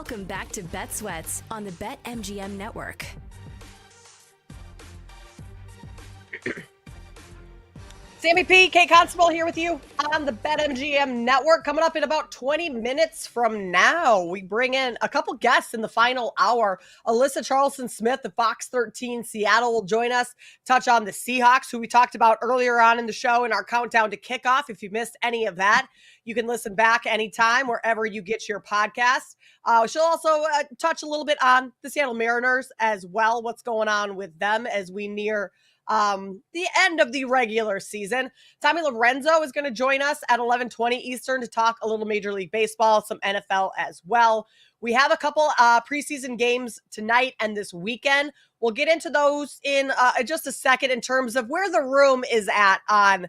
Welcome back to Bet Sweats on the BetMGM Network. Sammy P, Kate Constable here with you on the BetMGM Network. Coming up in about 20 minutes from now, we bring in a couple guests in the final hour. Alyssa Charleston-Smith of Fox 13 Seattle will join us, touch on the Seahawks, who we talked about earlier on in the show in our countdown to kickoff. If you missed any of that, you can listen back anytime wherever you get your podcast. She'll also touch a little bit on the Seattle Mariners as well, what's going on with them as we near the end of the regular season. Tommy Lorenzo is going to join us at 11:20 Eastern to talk a little Major League Baseball, some NFL as well. We have a couple preseason games tonight and this weekend. We'll get into those in just a second in terms of where the room is at on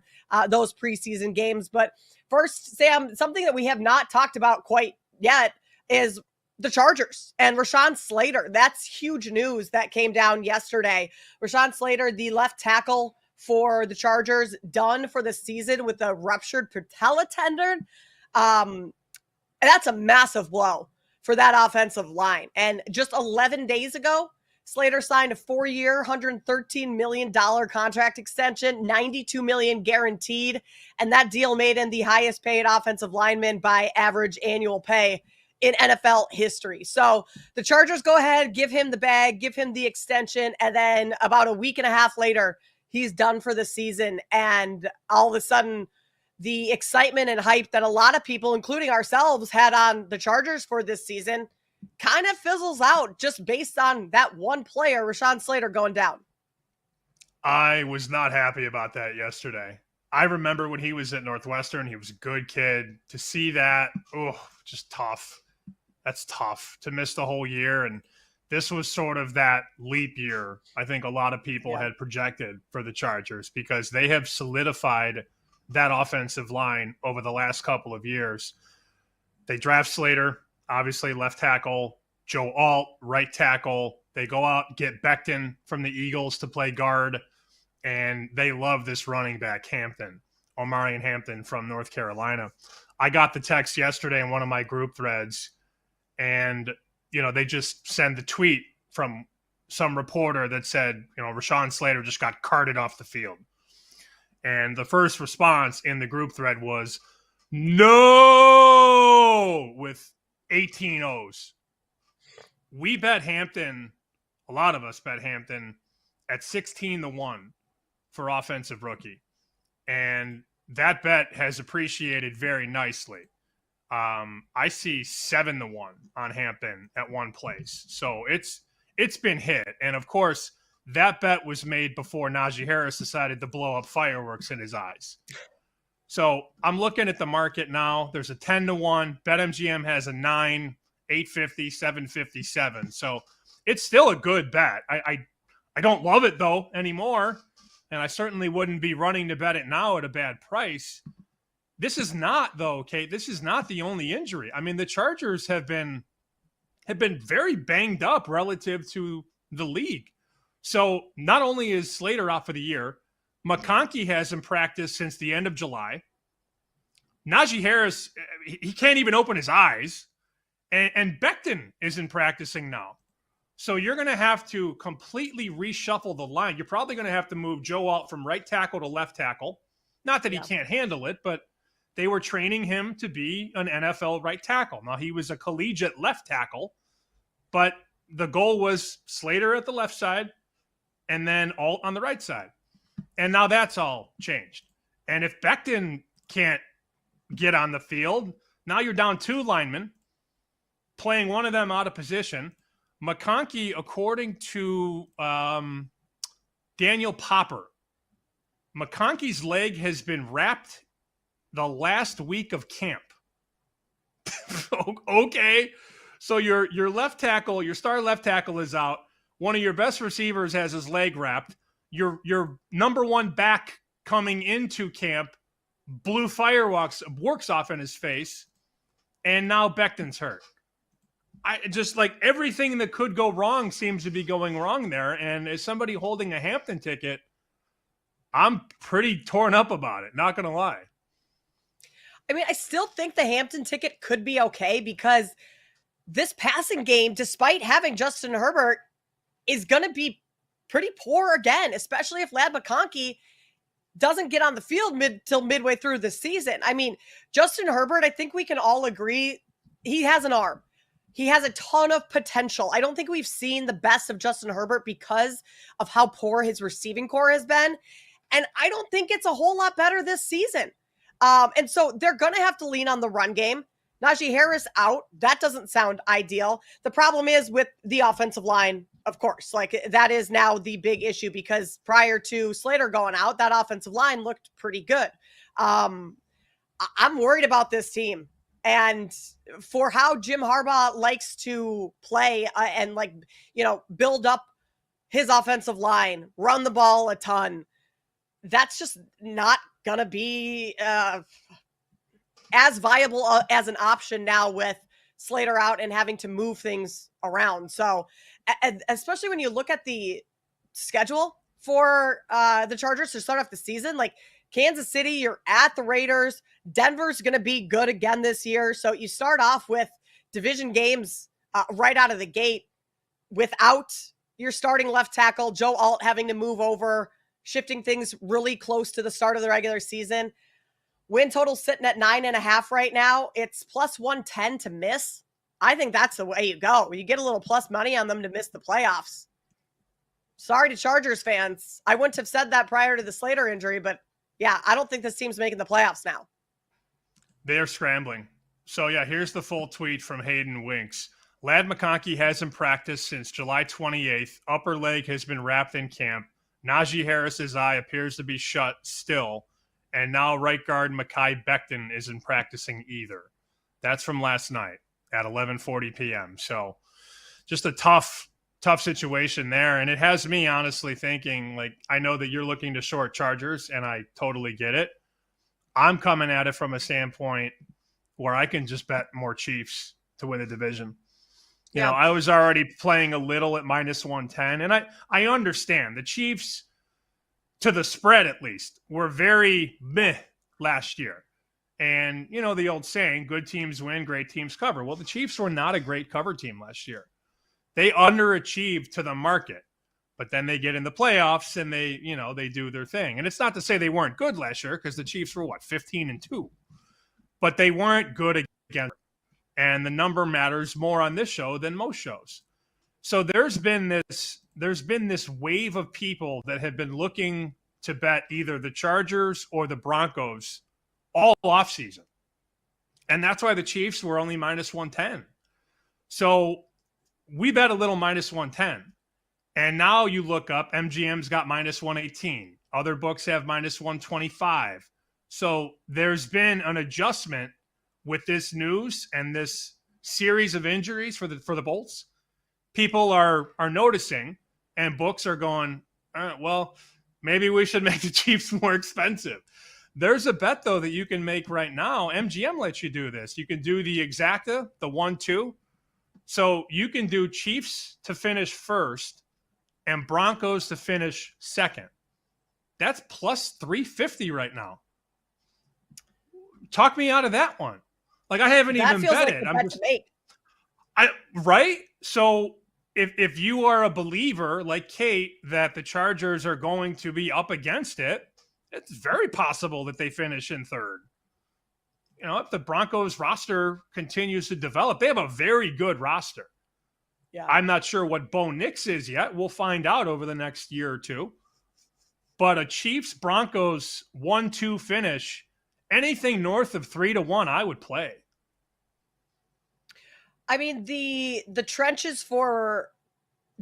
those preseason games. But first, Sam, something that we have not talked about quite yet is the Chargers and Rashawn Slater. That's huge news that came down yesterday. Rashawn Slater, the left tackle for the Chargers, done for the season with a ruptured patella tendon. And that's a massive blow for that offensive line. And just 11 days ago, Slater signed a 4-year, $113 million contract extension, $92 million guaranteed. And that deal made him the highest paid offensive lineman by average annual pay in NFL history. So the Chargers go ahead, give him the bag, give him the extension, and then about a week and a half later, he's done for the season. And all of a sudden, the excitement and hype that a lot of people, including ourselves, had on the Chargers for this season kind of fizzles out just based on that one player, Rashawn Slater, going down. I was not happy about that yesterday. I remember when he was at Northwestern, he was a good kid. To see that, just tough. That's tough to miss the whole year. And this was sort of that leap year I think a lot of people had projected for the Chargers, because they have solidified that offensive line over the last couple of years. They draft Slater, obviously left tackle, Joe Alt, right tackle. They go out, get Becton from the Eagles to play guard, and they love this running back, Hampton, Omarion Hampton from North Carolina. I got the text yesterday in one of my group threads, and, they just send the tweet from some reporter that said, Rashawn Slater just got carted off the field. And the first response in the group thread was, no, with 18 O's. We bet Hampton, a lot of us bet Hampton at 16-1 for offensive rookie. And that bet has appreciated very nicely. I see 7-1 on Hampton at one place. So it's been hit. And of course, that bet was made before Najee Harris decided to blow up fireworks in his eyes. So I'm looking at the market now. There's a 10-1. BetMGM has a 9, 850, 757. So it's still a good bet. I don't love it though anymore. And I certainly wouldn't be running to bet it now at a bad price. This is not, though, Kate, this is not the only injury. I mean, the Chargers have been very banged up relative to the league. So not only is Slater out for the year, McConkey hasn't practiced since the end of July. Najee Harris, he can't even open his eyes. And Becton isn't practicing now. So you're going to have to completely reshuffle the line. You're probably going to have to move Joe Alt from right tackle to left tackle. Not that he can't handle it, but they were training him to be an NFL right tackle. Now, he was a collegiate left tackle, but the goal was Slater at the left side and then Alt on the right side. And now that's all changed. And if Becton can't get on the field, now you're down 2 linemen, playing one of them out of position. McConkey, according to Daniel Popper, McConkey's leg has been wrapped the last week of camp. Okay. So your left tackle, your star left tackle is out. One of your best receivers has his leg wrapped. Your number one back coming into camp blew fireworks off in his face. And now Becton's hurt. I just like everything that could go wrong seems to be going wrong there. And as somebody holding a Hampton ticket, I'm pretty torn up about it. Not going to lie. I mean, I still think the Hampton ticket could be okay because this passing game, despite having Justin Herbert, is going to be pretty poor again, especially if Ladd McConkey doesn't get on the field till midway through the season. I mean, Justin Herbert, I think we can all agree, he has an arm. He has a ton of potential. I don't think we've seen the best of Justin Herbert because of how poor his receiving core has been. And I don't think it's a whole lot better this season. And so they're going to have to lean on the run game. Najee Harris out. That doesn't sound ideal. The problem is with the offensive line, of course. Like, that is now the big issue because prior to Slater going out, that offensive line looked pretty good. I'm worried about this team. And for how Jim Harbaugh likes to play and build up his offensive line, run the ball a ton, that's just not going to be as viable as an option now with Slater out and having to move things around. So especially when you look at the schedule for the Chargers to start off the season, like Kansas City, you're at the Raiders. Denver's going to be good again this year. So you start off with division games right out of the gate without your starting left tackle, Joe Alt, having to move over, shifting things really close to the start of the regular season. Win total sitting at 9.5 right now. It's plus 110 to miss. I think that's the way you go. You get a little plus money on them to miss the playoffs. Sorry to Chargers fans. I wouldn't have said that prior to the Slater injury, but yeah, I don't think this team's making the playoffs now. They're scrambling. So, yeah, here's the full tweet from Hayden Winks. Ladd McConkey hasn't practiced since July 28th. Upper leg has been wrapped in camp. Najee Harris's eye appears to be shut still. And now right guard Mekhi Becton isn't practicing either. That's from last night at 11:40 p.m. So just a tough situation there. And it has me honestly thinking, like, I know that you're looking to short Chargers, and I totally get it. I'm coming at it from a standpoint where I can just bet more Chiefs to win the division. You know, I was already playing a little at minus 110, and I understand the Chiefs, to the spread at least, were very meh last year. And, you know, the old saying, good teams win, great teams cover. Well, the Chiefs were not a great cover team last year. They underachieved to the market, but then they get in the playoffs and they do their thing. And it's not to say they weren't good last year, because the Chiefs were 15-2, but they weren't good again. And the number matters more on this show than most shows. So there's been this wave of people that have been looking to bet either the Chargers or the Broncos all offseason. And that's why the Chiefs were only minus 110. So we bet a little minus 110. And now you look up, MGM's got minus 118. Other books have minus 125. So there's been an adjustment with this news and this series of injuries for the Bolts. People are noticing, and books are going, well, maybe we should make the Chiefs more expensive. There's a bet, though, that you can make right now. MGM lets you do this. You can do the exacta, the 1-2. So you can do Chiefs to finish first and Broncos to finish second. That's plus 350 right now. Talk me out of that one. Like, I haven't even bet it. I'm just, right? So if you are a believer like Kate that the Chargers are going to be up against it, it's very possible that they finish in third. You know, if the Broncos roster continues to develop, they have a very good roster. Yeah. I'm not sure what Bo Nix is yet. We'll find out over the next year or two. But a Chiefs-Broncos 1-2 finish, anything north of 3-1, I would play. I mean, the trenches for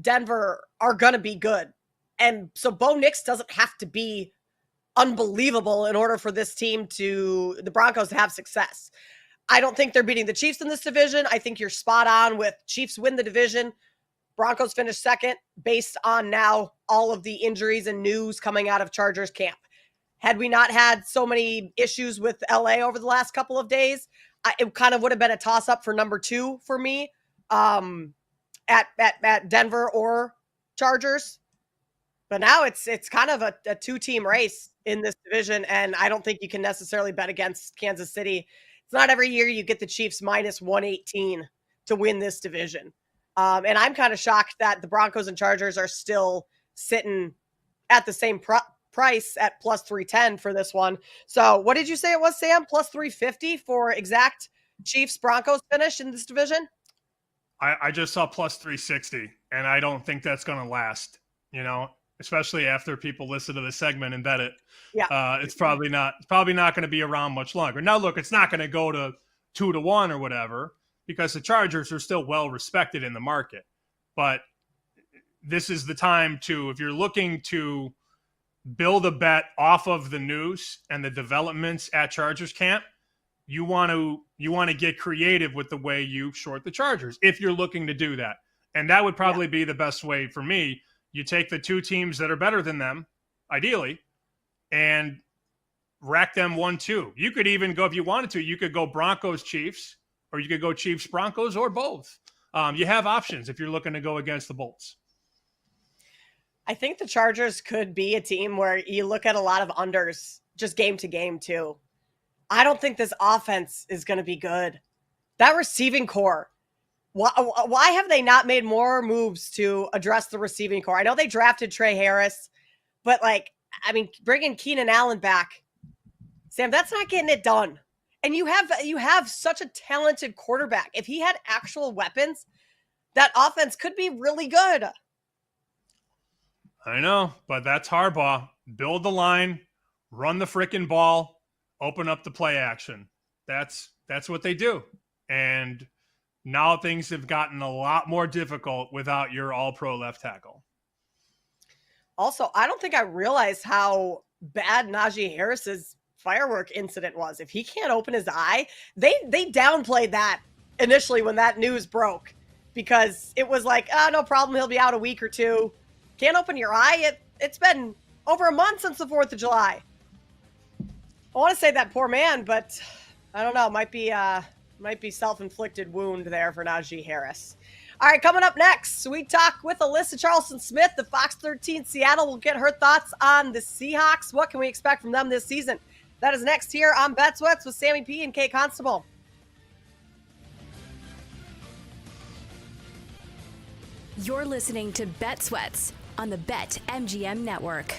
Denver are going to be good. And so Bo Nix doesn't have to be unbelievable in order for this team the Broncos to have success. I don't think they're beating the Chiefs in this division. I think you're spot on with Chiefs win the division. Broncos finish second based on now all of the injuries and news coming out of Chargers camp. Had we not had so many issues with LA over the last couple of days, it kind of would have been a toss-up for number 2 for me at Denver or Chargers. But now it's kind of a 2-team race in this division, and I don't think you can necessarily bet against Kansas City. It's not every year you get the Chiefs minus 118 to win this division. And I'm kind of shocked that the Broncos and Chargers are still sitting at the same price at plus 310 for this one. So what did you say it was, Sam? Plus 350 for exact Chiefs Broncos finish in this division? I just saw plus 360, and I don't think that's going to last, especially after people listen to the segment and bet it. Yeah. It's probably not going to be around much longer. Now, look, it's not going to go to 2-1 or whatever, because the Chargers are still well respected in the market. But this is the time to, if you're looking to build a bet off of the news and the developments at Chargers camp, you want to get creative with the way you short the Chargers if you're looking to do that. And that would probably be the best way for me. You take the two teams that are better than them, ideally, and rack them 1-2. You could even go, if you wanted to, you could go Broncos Chiefs, or you could go Chiefs Broncos, or both. You have options if you're looking to go against the Bolts. I think the Chargers could be a team where you look at a lot of unders just game to game too. I don't think this offense is going to be good. That receiving core, why have they not made more moves to address the receiving core? I know they drafted Trey Harris, but bringing Keenan Allen back, Sam, that's not getting it done. And you have such a talented quarterback. If he had actual weapons, that offense could be really good. I know, but that's Harbaugh. Build the line, run the frickin' ball, open up the play action. That's what they do. And now things have gotten a lot more difficult without your all-pro left tackle. Also, I don't think I realized how bad Najee Harris's firework incident was. If he can't open his eye, they downplayed that initially when that news broke, because it was like, no problem, he'll be out a week or two. Can't open your eye? It's been over a month since the 4th of July. I want to say that poor man, but I don't know. Might be self-inflicted wound there for Najee Harris. All right, coming up next, we talk with Alyssa Charleston-Smith, the Fox 13 Seattle. We'll get her thoughts on the Seahawks. What can we expect from them this season? That is next here on Bet Sweats with Sammy P and Kate Constable. You're listening to Bet Sweats on the BetMGM Network.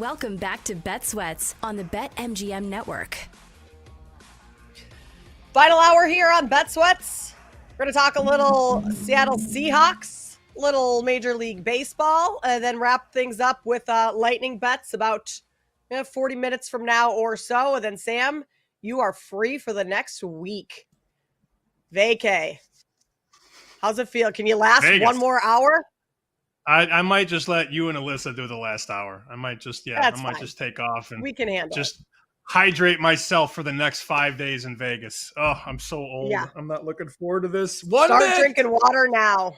Welcome back to Bet Sweats on the BetMGM network. Final hour here on Bet Sweats. We're going to talk a little Seattle Seahawks, little Major League Baseball, and then wrap things up with lightning bets about 40 minutes from now or so. And then, Sam, you are free for the next week. Vacay. How's it feel? Can you last Vegas. one more hour? I might just let you and Alyssa do the last hour. I might just just take off and we can handle just hydrate myself for the next 5 days in Vegas. Oh, I'm so old. Yeah. I'm not looking forward to this. Start drinking water now.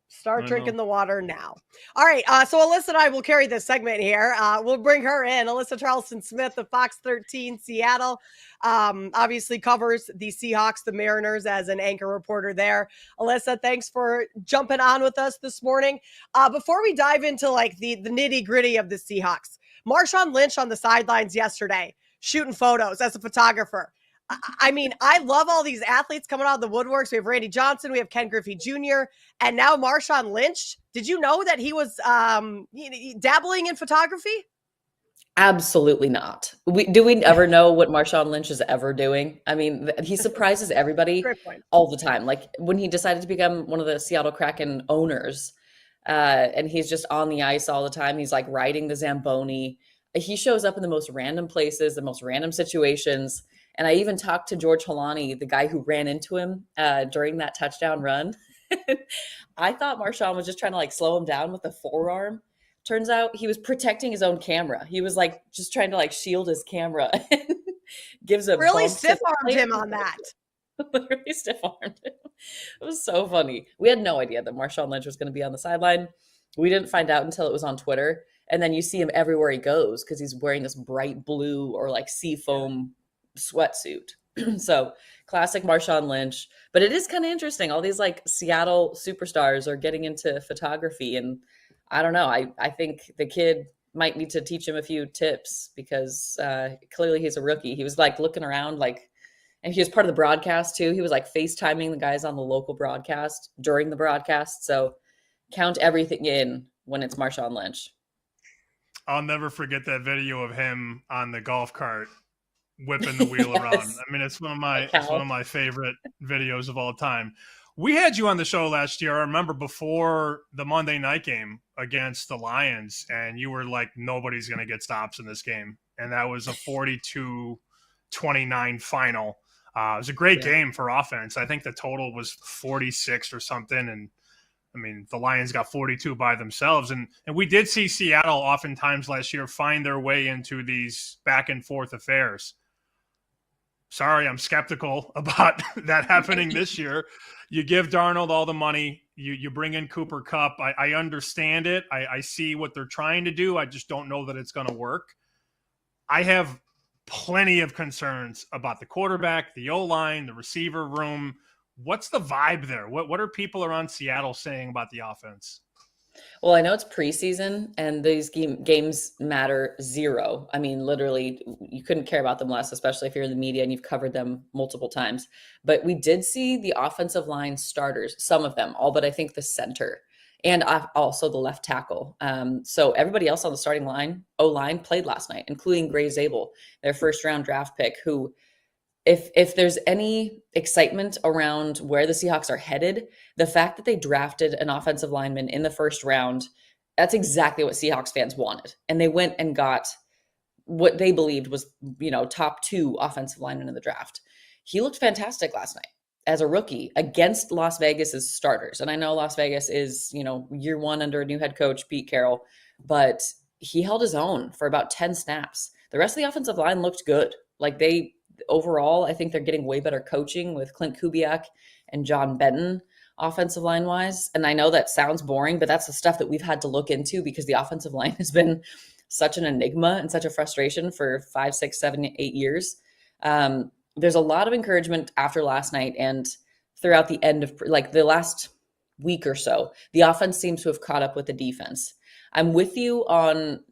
Start drinking the water now. All right. So Alyssa and I will carry this segment here. We'll bring her in. Alyssa Charleston Smith of Fox 13 Seattle. Obviously covers the Seahawks, the Mariners as an anchor reporter there. Alyssa, thanks for jumping on with us this morning. Before we dive into like the nitty gritty of the Seahawks, Marshawn Lynch on the sidelines yesterday, shooting photos as a photographer. I mean, I love all these athletes coming out of the woodworks. We have Randy Johnson, we have Ken Griffey Jr., and now Marshawn Lynch. Did you know that he was dabbling in photography? Absolutely not. Do we ever know what Marshawn Lynch is ever doing? I mean, he surprises everybody all the time. Like when he decided to become one of the Seattle Kraken owners, and he's just on the ice all the time. He's like riding the Zamboni. He shows up in the most random places, the most random situations. And I even talked to George Holani, the guy who ran into him during that touchdown run. I thought Marshawn was just trying to like slow him down with the forearm. Turns out he was protecting his own camera. He was like just trying to like shield his camera. Gives a really stiff-armed him on that. Literally stiff-armed him. It was so funny. We had no idea that Marshawn Lynch was going to be on the sideline. We didn't find out until it was on Twitter. And then you see him everywhere he goes because he's wearing this bright blue or like seafoam sweatsuit. So classic Marshawn Lynch. But it is kind of interesting. All these like Seattle superstars are getting into photography. And I don't know. I think the kid might need to teach him a few tips because clearly he's a rookie. He was like looking around like, and he was part of the broadcast too. He was like FaceTiming the guys on the local broadcast during the broadcast. So count everything in when it's Marshawn Lynch. I'll never forget that video of him on the golf cart whipping the wheel Yes. around. I mean, it's one of my favorite videos of all time. We had you on the show last year. I remember before the Monday night game against the Lions, and you were like, nobody's going to get stops in this game. And that was a 42-29 final. It was a great game for offense. I think the total was 46 or something. And I mean, the Lions got 42 by themselves. And we did see Seattle oftentimes last year find their way into these back and forth affairs. Sorry, I'm skeptical about that happening this year. You give Darnold all the money. You bring in Cooper Kupp. I understand it. I see what they're trying to do. I just don't know that it's going to work. I have plenty of concerns about the quarterback, the O-line, the receiver room. What's the vibe there? What are people around Seattle saying about the offense? Well, I know it's preseason and these games matter zero. I mean, literally, you couldn't care about them less, especially if you're in the media and you've covered them multiple times. But we did see the offensive line starters, some of them, all but I think the center and also the left tackle. So everybody else on the starting line, O-line, played last night, including Gray Zabel, their first-round draft pick, who if there's any excitement around where the Seahawks are headed, the fact that they drafted an offensive lineman in the first round, that's exactly what Seahawks fans wanted. And they went and got what they believed was, top 2 offensive linemen in the draft. He looked fantastic last night as a rookie against Las Vegas's starters. And I know Las Vegas is, year 1 under a new head coach, Pete Carroll, but he held his own for about 10 snaps. The rest of the offensive line looked good. Overall, I think they're getting way better coaching with Clint Kubiak and John Benton offensive line wise. And I know that sounds boring, but that's the stuff that we've had to look into because the offensive line has been such an enigma and such a frustration for 5, 6, 7, 8 years. There's a lot of encouragement after last night and throughout the end of the last week or so. The offense seems to have caught up with the defense. I'm with you on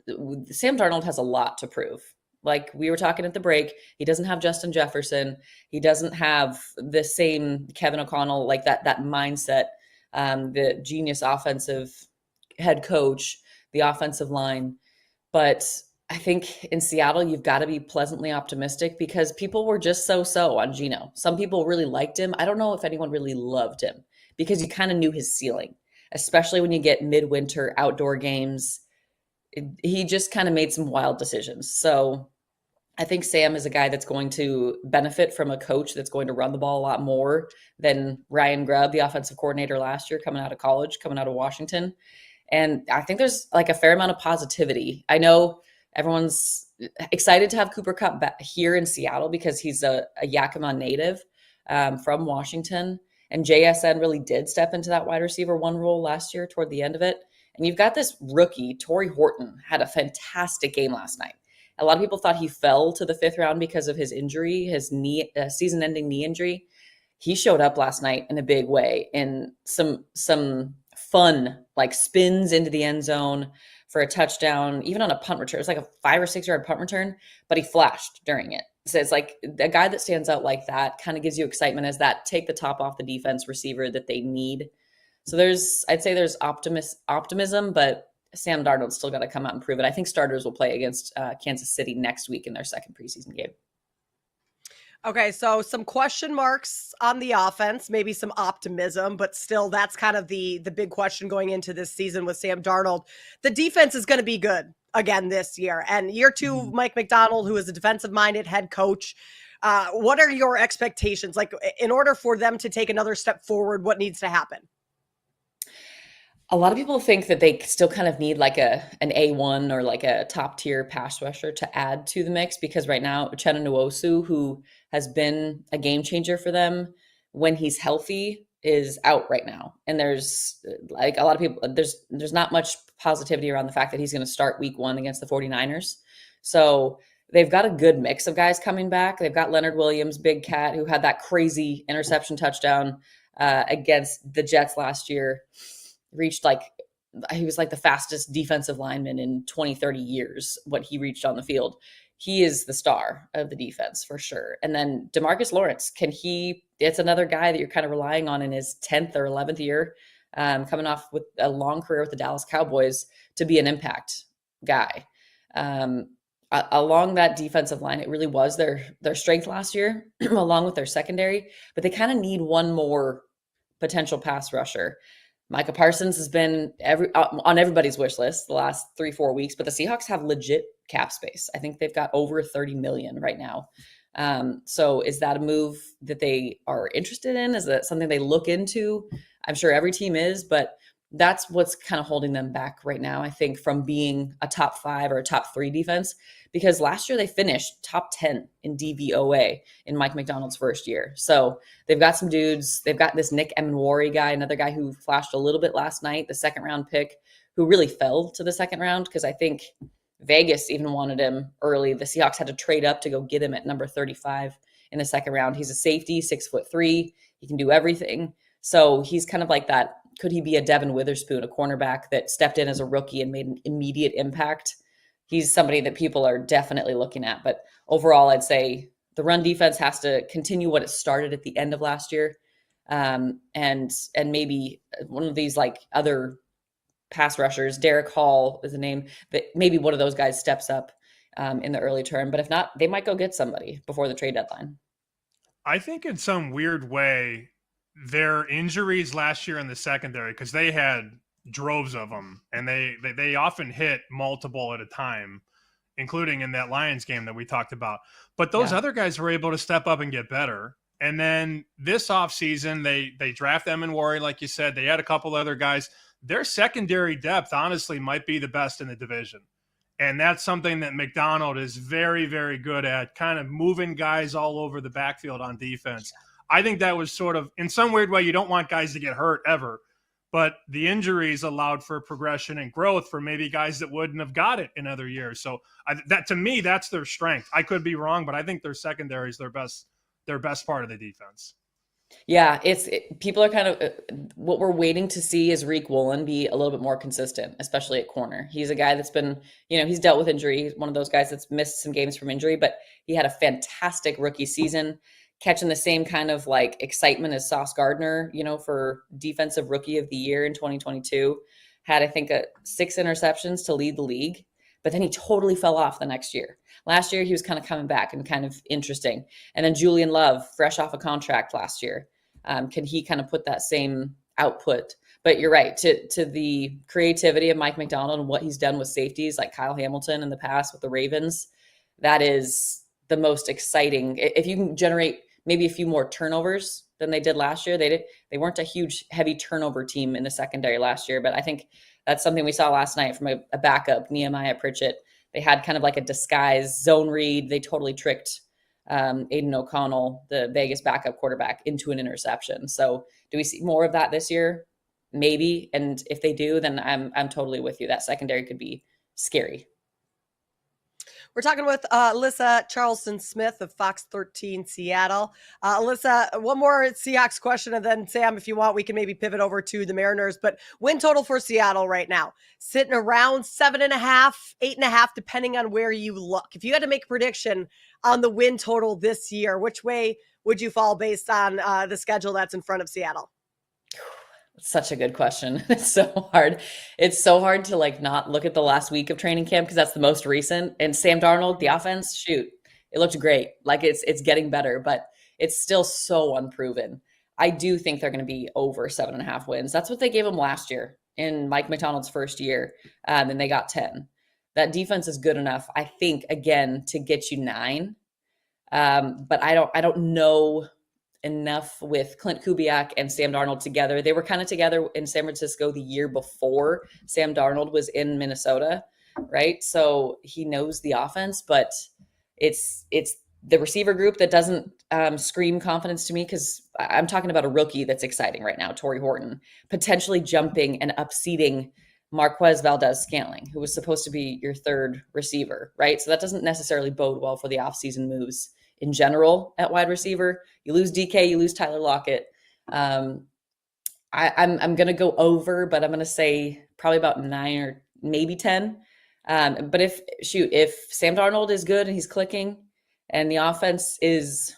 Sam Darnold has a lot to prove. Like we were talking at the break, he doesn't have Justin Jefferson. He doesn't have the same Kevin O'Connell, like that mindset, the genius offensive head coach, the offensive line. But I think in Seattle, you've got to be pleasantly optimistic because people were just so on Geno. Some people really liked him. I don't know if anyone really loved him because you kind of knew his ceiling, especially when you get midwinter outdoor games. He just kind of made some wild decisions. So I think Sam is a guy that's going to benefit from a coach that's going to run the ball a lot more than Ryan Grubb, the offensive coordinator last year, coming out of college, coming out of Washington. And I think there's like a fair amount of positivity. I know everyone's excited to have Cooper Kupp back here in Seattle because he's a Yakima native from Washington. And JSN really did step into that wide receiver one role last year toward the end of it. And you've got this rookie, Torrey Horton, had a fantastic game last night. A lot of people thought he fell to the 5th round because of his injury, his knee, season-ending knee injury. He showed up last night in a big way in some fun, like spins into the end zone for a touchdown, even on a punt return. It was like a 5 or 6 yard punt return, but he flashed during it. So it's like a guy that stands out like that kind of gives you excitement as that take the top off the defense receiver that they need. So I'd say there's optimism, but Sam Darnold's still got to come out and prove it. I think starters will play against Kansas City next week in their second preseason game. Okay, so some question marks on the offense, maybe some optimism, but still that's kind of the big question going into this season with Sam Darnold. The defense is going to be good again this year. And year 2, Mike Macdonald, who is a defensive-minded head coach, what are your expectations? Like, in order for them to take another step forward, what needs to happen? A lot of people think that they still kind of need like an A1 or like a top tier pass rusher to add to the mix because right now Uchenna Nwosu, who has been a game changer for them when he's healthy, is out right now. And there's like a lot of people, there's not much positivity around the fact that he's going to start week 1 against the 49ers. So they've got a good mix of guys coming back. They've got Leonard Williams, Big Cat, who had that crazy interception touchdown against the Jets last year. He was like the fastest defensive lineman in 20, 30 years, what he reached on the field. He is the star of the defense for sure. And then DeMarcus Lawrence, it's another guy that you're kind of relying on in his 10th or 11th year, coming off with a long career with the Dallas Cowboys to be an impact guy. Along that defensive line, it really was their strength last year, along with their secondary, but they kind of need one more potential pass rusher. Micah Parsons has been on everybody's wish list the last 3-4 weeks, but the Seahawks have legit cap space. I think they've got over $30 million right now. So is that a move that they are interested in? Is that something they look into? I'm sure every team is, but that's what's kind of holding them back right now, I think, from being a top 5 or a top 3 defense, because last year they finished top 10 in DVOA in Mike Macdonald's first year. So they've got some dudes. They've got this Nick Emenwari guy, another guy who flashed a little bit last night, the 2nd round pick, who really fell to the 2nd round because I think Vegas even wanted him early. The Seahawks had to trade up to go get him at number 35 in the 2nd round. He's a safety, 6'3". He can do everything. So he's kind of like that. Could he be a Devin Witherspoon, a cornerback that stepped in as a rookie and made an immediate impact? He's somebody that people are definitely looking at. But overall, I'd say the run defense has to continue what it started at the end of last year. And maybe one of these like other pass rushers, Derek Hall is the name, that maybe one of those guys steps up in the early term. But if not, they might go get somebody before the trade deadline. I think in some weird way, their injuries last year in the secondary, because they had droves of them, and they often hit multiple at a time, including in that Lions game that we talked about. But those other guys were able to step up and get better. And then this offseason, they draft Emenwari, like you said. They had a couple other guys. Their secondary depth, honestly, might be the best in the division. And that's something that Macdonald is very, very good at, kind of moving guys all over the backfield on defense. I think that was sort of, in some weird way, you don't want guys to get hurt ever, but the injuries allowed for progression and growth for maybe guys that wouldn't have got it in other years. So that, to me, that's their strength. I could be wrong, but I think their secondary is their best part of the defense. Yeah, people are kind of what we're waiting to see is Reek Woolen be a little bit more consistent, especially at corner. He's a guy that's been, he's dealt with injury. He's one of those guys that's missed some games from injury, but he had a fantastic rookie season, catching the same kind of like excitement as Sauce Gardner, for defensive rookie of the year in 2022. Had, I think, 6 interceptions to lead the league. but then he totally fell off the next year. Last year, he was kind of coming back and kind of interesting. And then Julian Love, fresh off a contract last year. Can he kind of put that same output? But you're right, to the creativity of Mike Macdonald and what he's done with safeties like Kyle Hamilton in the past with the Ravens, that is the most exciting. If you can generate maybe a few more turnovers than they did last year, they weren't a huge, heavy turnover team in the secondary last year, but I think that's something we saw last night from a backup, Nehemiah Pritchett. They had kind of like a disguised zone read. They totally tricked Aiden O'Connell, the Vegas backup quarterback, into an interception. So do we see more of that this year? Maybe. And if they do, then I'm totally with you. That secondary could be scary. We're talking with Alyssa Charleston Smith of Fox 13 Seattle. Alyssa, one more Seahawks question, and then Sam, if you want, we can maybe pivot over to the Mariners. But win total for Seattle right now, sitting around 7.5, 8.5, depending on where you look. If you had to make a prediction on the win total this year, which way would you fall based on the schedule that's in front of Seattle? Such a good question. It's so hard. It's so hard to like not look at the last week of training camp because that's the most recent. And Sam Darnold, the offense, shoot, it looked great. Like it's getting better, but it's still so unproven. I do think they're going to be over 7.5 wins. That's what they gave them last year in Mike McDonald's first year, and they got 10. That defense is good enough, I think, again, to get you 9. But I don't know enough with Clint Kubiak and Sam Darnold together. They were kind of together in San Francisco the year before Sam Darnold was in Minnesota, right? So he knows the offense, but it's the receiver group that doesn't scream confidence to me, because I'm talking about a rookie that's exciting right now, Torrey Horton, potentially jumping and upseating Marquez Valdez-Scantling, who was supposed to be your third receiver, right? So that doesn't necessarily bode well for the offseason moves in general at wide receiver. You lose DK, you lose Tyler Lockett. I'm going to go over, but I'm going to say probably about 9 or maybe 10. But if Sam Darnold is good and he's clicking and the offense is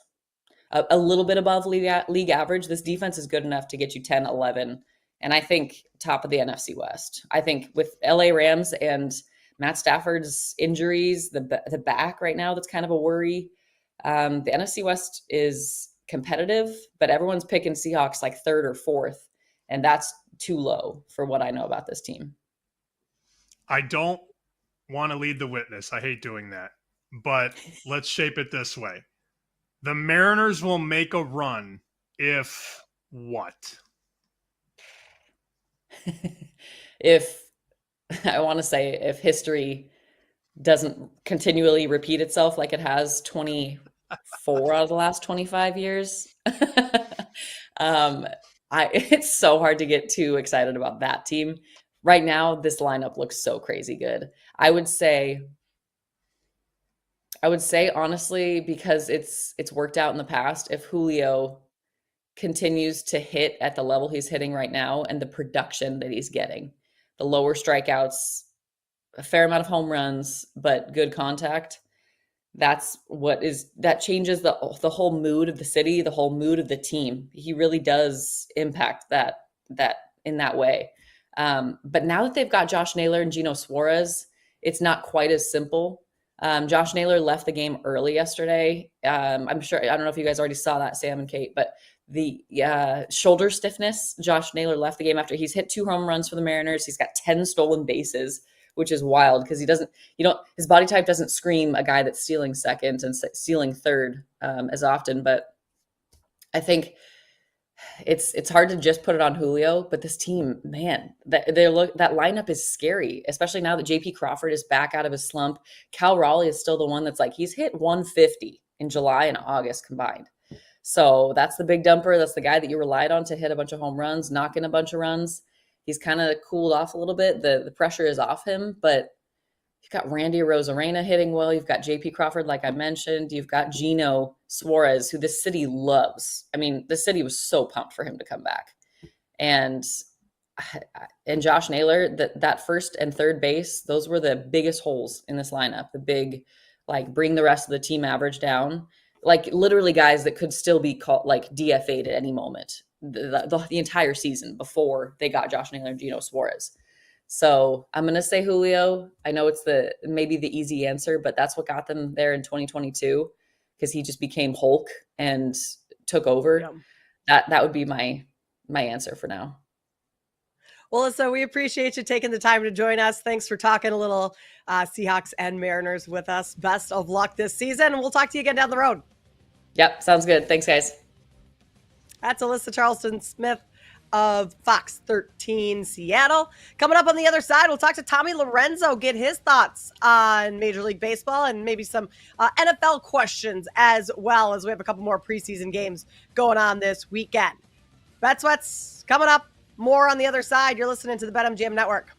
a little bit above league average, this defense is good enough to get you 10, 11. And I think top of the NFC West. I think with LA Rams and Matt Stafford's injuries, the back right now, that's kind of a worry. The NFC West is competitive, but everyone's picking Seahawks like 3rd or 4th, and that's too low for what I know about this team. I don't want to lead the witness. I hate doing that, but let's shape it this way. The Mariners will make a run if what? If history doesn't continually repeat itself like it has 24 out of the last 25 years. It's so hard to get too excited about that team. Right now, this lineup looks so crazy good. I would say honestly, because it's worked out in the past, if Julio continues to hit at the level he's hitting right now and the production that he's getting, the lower strikeouts, a fair amount of home runs, but good contact, that changes the whole mood of the city, the whole mood of the team. He really does impact that in that way. But now that they've got Josh Naylor and Geno Suarez, it's not quite as simple. Josh Naylor left the game early yesterday. I'm sure, I don't know if you guys already saw that, Sam and Kate, but the shoulder stiffness, Josh Naylor left the game after he's hit 2 home runs for the Mariners. He's got 10 stolen bases, which is wild because his body type doesn't scream a guy that's stealing second and stealing third as often. But I think it's hard to just put it on Julio, but this team, man, that lineup is scary, especially now that JP Crawford is back out of his slump. Cal Raleigh is still the one that's like, he's hit 150 in July and August combined. So that's the big dumper. That's the guy that you relied on to hit a bunch of home runs, knock in a bunch of runs. He's kind of cooled off a little bit. The pressure is off him, but you've got Randy Arozarena hitting well. You've got JP Crawford, like I mentioned. You've got Geno Suarez, who this city loves. I mean, the city was so pumped for him to come back. And Josh Naylor, that first and third base, those were the biggest holes in this lineup. The big, like, bring the rest of the team average down. Like, literally guys that could still be called, like, DFA'd at any moment the entire season before they got Josh Naylor and Geno Suarez. So I'm going to say Julio. I know it's maybe the easy answer, but that's what got them there in 2022 because he just became Hulk and took over. Yeah. That would be my answer for now. Well, so we appreciate you taking the time to join us. Thanks for talking a little Seahawks and Mariners with us. Best of luck this season, and we'll talk to you again down the road. Yep, sounds good. Thanks, guys. That's Alyssa Charleston-Smith of Fox 13 Seattle. Coming up on the other side, we'll talk to Tommy Lorenzo, get his thoughts on Major League Baseball and maybe some NFL questions as well, as we have a couple more preseason games going on this weekend. Bet Sweats coming up. More on the other side. You're listening to the BetMGM Network.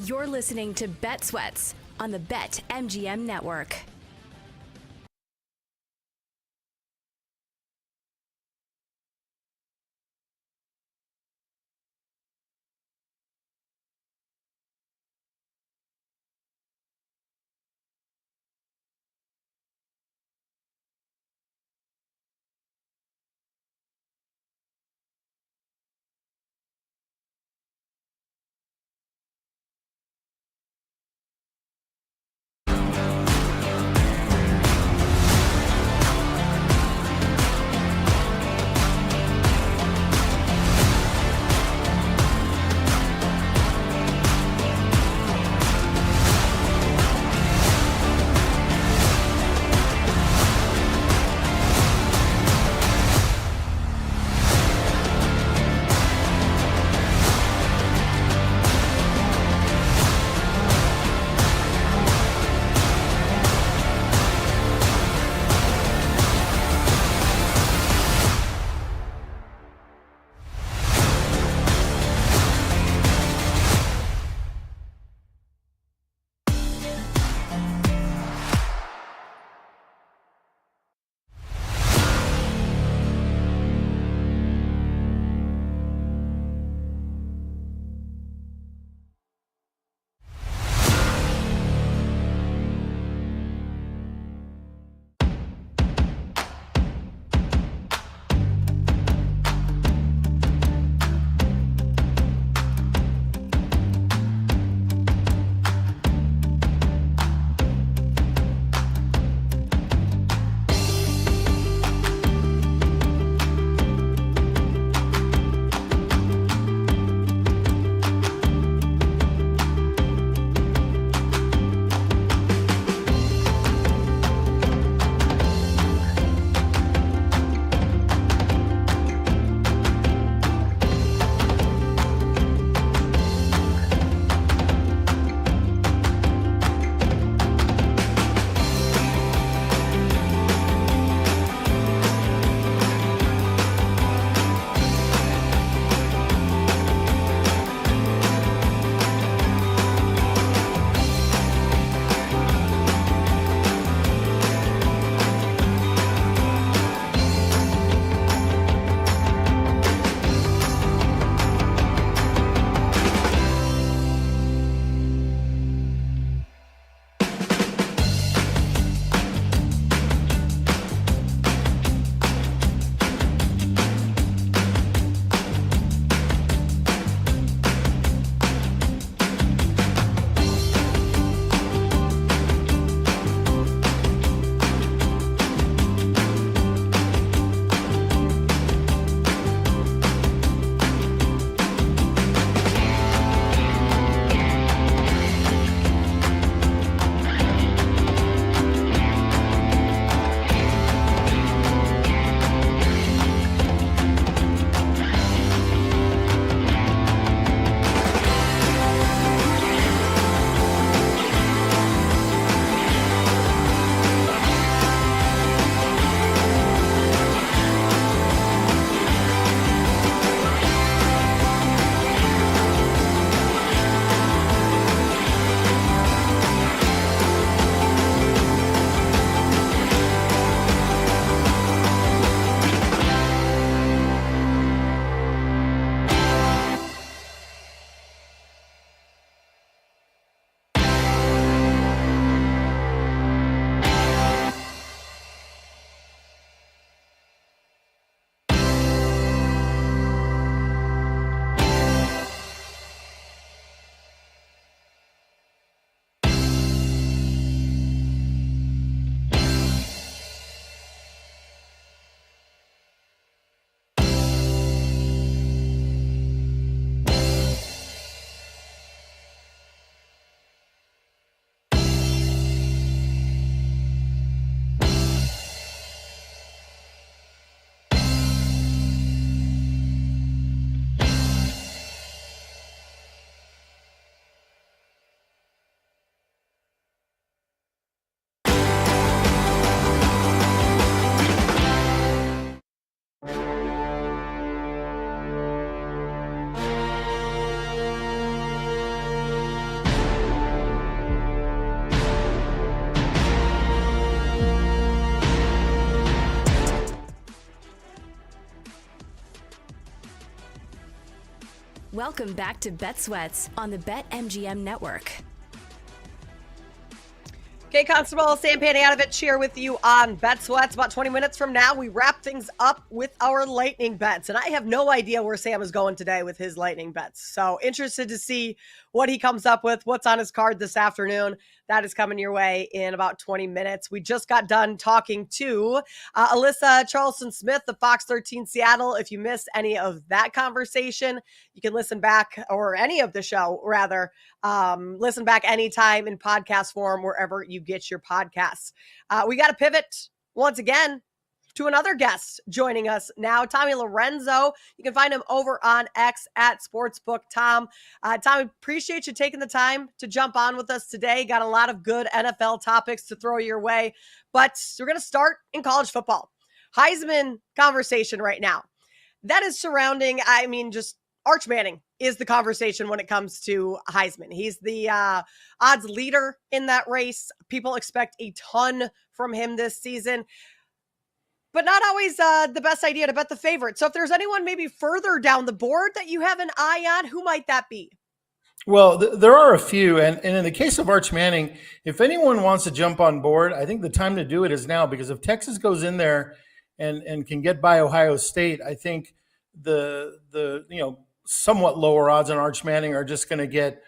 You're listening to Bet Sweats on the BetMGM Network. Welcome back to Bet Sweats on the BetMGM Network. Kate Constable, Sam Panayatovich here with you on Bet Sweats. About 20 minutes from now, we wrap things up with our lightning bets. And I have no idea where Sam is going today with his lightning bets. So interested to see what he comes up with, what's on his card this afternoon. That is coming your way in about 20 minutes. We just got done talking to Alyssa Charleston-Smith of Fox 13 Seattle. If you missed any of that conversation, you can listen back, or any of the show, rather. Listen back anytime in podcast form, wherever you get your podcasts. We got to pivot once again to another guest joining us now, Tommy Lorenzo. You can find him over on X at Sportsbook Tom. Tommy, appreciate you taking the time to jump on with us today. Got a lot of good NFL topics to throw your way, but we're going to start in college football. Heisman conversation right now. That is surrounding, just Arch Manning is the conversation when it comes to Heisman. He's the odds leader in that race. People expect a ton from him this season, but not always the best idea to bet the favorite. So if there's anyone maybe further down the board that you have an eye on, who might that be? Well, there are a few. And in the case of Arch Manning, if anyone wants to jump on board, I think the time to do it is now, because if Texas goes in there and can get by Ohio State, I think the somewhat lower odds on Arch Manning are just going to get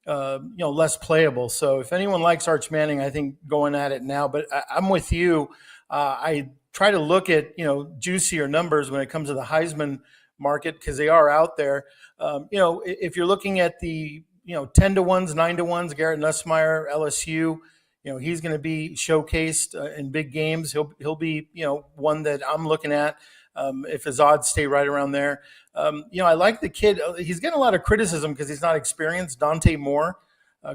less playable. So if anyone likes Arch Manning, I think going at it now. But I'm with you. I try to look at juicier numbers when it comes to the Heisman market, because they are out there. If you're looking at the 10 to 1s, 9 to 1s, Garrett Nussmeier, LSU, he's going to be showcased in big games. He'll be one that I'm looking at if his odds stay right around there. I like the kid. He's getting a lot of criticism because he's not experienced. Dante Moore,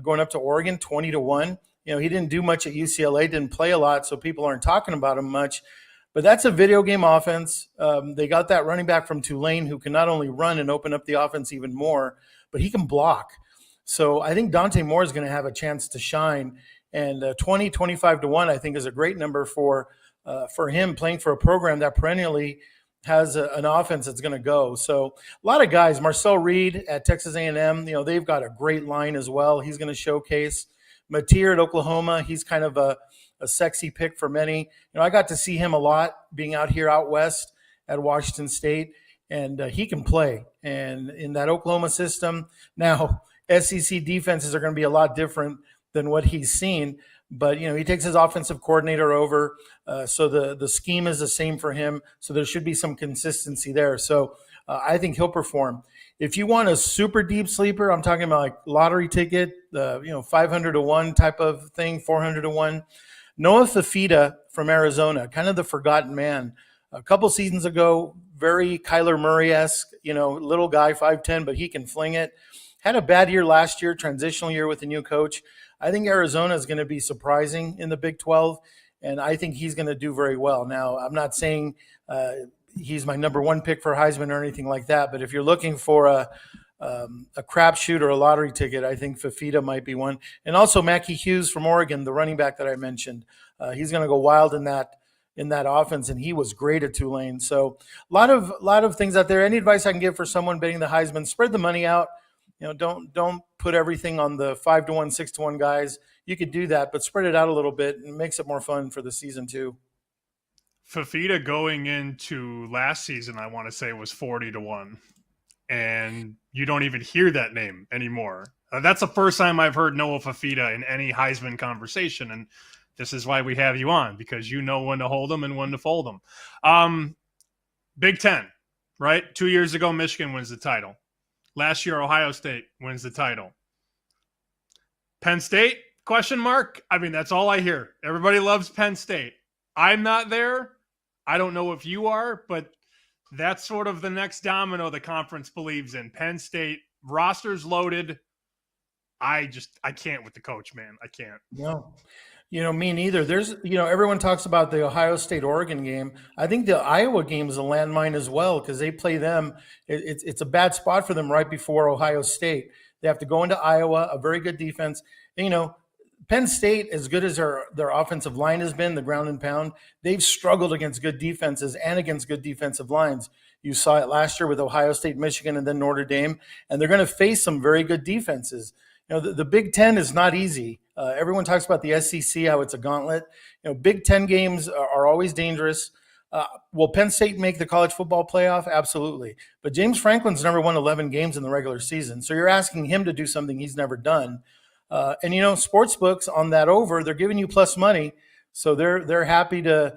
going up to Oregon, 20 to 1. He didn't do much at UCLA, didn't play a lot, so people aren't talking about him much. But that's a video game offense. They got that running back from Tulane who can not only run and open up the offense even more, but he can block. So I think Dante Moore is going to have a chance to shine. And 20, 25 to 1, I think, is a great number for him playing for a program that perennially has an offense that's going to go. So a lot of guys, Marcel Reed at Texas A&M, they've got a great line as well. He's going to showcase. Mateer at Oklahoma, he's kind of a sexy pick for many. I got to see him a lot being out here out west at Washington State, and he can play. And in that Oklahoma system, now SEC defenses are going to be a lot different than what he's seen. But, he takes his offensive coordinator over, so the scheme is the same for him. So there should be some consistency there. So I think he'll perform. If you want a super deep sleeper, I'm talking about like lottery ticket, 500 to 1 type of thing, 400 to 1. Noah Fifita from Arizona, kind of the forgotten man. A couple seasons ago, very Kyler Murray-esque, little guy, 5'10", but he can fling it. Had a bad year last year, transitional year with a new coach. I think Arizona is going to be surprising in the Big 12, and I think he's going to do very well. Now, I'm not saying he's my number one pick for Heisman or anything like that, but if you're looking for a crapshoot or a lottery ticket, I think Fifita might be one. And also Mackie Hughes from Oregon, the running back that I mentioned. He's going to go wild in that offense, and he was great at Tulane. So a lot of things out there. Any advice I can give for someone betting the Heisman? Spread the money out. Don't put everything on the 5 to 1, 6 to 1 guys. You could do that, but spread it out a little bit, and it makes it more fun for the season too. Fifita going into last season, I want to say, was 40 to 1. And you don't even hear that name anymore. That's the first time I've heard Noah Fifita in any Heisman conversation, and this is why we have you on, because you know when to hold them and when to fold them. Big Ten, right? 2 years ago, Michigan wins the title. Last year, Ohio State wins the title. Penn State, question mark? That's all I hear. Everybody loves Penn State. I'm not there. I don't know if you are, but that's sort of the next domino the conference believes in. Penn State, roster's loaded. I can't with the coach, man. I can't. No. Me neither. There's, everyone talks about the Ohio State-Oregon game. I think the Iowa game is a landmine as well, because they play them. It's a bad spot for them right before Ohio State. They have to go into Iowa, a very good defense. And, Penn State, as good as their offensive line has been, the ground and pound, they've struggled against good defenses and against good defensive lines. You saw it last year with Ohio State, Michigan, and then Notre Dame. And they're going to face some very good defenses. The Big Ten is not easy. Everyone talks about the SEC, how it's a gauntlet. Big Ten games are always dangerous. Will Penn State make the college football playoff? Absolutely. But James Franklin's never won 11 games in the regular season. So you're asking him to do something he's never done. And sports books on that over, they're giving you plus money. So they're happy to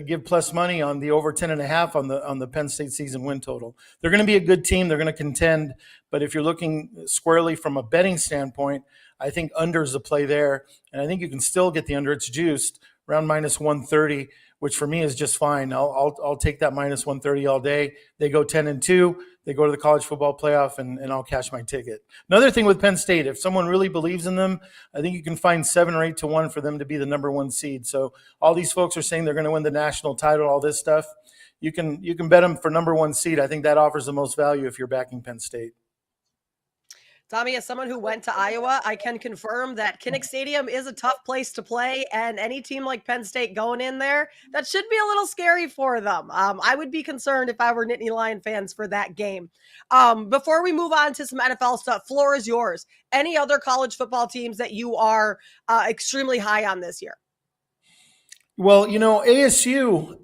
give plus money on the over 10.5 on the Penn State season win total. They're going to be a good team. They're going to contend. But if you're looking squarely from a betting standpoint, I think under is the play there. And I think you can still get the under. It's juiced around minus 130, which for me is just fine. I'll take that minus 130 all day. They go 10-2. They go to the college football playoff, and I'll cash my ticket. Another thing with Penn State, if someone really believes in them, I think you can find 7 or 8-1 for them to be the number 1 seed. So all these folks are saying they're going to win the national title, all this stuff. You can bet them for number 1 seed. I think that offers the most value if you're backing Penn State. Tommy, as someone who went to Iowa, I can confirm that Kinnick Stadium is a tough place to play, and any team like Penn State going in there, that should be a little scary for them. I would be concerned if I were Nittany Lion fans for that game. Before we move on to some NFL stuff, floor is yours. Any other college football teams that you are extremely high on this year? Well, ASU,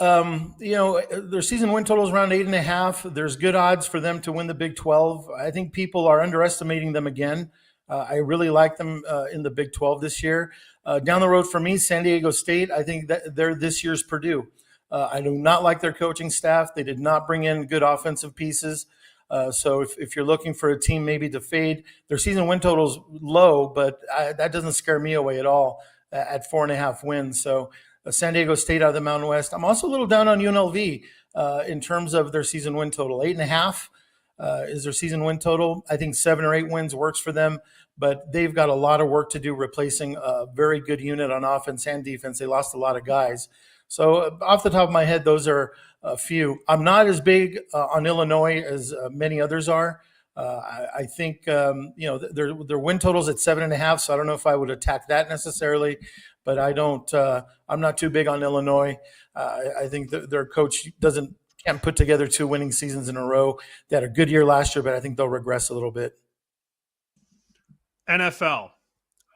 their season win total is around 8.5. There's good odds for them to win the Big 12. I think people are underestimating them again. I really like them in the Big 12 this year. Down the road for me, San Diego State, I think that they're this year's Purdue. I do not like their coaching staff. They did not bring in good offensive pieces. So if you're looking for a team maybe to fade, their season win total is low, but that doesn't scare me away at all at 4.5 wins. So San Diego State out of the Mountain West. I'm also a little down on UNLV in terms of their season win total. 8.5 is their season win total. I think 7 or 8 wins works for them, but they've got a lot of work to do replacing a very good unit on offense and defense. They lost a lot of guys. So off the top of my head, those are a few. I'm not as big on Illinois as many others are. I think their win totals at 7.5, so I don't know if I would attack that necessarily. But I'm not too big on Illinois. I think their coach can't put together 2 winning seasons in a row. They had a good year last year, but I think they'll regress a little bit. NFL.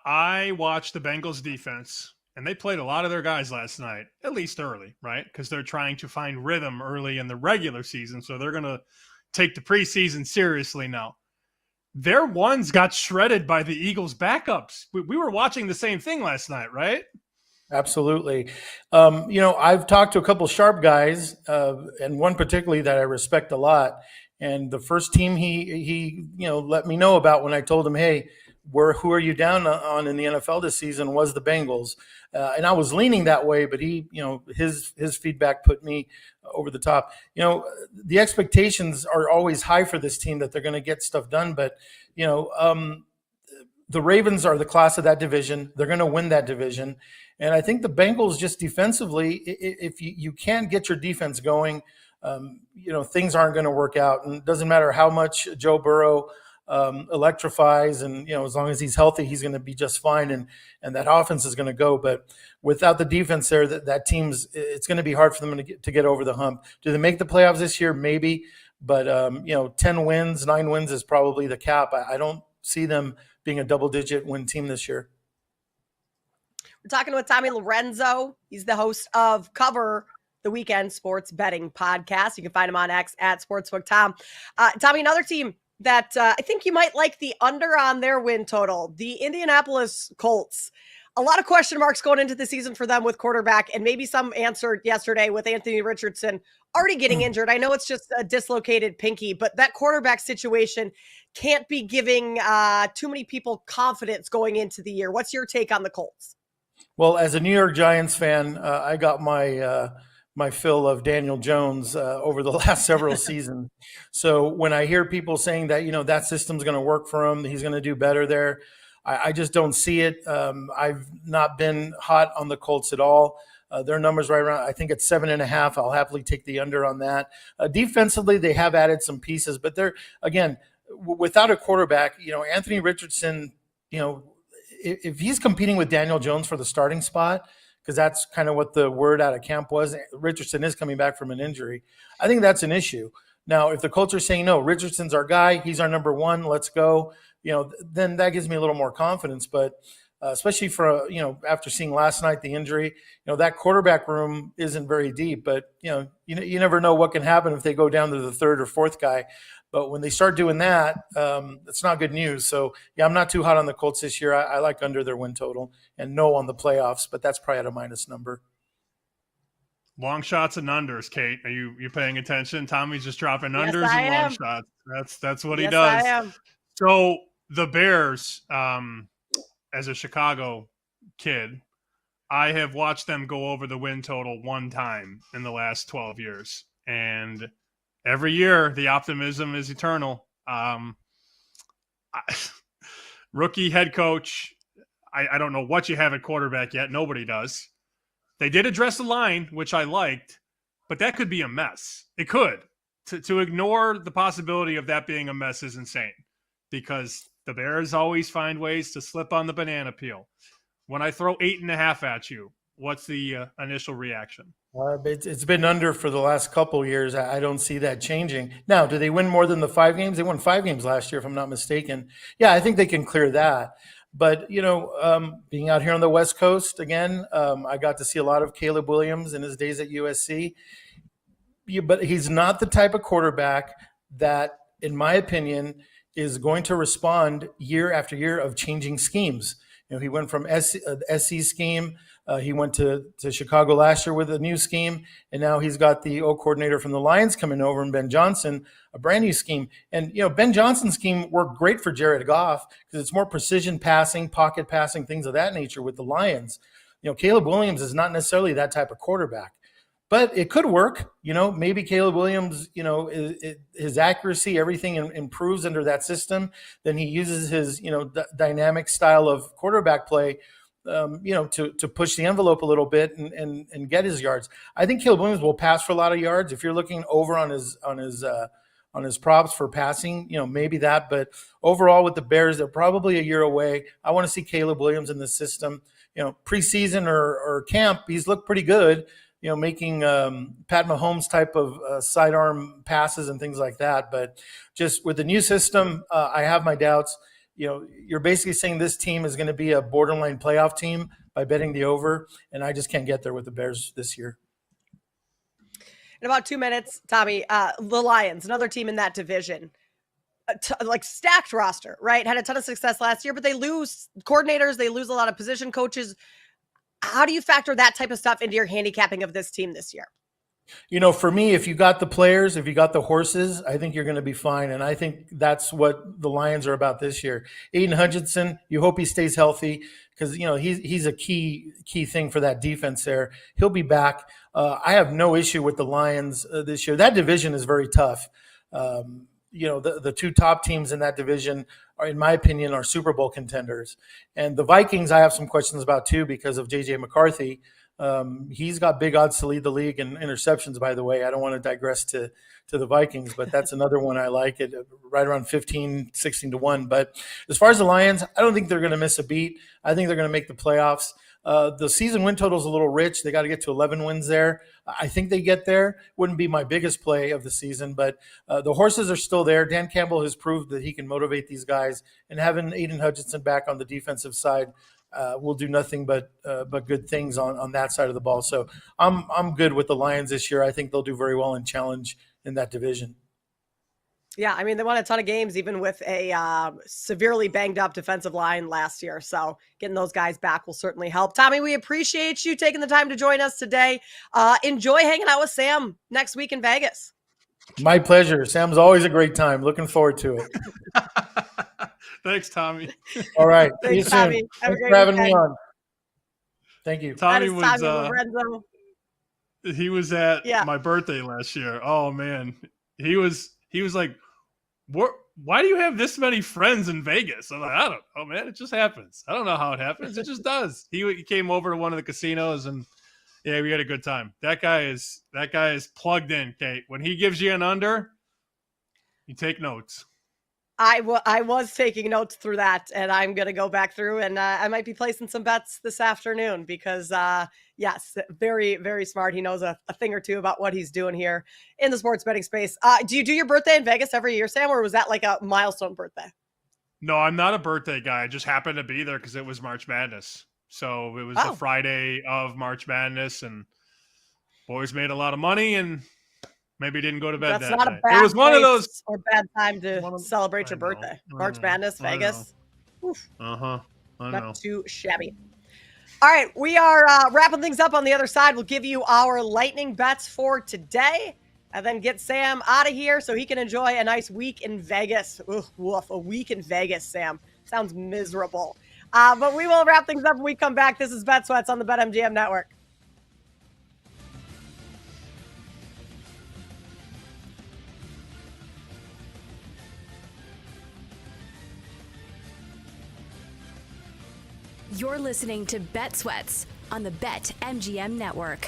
I watched the Bengals defense, and they played a lot of their guys last night, at least early, right? Because they're trying to find rhythm early in the regular season, so they're going to take the preseason seriously now. Their ones got shredded by the Eagles' backups. We were watching the same thing last night, right? Absolutely. I've talked to a couple sharp guys, and one particularly that I respect a lot. And the first team he let me know about when I told him, hey, who are you down on in the NFL this season, was the Bengals. And I was leaning that way, but his feedback put me over the top. The expectations are always high for this team that they're going to get stuff done. But, the Ravens are the class of that division. They're going to win that division. And I think the Bengals just defensively, if you can't get your defense going, things aren't going to work out. And it doesn't matter how much Joe Burrow electrifies, and as long as he's healthy, he's going to be just fine, and that offense is going to go. But without the defense there, that team's, it's going to be hard for them to get over the hump. Do they make the playoffs this year? Maybe, but 10 wins, 9 wins is probably the cap. I don't see them being a double-digit win team this year. We're talking with Tommy Lorenzo. He's the host of Cover the Weekend Sports Betting Podcast. You can find him on X at SportsbookTom. Tommy, another team that I think you might like the under on their win total, the Indianapolis Colts. A lot of question marks going into the season for them with quarterback, and maybe some answered yesterday with Anthony Richardson already getting injured. I know it's just a dislocated pinky, but that quarterback situation can't be giving too many people confidence going into the year. What's your take on the Colts? Well, as a New York Giants fan, I got my fill of Daniel Jones over the last several seasons. So when I hear people saying that, that system's going to work for him, he's going to do better there, I just don't see it. I've not been hot on the Colts at all. Their numbers right around, I think it's 7.5. I'll happily take the under on that. Defensively, they have added some pieces, but they're, again, without a quarterback, Anthony Richardson, if he's competing with Daniel Jones for the starting spot, because that's kind of what the word out of camp was, Richardson is coming back from an injury, I think that's an issue. Now, if the Colts are saying, no, Richardson's our guy, he's our number one, let's go, then that gives me a little more confidence. But especially for, after seeing last night the injury, that quarterback room isn't very deep. But, you never know what can happen if they go down to the third or fourth guy. But when they start doing that, it's not good news. So, yeah, I'm not too hot on the Colts this year. I like under their win total and no on the playoffs, but that's probably at a minus number. Long shots and unders, Kate. Are you paying attention? Tommy's just dropping Yes, unders I and am. long shots. That's what he Yes, does. I am. So the Bears, as a Chicago kid, I have watched them go over the win total one time in the last 12 years. And every year, the optimism is eternal. Rookie head coach, I don't know what you have at quarterback yet. Nobody does. They did address the line, which I liked, but that could be a mess. It could. To ignore the possibility of that being a mess is insane because the Bears always find ways to slip on the banana peel. When I throw 8.5 at you, what's the initial reaction? It's been under for the last couple of years. I don't see that changing. Now, do they win more than the 5 games? They won 5 games last year, if I'm not mistaken. Yeah, I think they can clear that. But, being out here on the West Coast, again, I got to see a lot of Caleb Williams in his days at USC. But he's not the type of quarterback that, in my opinion, is going to respond year after year of changing schemes. He went from SC scheme. He went to Chicago last year with a new scheme, and now he's got the O coordinator from the Lions coming over, and Ben Johnson, a brand new scheme. And Ben Johnson's scheme worked great for Jared Goff because it's more precision passing, pocket passing, things of that nature with the Lions. Caleb Williams is not necessarily that type of quarterback, but it could work. Maybe Caleb Williams, his accuracy, everything improves under that system. Then he uses his, dynamic style of quarterback play, to push the envelope a little bit and get his yards. I think Caleb Williams will pass for a lot of yards. If you're looking over on his props for passing, maybe that. But overall with the Bears, they're probably a year away. I want to see Caleb Williams in the system. Preseason or camp, he's looked pretty good. Making Pat Mahomes type of sidearm passes and things like that. But just with the new system, I have my doubts. You're basically saying this team is going to be a borderline playoff team by betting the over, and I just can't get there with the Bears this year. In about 2 minutes, Tommy, the Lions, another team in that division, like stacked roster, right? Had a ton of success last year, but they lose coordinators. They lose a lot of position coaches. How do you factor that type of stuff into your handicapping of this team this year? For me, if you got the players, if you got the horses, I think you're going to be fine. And I think that's what the Lions are about this year. Aiden Hutchinson, you hope he stays healthy because, he's a key thing for that defense there. He'll be back. I have no issue with the Lions this year. That division is very tough. The 2 top teams in that division are, in my opinion, are Super Bowl contenders. And the Vikings, I have some questions about too because of J.J. McCarthy. He's got big odds to lead the league in interceptions, by the way. I don't want to digress to the Vikings, but that's another one I like it right around 15, 16 to 1. But as far as the Lions, I don't think they're going to miss a beat. I think they're going to make the playoffs. The season win total is a little rich. They got to get to 11 wins there. I think they get there. Wouldn't be my biggest play of the season, but the horses are still there. Dan Campbell has proved that he can motivate these guys, and having Aiden Hutchinson back on the defensive side will do nothing but good things on that side of the ball. So I'm good with the Lions this year. I think they'll do very well and challenge in that division. Yeah, I mean, they won a ton of games, even with a severely banged up defensive line last year. So getting those guys back will certainly help. Tommy, we appreciate you taking the time to join us today. Enjoy hanging out with Sam next week in Vegas. My pleasure. Sam's always a great time. Looking forward to it. Thanks, Tommy. All right. Thanks, See you soon. Tommy. Thanks for having me on. Thank you. Tommy Lorenzo. He was at my birthday last year. Oh man, he was like, why do you have this many friends in Vegas? I'm like, I don't know, man. It just happens. I don't know how it happens. It just does. He came over to one of the casinos and yeah, we had a good time. That guy is plugged in, Kate. When he gives you an under, you take notes. I was taking notes through that, and I'm going to go back through, and I might be placing some bets this afternoon because, yes, very, very smart. He knows a thing or two about what he's doing here in the sports betting space. Do you do your birthday in Vegas every year, Sam, or was that like a milestone birthday? No, I'm not a birthday guy. I just happened to be there because it was March Madness. So it was the Friday of March Madness, and boys made a lot of money and maybe didn't go to bed That's that not night. a bad It was one of those or bad time to celebrate your birthday. March Madness, Vegas. I Not know. too shabby. All right, we are wrapping things up on the other side. We'll give you our lightning bets for today and then get Sam out of here so he can enjoy a nice week in Vegas. Ooh, woof, a week in Vegas, Sam. Sounds miserable. But we will wrap things up when we come back. This is Bet Sweats on the BetMGM Network. You're listening to Bet Sweats on the BetMGM Network.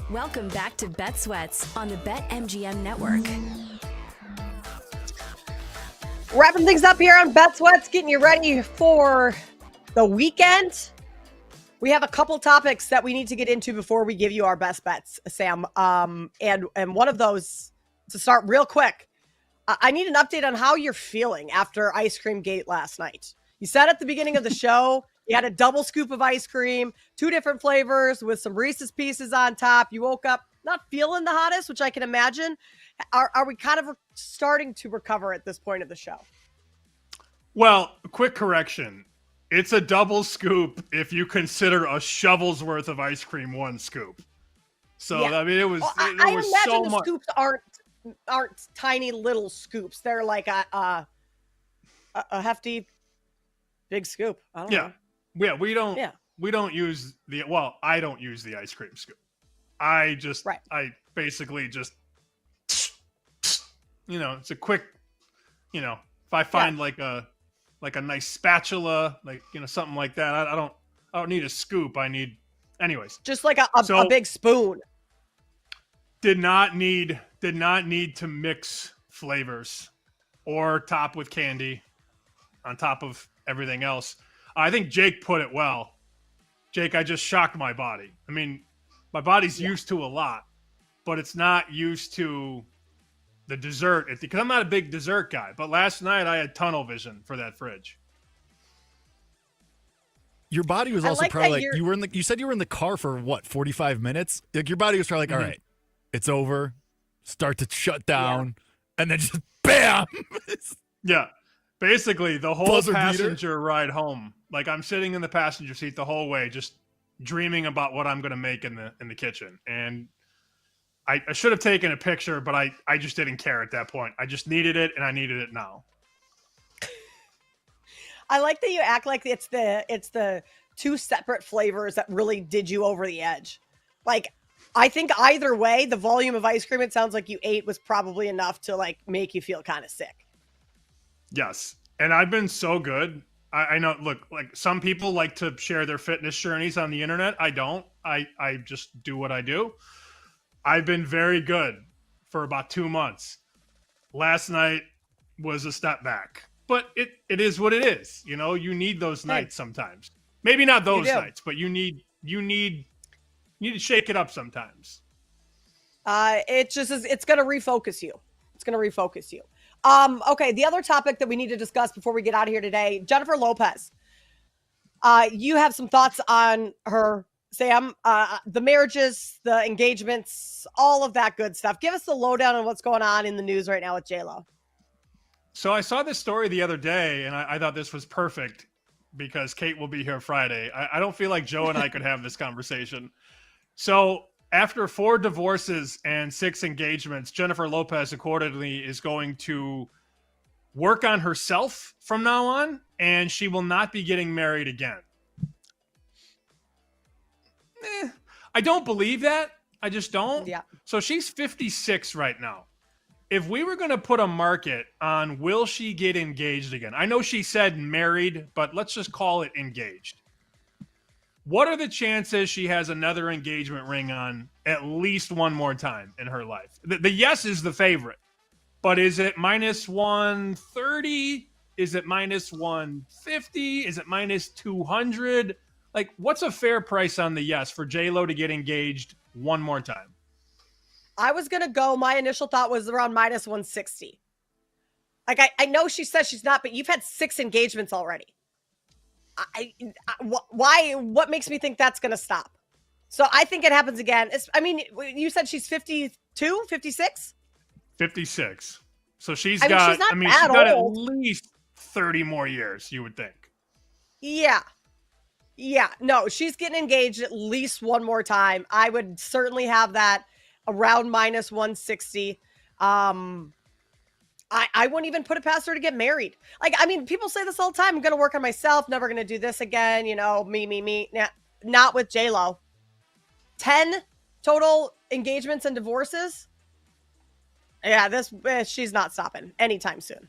Welcome back to Bet Sweats on the BetMGM Network. Wrapping things up here on Bet Sweats, getting you ready for the weekend. We have a couple topics that we need to get into before we give you our best bets, Sam. And one of those, to start real quick, I need an update on how you're feeling after Ice Cream Gate last night. You said at the beginning of the show, you had a double scoop of ice cream, 2 different flavors with some Reese's Pieces on top. You woke up not feeling the hottest, which I can imagine. Are we kind of starting to recover at this point of the show? Well, quick correction. It's a double scoop if you consider a shovel's worth of ice cream 1 scoop. So, yeah. I mean, it was, well, I imagine so the much. Scoops aren't tiny little scoops. They're like a hefty big scoop. I don't know. Yeah, we don't use I don't use the ice cream scoop. I basically just, it's a quick, if I find like a nice spatula, something like that, I don't need a scoop. Anyways. Just like a big spoon. Did not need to mix flavors or top with candy on top of everything else. I think Jake put it well. Jake, I just shocked my body. I mean, my body's used to a lot, but it's not used to the dessert. Because I'm not a big dessert guy, but last night I had tunnel vision for that fridge. Your body was also probably you said you were in the car for 45 minutes? Like your body was probably like, all right, it's over, start to shut down, and then just bam. Yeah. Basically, the whole passenger beater ride home, like I'm sitting in the passenger seat the whole way, just dreaming about what I'm going to make in the kitchen. And I should have taken a picture, but I just didn't care at that point. I just needed it, and I needed it now. I like that you act like it's the 2 separate flavors that really did you over the edge. Like, I think either way, the volume of ice cream it sounds like you ate was probably enough to like make you feel kind of sick. Yes. And I've been so good. I know, look, like some people like to share their fitness journeys on the internet. I don't. I just do what I do. I've been very good for about 2 months. Last night was a step back. But it is what it is. You need those nights sometimes. Maybe not those nights, but you need to shake it up sometimes. It's going to refocus you. It's going to refocus you. Okay, the other topic that we need to discuss before we get out of here today, Jennifer Lopez. You have some thoughts on her, Sam, the marriages, the engagements, all of that good stuff. Give us the lowdown on what's going on in the news right now with J-Lo. So I saw this story the other day, and I thought this was perfect because Kate will be here Friday. I don't feel like Joe and I could have this conversation. So after 4 divorces and 6 engagements, Jennifer Lopez accordingly is going to work on herself from now on, and she will not be getting married again. I don't believe that. I just don't. Yeah. So she's 56 right now. If we were going to put a market on will she get engaged again? I know she said married, but let's just call it engaged. What are the chances she has another engagement ring on at least one more time in her life? The yes is the favorite, but is it minus 130? Is it minus 150? Is it minus 200? Like, what's a fair price on the yes for J-Lo to get engaged one more time? I was going to go, my initial thought was around minus 160. Like, I know she says she's not, but you've had 6 engagements already. Why? What makes me think that's going to stop? So I think it happens again. You said she's 52, 56? 56. So she's got at least 30 more years, you would think. Yeah. Yeah. No, she's getting engaged at least one more time. I would certainly have that around minus 160. I wouldn't even put it past her to get married. Like, I mean, people say this all the time. I'm going to work on myself. Never going to do this again. Me. Nah, not with J-Lo. 10 total engagements and divorces. Yeah, she's not stopping anytime soon.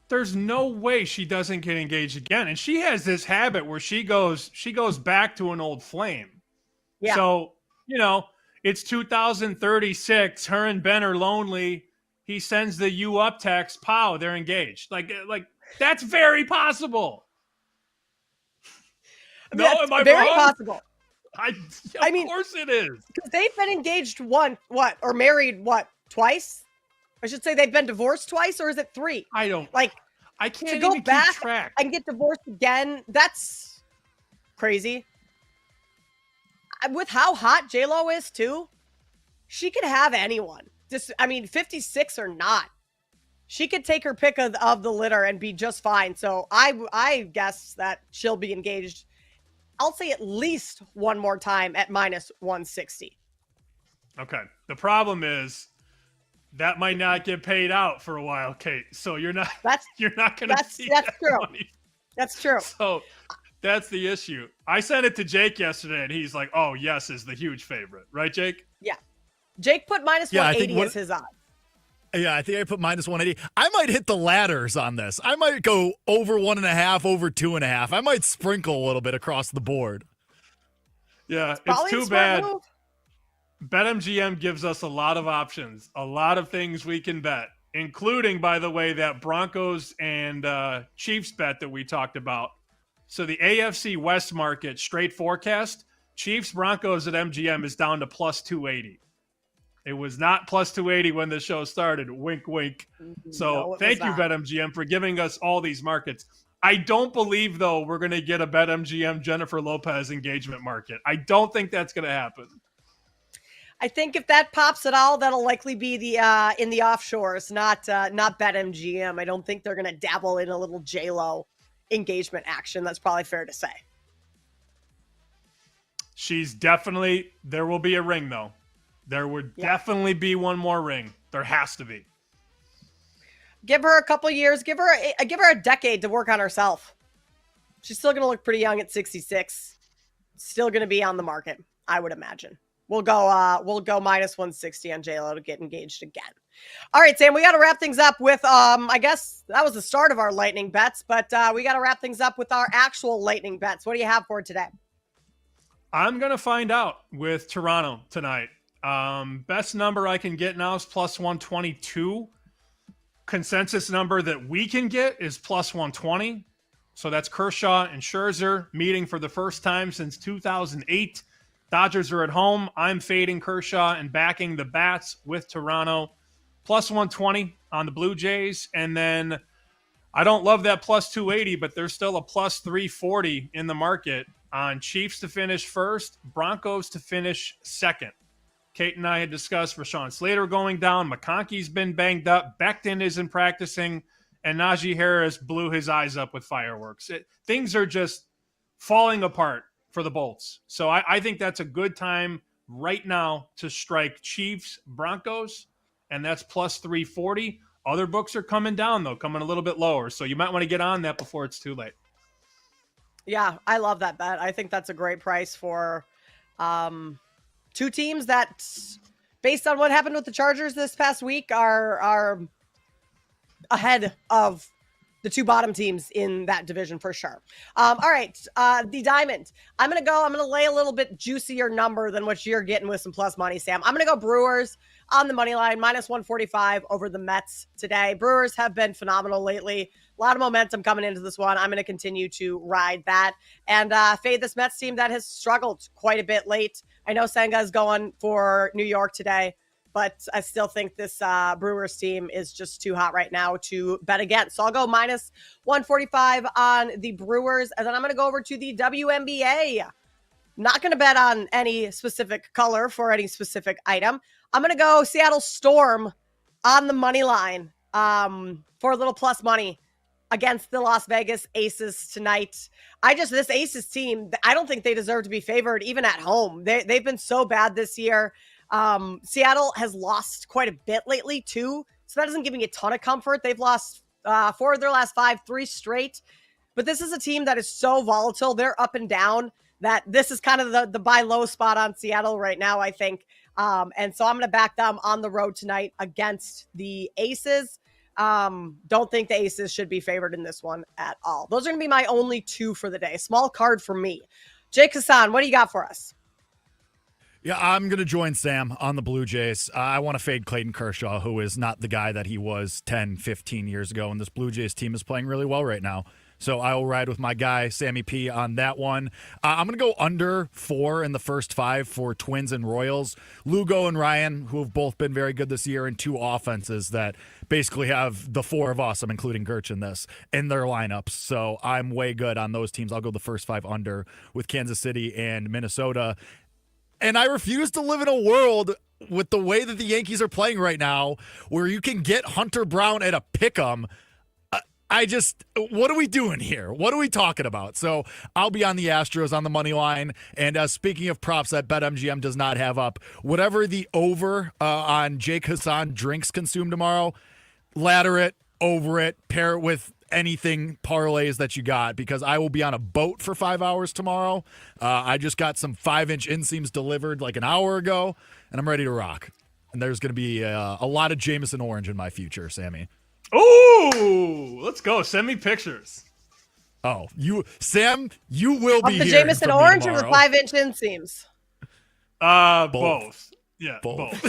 There's no way she doesn't get engaged again. And she has this habit where she goes back to an old flame. Yeah. So, It's 2036. Her and Ben are lonely. He sends the "you up" text. Pow, they're engaged. Like that's very possible. No, am I very wrong? possible. I mean, of course it is. Because they've been engaged or married twice? I should say they've been divorced twice, or is it 3? I don't. Like, I can't to go even back keep track and get divorced again. That's crazy. With how hot J-Lo is too, she could have anyone. 56 or not, she could take her pick of the litter and be just fine. So I guess that she'll be engaged. I'll say at least one more time at -160. Okay. The problem is that might not get paid out for a while, Kate. So you're not going to see that true. money. That's true. So that's the issue. I sent it to Jake yesterday, and he's like, "Oh, yes, is the huge favorite, right, Jake?" Yeah. Jake put -180 as his odds. Yeah, I think I put -180. I might hit the ladders on this. I might go over 1.5, over 2.5. I might sprinkle a little bit across the board. Yeah, it's too bad. BetMGM gives us a lot of options, a lot of things we can bet, including, by the way, that Broncos and Chiefs bet that we talked about. So the AFC West market straight forecast, Chiefs Broncos at MGM is down to +280. It was not +280 when the show started. Wink, wink. So thank you, BetMGM, for giving us all these markets. I don't believe, though, we're going to get a BetMGM Jennifer Lopez engagement market. I don't think that's going to happen. I think if that pops at all, that'll likely be the in the offshores, not BetMGM. I don't think they're going to dabble in a little J-Lo engagement action. That's probably fair to say. There will be a ring, though. There would definitely be one more ring. There has to be. Give her a couple years. Give her a decade to work on herself. She's still going to look pretty young at 66. Still going to be on the market, I would imagine. We'll go -160 on J-Lo to get engaged again. All right, Sam, we got to wrap things up with, I guess that was the start of our lightning bets, but we got to wrap things up with our actual lightning bets. What do you have for today? I'm going to find out with Toronto tonight. Best number I can get now is +122. Consensus number that we can get is +120. So that's Kershaw and Scherzer meeting for the first time since 2008. Dodgers are at home. I'm fading Kershaw and backing the bats with Toronto. +120 on the Blue Jays. And then I don't love that +280, but there's still a +340 in the market on Chiefs to finish first, Broncos to finish second. Kate and I had discussed Rashawn Slater going down. McConkey's been banged up. Becton isn't practicing. And Najee Harris blew his eyes up with fireworks. Things are just falling apart for the Bolts. So I think that's a good time right now to strike Chiefs, Broncos, and that's +340. Other books are coming down, though, coming a little bit lower. So you might want to get on that before it's too late. Yeah, I love that bet. I think that's a great price for two teams that, based on what happened with the Chargers this past week, are ahead of the two bottom teams in that division for sure. All right, the Diamond. I'm going to lay a little bit juicier number than what you're getting with some plus money, Sam. I'm going to go Brewers on the money line, -145 over the Mets today. Brewers have been phenomenal lately. A lot of momentum coming into this one. I'm going to continue to ride that and fade this Mets team that has struggled quite a bit late. I know Senga is going for New York today, but I still think this Brewers team is just too hot right now to bet against. So I'll go -145 on the Brewers. And then I'm going to go over to the WNBA. Not going to bet on any specific color for any specific item. I'm going to go Seattle Storm on the money line for a little plus money against the Las Vegas Aces tonight. This Aces team, I don't think they deserve to be favored even at home. They've been so bad this year. Seattle has lost quite a bit lately too, so that doesn't give me a ton of comfort. They've lost 4 of their last 5, 3 straight, but this is a team that is so volatile. They're up and down that this is kind of the buy low spot on Seattle right now, I think. And so I'm going to back them on the road tonight against the Aces. Don't think the Aces should be favored in this one at all. Those are going to be my only 2 for the day. Small card for me. Jake Hassan, what do you got for us? Yeah, I'm going to join Sam on the Blue Jays. I want to fade Clayton Kershaw, who is not the guy that he was 10, 15 years ago, and this Blue Jays team is playing really well right now. So I will ride with my guy, Sammy P, on that one. I'm going to go under 4 in the first 5 for Twins and Royals. Lugo and Ryan, who have both been very good this year, and 2 offenses that basically have the 4 of us, I'm including Gerch in this, in their lineups. So I'm way good on those teams. I'll go the first 5 under with Kansas City and Minnesota. And I refuse to live in a world with the way that the Yankees are playing right now where you can get Hunter Brown at a pick'em. What are we doing here? What are we talking about? So I'll be on the Astros on the money line. And speaking of props that BetMGM does not have up, whatever the over on Jake Hassan drinks consumed tomorrow, ladder it, over it, pair it with anything parlays that you got, because I will be on a boat for 5 hours tomorrow. I just got some 5-inch inseams delivered like an hour ago, and I'm ready to rock. And there's going to be a lot of Jameson Orange in my future, Sammy. Ooh, let's go. Send me pictures. Oh, Sam, you will be the here. Jameson Orange or the 5-inch inseams? Both. Yeah, both.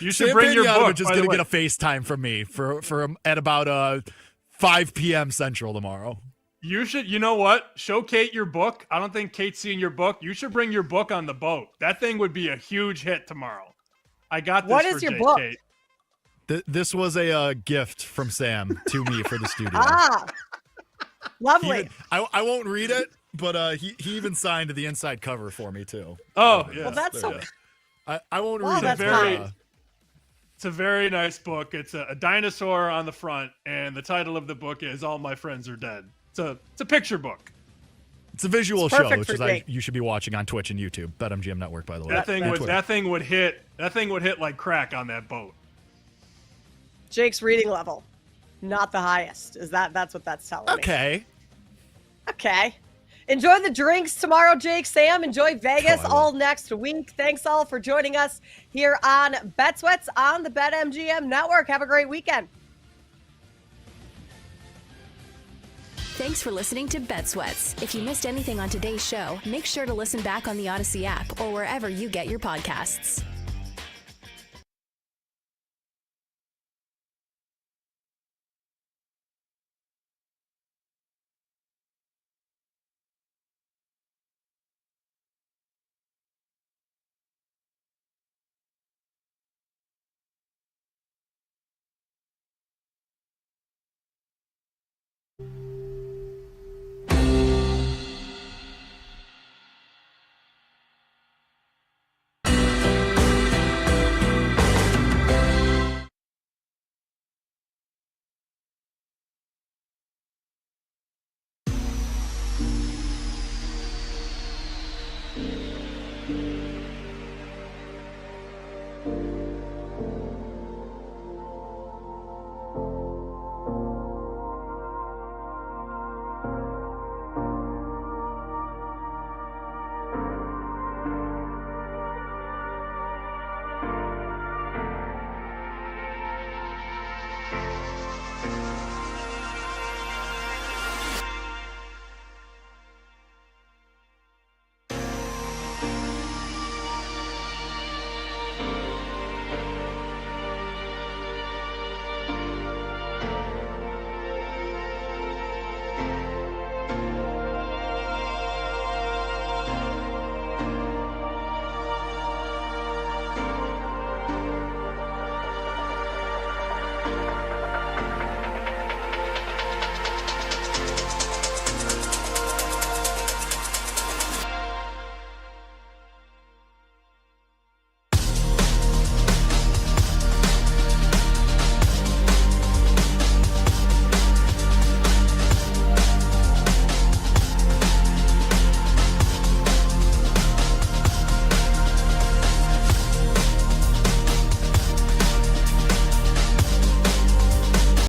You should bring your book. Just going to get a FaceTime from me for at about 5 p.m. Central tomorrow. You should. You know what? Show Kate your book. I don't think Kate's seen your book. You should bring your book on the boat. That thing would be a huge hit tomorrow. I got this. What is your book? Kate. This was a gift from Sam to me for the studio. Lovely. I won't read it, but he even signed the inside cover for me too. Oh, yeah. Well, that's so. I won't read it. It's a very nice book. It's a dinosaur on the front, and the title of the book is "All My Friends Are Dead." It's a picture book. It's a visual show, which is you should be watching on Twitch and YouTube. BetMGM Network, by the way. That thing would hit like crack on that boat. Jake's reading level, not the highest. That's what that's telling me? Okay. Enjoy the drinks tomorrow, Jake. Sam, enjoy Vegas all next week. Thanks all for joining us here on Bet Sweats on the BetMGM Network. Have a great weekend. Thanks for listening to Bet Sweats. If you missed anything on today's show, make sure to listen back on the Odyssey app or wherever you get your podcasts.